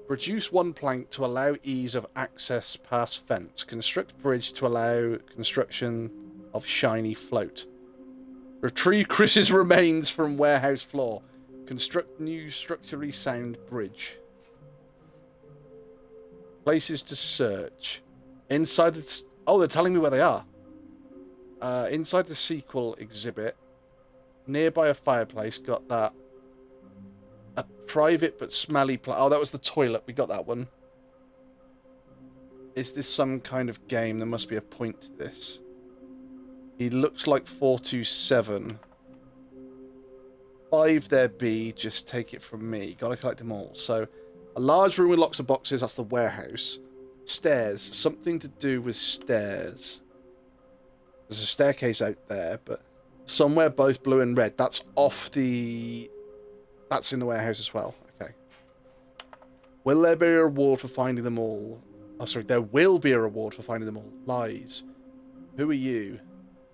Reduce one plank to allow ease of access past fence. Construct bridge to allow construction of shiny float. Retrieve Chris's remains from warehouse floor. Construct new structurally sound bridge. Places to search. Inside the... Oh, they're telling me where they are. Inside the sequel exhibit. Nearby a fireplace. Got that. A private but smelly place. Oh, that was the toilet. We got that one. Is this some kind of game? There must be a point to this. He looks like 427. 5 there B. Just take it from me. Gotta collect them all. So, a large room with lots of boxes. That's the warehouse. Stairs. Something to do with stairs. There's a staircase out there, but somewhere both blue and red. That's off the... That's in the warehouse as well. Okay. Will there be a reward for finding them all? Oh, sorry. There will be a reward for finding them all. Lies. Who are you?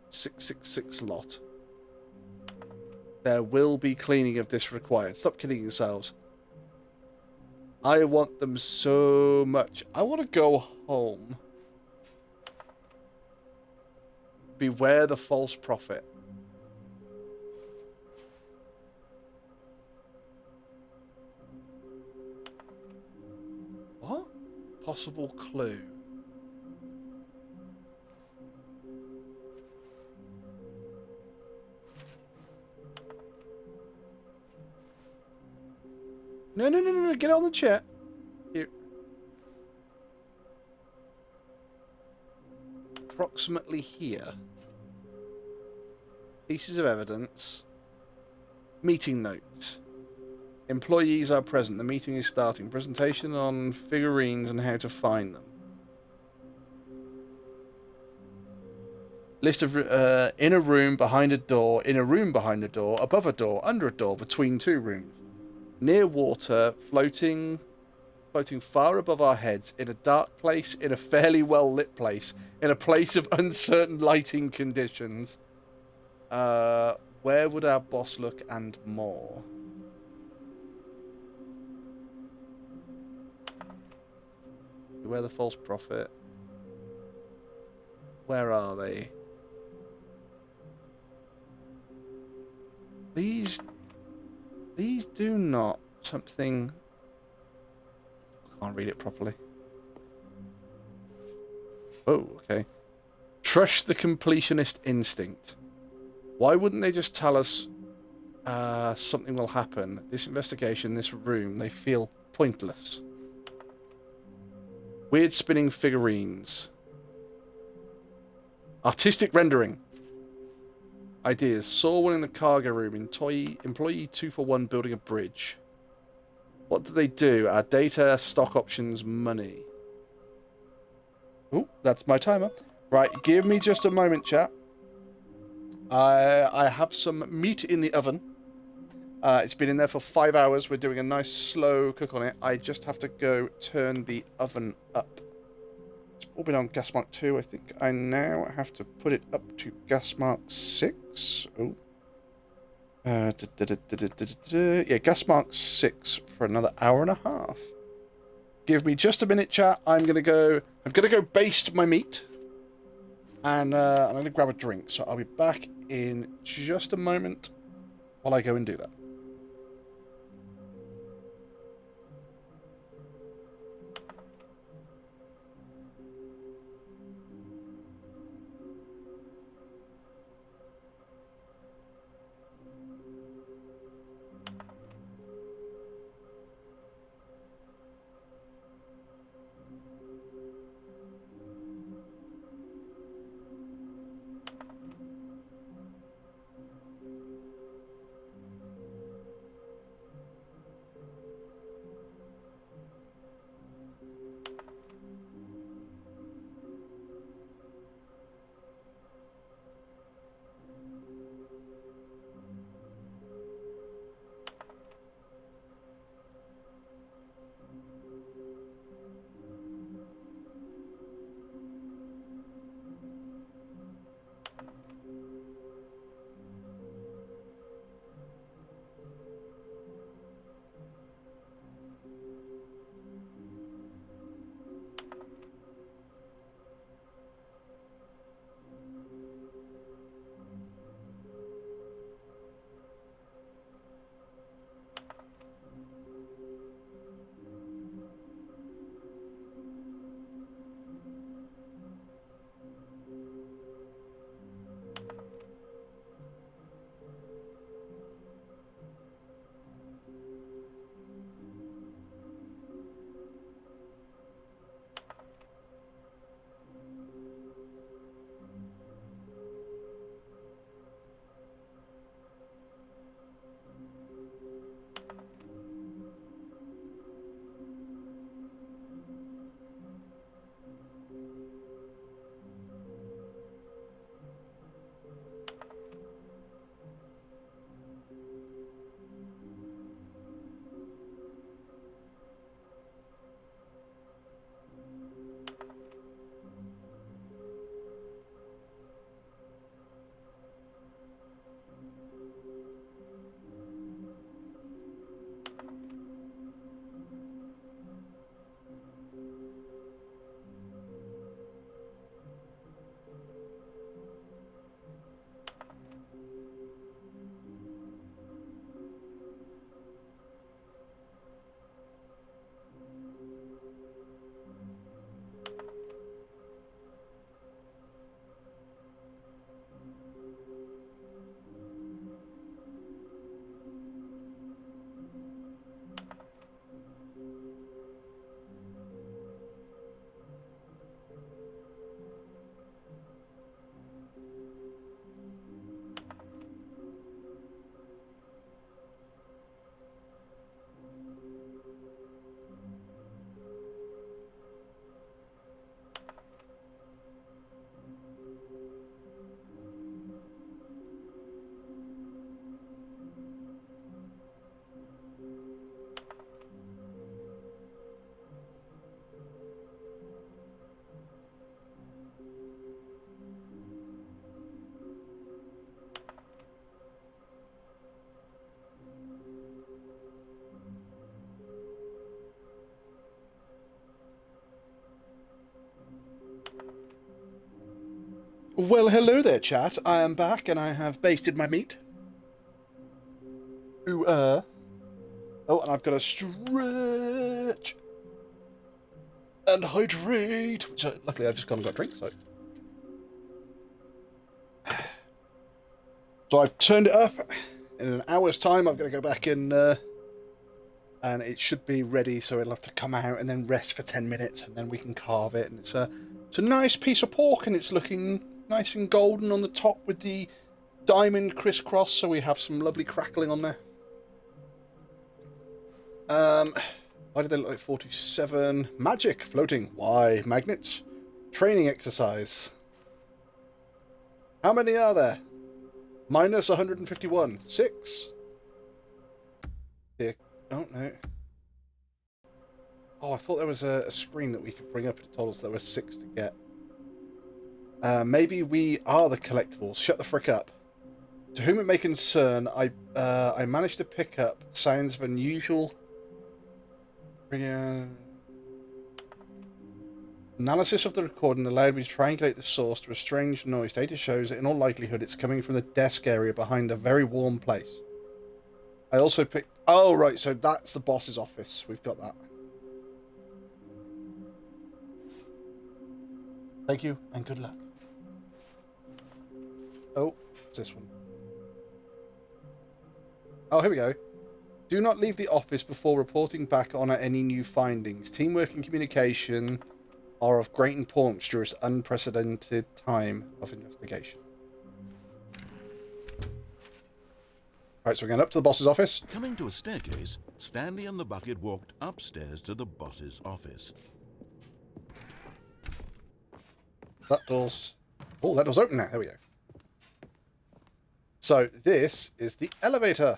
666 lot. There will be cleaning of this required. Stop kidding yourselves. I want them so much. I want to go home. Beware the false prophet. What? Possible clue. No. Get on the chat. Here. Approximately here. Pieces of evidence. Meeting notes. Employees are present. The meeting is starting. Presentation on figurines and how to find them. List of in a room behind a door, in a room behind a door, above a door, under a door, between two rooms. Near water, floating far above our heads, in a dark place, in a fairly well-lit place, in a place of uncertain lighting conditions. Where would our boss look and more? Beware the false prophet. Where are they? These do not something. I can't read it properly. Oh, okay. Trust the completionist instinct. Why wouldn't they just tell us something will happen? This investigation, this room, they feel pointless. Weird spinning figurines. Artistic rendering. Ideas. Saw one in the cargo room. Employee 241 building a bridge. What do they do? Our data, stock options, money. Oh, that's my timer. Right, give me just a moment, chat. I have some meat in the oven. It's been in there for 5 hours. We're doing a nice slow cook on it. I just have to go turn the oven up. It's all been on gas mark 2. I think I now have to put it up to gas mark 6. Oh. Yeah, gas mark 6 for another hour and a half. Give me just a minute, chat. I'm gonna go baste my meat. And I'm gonna grab a drink. So I'll be back in just a moment while I go and do that. Well, hello there, chat. I am back, and I have basted my meat. Ooh, Oh, and I've got to stretch and hydrate. Which, luckily, I've just gone and got a drink, so... So I've turned it up. In an hour's time, I'm going to go back in, and it should be ready, so it'll have to come out and then rest for 10 minutes, and then we can carve it. And it's a nice piece of pork, and it's looking nice and golden on the top with the diamond crisscross, so we have some lovely crackling on there. Why did they look like 47? Magic, floating. Why? Magnets. Training exercise. How many are there? Minus 151. 6. Here. Oh, no. Oh, I thought there was a screen that we could bring up. It told us there were 6 to get. Maybe we are the collectibles. Shut the frick up. To whom it may concern, I managed to pick up sounds of unusual... Analysis of the recording allowed me to triangulate the source to a strange noise. Data shows that in all likelihood it's coming from the desk area behind a very warm place. I also picked... Oh, right, so that's the boss's office. We've got that. Thank you, and good luck. Oh, it's this one. Oh, here we go. Do not leave the office before reporting back on any new findings. Teamwork and communication are of great importance during this unprecedented time of investigation. Right, so we're going up to the boss's office. Coming to a staircase, Stanley and the bucket walked upstairs to the boss's office. That door's... Oh, that door's open now. There we go. So, this is the elevator.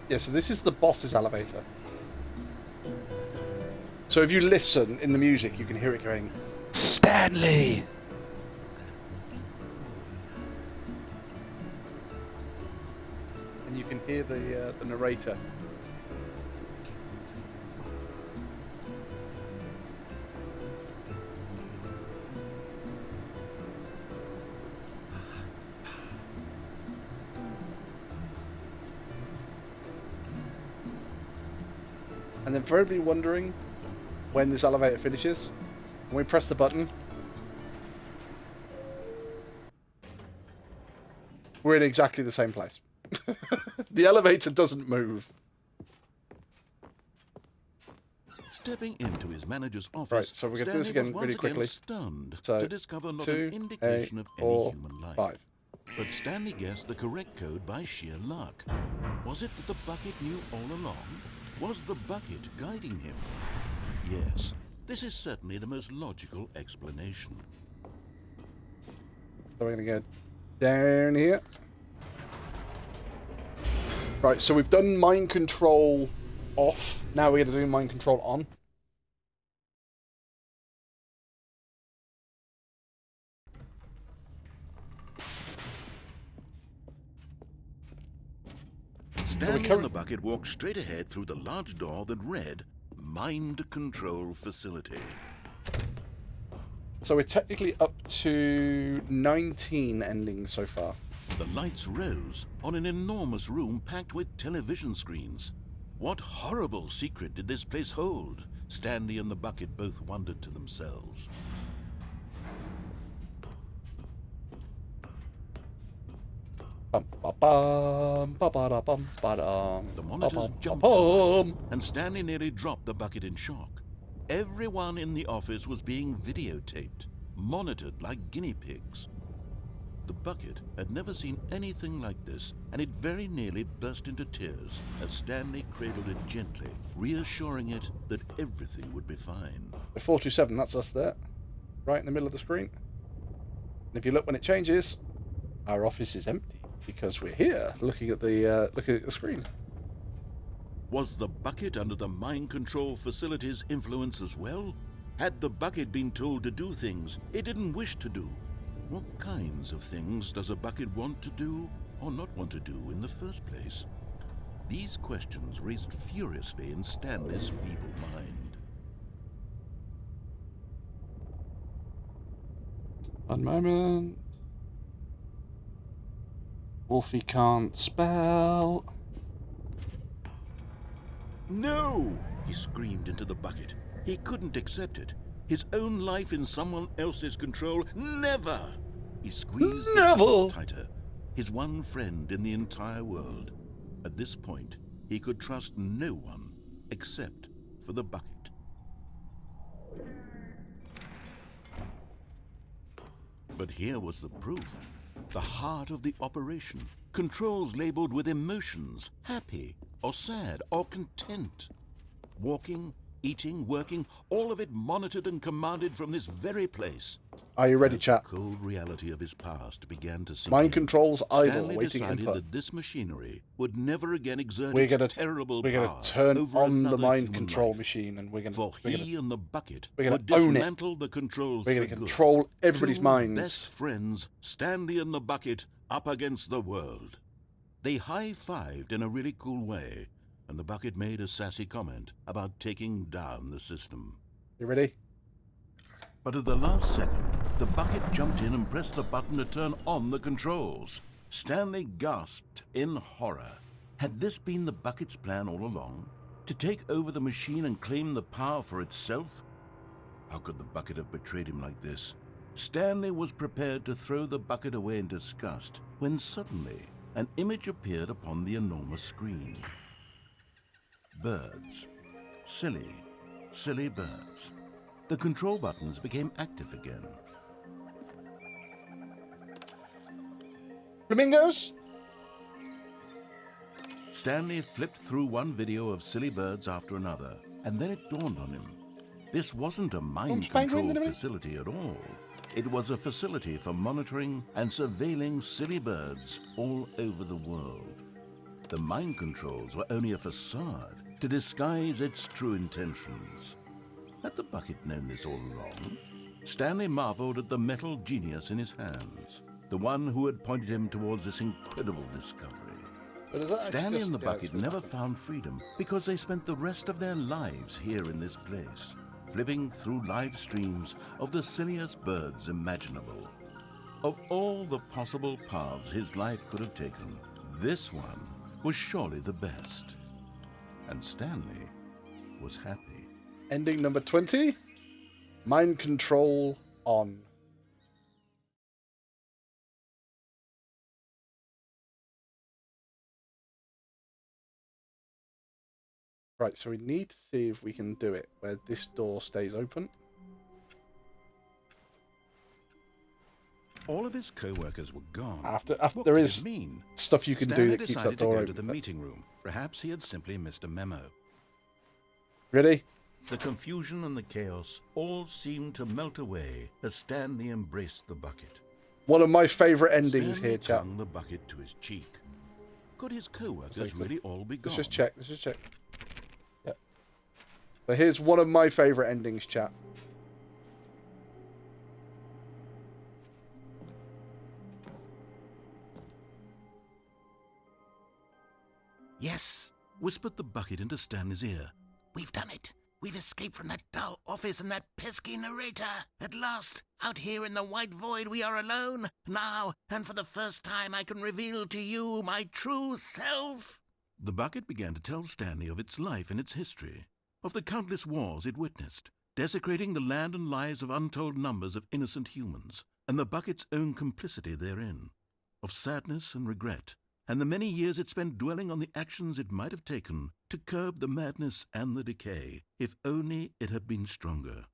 Yeah, so this is the boss's elevator. So if you listen in the music, you can hear it going, Stanley! And you can hear the narrator. And then for everybody wondering when this elevator finishes, when we press the button, we're in exactly the same place. The elevator doesn't move. Stepping into his manager's office, Right, so we're going to do this Stanley again was really once quickly. Stunned So, to discover not 2, an indication 8, of 4, any human life. 5. But Stanley guessed the correct code by sheer luck. Was it that the bucket knew all along? Was the bucket guiding him? Yes, this is certainly the most logical explanation. So we're going to go down here. Right, so we've done mind control off. Now we're going to do mind control on. Stanley and the bucket walked straight ahead through the large door that read, Mind Control Facility. So we're technically up to 19 endings so far. The lights rose on an enormous room packed with television screens. What horrible secret did this place hold? Stanley and the bucket both wondered to themselves. The monitors jumped to life, and Stanley nearly dropped the bucket in shock. Everyone in the office was being videotaped, monitored like guinea pigs. The bucket had never seen anything like this, and it very nearly burst into tears as Stanley cradled it gently, reassuring it that everything would be fine. 427, that's us there, right in the middle of the screen. And if you look when it changes, our office is empty because we're here looking at the screen. Was the bucket under the mind control facility's influence as well? Had the bucket been told to do things it didn't wish to do? What kinds of things does a bucket want to do or not want to do in the first place? These questions raced furiously in Stanley's feeble mind. One moment. Wolfie can't spell. No! He screamed into the bucket. He couldn't accept it. His own life in someone else's control? Never! He squeezed the bucket tighter. His one friend in the entire world. At this point, he could trust no one except for the bucket. But here was the proof. the heart of the operation. Controls labeled with emotions, happy or sad or content. Walking, eating, working, all of it monitored and commanded from this very place. Are you ready, As chat? the cold reality of his past began to sink Mind in, controls idle, Stanley waiting decided input. that this machinery would never again exert We're its gonna terrible we're power gonna turn over on the another mind human control life. machine, and For he and the bucket we're gonna would own it. dismantle the controls we're for gonna good. control everybody's Two minds. best friends, Stanley and the bucket, up against the world. They high-fived in a really cool way, and the bucket made a sassy comment about taking down the system. You ready? But at the last second, the bucket jumped in and pressed the button to turn on the controls. Stanley gasped in horror. Had this been the bucket's plan all along? To take over the machine and claim the power for itself? How could the bucket have betrayed him like this? Stanley was prepared to throw the bucket away in disgust when suddenly an image appeared upon the enormous screen. Birds. Silly, silly birds. The control buttons became active again. Flamingos? Stanley flipped through one video of silly birds after another, and then it dawned on him. This wasn't a mind control facility at all. It was a facility for monitoring and surveilling silly birds all over the world. The mind controls were only a facade to disguise its true intentions. Had the bucket known this all along? Stanley marveled at the metal genius in his hands, the one who had pointed him towards this incredible discovery. But is that actually Stanley just- and the yeah, bucket it's- never found freedom because they spent the rest of their lives here in this place, flipping through live streams of the silliest birds imaginable. Of all the possible paths his life could have taken, this one was surely the best. And Stanley was happy. Ending number 20. Mind control on. Right, so we need to see if we can do it where this door stays open. All of his co-workers were gone. After What there could is it mean? stuff you can Stanley do that keeps decided that door to go open. to the meeting room. Perhaps he had simply missed a memo. Ready? The confusion and the chaos all seemed to melt away as Stanley embraced the bucket. One of my favourite endings Stanley here, chap. hung the bucket to his cheek. Could his co-workers Exactly. really all be gone? Let's just check. Let's just check. Yep. So here's one of my favourite endings, chat. Yes, whispered the bucket into Stanley's ear. We've done it. We've escaped from that dull office and that pesky narrator. At last, out here in the white void, we are alone. Now, and for the first time, I can reveal to you my true self. The bucket began to tell Stanley of its life and its history, of the countless wars it witnessed, desecrating the land and lives of untold numbers of innocent humans, and the bucket's own complicity therein, of sadness and regret, and the many years it spent dwelling on the actions it might have taken to curb the madness and the decay, if only it had been stronger,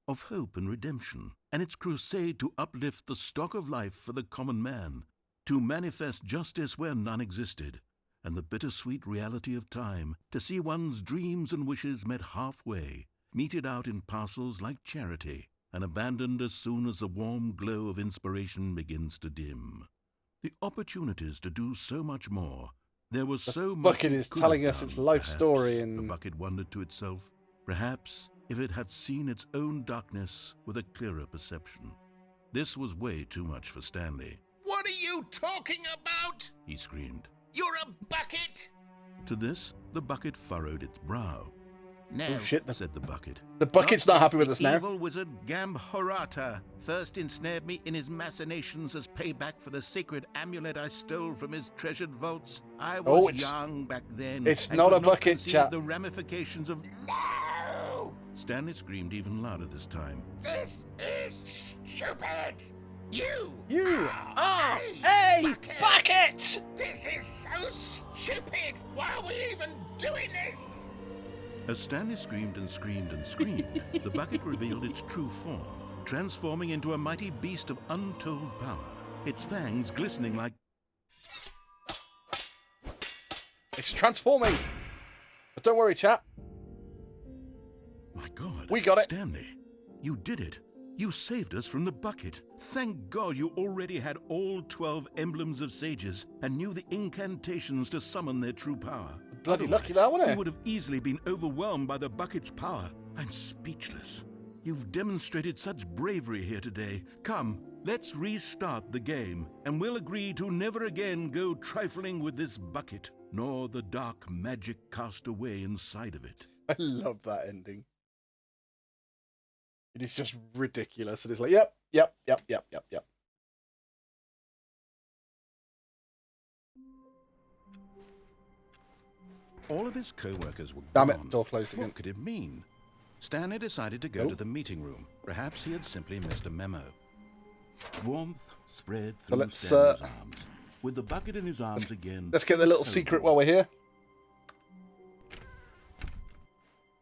of hope and redemption, and its crusade to uplift the stock of life for the common man, to manifest justice where none existed, and the bittersweet reality of time, to see one's dreams and wishes met halfway, meted out in parcels like charity, and abandoned as soon as the warm glow of inspiration begins to dim. The opportunities to do so much more. There was so much. Bucket it is could telling have us its done, life perhaps, story the and bucket wondered to itself. Perhaps if it had seen its own darkness with a clearer perception. This was way too much for Stanley. What are you talking about? He screamed. You're a bucket! To this, the bucket furrowed its brow. No, oh shit, Said the bucket. the bucket's not happy with us now. evil wizard Gambhorata first ensnared me in his machinations as payback for the sacred amulet I stole from his treasured vaults. I was Oh, it's- young back then. it's and not could a bucket, conceive chap. The ramifications of no. Stanley screamed even louder this time. This is stupid. You are a bucket! This is so stupid. Why are we even doing this? As Stanley screamed and screamed and screamed, the bucket revealed its true form, transforming into a mighty beast of untold power. its fangs glistening like... It's transforming. But don't worry, chat. My God. We got it. Stanley, you did it. You saved us from the bucket. Thank God you already had all 12 emblems of sages and knew the incantations to summon their true power. Bloody lucky Otherwise, that, wasn't it? You would have easily been overwhelmed by the bucket's power. I'm speechless. You've demonstrated such bravery here today. Come, let's restart the game, and we'll agree to never again go trifling with this bucket, nor the dark magic cast away inside of it. I love that ending. It is just ridiculous. And it's like, yep. All of his co-workers were Damn gone. it, door closed again. What could it mean? Stanley decided to go to the meeting room. Perhaps he had simply missed a memo. Warmth spread through let's, Stanley's arms. With the bucket in his arms again... Let's get the little secret while we're here.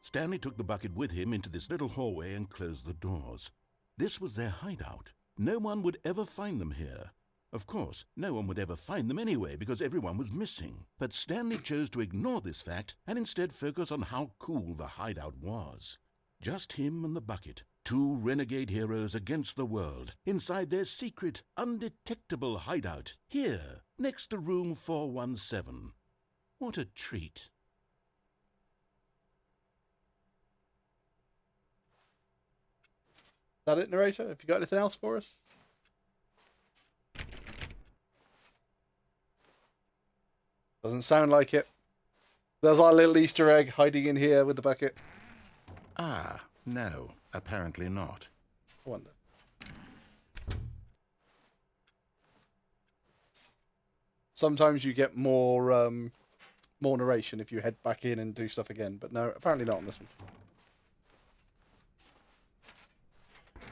Stanley took the bucket with him into this little hallway and closed the doors. This was their hideout. No one would ever find them here. Of course, no one would ever find them anyway because everyone was missing. But Stanley chose to ignore this fact and instead focus on how cool the hideout was. Just him and the bucket, two renegade heroes against the world, inside their secret, undetectable hideout, here, next to room 417. What a treat. Is that it, narrator? Have you got anything else for us? Doesn't sound like it. There's our little Easter egg hiding in here with the bucket. Ah, no, apparently not. I wonder. Sometimes you get more narration if you head back in and do stuff again, but no, apparently not on this one.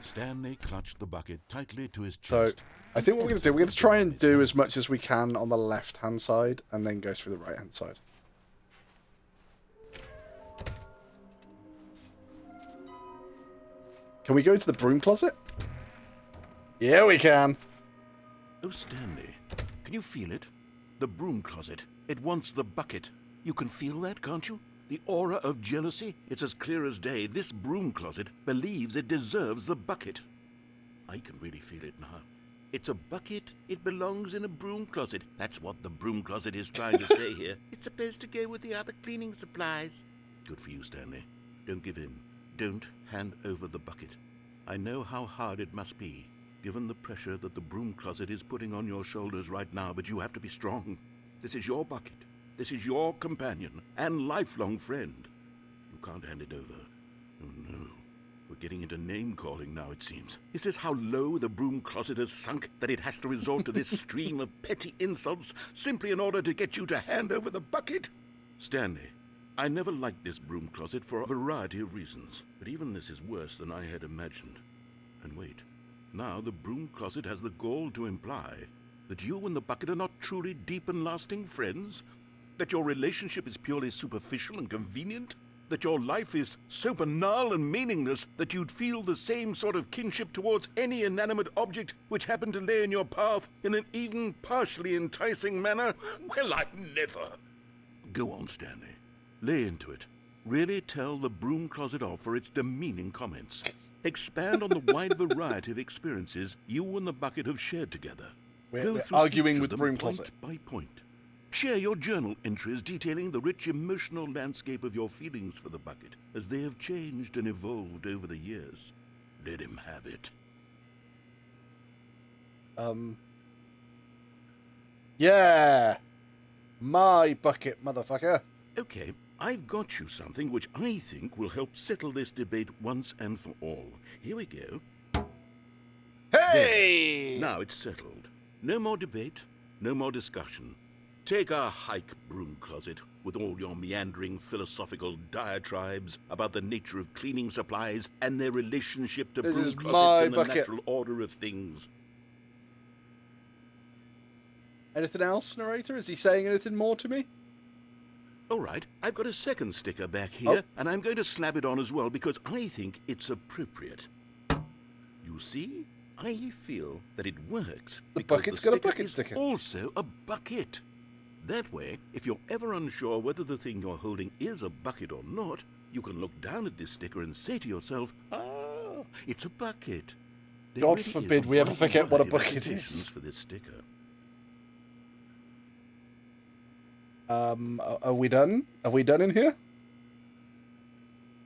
Stanley clutched the bucket tightly to his So, chest. I think what we're going to do, we're going to try and do as much as we can on the left-hand side, and then go through the right-hand side. Can we go into the broom closet? Yeah, we can. Oh, Stanley, can you feel it? The broom closet. It wants the bucket. You can feel that, can't you? The aura of jealousy? It's as clear as day. This broom closet believes it deserves the bucket. I can really feel it now. It's a bucket. It belongs in a broom closet. That's what the broom closet is trying to say here. It's supposed to go with the other cleaning supplies. Good for you, Stanley. Don't give in. Don't hand over the bucket. I know how hard it must be, given the pressure that the broom closet is putting on your shoulders right now, but you have to be strong. This is your bucket. This is your companion and lifelong friend. You can't hand it over. Oh, no. We're getting into name-calling now, it seems. Is this how low the broom closet has sunk, that it has to resort to this stream of petty insults simply in order to get you to hand over the bucket? Stanley, I never liked this broom closet for a variety of reasons, but even this is worse than I had imagined. And wait, now the broom closet has the gall to imply that you and the bucket are not truly deep and lasting friends? That your relationship is purely superficial and convenient? That your life is so banal and meaningless that you'd feel the same sort of kinship towards any inanimate object which happened to lay in your path in an even partially enticing manner? Well, I never. Go on, Stanley. Lay into it. Really tell the broom closet off for its demeaning comments. Expand on the wide variety of experiences you and the bucket have shared together. We're through arguing each with of the them broom closet. Point by point. Share your journal entries detailing the rich emotional landscape of your feelings for the bucket as they have changed and evolved over the years. Let him have it. Yeah. My bucket, motherfucker. Okay, I've got you something which I think will help settle this debate once and for all. Here we go. Hey! Now it's settled. No more debate, no more discussion. Take a hike, broom closet, with all your meandering philosophical diatribes about the nature of cleaning supplies and their relationship to This broom is my closets and the bucket. natural order of things. Anything else, narrator? Is he saying anything more to me? All right, I've got a second sticker back here, and I'm going to slap it on as well because I think it's appropriate. You see? I feel that it works The because bucket's the got a sticker bucket is sticker. also a bucket. That way, if you're ever unsure whether the thing you're holding is a bucket or not, you can look down at this sticker and say to yourself, "Ah, it's a bucket." There God really is forbid a we ever wide forget what a variety of bucket applications is. for this sticker. Are we done? Are we done in here?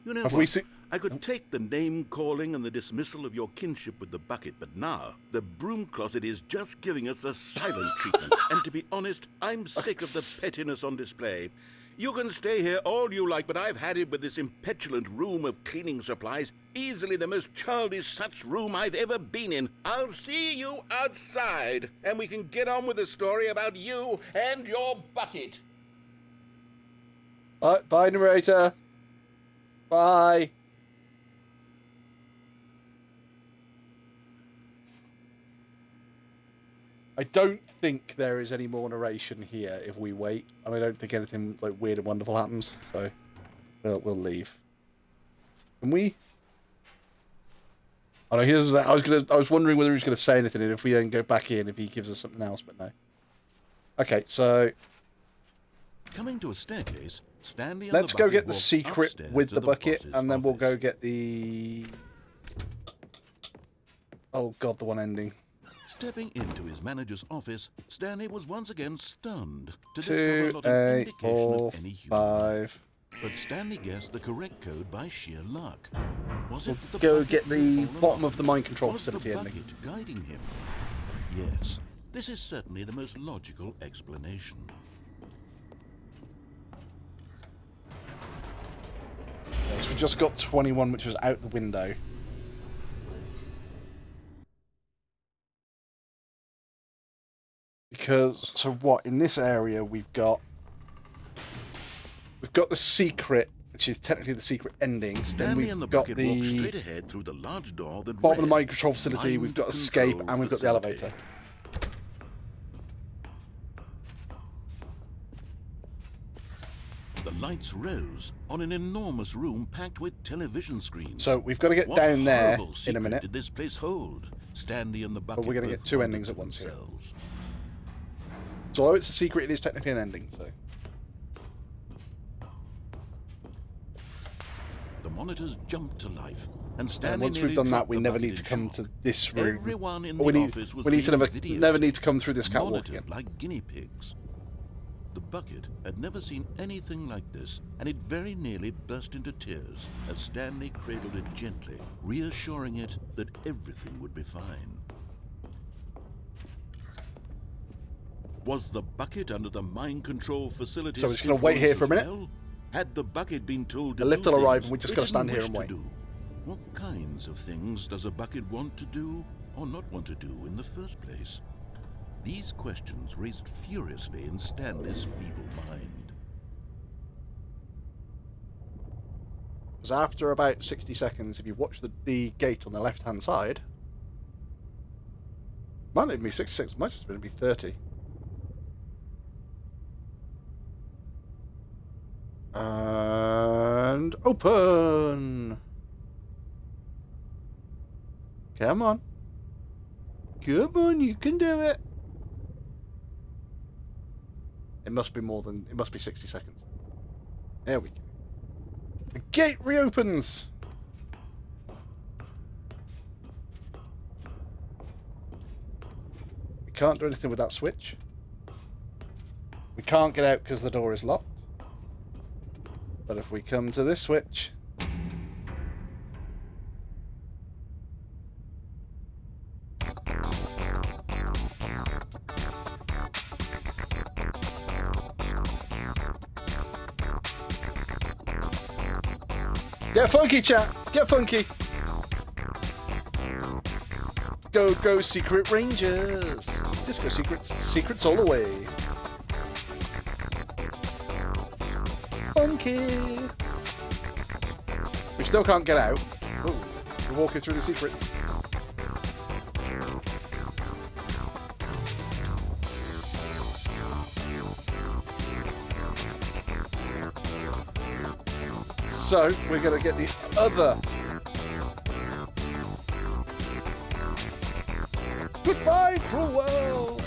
You know Have what? we seen? I could take the name-calling and the dismissal of your kinship with the bucket, but now the broom closet is just giving us a silent treatment. And to be honest, I'm sick of the pettiness on display. You can stay here all you like, but I've had it with this impetulant room of cleaning supplies. Easily the most childish such room I've ever been in. I'll see you outside, and we can get on with the story about you and your bucket. Bye, narrator. Bye. I don't think there is any more narration here if we wait, and I don't think anything like weird and wonderful happens. So we'll leave. Can we? Oh no, here's that. I was wondering whether he was gonna say anything, and if we then go back in, if he gives us something else, but no. Okay, so Coming to a staircase, Stanley and let's the go bucket get the walk secret upstairs with to the bucket, boss's and then we'll go office. get the. Oh god, the one ending. Stepping into his manager's office, Stanley was once again stunned to 2, discover not an 8, indication 4, of any human 5. life. But Stanley guessed the correct code by sheer luck. Was it that the Go bucket get had the fallen bottom off? of the mind control Was facility the ending. bucket guiding him? Yes, this is certainly the most logical explanation. So we just got 21, which was out the window. Because, so what, in this area we've got the secret, which is technically the secret ending. Then Stanley and the we've got bucket walked the straight ahead through the large door that bottom of the read, mind control facility, "Mind we've got escape, Control and we've got the Facility." elevator. The lights rose on an enormous room packed with television screens. So we've got to get What down there horrible in a secret minute. did this place hold? Stanley and the bucket we're gonna both get two wondered endings to at once here. themselves. So although it's a secret, it is technically an ending. So The monitors jumped to life, and Stanley and once nearly we've done that, dropped we the never bucket need to in come shock. to this room. Everyone in we the need, office was we need to being never need to videotaped, come through this catwalk monitored again. like guinea pigs. The bucket had never seen anything like this, and it very nearly burst into tears as Stanley cradled it gently, reassuring it that everything would be fine. Was the bucket under the mind control facility? So we're just gonna wait here for a minute. Well? Had the bucket been told to The lift do will arrive things and we just it gotta stand didn't here and wish to wait. do? What kinds of things does a bucket want to do or not want to do in the first place? These questions raced furiously in Stanley's feeble mind. Because after about 60 seconds, if you watch the gate on the left-hand side, might not even be 66, might just be 30. And open! Come on. Come on, you can do it. It must be more than, it must be 60 seconds. There we go. The gate reopens! We can't do anything with that switch. We can't get out because the door is locked. But if we come to this switch... Get funky, chat! Get funky! Go, go, Secret Rangers! Disco secrets all the way. Funky! We still can't get out. Ooh, we're walking through the secrets. So, we're going to get the other Goodbye, cruel world!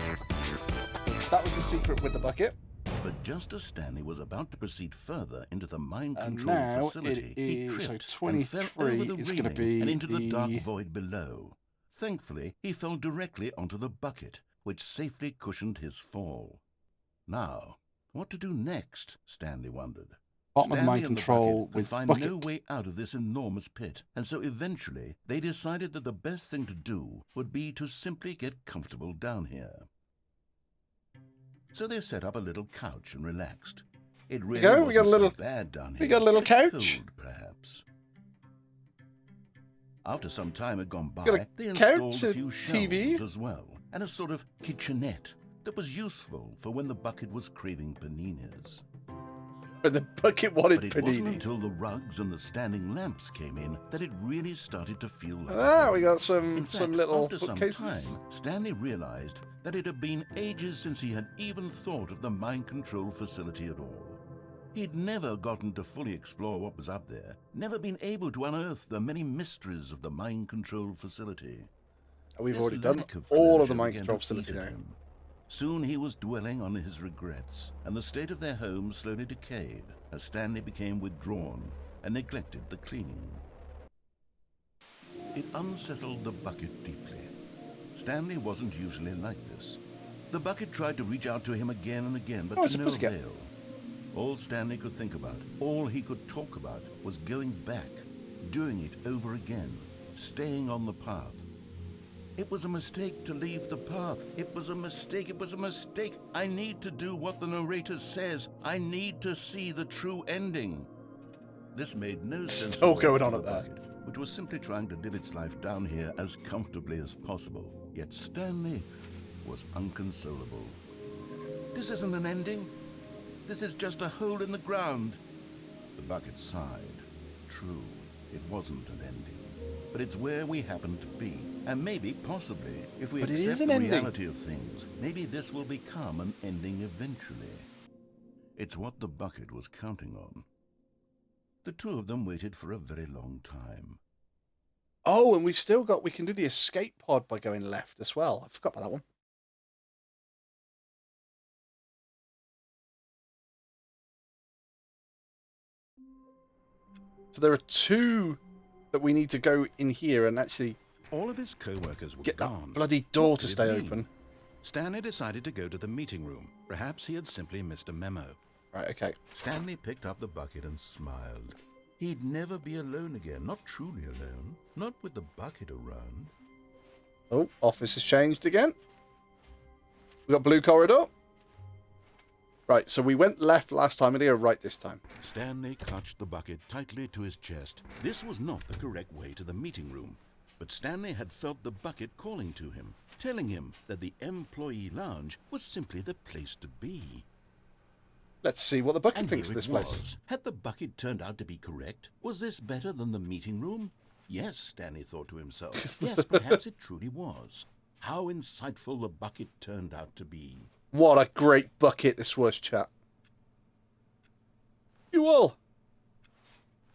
That was the secret with the bucket. But just as Stanley was about to proceed further into the mind And control now facility, it he is... tripped So and fell 23 over the is going to railing be and into the dark the... void below. Thankfully, he fell directly onto the bucket, which safely cushioned his fall. Now, what to do next, Stanley wondered. Bottom of the mind Stanley and control bucket could with find bucket. no way out of this enormous pit, and so eventually they decided that the best thing to do would be to simply get comfortable down here. So they set up a little couch and relaxed. It really go, wasn't we got a little- so bad down here. we got a little but couch. cold, perhaps. After some time had gone Got a by, they couch, installed a a few TV. shelves as well, and a sort of kitchenette that was useful for when the bucket was craving paninis. But the bucket wanted But it wasn't paninis. until the rugs and the standing lamps came in that it really started to feel like Ah, we home. got some In fact, little after some bookcases. time, Stanley realized that it had been ages since he had even thought of the mind control facility at all. He'd never gotten to fully explore what was up there, never been able to unearth the many mysteries of the mind control facility. We've This already done lack of all of the closure mind began control to facility eat now. at him. Soon he was dwelling on his regrets, and the state of their home slowly decayed as Stanley became withdrawn and neglected the cleaning. It unsettled the bucket deeply. Stanley wasn't usually like this. The bucket tried to reach out to him again and again, but Oh, it's to a no pussycat. avail. All Stanley could think about, all he could talk about, was going back, doing it over again, staying on the path. It was a mistake to leave the path. It was a mistake. It was a mistake. I need to do what the narrator says. I need to see the true ending. This made no sense. Still at all going to on the at that. bucket, which was simply trying to live its life down here as comfortably as possible. Yet Stanley was unconsolable. This isn't an ending. This is just a hole in the ground. The bucket sighed. True, it wasn't an ending. But it's where we happen to be. And maybe, possibly, if we But it is accept an the ending. reality of things, maybe this will become an ending eventually. It's what the bucket was counting on. The two of them waited for a very long time. Oh, and we've still got... We can do the escape pod by going left as well. I forgot about that one. So there are two that we need to go in here and actually All of his co-workers were get gone. that bloody door What to did it stay mean? open. Stanley decided to go to the meeting room. Perhaps he had simply missed a memo. Right, okay. Stanley picked up the bucket and smiled. He'd never be alone again, not truly alone, not with the bucket around. Oh, office has changed again. We got blue corridor. Right, so we went left last time and here right this time. Stanley clutched the bucket tightly to his chest. This was not the correct way to the meeting room, but Stanley had felt the bucket calling to him, telling him that the employee lounge was simply the place to be. Let's see what the bucket And thinks here of this it place. was. Had the bucket turned out to be correct? Was this better than the meeting room? Yes, Stanley thought to himself. Yes, perhaps it truly was. How insightful the bucket turned out to be. What a great bucket this was, chat. You all.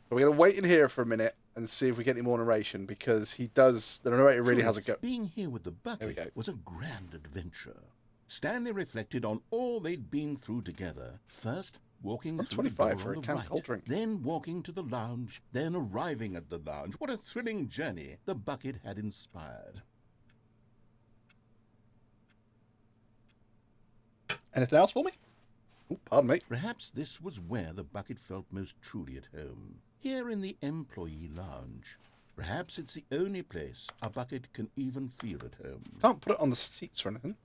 So we're going to wait in here for a minute and see if we get any more narration because he does... The narrator really Truly, has a go. Being here with the we go. bucket was a grand adventure. Stanley reflected on all they'd been through together. First, walking through the 125 door for on a the can right, cold drink. then walking to the lounge, then arriving at the lounge. What a thrilling journey the bucket had inspired. Anything else for me? Oh, pardon me. Perhaps this was where the bucket felt most truly at home. Here in the employee lounge. Perhaps it's the only place a bucket can even feel at home. Can't put it on the seats or anything.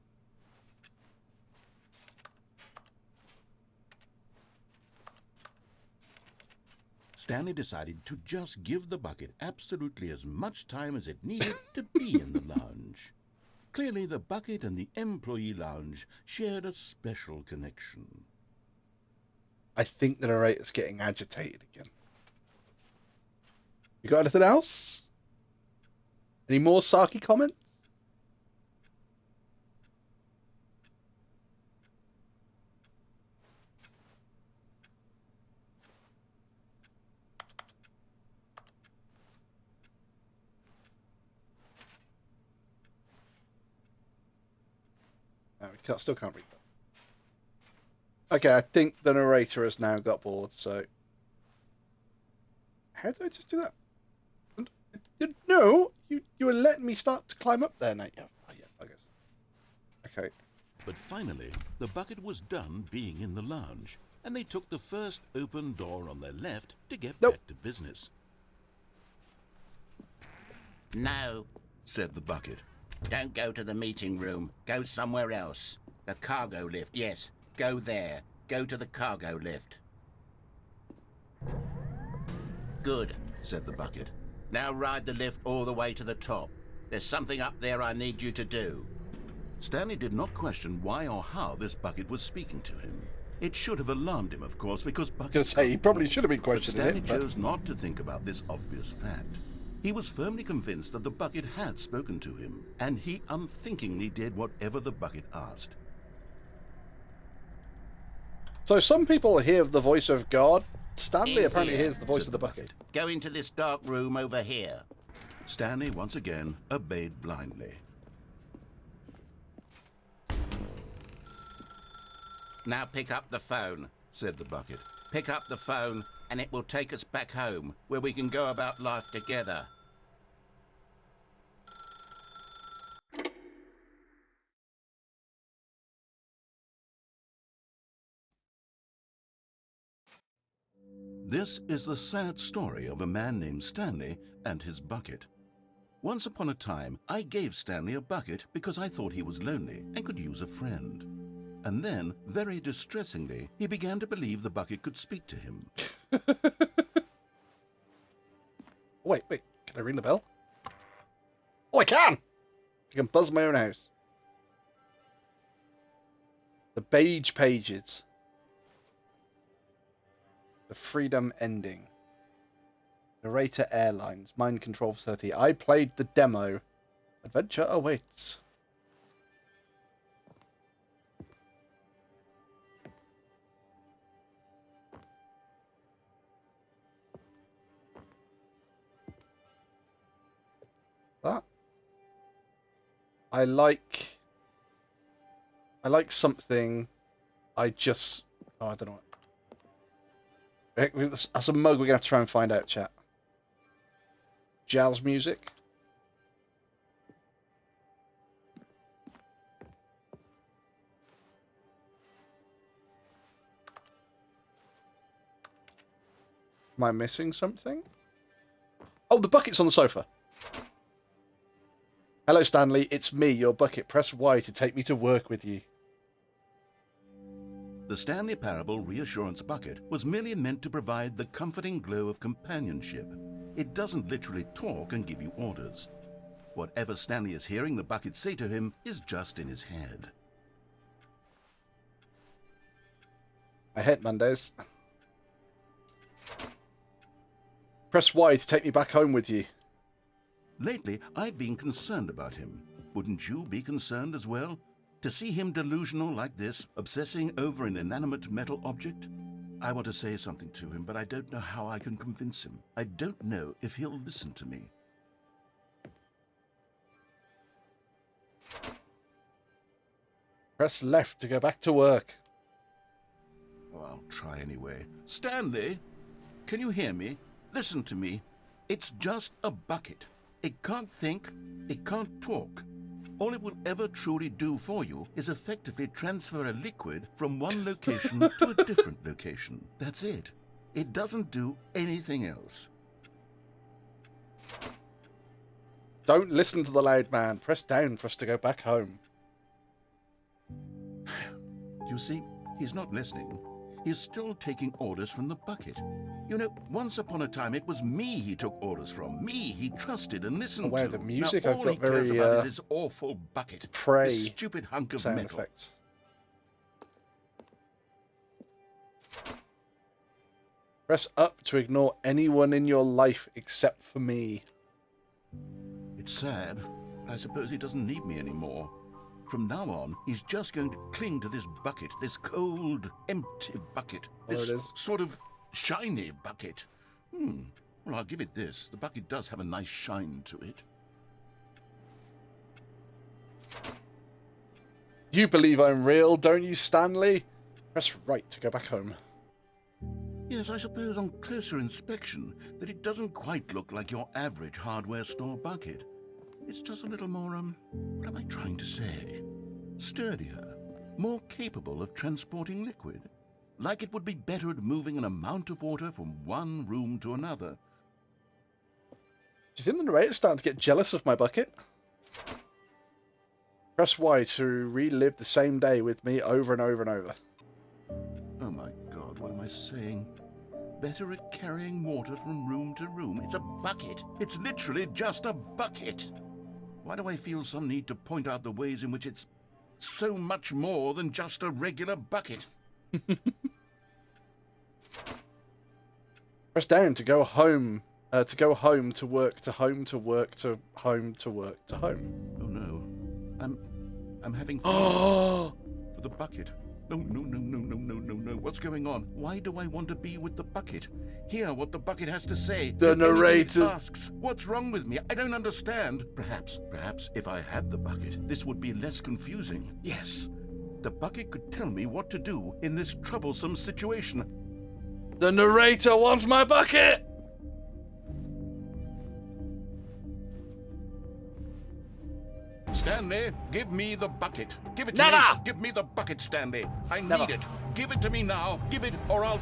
Stanley decided to just give the bucket absolutely as much time as it needed to be in the lounge. Clearly, the bucket and the employee lounge shared a special connection. I think the narrator's getting agitated again. You got anything else? Any more Saki comments? No, we still can't read that. Okay, I think the narrator has now got bored, so... How did I just do that? No, you were letting me start to climb up there, Nate. Oh, yeah, I guess. Okay. But finally, the bucket was done being in the lounge, and they took the first open door on their left to get back to business. No, said the bucket. don't go to the meeting room. Go somewhere else. The cargo lift, yes. Go there. Go to the cargo lift. Good, said the bucket. now ride the lift all the way to the top. There's something up there I need you to do. Stanley did not question why or how this bucket was speaking to him. It should have alarmed him, of course, because Bucket... I was going to say, he probably should have been questioning Stanley it, but... chose not to think about this obvious fact. He was firmly convinced that the bucket had spoken to him, and he unthinkingly did whatever the bucket asked. So some people hear the voice of God. Stanley In apparently here, hears the voice said of the bucket. Go into this dark room over here. Stanley once again obeyed blindly. Now pick up the phone, said the bucket. Pick up the phone, and it will take us back home, where we can go about life together. This is the sad story of a man named Stanley and his bucket. Once upon a time, I gave Stanley a bucket because I thought he was lonely and could use a friend. And then, very distressingly, he began to believe the bucket could speak to him. Wait, can I ring the bell? Oh, I can! I can buzz my own house. The Beige Pages. The Freedom Ending. Narrator Airlines. Mind Control Facility. I played the demo. Adventure awaits. That. I like something. I don't know. As a mug, we're gonna have to try and find out, chat. Jazz music. Am I missing something? Oh, the bucket's on the sofa. Hello, Stanley. It's me, your bucket. Press Y to take me to work with you. The Stanley Parable Reassurance Bucket was merely meant to provide the comforting glow of companionship. It doesn't literally talk and give you orders. Whatever Stanley is hearing the bucket say to him is just in his head. I hate Mondays. Press Y to take me back home with you. Lately, I've been concerned about him. Wouldn't you be concerned as well? To see him delusional like this, obsessing over an inanimate metal object? I want to say something to him, but I don't know how I can convince him. I don't know if he'll listen to me. Press left to go back to work. Oh, I'll try anyway. Stanley, can you hear me? Listen to me. It's just a bucket. It can't think, it can't talk. All it will ever truly do for you is effectively transfer a liquid from one location to a different location. That's it. It doesn't do anything else. Don't listen to the loud man. Press down for us to go back home. You see, he's not listening. He's still taking orders from the bucket. You know, once upon a time, it was me he took orders from. Me he trusted and listened Wow, to. the music now, I've all got he cares very, about is this awful bucket. Prey This stupid hunk of sound metal. effects. Press up to ignore anyone in your life except for me. It's sad, but I suppose he doesn't need me anymore. From now on, he's just going to cling to this bucket, this cold, empty bucket. There This it is. sort of shiny bucket. Well, I'll give it this. The bucket does have a nice shine to it. You believe I'm real, don't you, Stanley? Press right to go back home. Yes, I suppose on closer inspection that it doesn't quite look like your average hardware store bucket. It's just a little more, what am I trying to say? Sturdier, more capable of transporting liquid. Like it would be better at moving an amount of water from one room to another. Do you think the narrator's starting to get jealous of my bucket? Press Y to relive the same day with me over and over and over. Oh my God, what am I saying? Better at carrying water from room to room. It's a bucket. It's literally just a bucket. Why do I feel some need to point out the ways in which it's so much more than just a regular bucket? Press down to go home. To go home to work to home to work to home to work to home. Oh no. I'm having feelings for the bucket. No. What's going on? Why do I want to be with the bucket? Hear what the bucket has to say. The narrator asks, what's wrong with me? I don't understand. Perhaps if I had the bucket, this would be less confusing. Yes, the bucket could tell me what to do in this troublesome situation. The narrator wants my bucket! Stanley, give me the bucket. Give it to Never! me. Give me the bucket, Stanley. I Never. need it. Give it to me now. Give it, or I'll...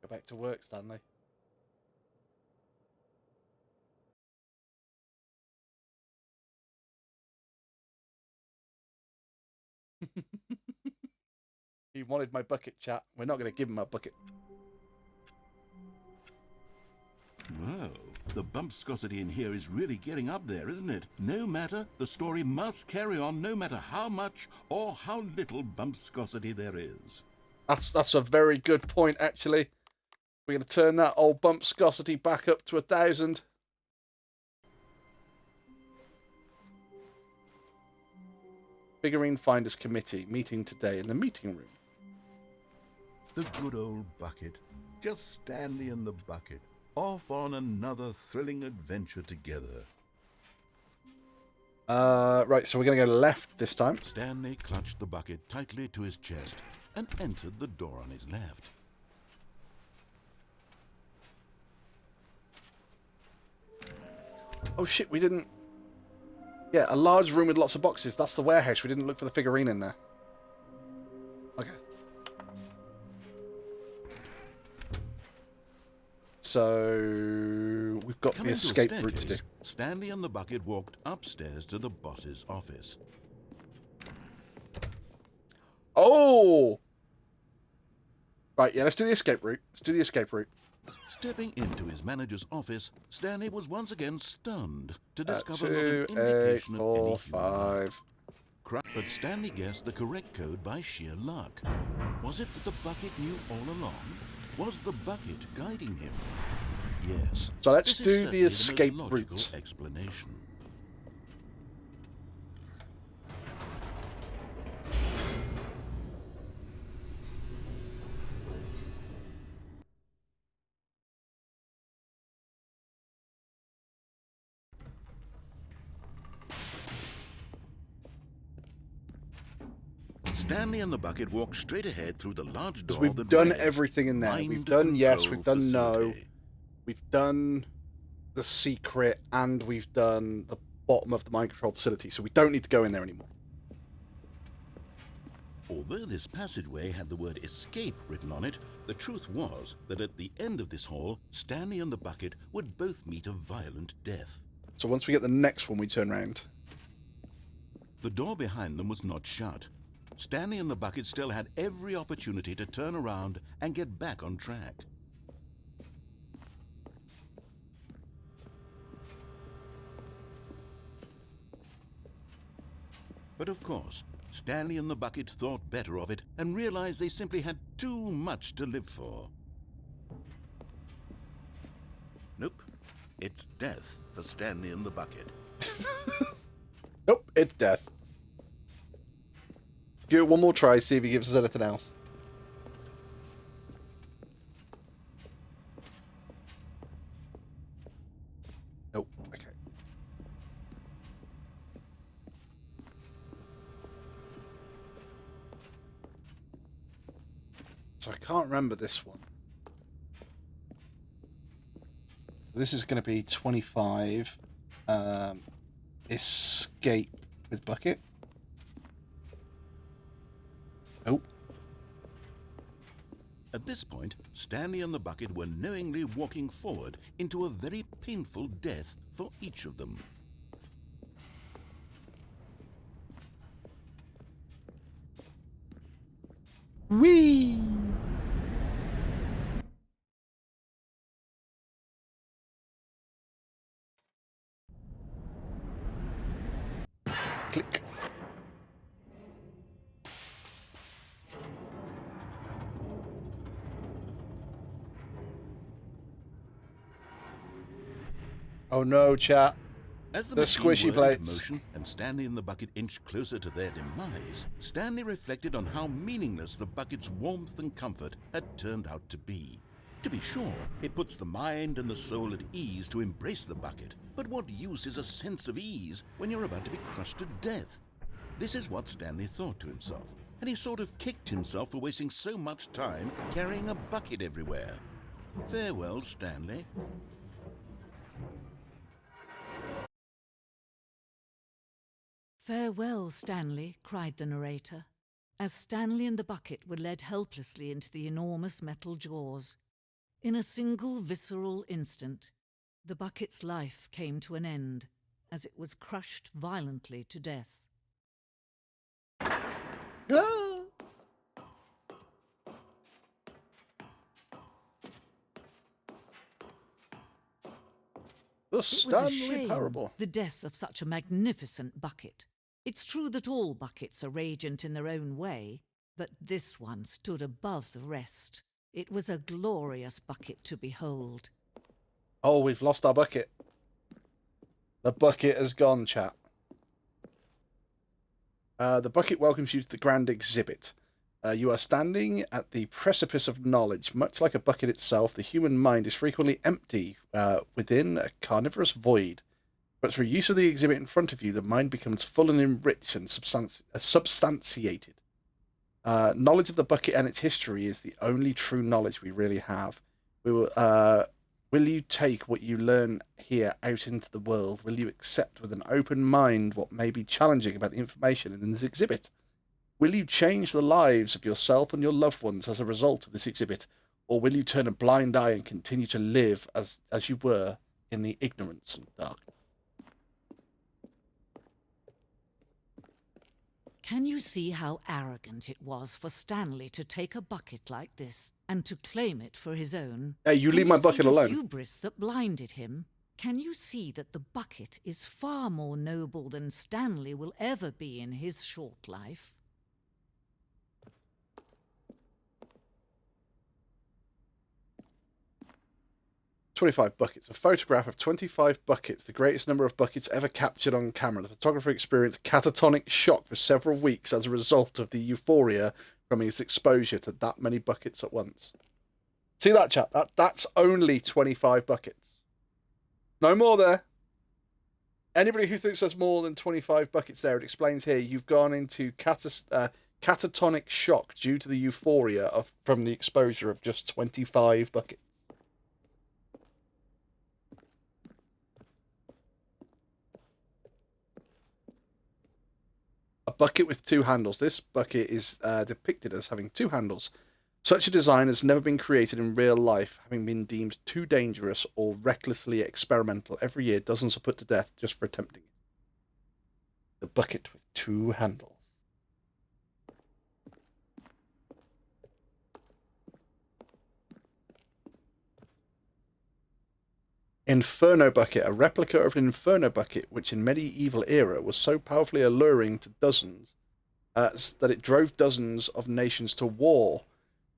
Go back to work, Stanley. He wanted my bucket, chat. We're not going to give him my bucket. Whoa, the bumpscosity in here is really getting up there, isn't it? No matter, the story must carry on no matter how much or how little bumpscosity there is. That's a very good point, actually. We're going to turn that old bumpscosity back up to 1,000. Figurine Finders Committee meeting today in the meeting room. The good old bucket. Just Stanley and the bucket. Off on another thrilling adventure together. Right, so we're going to go left this time. Stanley clutched the bucket tightly to his chest and entered the door on his left. Oh shit, we didn't... Yeah, a large room with lots of boxes. That's the warehouse. We didn't look for the figurine in there. Okay. So we've got the escape route to do. Stanley and the bucket walked upstairs to the boss's office. Oh! Right, yeah, let's do the escape route. Let's do the escape route. Stepping into his manager's office, Stanley was once again stunned to discover 2, not an 8, indication 4, of any 5. But Stanley guessed the correct code by sheer luck. Was it that the bucket knew all along? Was the bucket guiding him? Yes. So let's this is do certainly the escape most logical route. Explanation. Stanley and the bucket walked straight ahead through the large door. Because we've done everything in there. We've done yes, we've done no. We've done the secret, and we've done the bottom of the mind control facility, so we don't need to go in there anymore. Although this passageway had the word escape written on it, the truth was that at the end of this hall, Stanley and the bucket would both meet a violent death. So once we get the next one, we turn round. The door behind them was not shut. Stanley and the bucket still had every opportunity to turn around and get back on track. But of course, Stanley and the bucket thought better of it and realized they simply had too much to live for. Nope, it's death for Stanley and the bucket. Nope, it's death. Give it one more try, see if he gives us anything else. So I can't remember this one. This is going to be 25. Escape with bucket. Oh. At this point, Stanley and the bucket were knowingly walking forward into a very painful death for each of them. Whee! Click. Oh no, chat. As the The machine squishy whirled into plates. motion and Stanley and the bucket inched closer to their demise, Stanley reflected on how meaningless the bucket's warmth and comfort had turned out to be. To be sure, it puts the mind and the soul at ease to embrace the bucket, but what use is a sense of ease when you're about to be crushed to death? This is what Stanley thought to himself, and he sort of kicked himself for wasting so much time carrying a bucket everywhere. Farewell, Stanley. Farewell, Stanley, cried the narrator, as Stanley and the bucket were led helplessly into the enormous metal jaws. In a single visceral instant, the bucket's life came to an end, as it was crushed violently to death. Ah! The It was a Stanley shame, Parable. the death of such a magnificent bucket. It's true that all buckets are radiant in their own way, but this one stood above the rest. It was a glorious bucket to behold. Oh, we've lost our bucket. The bucket has gone, chat. The bucket welcomes you to the grand exhibit. You are standing at the precipice of knowledge. Much like a bucket itself, the human mind is frequently empty within a carnivorous void. But through use of the exhibit in front of you, the mind becomes full and enriched and substantiated. Knowledge of the bucket and its history is the only true knowledge we really have. Will you take what you learn here out into the world? Will you accept with an open mind what may be challenging about the information in this exhibit? Will you change the lives of yourself and your loved ones as a result of this exhibit? Or will you turn a blind eye and continue to live as you were in the ignorance and darkness? Can you see how arrogant it was for Stanley to take a bucket like this and to claim it for his own? Hey, you Can leave my see bucket the alone. hubris that blinded him? Can you see that the bucket is far more noble than Stanley will ever be in his short life? 25 buckets. A photograph of 25 buckets, the greatest number of buckets ever captured on camera. The photographer experienced catatonic shock for several weeks as a result of the euphoria from his exposure to that many buckets at once. See that, chat? That's only 25 buckets. No more there. Anybody who thinks there's more than 25 buckets there, it explains here, you've gone into catatonic shock due to the euphoria from the exposure of just 25 buckets. A bucket with two handles. This bucket is depicted as having two handles. Such a design has never been created in real life, having been deemed too dangerous or recklessly experimental. Every year, dozens are put to death just for attempting it. The bucket with two handles. Inferno bucket, a replica of an Inferno bucket, which in medieval era was so powerfully alluring to dozens that it drove dozens of nations to war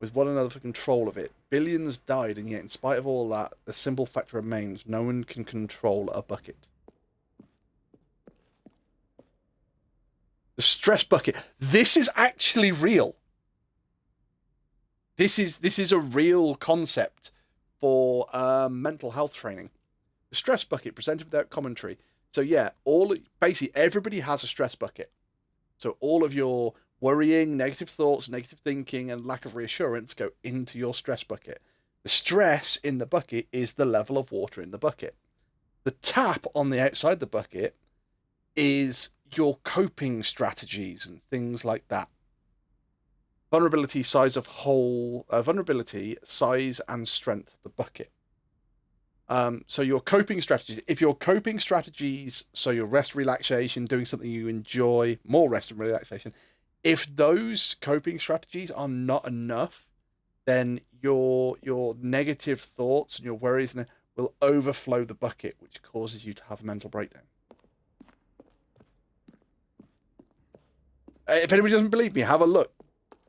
with one another for control of it. Billions died, and yet in spite of all that, the simple fact remains: no one can control a bucket. The stress bucket. This is actually real. This is a real concept for mental health training. The stress bucket presented without commentary. So yeah, basically everybody has a stress bucket. So all of your Worrying, negative thoughts, negative thinking, and lack of reassurance go into your stress bucket. The stress in the bucket is the level of water in the bucket. The tap on the outside the bucket is your coping strategies and things like that. Vulnerability, size, and strength of the bucket. So your coping strategies, if your coping strategies, so your rest, relaxation, doing something you enjoy, more rest and relaxation, if those coping strategies are not enough, then your negative thoughts and your worries will overflow the bucket, which causes you to have a mental breakdown. If anybody doesn't believe me, have a look.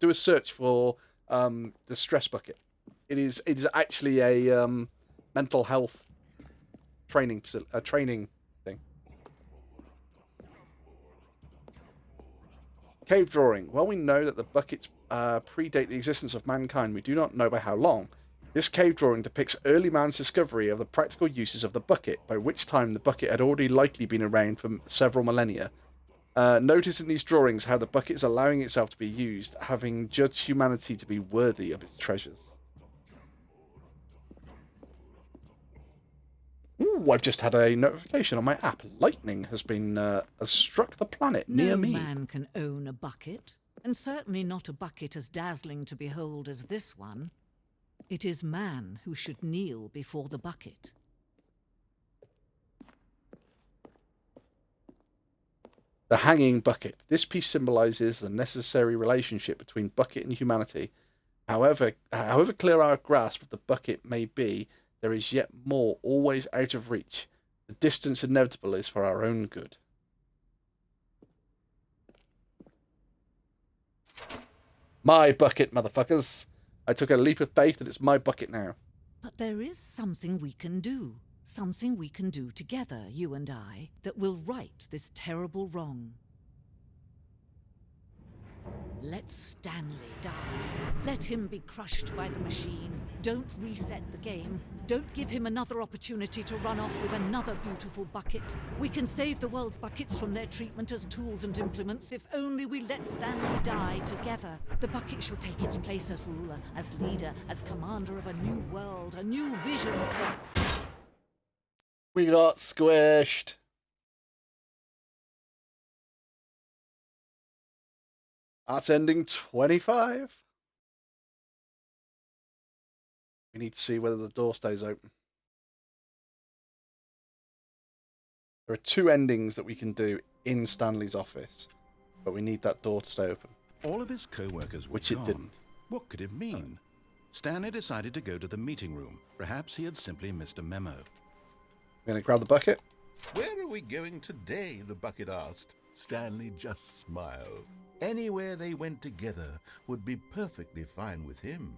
Do a search for the stress bucket. It is actually a mental health training thing. Cave drawing. While we know that the buckets predate the existence of mankind, we do not know by how long. This cave drawing depicts early man's discovery of the practical uses of the bucket, by which time the bucket had already likely been around for several millennia. Notice in these drawings how the bucket is allowing itself to be used, having judged humanity to be worthy of its treasures. Ooh, I've just had a notification on my app. Lightning has struck the planet near me. No man can own a bucket, and certainly not a bucket as dazzling to behold as this one. It is man who should kneel before the bucket. The hanging bucket. This piece symbolizes the necessary relationship between bucket and humanity. However clear our grasp of the bucket may be, there is yet more always out of reach. The distance inevitable is for our own good. My bucket, motherfuckers. I took a leap of faith and it's my bucket now. But there is something we can do. Something we can do together, you and I, that will right this terrible wrong. Let Stanley die. Let him be crushed by the machine. Don't reset the game. Don't give him another opportunity to run off with another beautiful bucket. We can save the world's buckets from their treatment as tools and implements if only we let Stanley die together. The bucket shall take its place as ruler, as leader, as commander of a new world, a new vision. We got squished. That's ending 25. We need to see whether the door stays open. There are 2 endings that we can do in Stanley's office, but we need that door to stay open. All of his co-workers were Which gone. it didn't. What could it mean? Stanley decided to go to the meeting room. Perhaps he had simply missed a memo. I'm going to grab the bucket. Where are we going today? The bucket asked. Stanley just smiled. Anywhere they went together would be perfectly fine with him.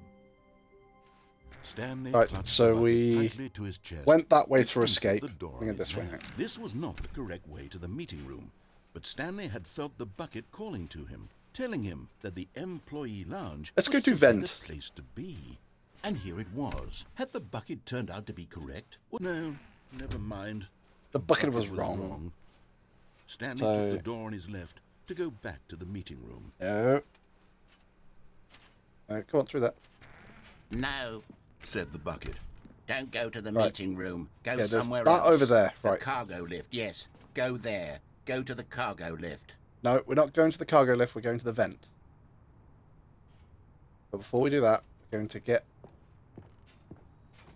Stanley Right, clutched so the bucket we tightly to his chest went that way and through entered escape. the door Bring on it his this way left. now. This was not the correct way to the meeting room, but Stanley had felt the bucket calling to him, telling him that the employee lounge Let's go was to simply vent. the place to be. And here it was. Had the bucket turned out to be correct? No, never mind. The bucket was wrong. Stanley So- took the door on his left to go back to the meeting room. No. Come on through that. No, Said the bucket. don't go to the Right. meeting room. Go Yeah, there's somewhere that else. over there. The Right. cargo lift, yes. Go there. Go to the cargo lift. No, we're not going to the cargo lift. We're going to the vent. But before we do that, we're going to get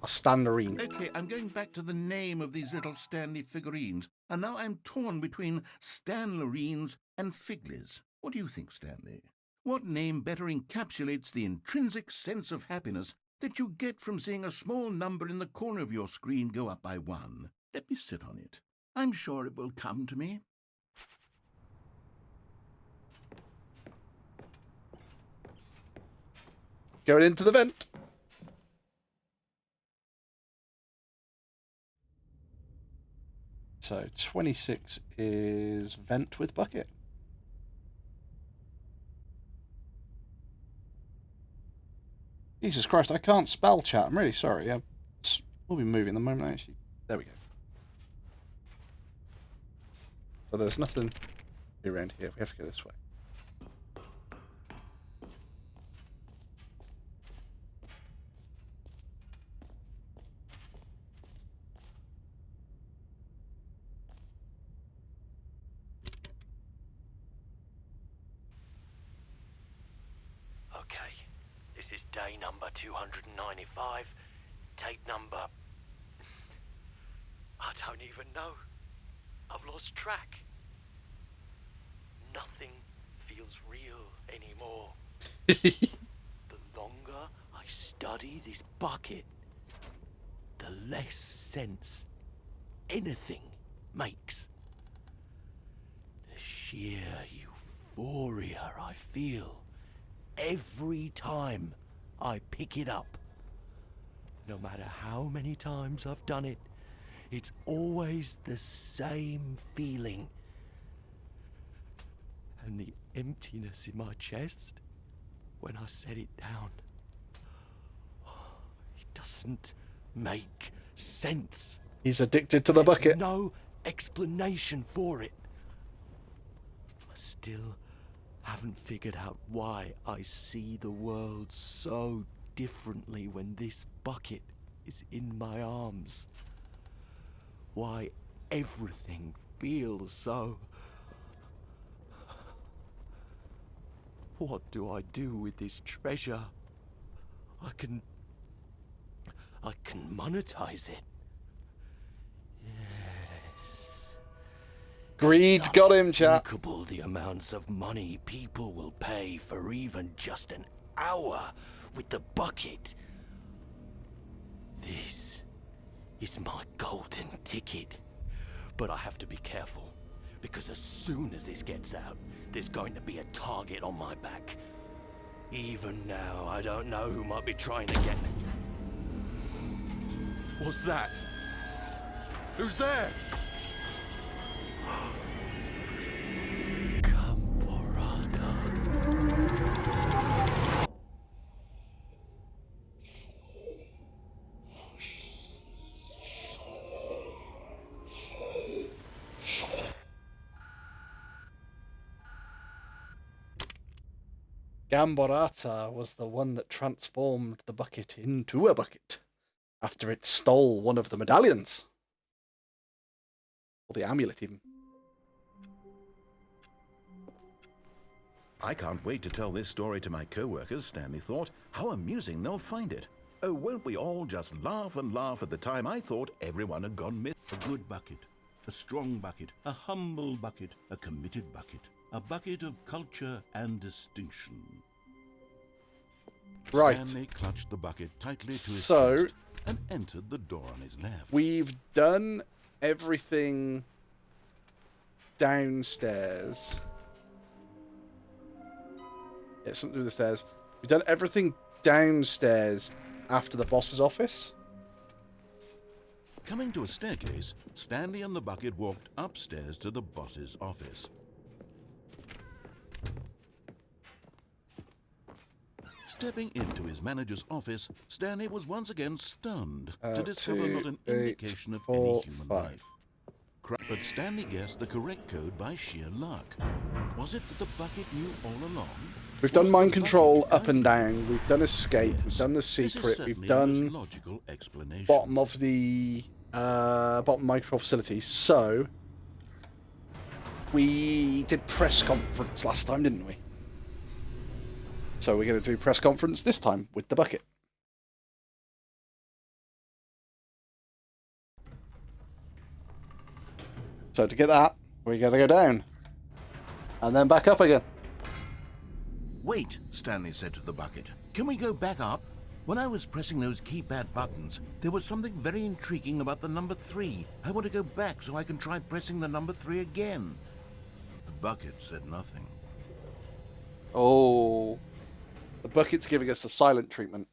a Stanlerine. Okay, I'm going back to the name of these little Stanley figurines, and now I'm torn between Stanlerines and Figlies. What do you think, Stanley? What name better encapsulates the intrinsic sense of happiness that you get from seeing a small number in the corner of your screen go up by 1? Let me sit on it. I'm sure it will come to me. Going into the vent. So 26 is vent with bucket. Jesus Christ, I can't spell chat. I'm really sorry. We'll be moving the moment I actually... There we go. So there's nothing around here. We have to go this way. This is day number 295. Take number... I don't even know. I've lost track. Nothing feels real anymore. The longer I study this bucket, the less sense anything makes. The sheer euphoria I feel every time I pick it up. No matter how many times I've done it, it's always the same feeling. And the emptiness in my chest when I set it down. It doesn't make sense. He's addicted to the There's bucket. no explanation for it. I still haven't figured out why I see the world so differently when this bucket is in my arms. Why everything feels so... What do I do with this treasure? I can monetize it. Yes. Greed's got him, chap. Unthinkable the amounts of money people will pay for even just an hour with the bucket. This is my golden ticket. But I have to be careful, because as soon as this gets out, there's going to be a target on my back. Even now, I don't know who might be trying to get... What's that? Who's there? Gamborata was the one that transformed the bucket into a bucket after it stole one of the medallions. Or the amulet, even. I can't wait to tell this story to my co-workers, Stanley thought. How amusing they'll find it. Oh, won't we all just laugh and laugh at the time I thought everyone had gone missing. A good bucket, a strong bucket, a humble bucket, a committed bucket, a bucket of culture and distinction. Right. Stanley clutched the bucket tightly to his So, chest and entered the door on his left. we've done everything downstairs. Yeah, something to do with the stairs. We've done everything downstairs after the boss's office. Coming to a staircase, Stanley and the bucket walked upstairs to the boss's office. Stepping into his manager's office, Stanley was once again stunned to discover not an indication of any human life. But Stanley guessed the correct code by sheer luck. Was it that the bucket knew all along? We've done mind control up and down. We've done escape. We've done the secret. We've done bottom of the bottom micro facility. So we did press conference last time, didn't we? So we're going to do press conference this time with the bucket. So to get that, we're going to go down and then back up again. Wait, Stanley said to the bucket. Can we go back up? When I was pressing those keypad buttons, there was something very intriguing about the number 3. I want to go back so I can try pressing the number 3 again. The bucket said nothing. Oh, the bucket's giving us the silent treatment.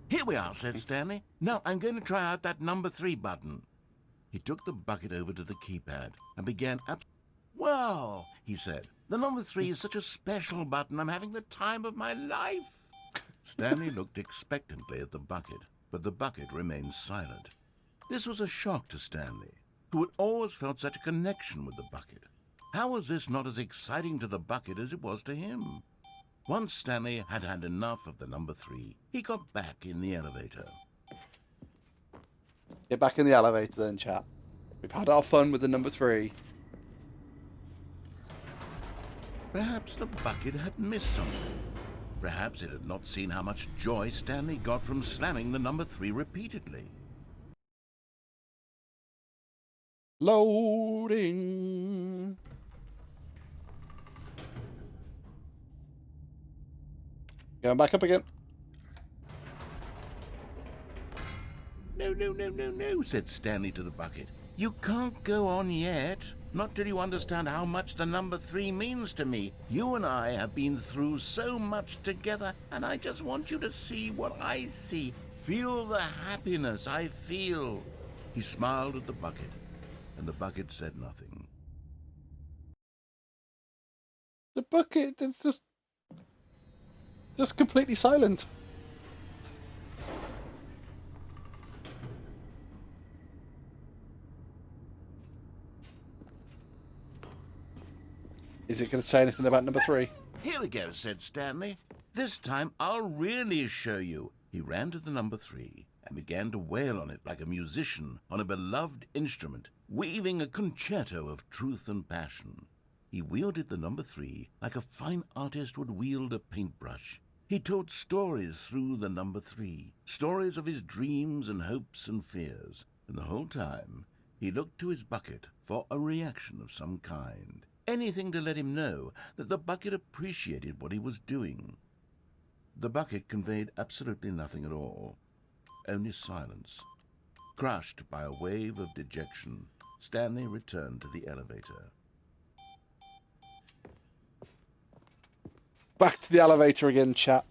Here we are, said Stanley. Now I'm going to try out that number 3 button. He took the bucket over to the keypad and began Wow, he said. The number 3 is such a special button. I'm having the time of my life. Stanley looked expectantly at the bucket, but the bucket remained silent. This was a shock to Stanley, who had always felt such a connection with the bucket. How was this not as exciting to the bucket as it was to him? Once Stanley had had enough of the number 3, he got back in the elevator. Get back in the elevator then, chat. We've had our fun with the number 3. Perhaps the bucket had missed something. Perhaps it had not seen how much joy Stanley got from slamming the number 3 repeatedly. Loading. Going back up again. No, no, no, no, no, said Stanley to the bucket. You can't go on yet. Not till you understand how much the number 3 means to me. You and I have been through so much together, and I just want you to see what I see. Feel the happiness I feel. He smiled at the bucket, and the bucket said nothing. The bucket is just completely silent. Is it going to say anything about number 3? Here we go, said Stanley. This time I'll really show you. He ran to the number 3 and began to wail on it like a musician on a beloved instrument, weaving a concerto of truth and passion. He wielded the number 3 like a fine artist would wield a paintbrush. He told stories through the number 3, stories of his dreams and hopes and fears, and the whole time he looked to his bucket for a reaction of some kind. Anything to let him know that the bucket appreciated what he was doing. The bucket conveyed absolutely nothing at all, only silence. Crushed by a wave of dejection, Stanley returned to the elevator. Back to the elevator again, chat.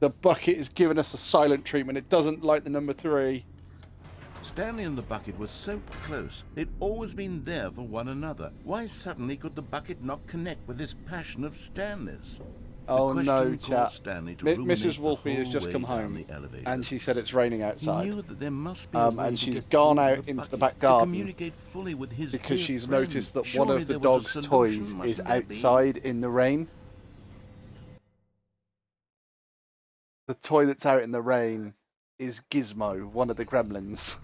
The bucket is giving us a silent treatment. It doesn't like the number 3. Stanley and the bucket were so close. They'd always been there for one another. Why suddenly could the bucket not connect with this passion of Stanley's? Oh no, chat. Mrs. Wolfie has just come home, and she said it's raining outside. He knew that there must be a way and to she's get gone through out the into the bucket, back to garden communicate fully with his because dear she's friend. noticed that one Surely of the there was a dog's solution, toys is mustn't there be? outside in the rain. The toy that's out in the rain is Gizmo, one of the gremlins.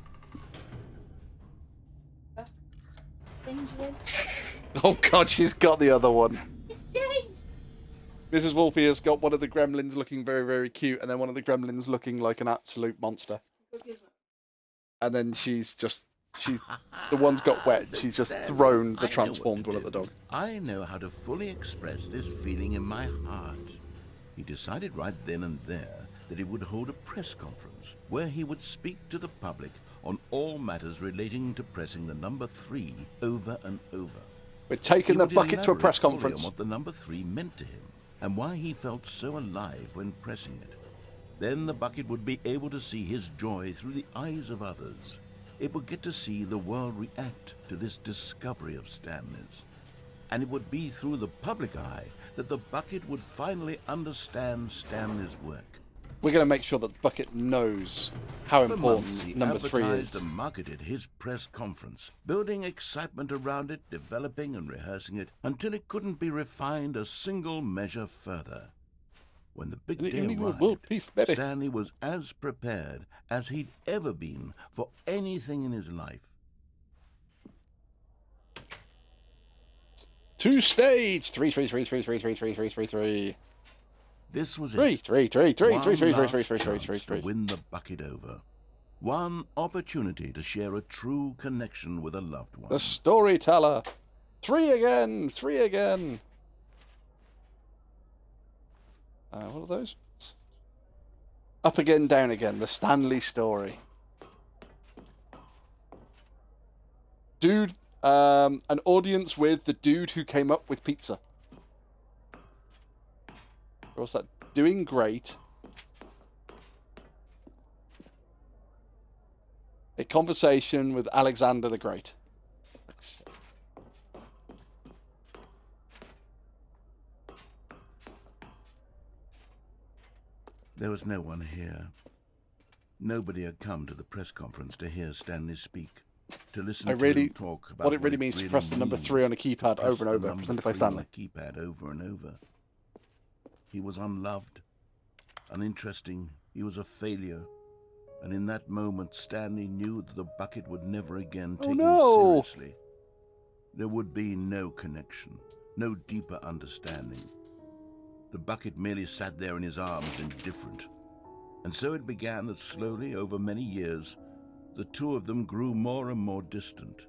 Oh god, she's got the other one. Mrs. Wolfe has got one of the gremlins looking very, very cute, and then one of the gremlins looking like an absolute monster. And then the one's got wet. She's just thrown the transformed one at the dog. I know how to fully express this feeling in my heart. He decided right then and there that he would hold a press conference where he would speak to the public on all matters relating to pressing the number 3 over and over. We're taking the bucket to a press fully conference. on what the number 3 meant to him and why he felt so alive when pressing it. Then the bucket would be able to see his joy through the eyes of others. It would get to see the world react to this discovery of Stanley's. And it would be through the public eye that the bucket would finally understand Stanley's work. We're going to make sure that the bucket knows how For months, he important number 3 advertised is. and marketed his press conference, building excitement around it, developing and rehearsing it, until it couldn't be refined a single measure further. When the big day arrived, Stanley was as prepared as he'd ever been for anything in his life. To stage 3. This was Three, it. three, three, three, One three, three, last three, three, three, chance three, to three. win the bucket over. One opportunity to share a true connection with a loved one. The storyteller. 3 again. 3 again. What are those? Up again, down again. The Stanley story. Dude, an audience with the dude who came up with pizza. What's that? Doing great. A conversation with Alexander the Great. There was no one here. Nobody had come to the press conference to hear Stanley speak, to listen to him talk about what it really means to press the number 3 on a keypad over and over, presented by Stanley. Keypad over and over. He was unloved, uninteresting. He was a failure, And in that moment, Stanley knew that the bucket would never again take no. him seriously. There would be no connection, no deeper understanding. The bucket merely sat there in his arms, indifferent. And so it began that slowly, over many years, the two of them grew more and more distant.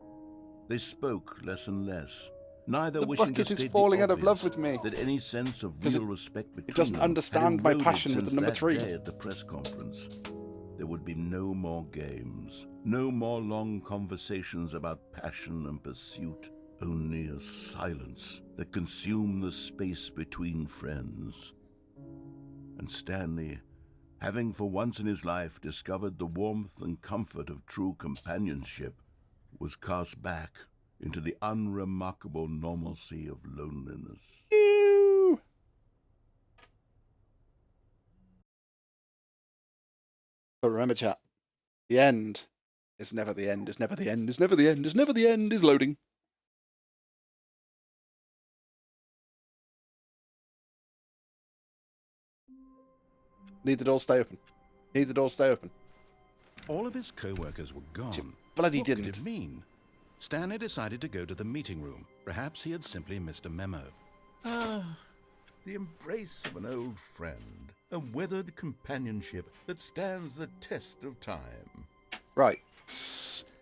They spoke less and less, neither The wishing to bucket is state falling the out of love obvious, with me. that any sense of 'Cause real respect between doesn't them had understand my eroded passion with since the number that 3. day at the press conference. There would be no more games, no more long conversations about passion and pursuit, only a silence that consumed the space between friends. And Stanley, having for once in his life discovered the warmth and comfort of true companionship, was cast back into the unremarkable normalcy of loneliness. Ew. But remember, chat, the end is never the end, is never the end, is never the end, is never the end, is loading. Need the door stay open. Need the door stay open. All of his co-workers were gone. Bloody What didn't. could it mean? Stanley decided to go to the meeting room. Perhaps he had simply missed a memo. Ah, the embrace of an old friend, a weathered companionship that stands the test of time. Right.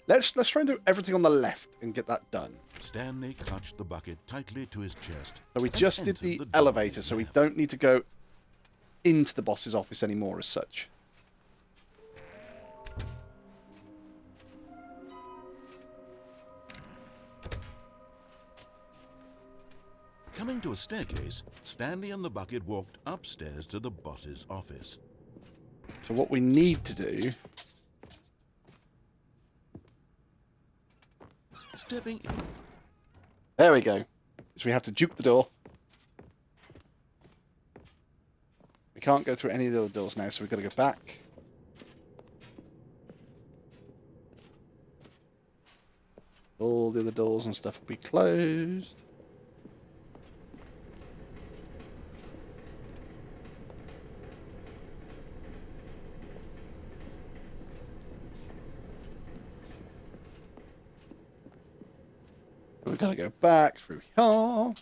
Let's try and do everything on the left and get that done. Stanley clutched the bucket tightly to his chest. So we and just did entered the door elevator, so we left. don't need to go into the boss's office anymore as such. Coming to a staircase, Stanley and the bucket walked upstairs to the boss's office. So what we need to do... Stepping in. There we go. So we have to juke the door. We can't go through any of the other doors now, so we've got to go back. All the other doors and stuff will be closed. We've got to go back through here.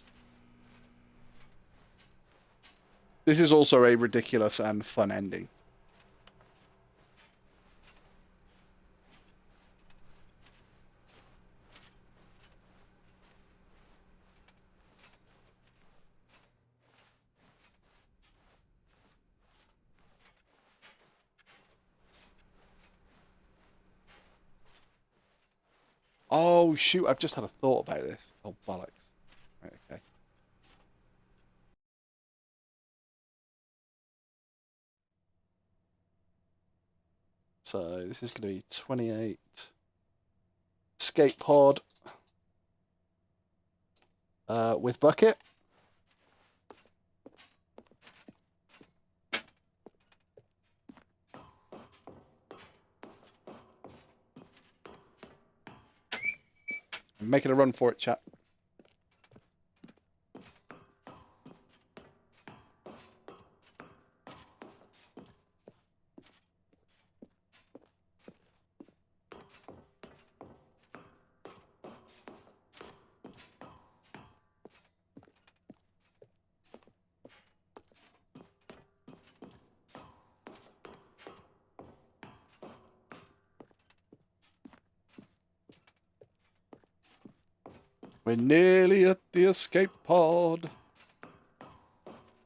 This is also a ridiculous and fun ending. Oh, shoot, I've just had a thought about this. Oh, bollocks. Right, okay. So, this is going to be 28. Escape pod. With bucket. I'm making a run for it, chat. We're nearly at the escape pod.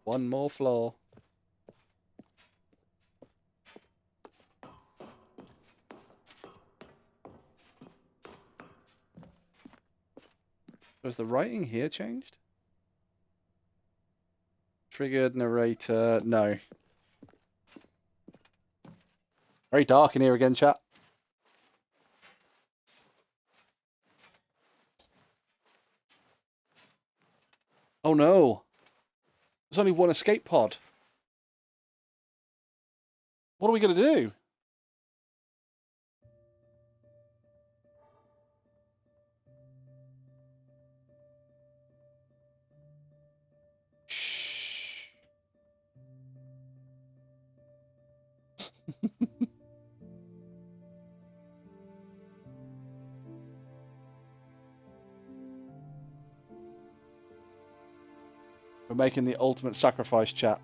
One more floor. Was the writing here changed? Triggered narrator. No. Very dark in here again, chat. Oh no. There's only one escape pod. What are we going to do? Shh. We're making the ultimate sacrifice, chat.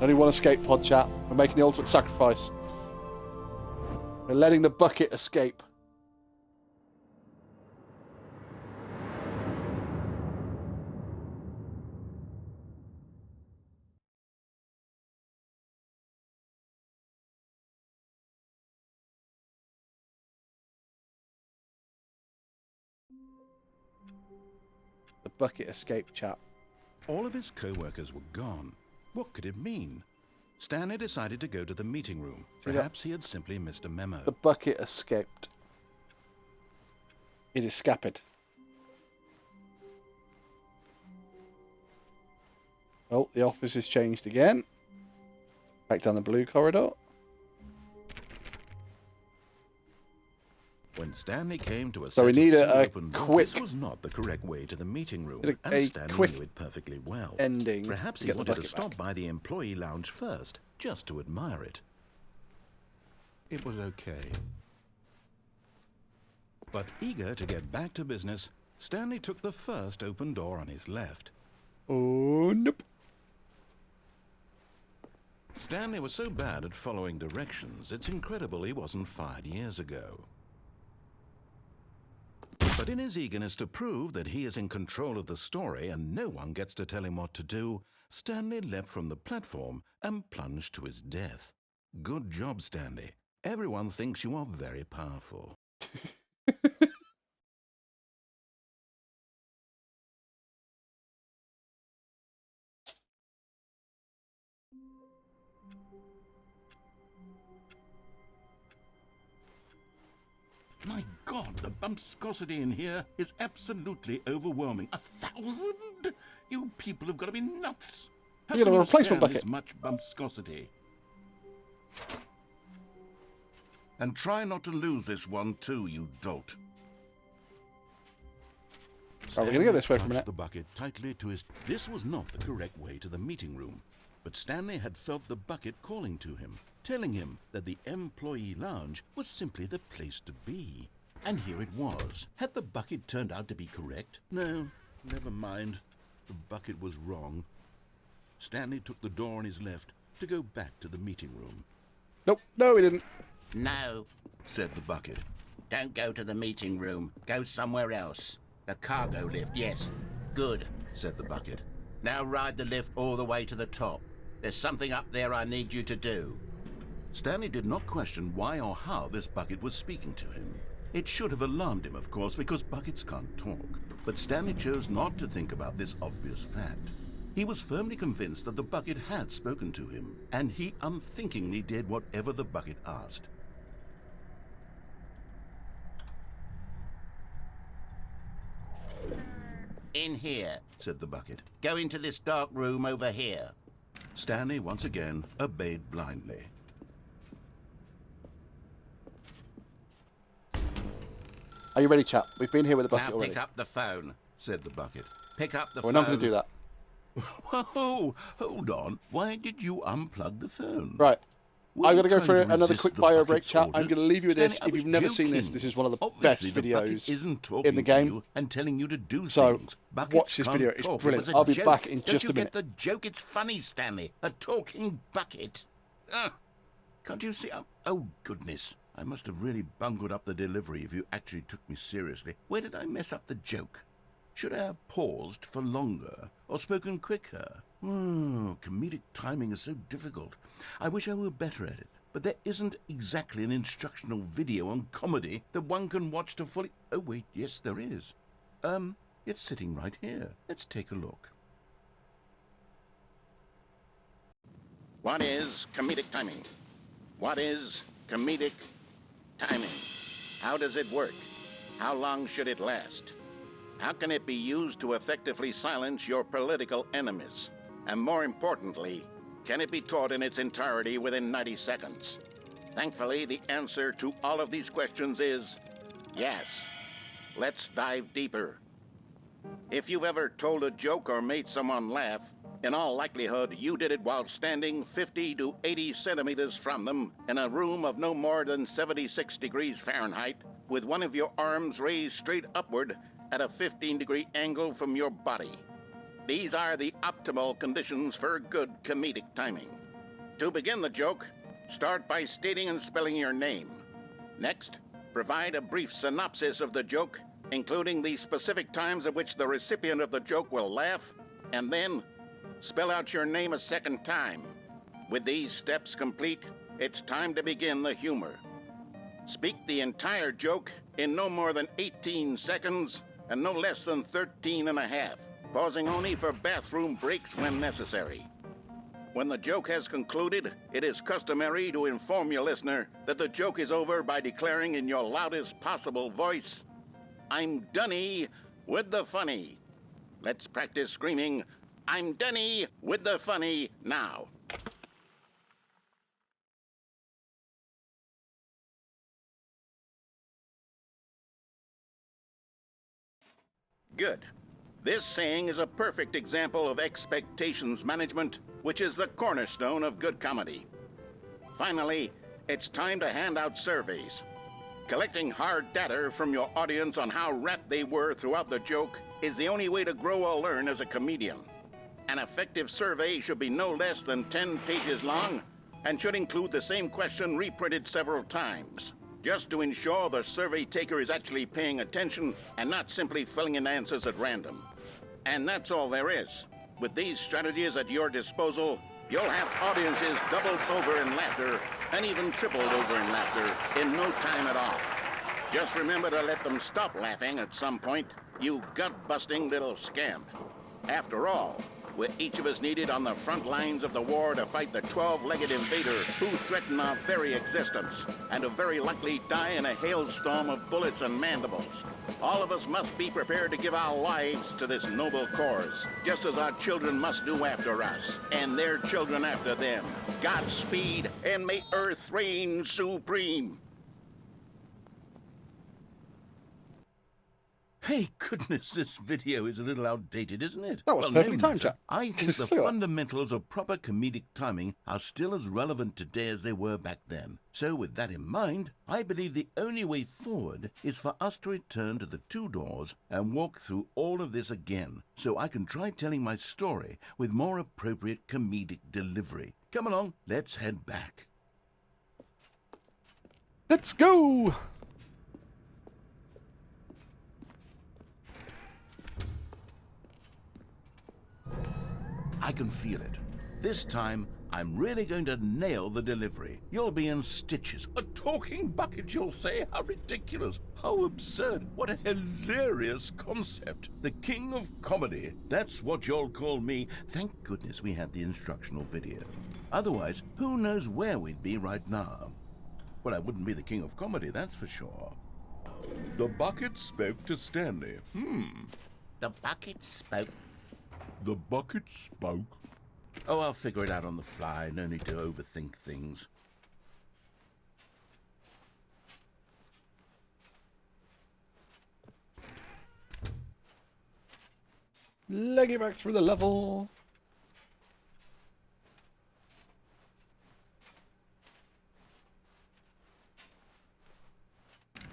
Only one escape pod, chat. We're making the ultimate sacrifice. We're letting the bucket escape. The bucket escape, chat. All of his co-workers were gone. What could it mean? Stanley decided to go to the meeting room. Perhaps he had simply missed a memo. The bucket escaped. It escaped. Oh, the office has changed again. Back down the blue corridor. When Stanley came to a So we need a open door, quick... This was not the correct way to the meeting room, a and Stanley quick knew it perfectly well. ending. Perhaps he wanted to stop by the employee lounge first, just to admire it. It was okay. But eager to get back to business, Stanley took the first open door on his left. Oh, nope. Stanley was so bad at following directions, it's incredible he wasn't fired years ago. But in his eagerness to prove that he is in control of the story and no one gets to tell him what to do, Stanley leapt from the platform and plunged to his death. Good job, Stanley. Everyone thinks you are very powerful. My God, the bumpscosity in here is absolutely overwhelming. 1,000? You people have got to be nuts. How You got can a replacement stand bucket. this much bumpscosity? And try not to lose this one too, you dolt. Right, we're going to go this way for a Stanley minute. clutched the bucket tightly to his... This was not the correct way to the meeting room, but Stanley had felt the bucket calling to him, telling him that the employee lounge was simply the place to be. And here it was. Had the bucket turned out to be correct? No, never mind. The bucket was wrong. Stanley took the door on his left to go back to the meeting room. Nope, no, he didn't. No, said the bucket. don't go to the meeting room. Go somewhere else. The cargo lift, yes. Good, said the bucket. Now ride the lift all the way to the top. There's something up there I need you to do. Stanley did not question why or how this bucket was speaking to him. It should have alarmed him, of course, because buckets can't talk. But Stanley chose not to think about this obvious fact. He was firmly convinced that the bucket had spoken to him, and he unthinkingly did whatever the bucket asked. In here. Said the bucket. Go into this dark room over here. Stanley once again obeyed blindly. Are you ready, chap? We've been here with the bucket Now already. pick up the phone. Said the bucket. Pick up the We're phone. not going to do that. Whoa, hold on. Why did you unplug the phone? Right. Were I'm you going to go for trying to another resist quick the bio break, bucket's chat. I'm orders? going to leave you with this. Stanley, I If you've was never seen this, joking. this is one of the Obviously, best the bucket videos isn't talking in the to game. you and telling you to do So, things. Buckets watch this can't video. It's talk. It brilliant. was a I'll be joke. back in Don't just you a minute. get the joke? It's funny, Stanley. A talking bucket. Can't you see? Oh, goodness. I must have really bungled up the delivery if you actually took me seriously. Where did I mess up the joke? Should I have paused for longer or spoken quicker? Comedic timing is so difficult. I wish I were better at it. But there isn't exactly an instructional video on comedy that one can watch to fully... Oh, wait, yes, there is. It's sitting right here. Let's take a look. What is comedic timing? What is comedic timing? How does it work? How long should it last? How can it be used to effectively silence your political enemies? And more importantly, can it be taught in its entirety within 90 seconds? Thankfully, the answer to all of these questions is yes. Let's dive deeper. If you've ever told a joke or made someone laugh, In all likelihood, you did it while standing 50 to 80 centimeters from them in a room of no more than 76 degrees Fahrenheit, with one of your arms raised straight upward at a 15-degree angle from your body. These are the optimal conditions for good comedic timing. To begin the joke, start by stating and spelling your name. Next, provide a brief synopsis of the joke, including the specific times at which the recipient of the joke will laugh, and then spell out your name a second time. With these steps complete, it's time to begin the humor. Speak the entire joke in no more than 18 seconds and no less than 13 and a half, pausing only for bathroom breaks when necessary. When the joke has concluded, it is customary to inform your listener that the joke is over by declaring in your loudest possible voice, "I'm Dunny with the funny." Let's practice screaming, "I'm Dunny with the funny" now. Good. This saying is a perfect example of expectations management, which is the cornerstone of good comedy. Finally, it's time to hand out surveys. Collecting hard data from your audience on how rapt they were throughout the joke is the only way to grow or learn as a comedian. An effective survey should be no less than 10 pages long and should include the same question reprinted several times, just to ensure the survey taker is actually paying attention and not simply filling in answers at random. And that's all there is. With these strategies at your disposal, you'll have audiences doubled over in laughter and even tripled over in laughter in no time at all. Just remember to let them stop laughing at some point, you gut-busting little scamp. After all, we're each of us needed on the front lines of the war to fight the 12-legged invader who threaten our very existence and who very likely die in a hailstorm of bullets and mandibles. All of us must be prepared to give our lives to this noble cause, just as our children must do after us, and their children after them. Godspeed, and may Earth reign supreme. Hey, goodness, this video is a little outdated, isn't it? That was perfectly timed, chap. I think the Look at that. fundamentals of proper comedic timing are still as relevant today as they were back then. So with that in mind, I believe the only way forward is for us to return to the two doors and walk through all of this again, so I can try telling my story with more appropriate comedic delivery. Come along, let's head back. Let's go! I can feel it. This time, I'm really going to nail the delivery. You'll be in stitches. A talking bucket, you'll say? How ridiculous. How absurd. What a hilarious concept. The king of comedy. That's what you'll call me. Thank goodness we had the instructional video. Otherwise, who knows where we'd be right now. Well, I wouldn't be the king of comedy, that's for sure. The bucket spoke to Stanley. The bucket spoke. The bucket spoke. Oh, I'll figure it out on the fly. No need to overthink things. Leg it back through the level.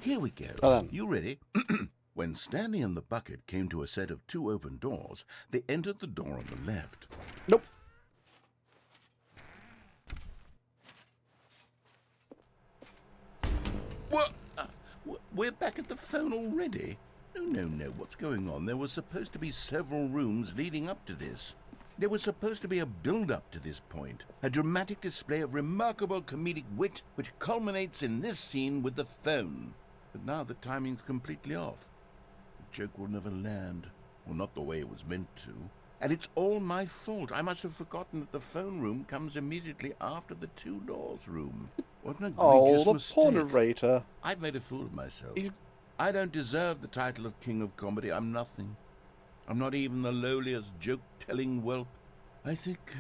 Here we go. Well then. You ready? When Stanley and the bucket came to a set of two open doors, they entered the door on the left. Nope. What? We're back at the phone already? No. What's going on? There were supposed to be several rooms leading up to this. There was supposed to be a build-up to this point, a dramatic display of remarkable comedic wit which culminates in this scene with the phone. But now the timing's completely off. The joke will never land. Well, not the way it was meant to. And it's all my fault. I must have forgotten that the phone room comes immediately after the two doors room. What an egregious Oh, the mistake. poor narrator. I've made a fool of myself. He's- I don't deserve the title of King of Comedy. I'm nothing. I'm not even the lowliest joke-telling whelp. I think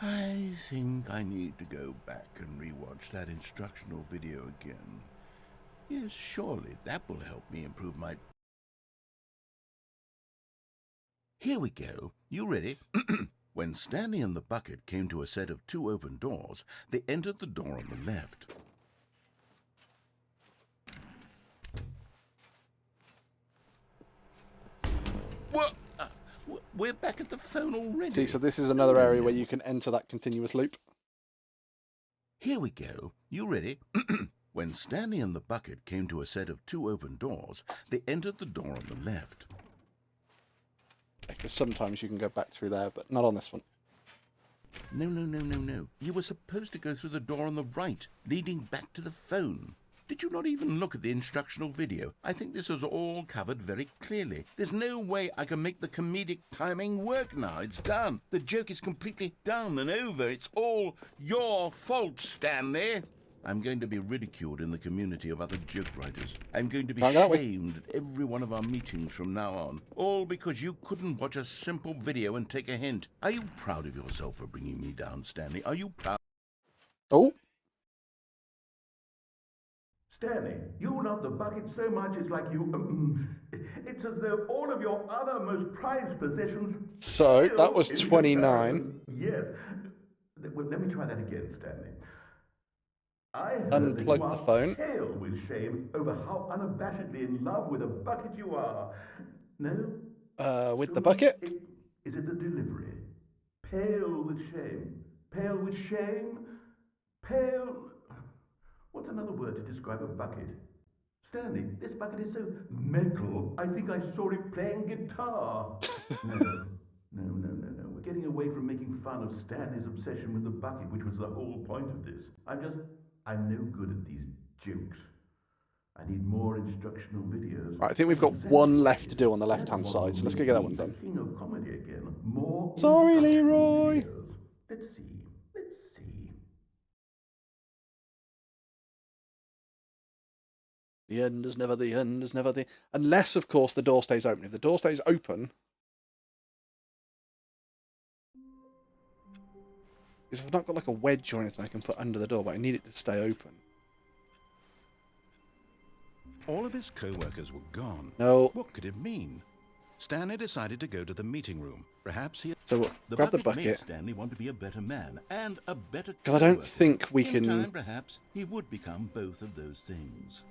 I need to go back and rewatch that instructional video again. Yes, surely that will help me improve my... Here we go. You ready? When Stanley and the bucket came to a set of 2 open doors, they entered the door on the left. What? We're back at the phone already. See, so this is another area where you can enter that continuous loop. Here we go. You ready? When Stanley and the bucket came to a set of 2 open doors, they entered the door on the left. Because sometimes you can go back through there, but not on this one. No. You were supposed to go through the door on the right, leading back to the phone. Did you not even look at the instructional video? I think this is all covered very clearly. There's no way I can make the comedic timing work now. It's done. The joke is completely done and over. It's all your fault, Stanley. I'm going to be ridiculed in the community of other joke writers. I'm going to be shamed at every one of our meetings from now on. All because you couldn't watch a simple video and take a hint. Are you proud of yourself for bringing me down, Stanley? Are you proud? Oh. Stanley, you love the bucket so much it's like you... it's as though all of your other most prized possessions... So, that was 29. Yes. Well, let me try that again, Stanley. I Unplug the phone. Pale with shame over how unabashedly in love with a bucket you are. No? With the bucket? Is it the delivery? Pale with shame. Pale with shame. Pale... What's another word to describe a bucket? Stanley, this bucket is so metal, I think I saw it playing guitar. No. We're getting away from making fun of Stanley's obsession with the bucket, which was the whole point of this. I'm no good at these jokes. I need more instructional videos. Right, I think we've got one left to do on the left-hand side, so let's go get that one done. King of comedy again. More Sorry, Leroy. videos. Let's see. The end is never the end is never the... Unless, of course, the door stays open. If the door stays open... Because I've not got like a wedge or anything I can put under the door, but I need it to stay open. All of his co-workers were gone. No. What could it mean? Stanley decided to go to the meeting room. Perhaps he... So grab the bucket. Made Stanley want to be a better man and a better... Because I don't think we can... In time, perhaps, he would become both of those things.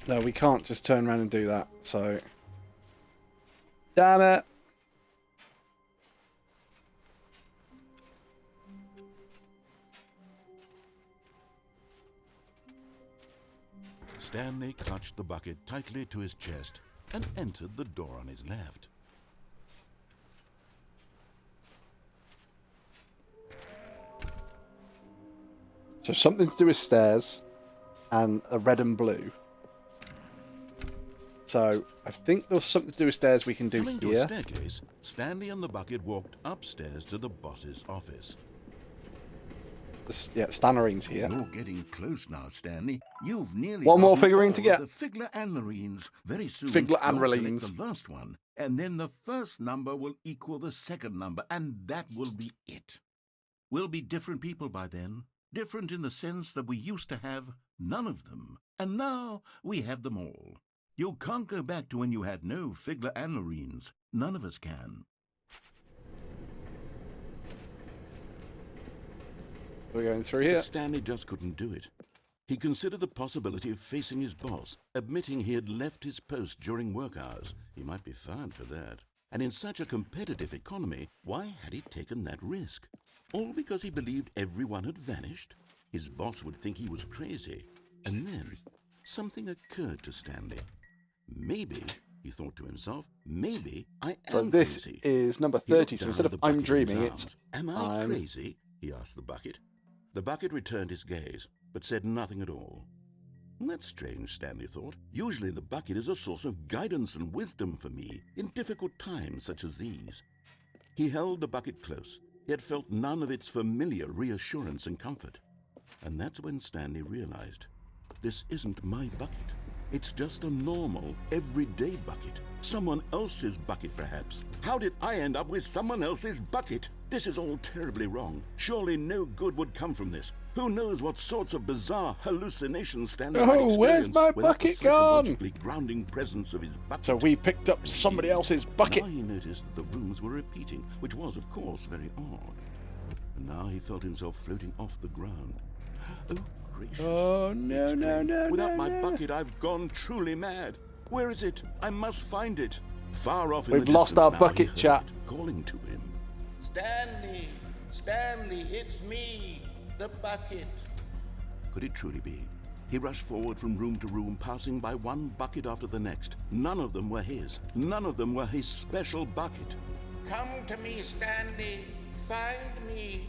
No, we can't just turn around and do that, so... Damn it! Stanley clutched the bucket tightly to his chest and entered the door on his left. So something to do with stairs and a red and blue. So I think there was something to do with stairs we can do Coming here. to a staircase, Stanley and the bucket walked upstairs to the boss's office. Yeah, Stannerine's here. You're getting close now, Stanley. You've nearly one more gotten figurine all to get. The Figler and Marines. Very soon, Figler and you'll collect Marines. the last one, and then the first number will equal the second number, and that will be it. We'll be different people by then. Different in the sense that we used to have none of them, and now we have them all. You can't go back to when you had no Figler and Marines. None of us can. We're going through here. But Stanley just couldn't do it. He considered the possibility of facing his boss, admitting he had left his post during work hours. He might be fired for that. And in such a competitive economy, why had he taken that risk? All because he believed everyone had vanished? His boss would think he was crazy. And then something occurred to Stanley. Maybe, he thought to himself, maybe I am So this crazy. is number He looked 30. So down instead at of the I'm bucket in his dreaming, arms. it's Am I crazy? He asked the bucket. The bucket returned his gaze, but said nothing at all. That's strange, Stanley thought. Usually the bucket is a source of guidance and wisdom for me in difficult times such as these. He held the bucket close, yet felt none of its familiar reassurance and comfort. And that's when Stanley realized, this isn't my bucket. It's just a normal, everyday bucket. Someone else's bucket, perhaps. How did I end up with someone else's bucket? This is all terribly wrong. Surely no good would come from this. Who knows what sorts of bizarre hallucinations Stanley Oh, might experience where's my without the bucket gone? psychologically grounding presence of his bucket. So we picked up somebody else's bucket. Now he noticed that the rooms were repeating, which was, of course, very odd. And now he felt himself floating off the ground. Oh, gracious. Oh, he no, exclaimed. no, no, Without no, my no. bucket, I've gone truly mad. Where is it? I must find it. Far off in We've the lost distance our now, bucket, he heard chat. it calling to him. Stanley! Stanley, it's me, the bucket. Could it truly be? He rushed forward from room to room, passing by one bucket after the next. None of them were his. None of them were his special bucket. Come to me, Stanley. Find me.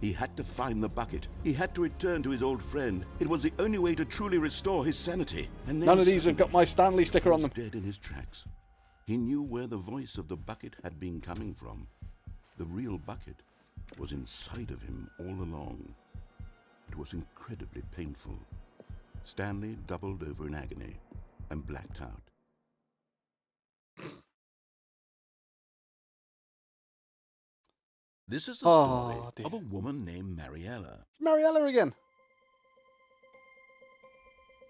He had to find the bucket. He had to return to his old friend. It was the only way to truly restore his sanity. And then None of these have got suddenly, my Stanley sticker on them. he was dead in his tracks. He knew where the voice of the bucket had been coming from. The real bucket was inside of him all along. It was incredibly painful. Stanley doubled over in agony and blacked out. This is the story dear. of a woman named Mariella. It's Mariella again.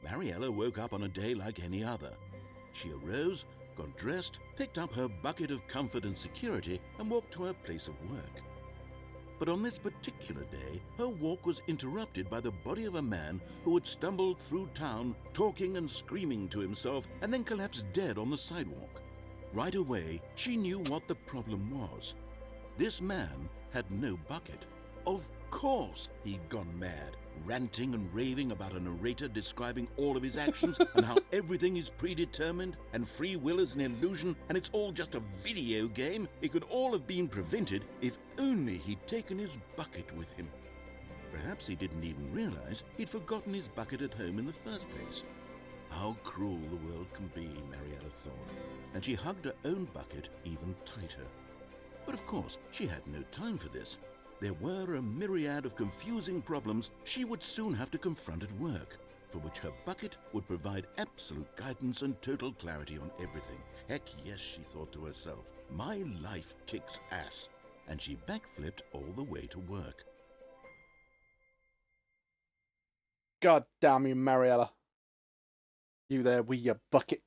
Mariella woke up on a day like any other. She arose, got dressed, picked up her bucket of comfort and security, and walked to her place of work. But on this particular day, her walk was interrupted by the body of a man who had stumbled through town, talking and screaming to himself, and then collapsed dead on the sidewalk. Right away, she knew what the problem was. This man had no bucket. Of course he'd gone mad, ranting and raving about a narrator describing all of his actions and how everything is predetermined and free will is an illusion and it's all just a video game. It could all have been prevented if only he'd taken his bucket with him. Perhaps he didn't even realize he'd forgotten his bucket at home in the first place. How cruel the world can be, Mariella thought, and she hugged her own bucket even tighter. But of course, she had no time for this. There were a myriad of confusing problems she would soon have to confront at work, for which her bucket would provide absolute guidance and total clarity on everything. Heck yes, she thought to herself, my life kicks ass. And she backflipped all the way to work. God damn you, Mariella. You there with your bucket.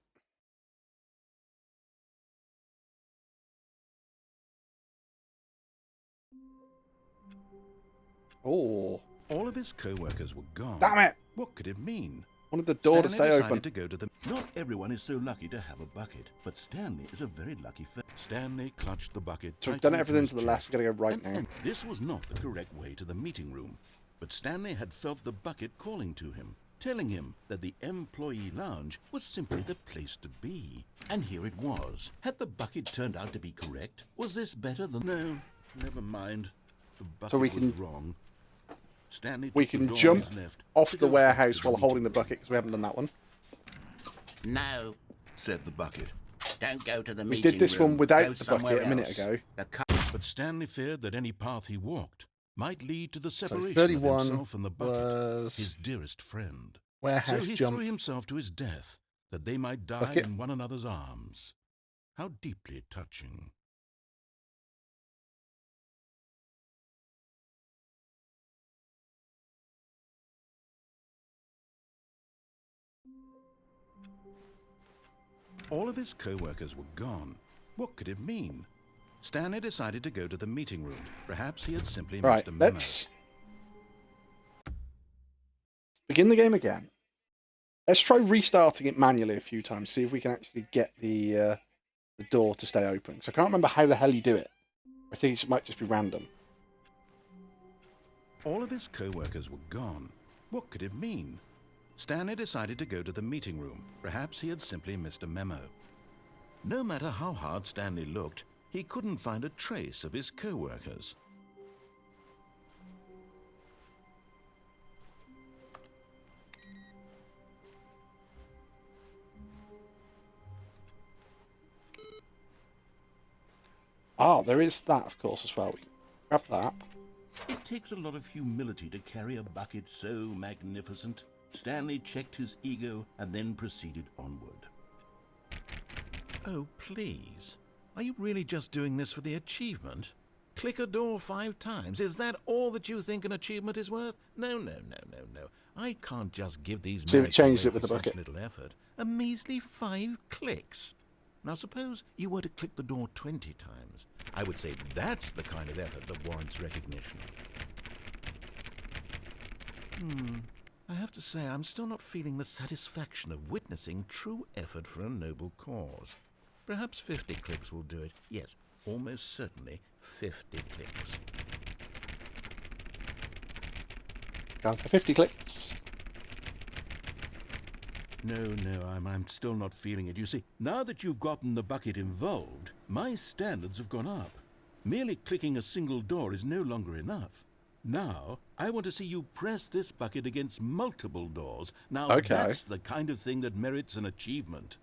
Oh. All of his co-workers were gone. Damn it! What could it mean? Wanted the door to Stanley stay decided open. to go to the... Not everyone is so lucky to have a bucket, but Stanley is a very lucky fellow. Stanley clutched the bucket. So we've tightly done everything his to the left. chest. We've got to go right And- now. and this was not the correct way to the meeting room, but Stanley had felt the bucket calling to him, telling him that the employee lounge was simply the place to be. And here it was. Had the bucket turned out to be correct? Was this better than... No, never mind. The bucket So we was can- wrong. Stanley We took the can door on jump his left off to the go warehouse back to while holding the meeting bucket, because we haven't done that one. No, said the bucket. don't go to the We meeting did this room. one without Go the somewhere bucket a minute else. ago. The But Stanley feared that any path he walked might lead to the So separation of 31 himself and the bucket, was his dearest friend. So warehouse he jump. threw himself to his death, that they might die Bucket. in one another's arms. How deeply touching. All of his co-workers were gone. What could it mean? Stanley decided to go to the meeting room. Perhaps he had simply Right, missed a memo. let's begin the game again. Let's try restarting it manually a few times, see if we can actually get the door to stay open. So I can't remember how the hell you do it. I think it might just be random. All of his co-workers were gone. What could it mean? Stanley decided to go to the meeting room. Perhaps he had simply missed a memo. No matter how hard Stanley looked, he couldn't find a trace of his co-workers. Ah, there is that, of course, as well. We can grab that. It takes a lot of humility to carry a bucket so magnificent. Stanley checked his ego and then proceeded onward. Oh, please. Are you really just doing this for the achievement? Click a door 5 times. Is that all that you think an achievement is worth? No, no, no, no, no. I can't just give these So you've merits changed away it with for the such bucket. little effort. A measly 5 clicks. Now suppose you were to click the door 20 times. I would say that's the kind of effort that warrants recognition. I have to say, I'm still not feeling the satisfaction of witnessing true effort for a noble cause. Perhaps 50 clicks will do it. Yes, almost certainly 50 clicks. Going for 50 clicks. No, I'm still not feeling it. You see, now that you've gotten the bucket involved, my standards have gone up. Merely clicking a single door is no longer enough. Now, I want to see you press this bucket against multiple doors. Now, Okay. That's the kind of thing that merits an achievement.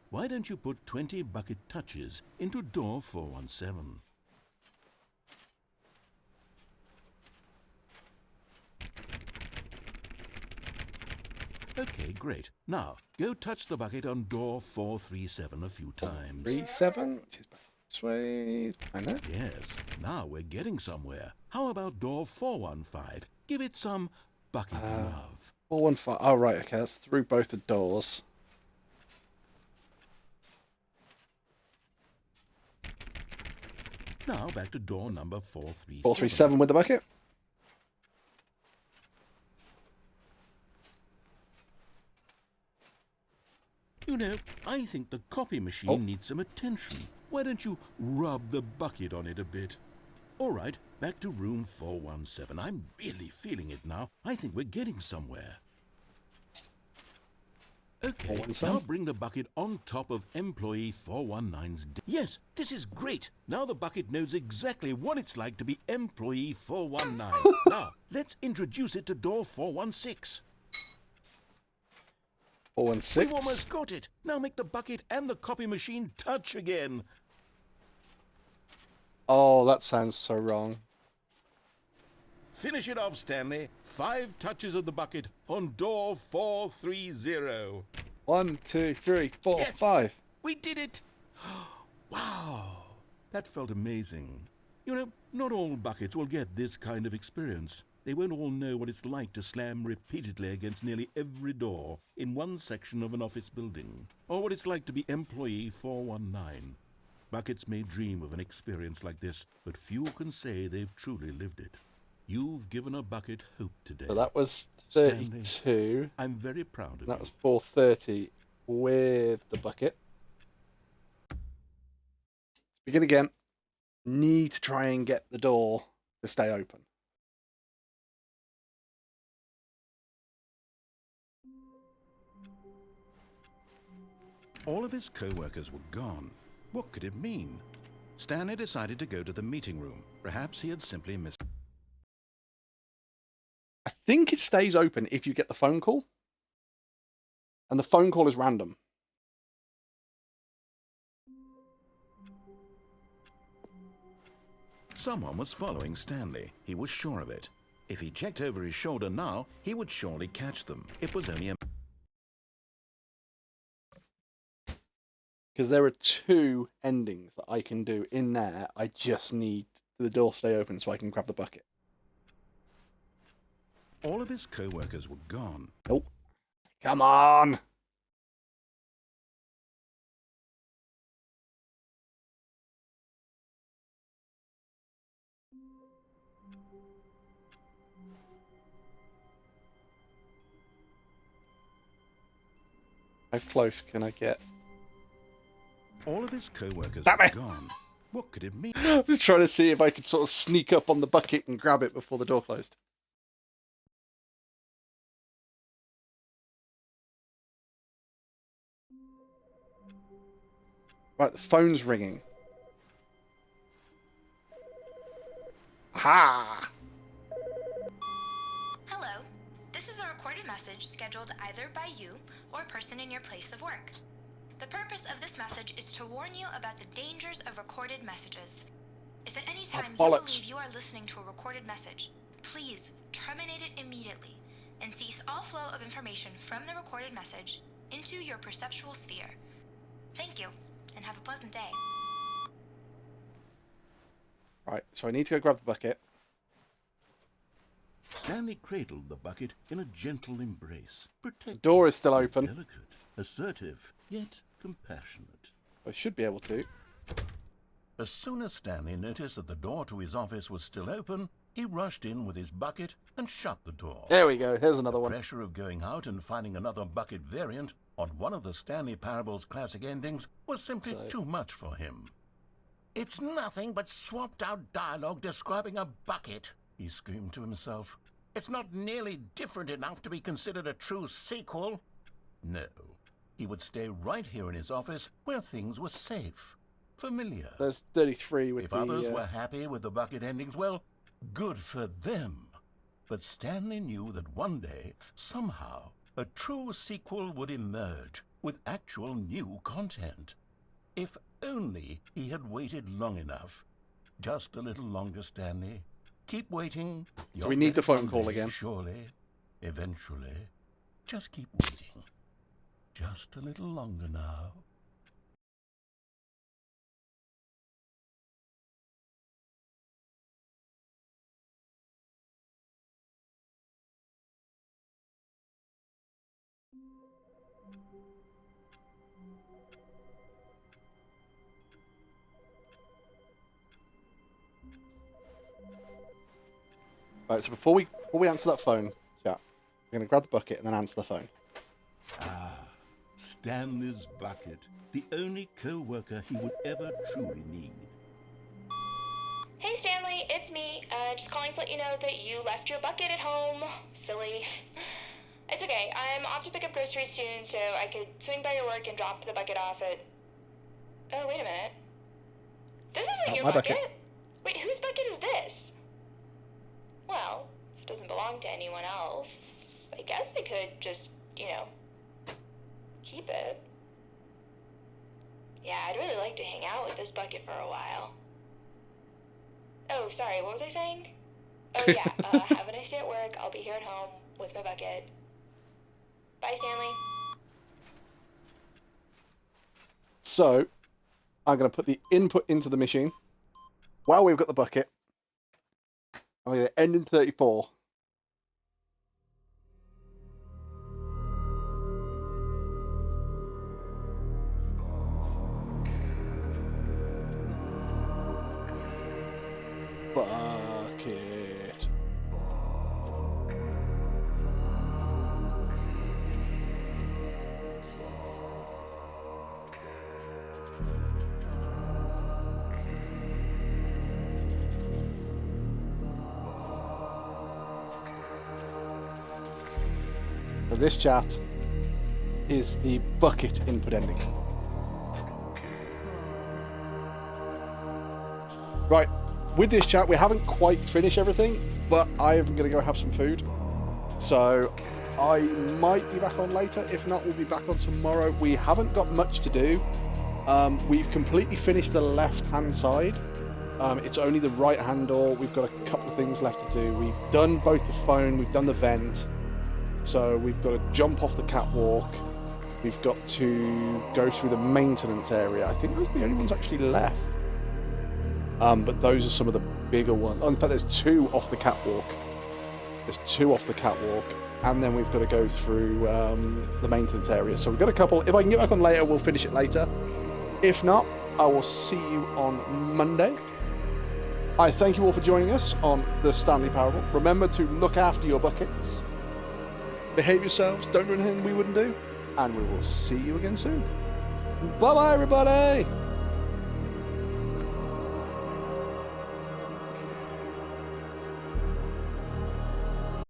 Why don't you put 20 bucket touches into door 417? Okay, great. Now, go touch the bucket on door 437 a few times. 37. Which is back this way. It's behind there. Yes, now we're getting somewhere. How about door 415? Give it some bucket love. 415. Oh, right. Okay, that's through both the doors. Now back to door number 437. 437 with the bucket. You know, I think the copy machine needs some attention. Why don't you rub the bucket on it a bit? All right, back to room 417. I'm really feeling it now. I think we're getting somewhere. Okay, 417? now bring the bucket on top of employee 419's Yes, this is great. Now the bucket knows exactly what it's like to be employee 419. Now, let's introduce it to door 416. 416. We've almost got it. Now make the bucket and the copy machine touch again. Oh, that sounds so wrong. Finish it off, Stanley. 5 touches of the bucket on door 430. 1, 2, 3, 4, Yes! 5. We did it! Wow! That felt amazing. You know, not all buckets will get this kind of experience. They won't all know what it's like to slam repeatedly against nearly every door in one section of an office building, or what it's like to be employee 419. Buckets may dream of an experience like this, but few can say they've truly lived it. You've given a bucket hope today. So that was Stanley, 32. I'm very proud of That you. was 430 with the bucket. Begin again. Need to try and get the door to stay open. All of his co-workers were gone. What could it mean? Stanley decided to go to the meeting room. Perhaps he had simply missed... I think it stays open if you get the phone call. And the phone call is random. Someone was following Stanley. He was sure of it. If he checked over his shoulder now, he would surely catch them. It was only a... Because there are 2 endings that I can do in there. I just need the door to stay open so I can grab the bucket. All of his co-workers were gone. Nope. Come on! How close can I get? All of his co-workers Damn were it. gone. What could it mean? I'm just trying to see if I could sort of sneak up on the bucket and grab it before the door closed. Right, the phone's ringing. Aha! Hello. This is a recorded message scheduled either by you or a person in your place of work. The purpose of this message is to warn you about the dangers of recorded messages. If at any time you bollocks. believe you are listening to a recorded message, please terminate it immediately and cease all flow of information from the recorded message into your perceptual sphere. Thank you, and have a pleasant day. Right, so I need to go grab the bucket. Stanley cradled the bucket in a gentle embrace, The protective, door is still open. delicate, assertive, yet compassionate. I should be able to. As soon as Stanley noticed that the door to his office was still open, he rushed in with his bucket and shut the door. There we go. Here's another one. Pressure of going out and finding another bucket variant on one of the Stanley Parable's classic endings was simply too much for him. "It's nothing but swapped-out dialogue describing a bucket," he screamed to himself. "It's not nearly different enough to be considered a true sequel." No, he would stay right here in his office where things were safe, familiar. There's 33 with If the... others were happy with the bucket endings, well, good for them. But Stanley knew that one day, somehow, a true sequel would emerge with actual new content. If only he had waited long enough. Just a little longer, Stanley. Keep waiting. So we need the phone call You'll get it one again. day, surely, eventually. Just keep waiting. Just a little longer now. Right, so before we answer that phone, chat, we're going to grab the bucket and then answer the phone. Stanley's bucket, the only co-worker he would ever truly need. Hey Stanley, it's me. Just calling to let you know that you left your bucket at home. Silly. It's okay. I'm off to pick up groceries soon, so I could swing by your work and drop the bucket off at... Oh, wait a minute. This isn't your my bucket. bucket. Wait, whose bucket is this? Well, if it doesn't belong to anyone else, I guess I could just, keep it. Yeah, I'd really like to hang out with this bucket for a while. Oh, sorry, what was I saying? Oh, yeah, have a nice day at work. I'll be here at home with my bucket. Bye, Stanley. So, I'm going to put the input into the machine. While we've got the bucket, I'm going to end in 34. Bucket. So this chat is the bucket input ending. Right, with this chat, we haven't quite finished everything, but I am going to go have some food. So I might be back on later. If not, we'll be back on tomorrow. We haven't got much to do. We've completely finished the left-hand side. It's only the right-hand door. We've got a couple of things left to do. We've done both the phone, we've done the vent. So we've got to jump off the catwalk. We've got to go through the maintenance area. I think those are the only ones actually left. But those are some of the bigger ones. Oh, in fact, there's 2 off the catwalk. There's 2 off the catwalk. And then we've got to go through the maintenance area. So we've got a couple. If I can get back on later, we'll finish it later. If not, I will see you on Monday. I thank you all for joining us on the Stanley Parable. Remember to look after your buckets. Behave yourselves. Don't do anything we wouldn't do. And we will see you again soon. Bye-bye, everybody.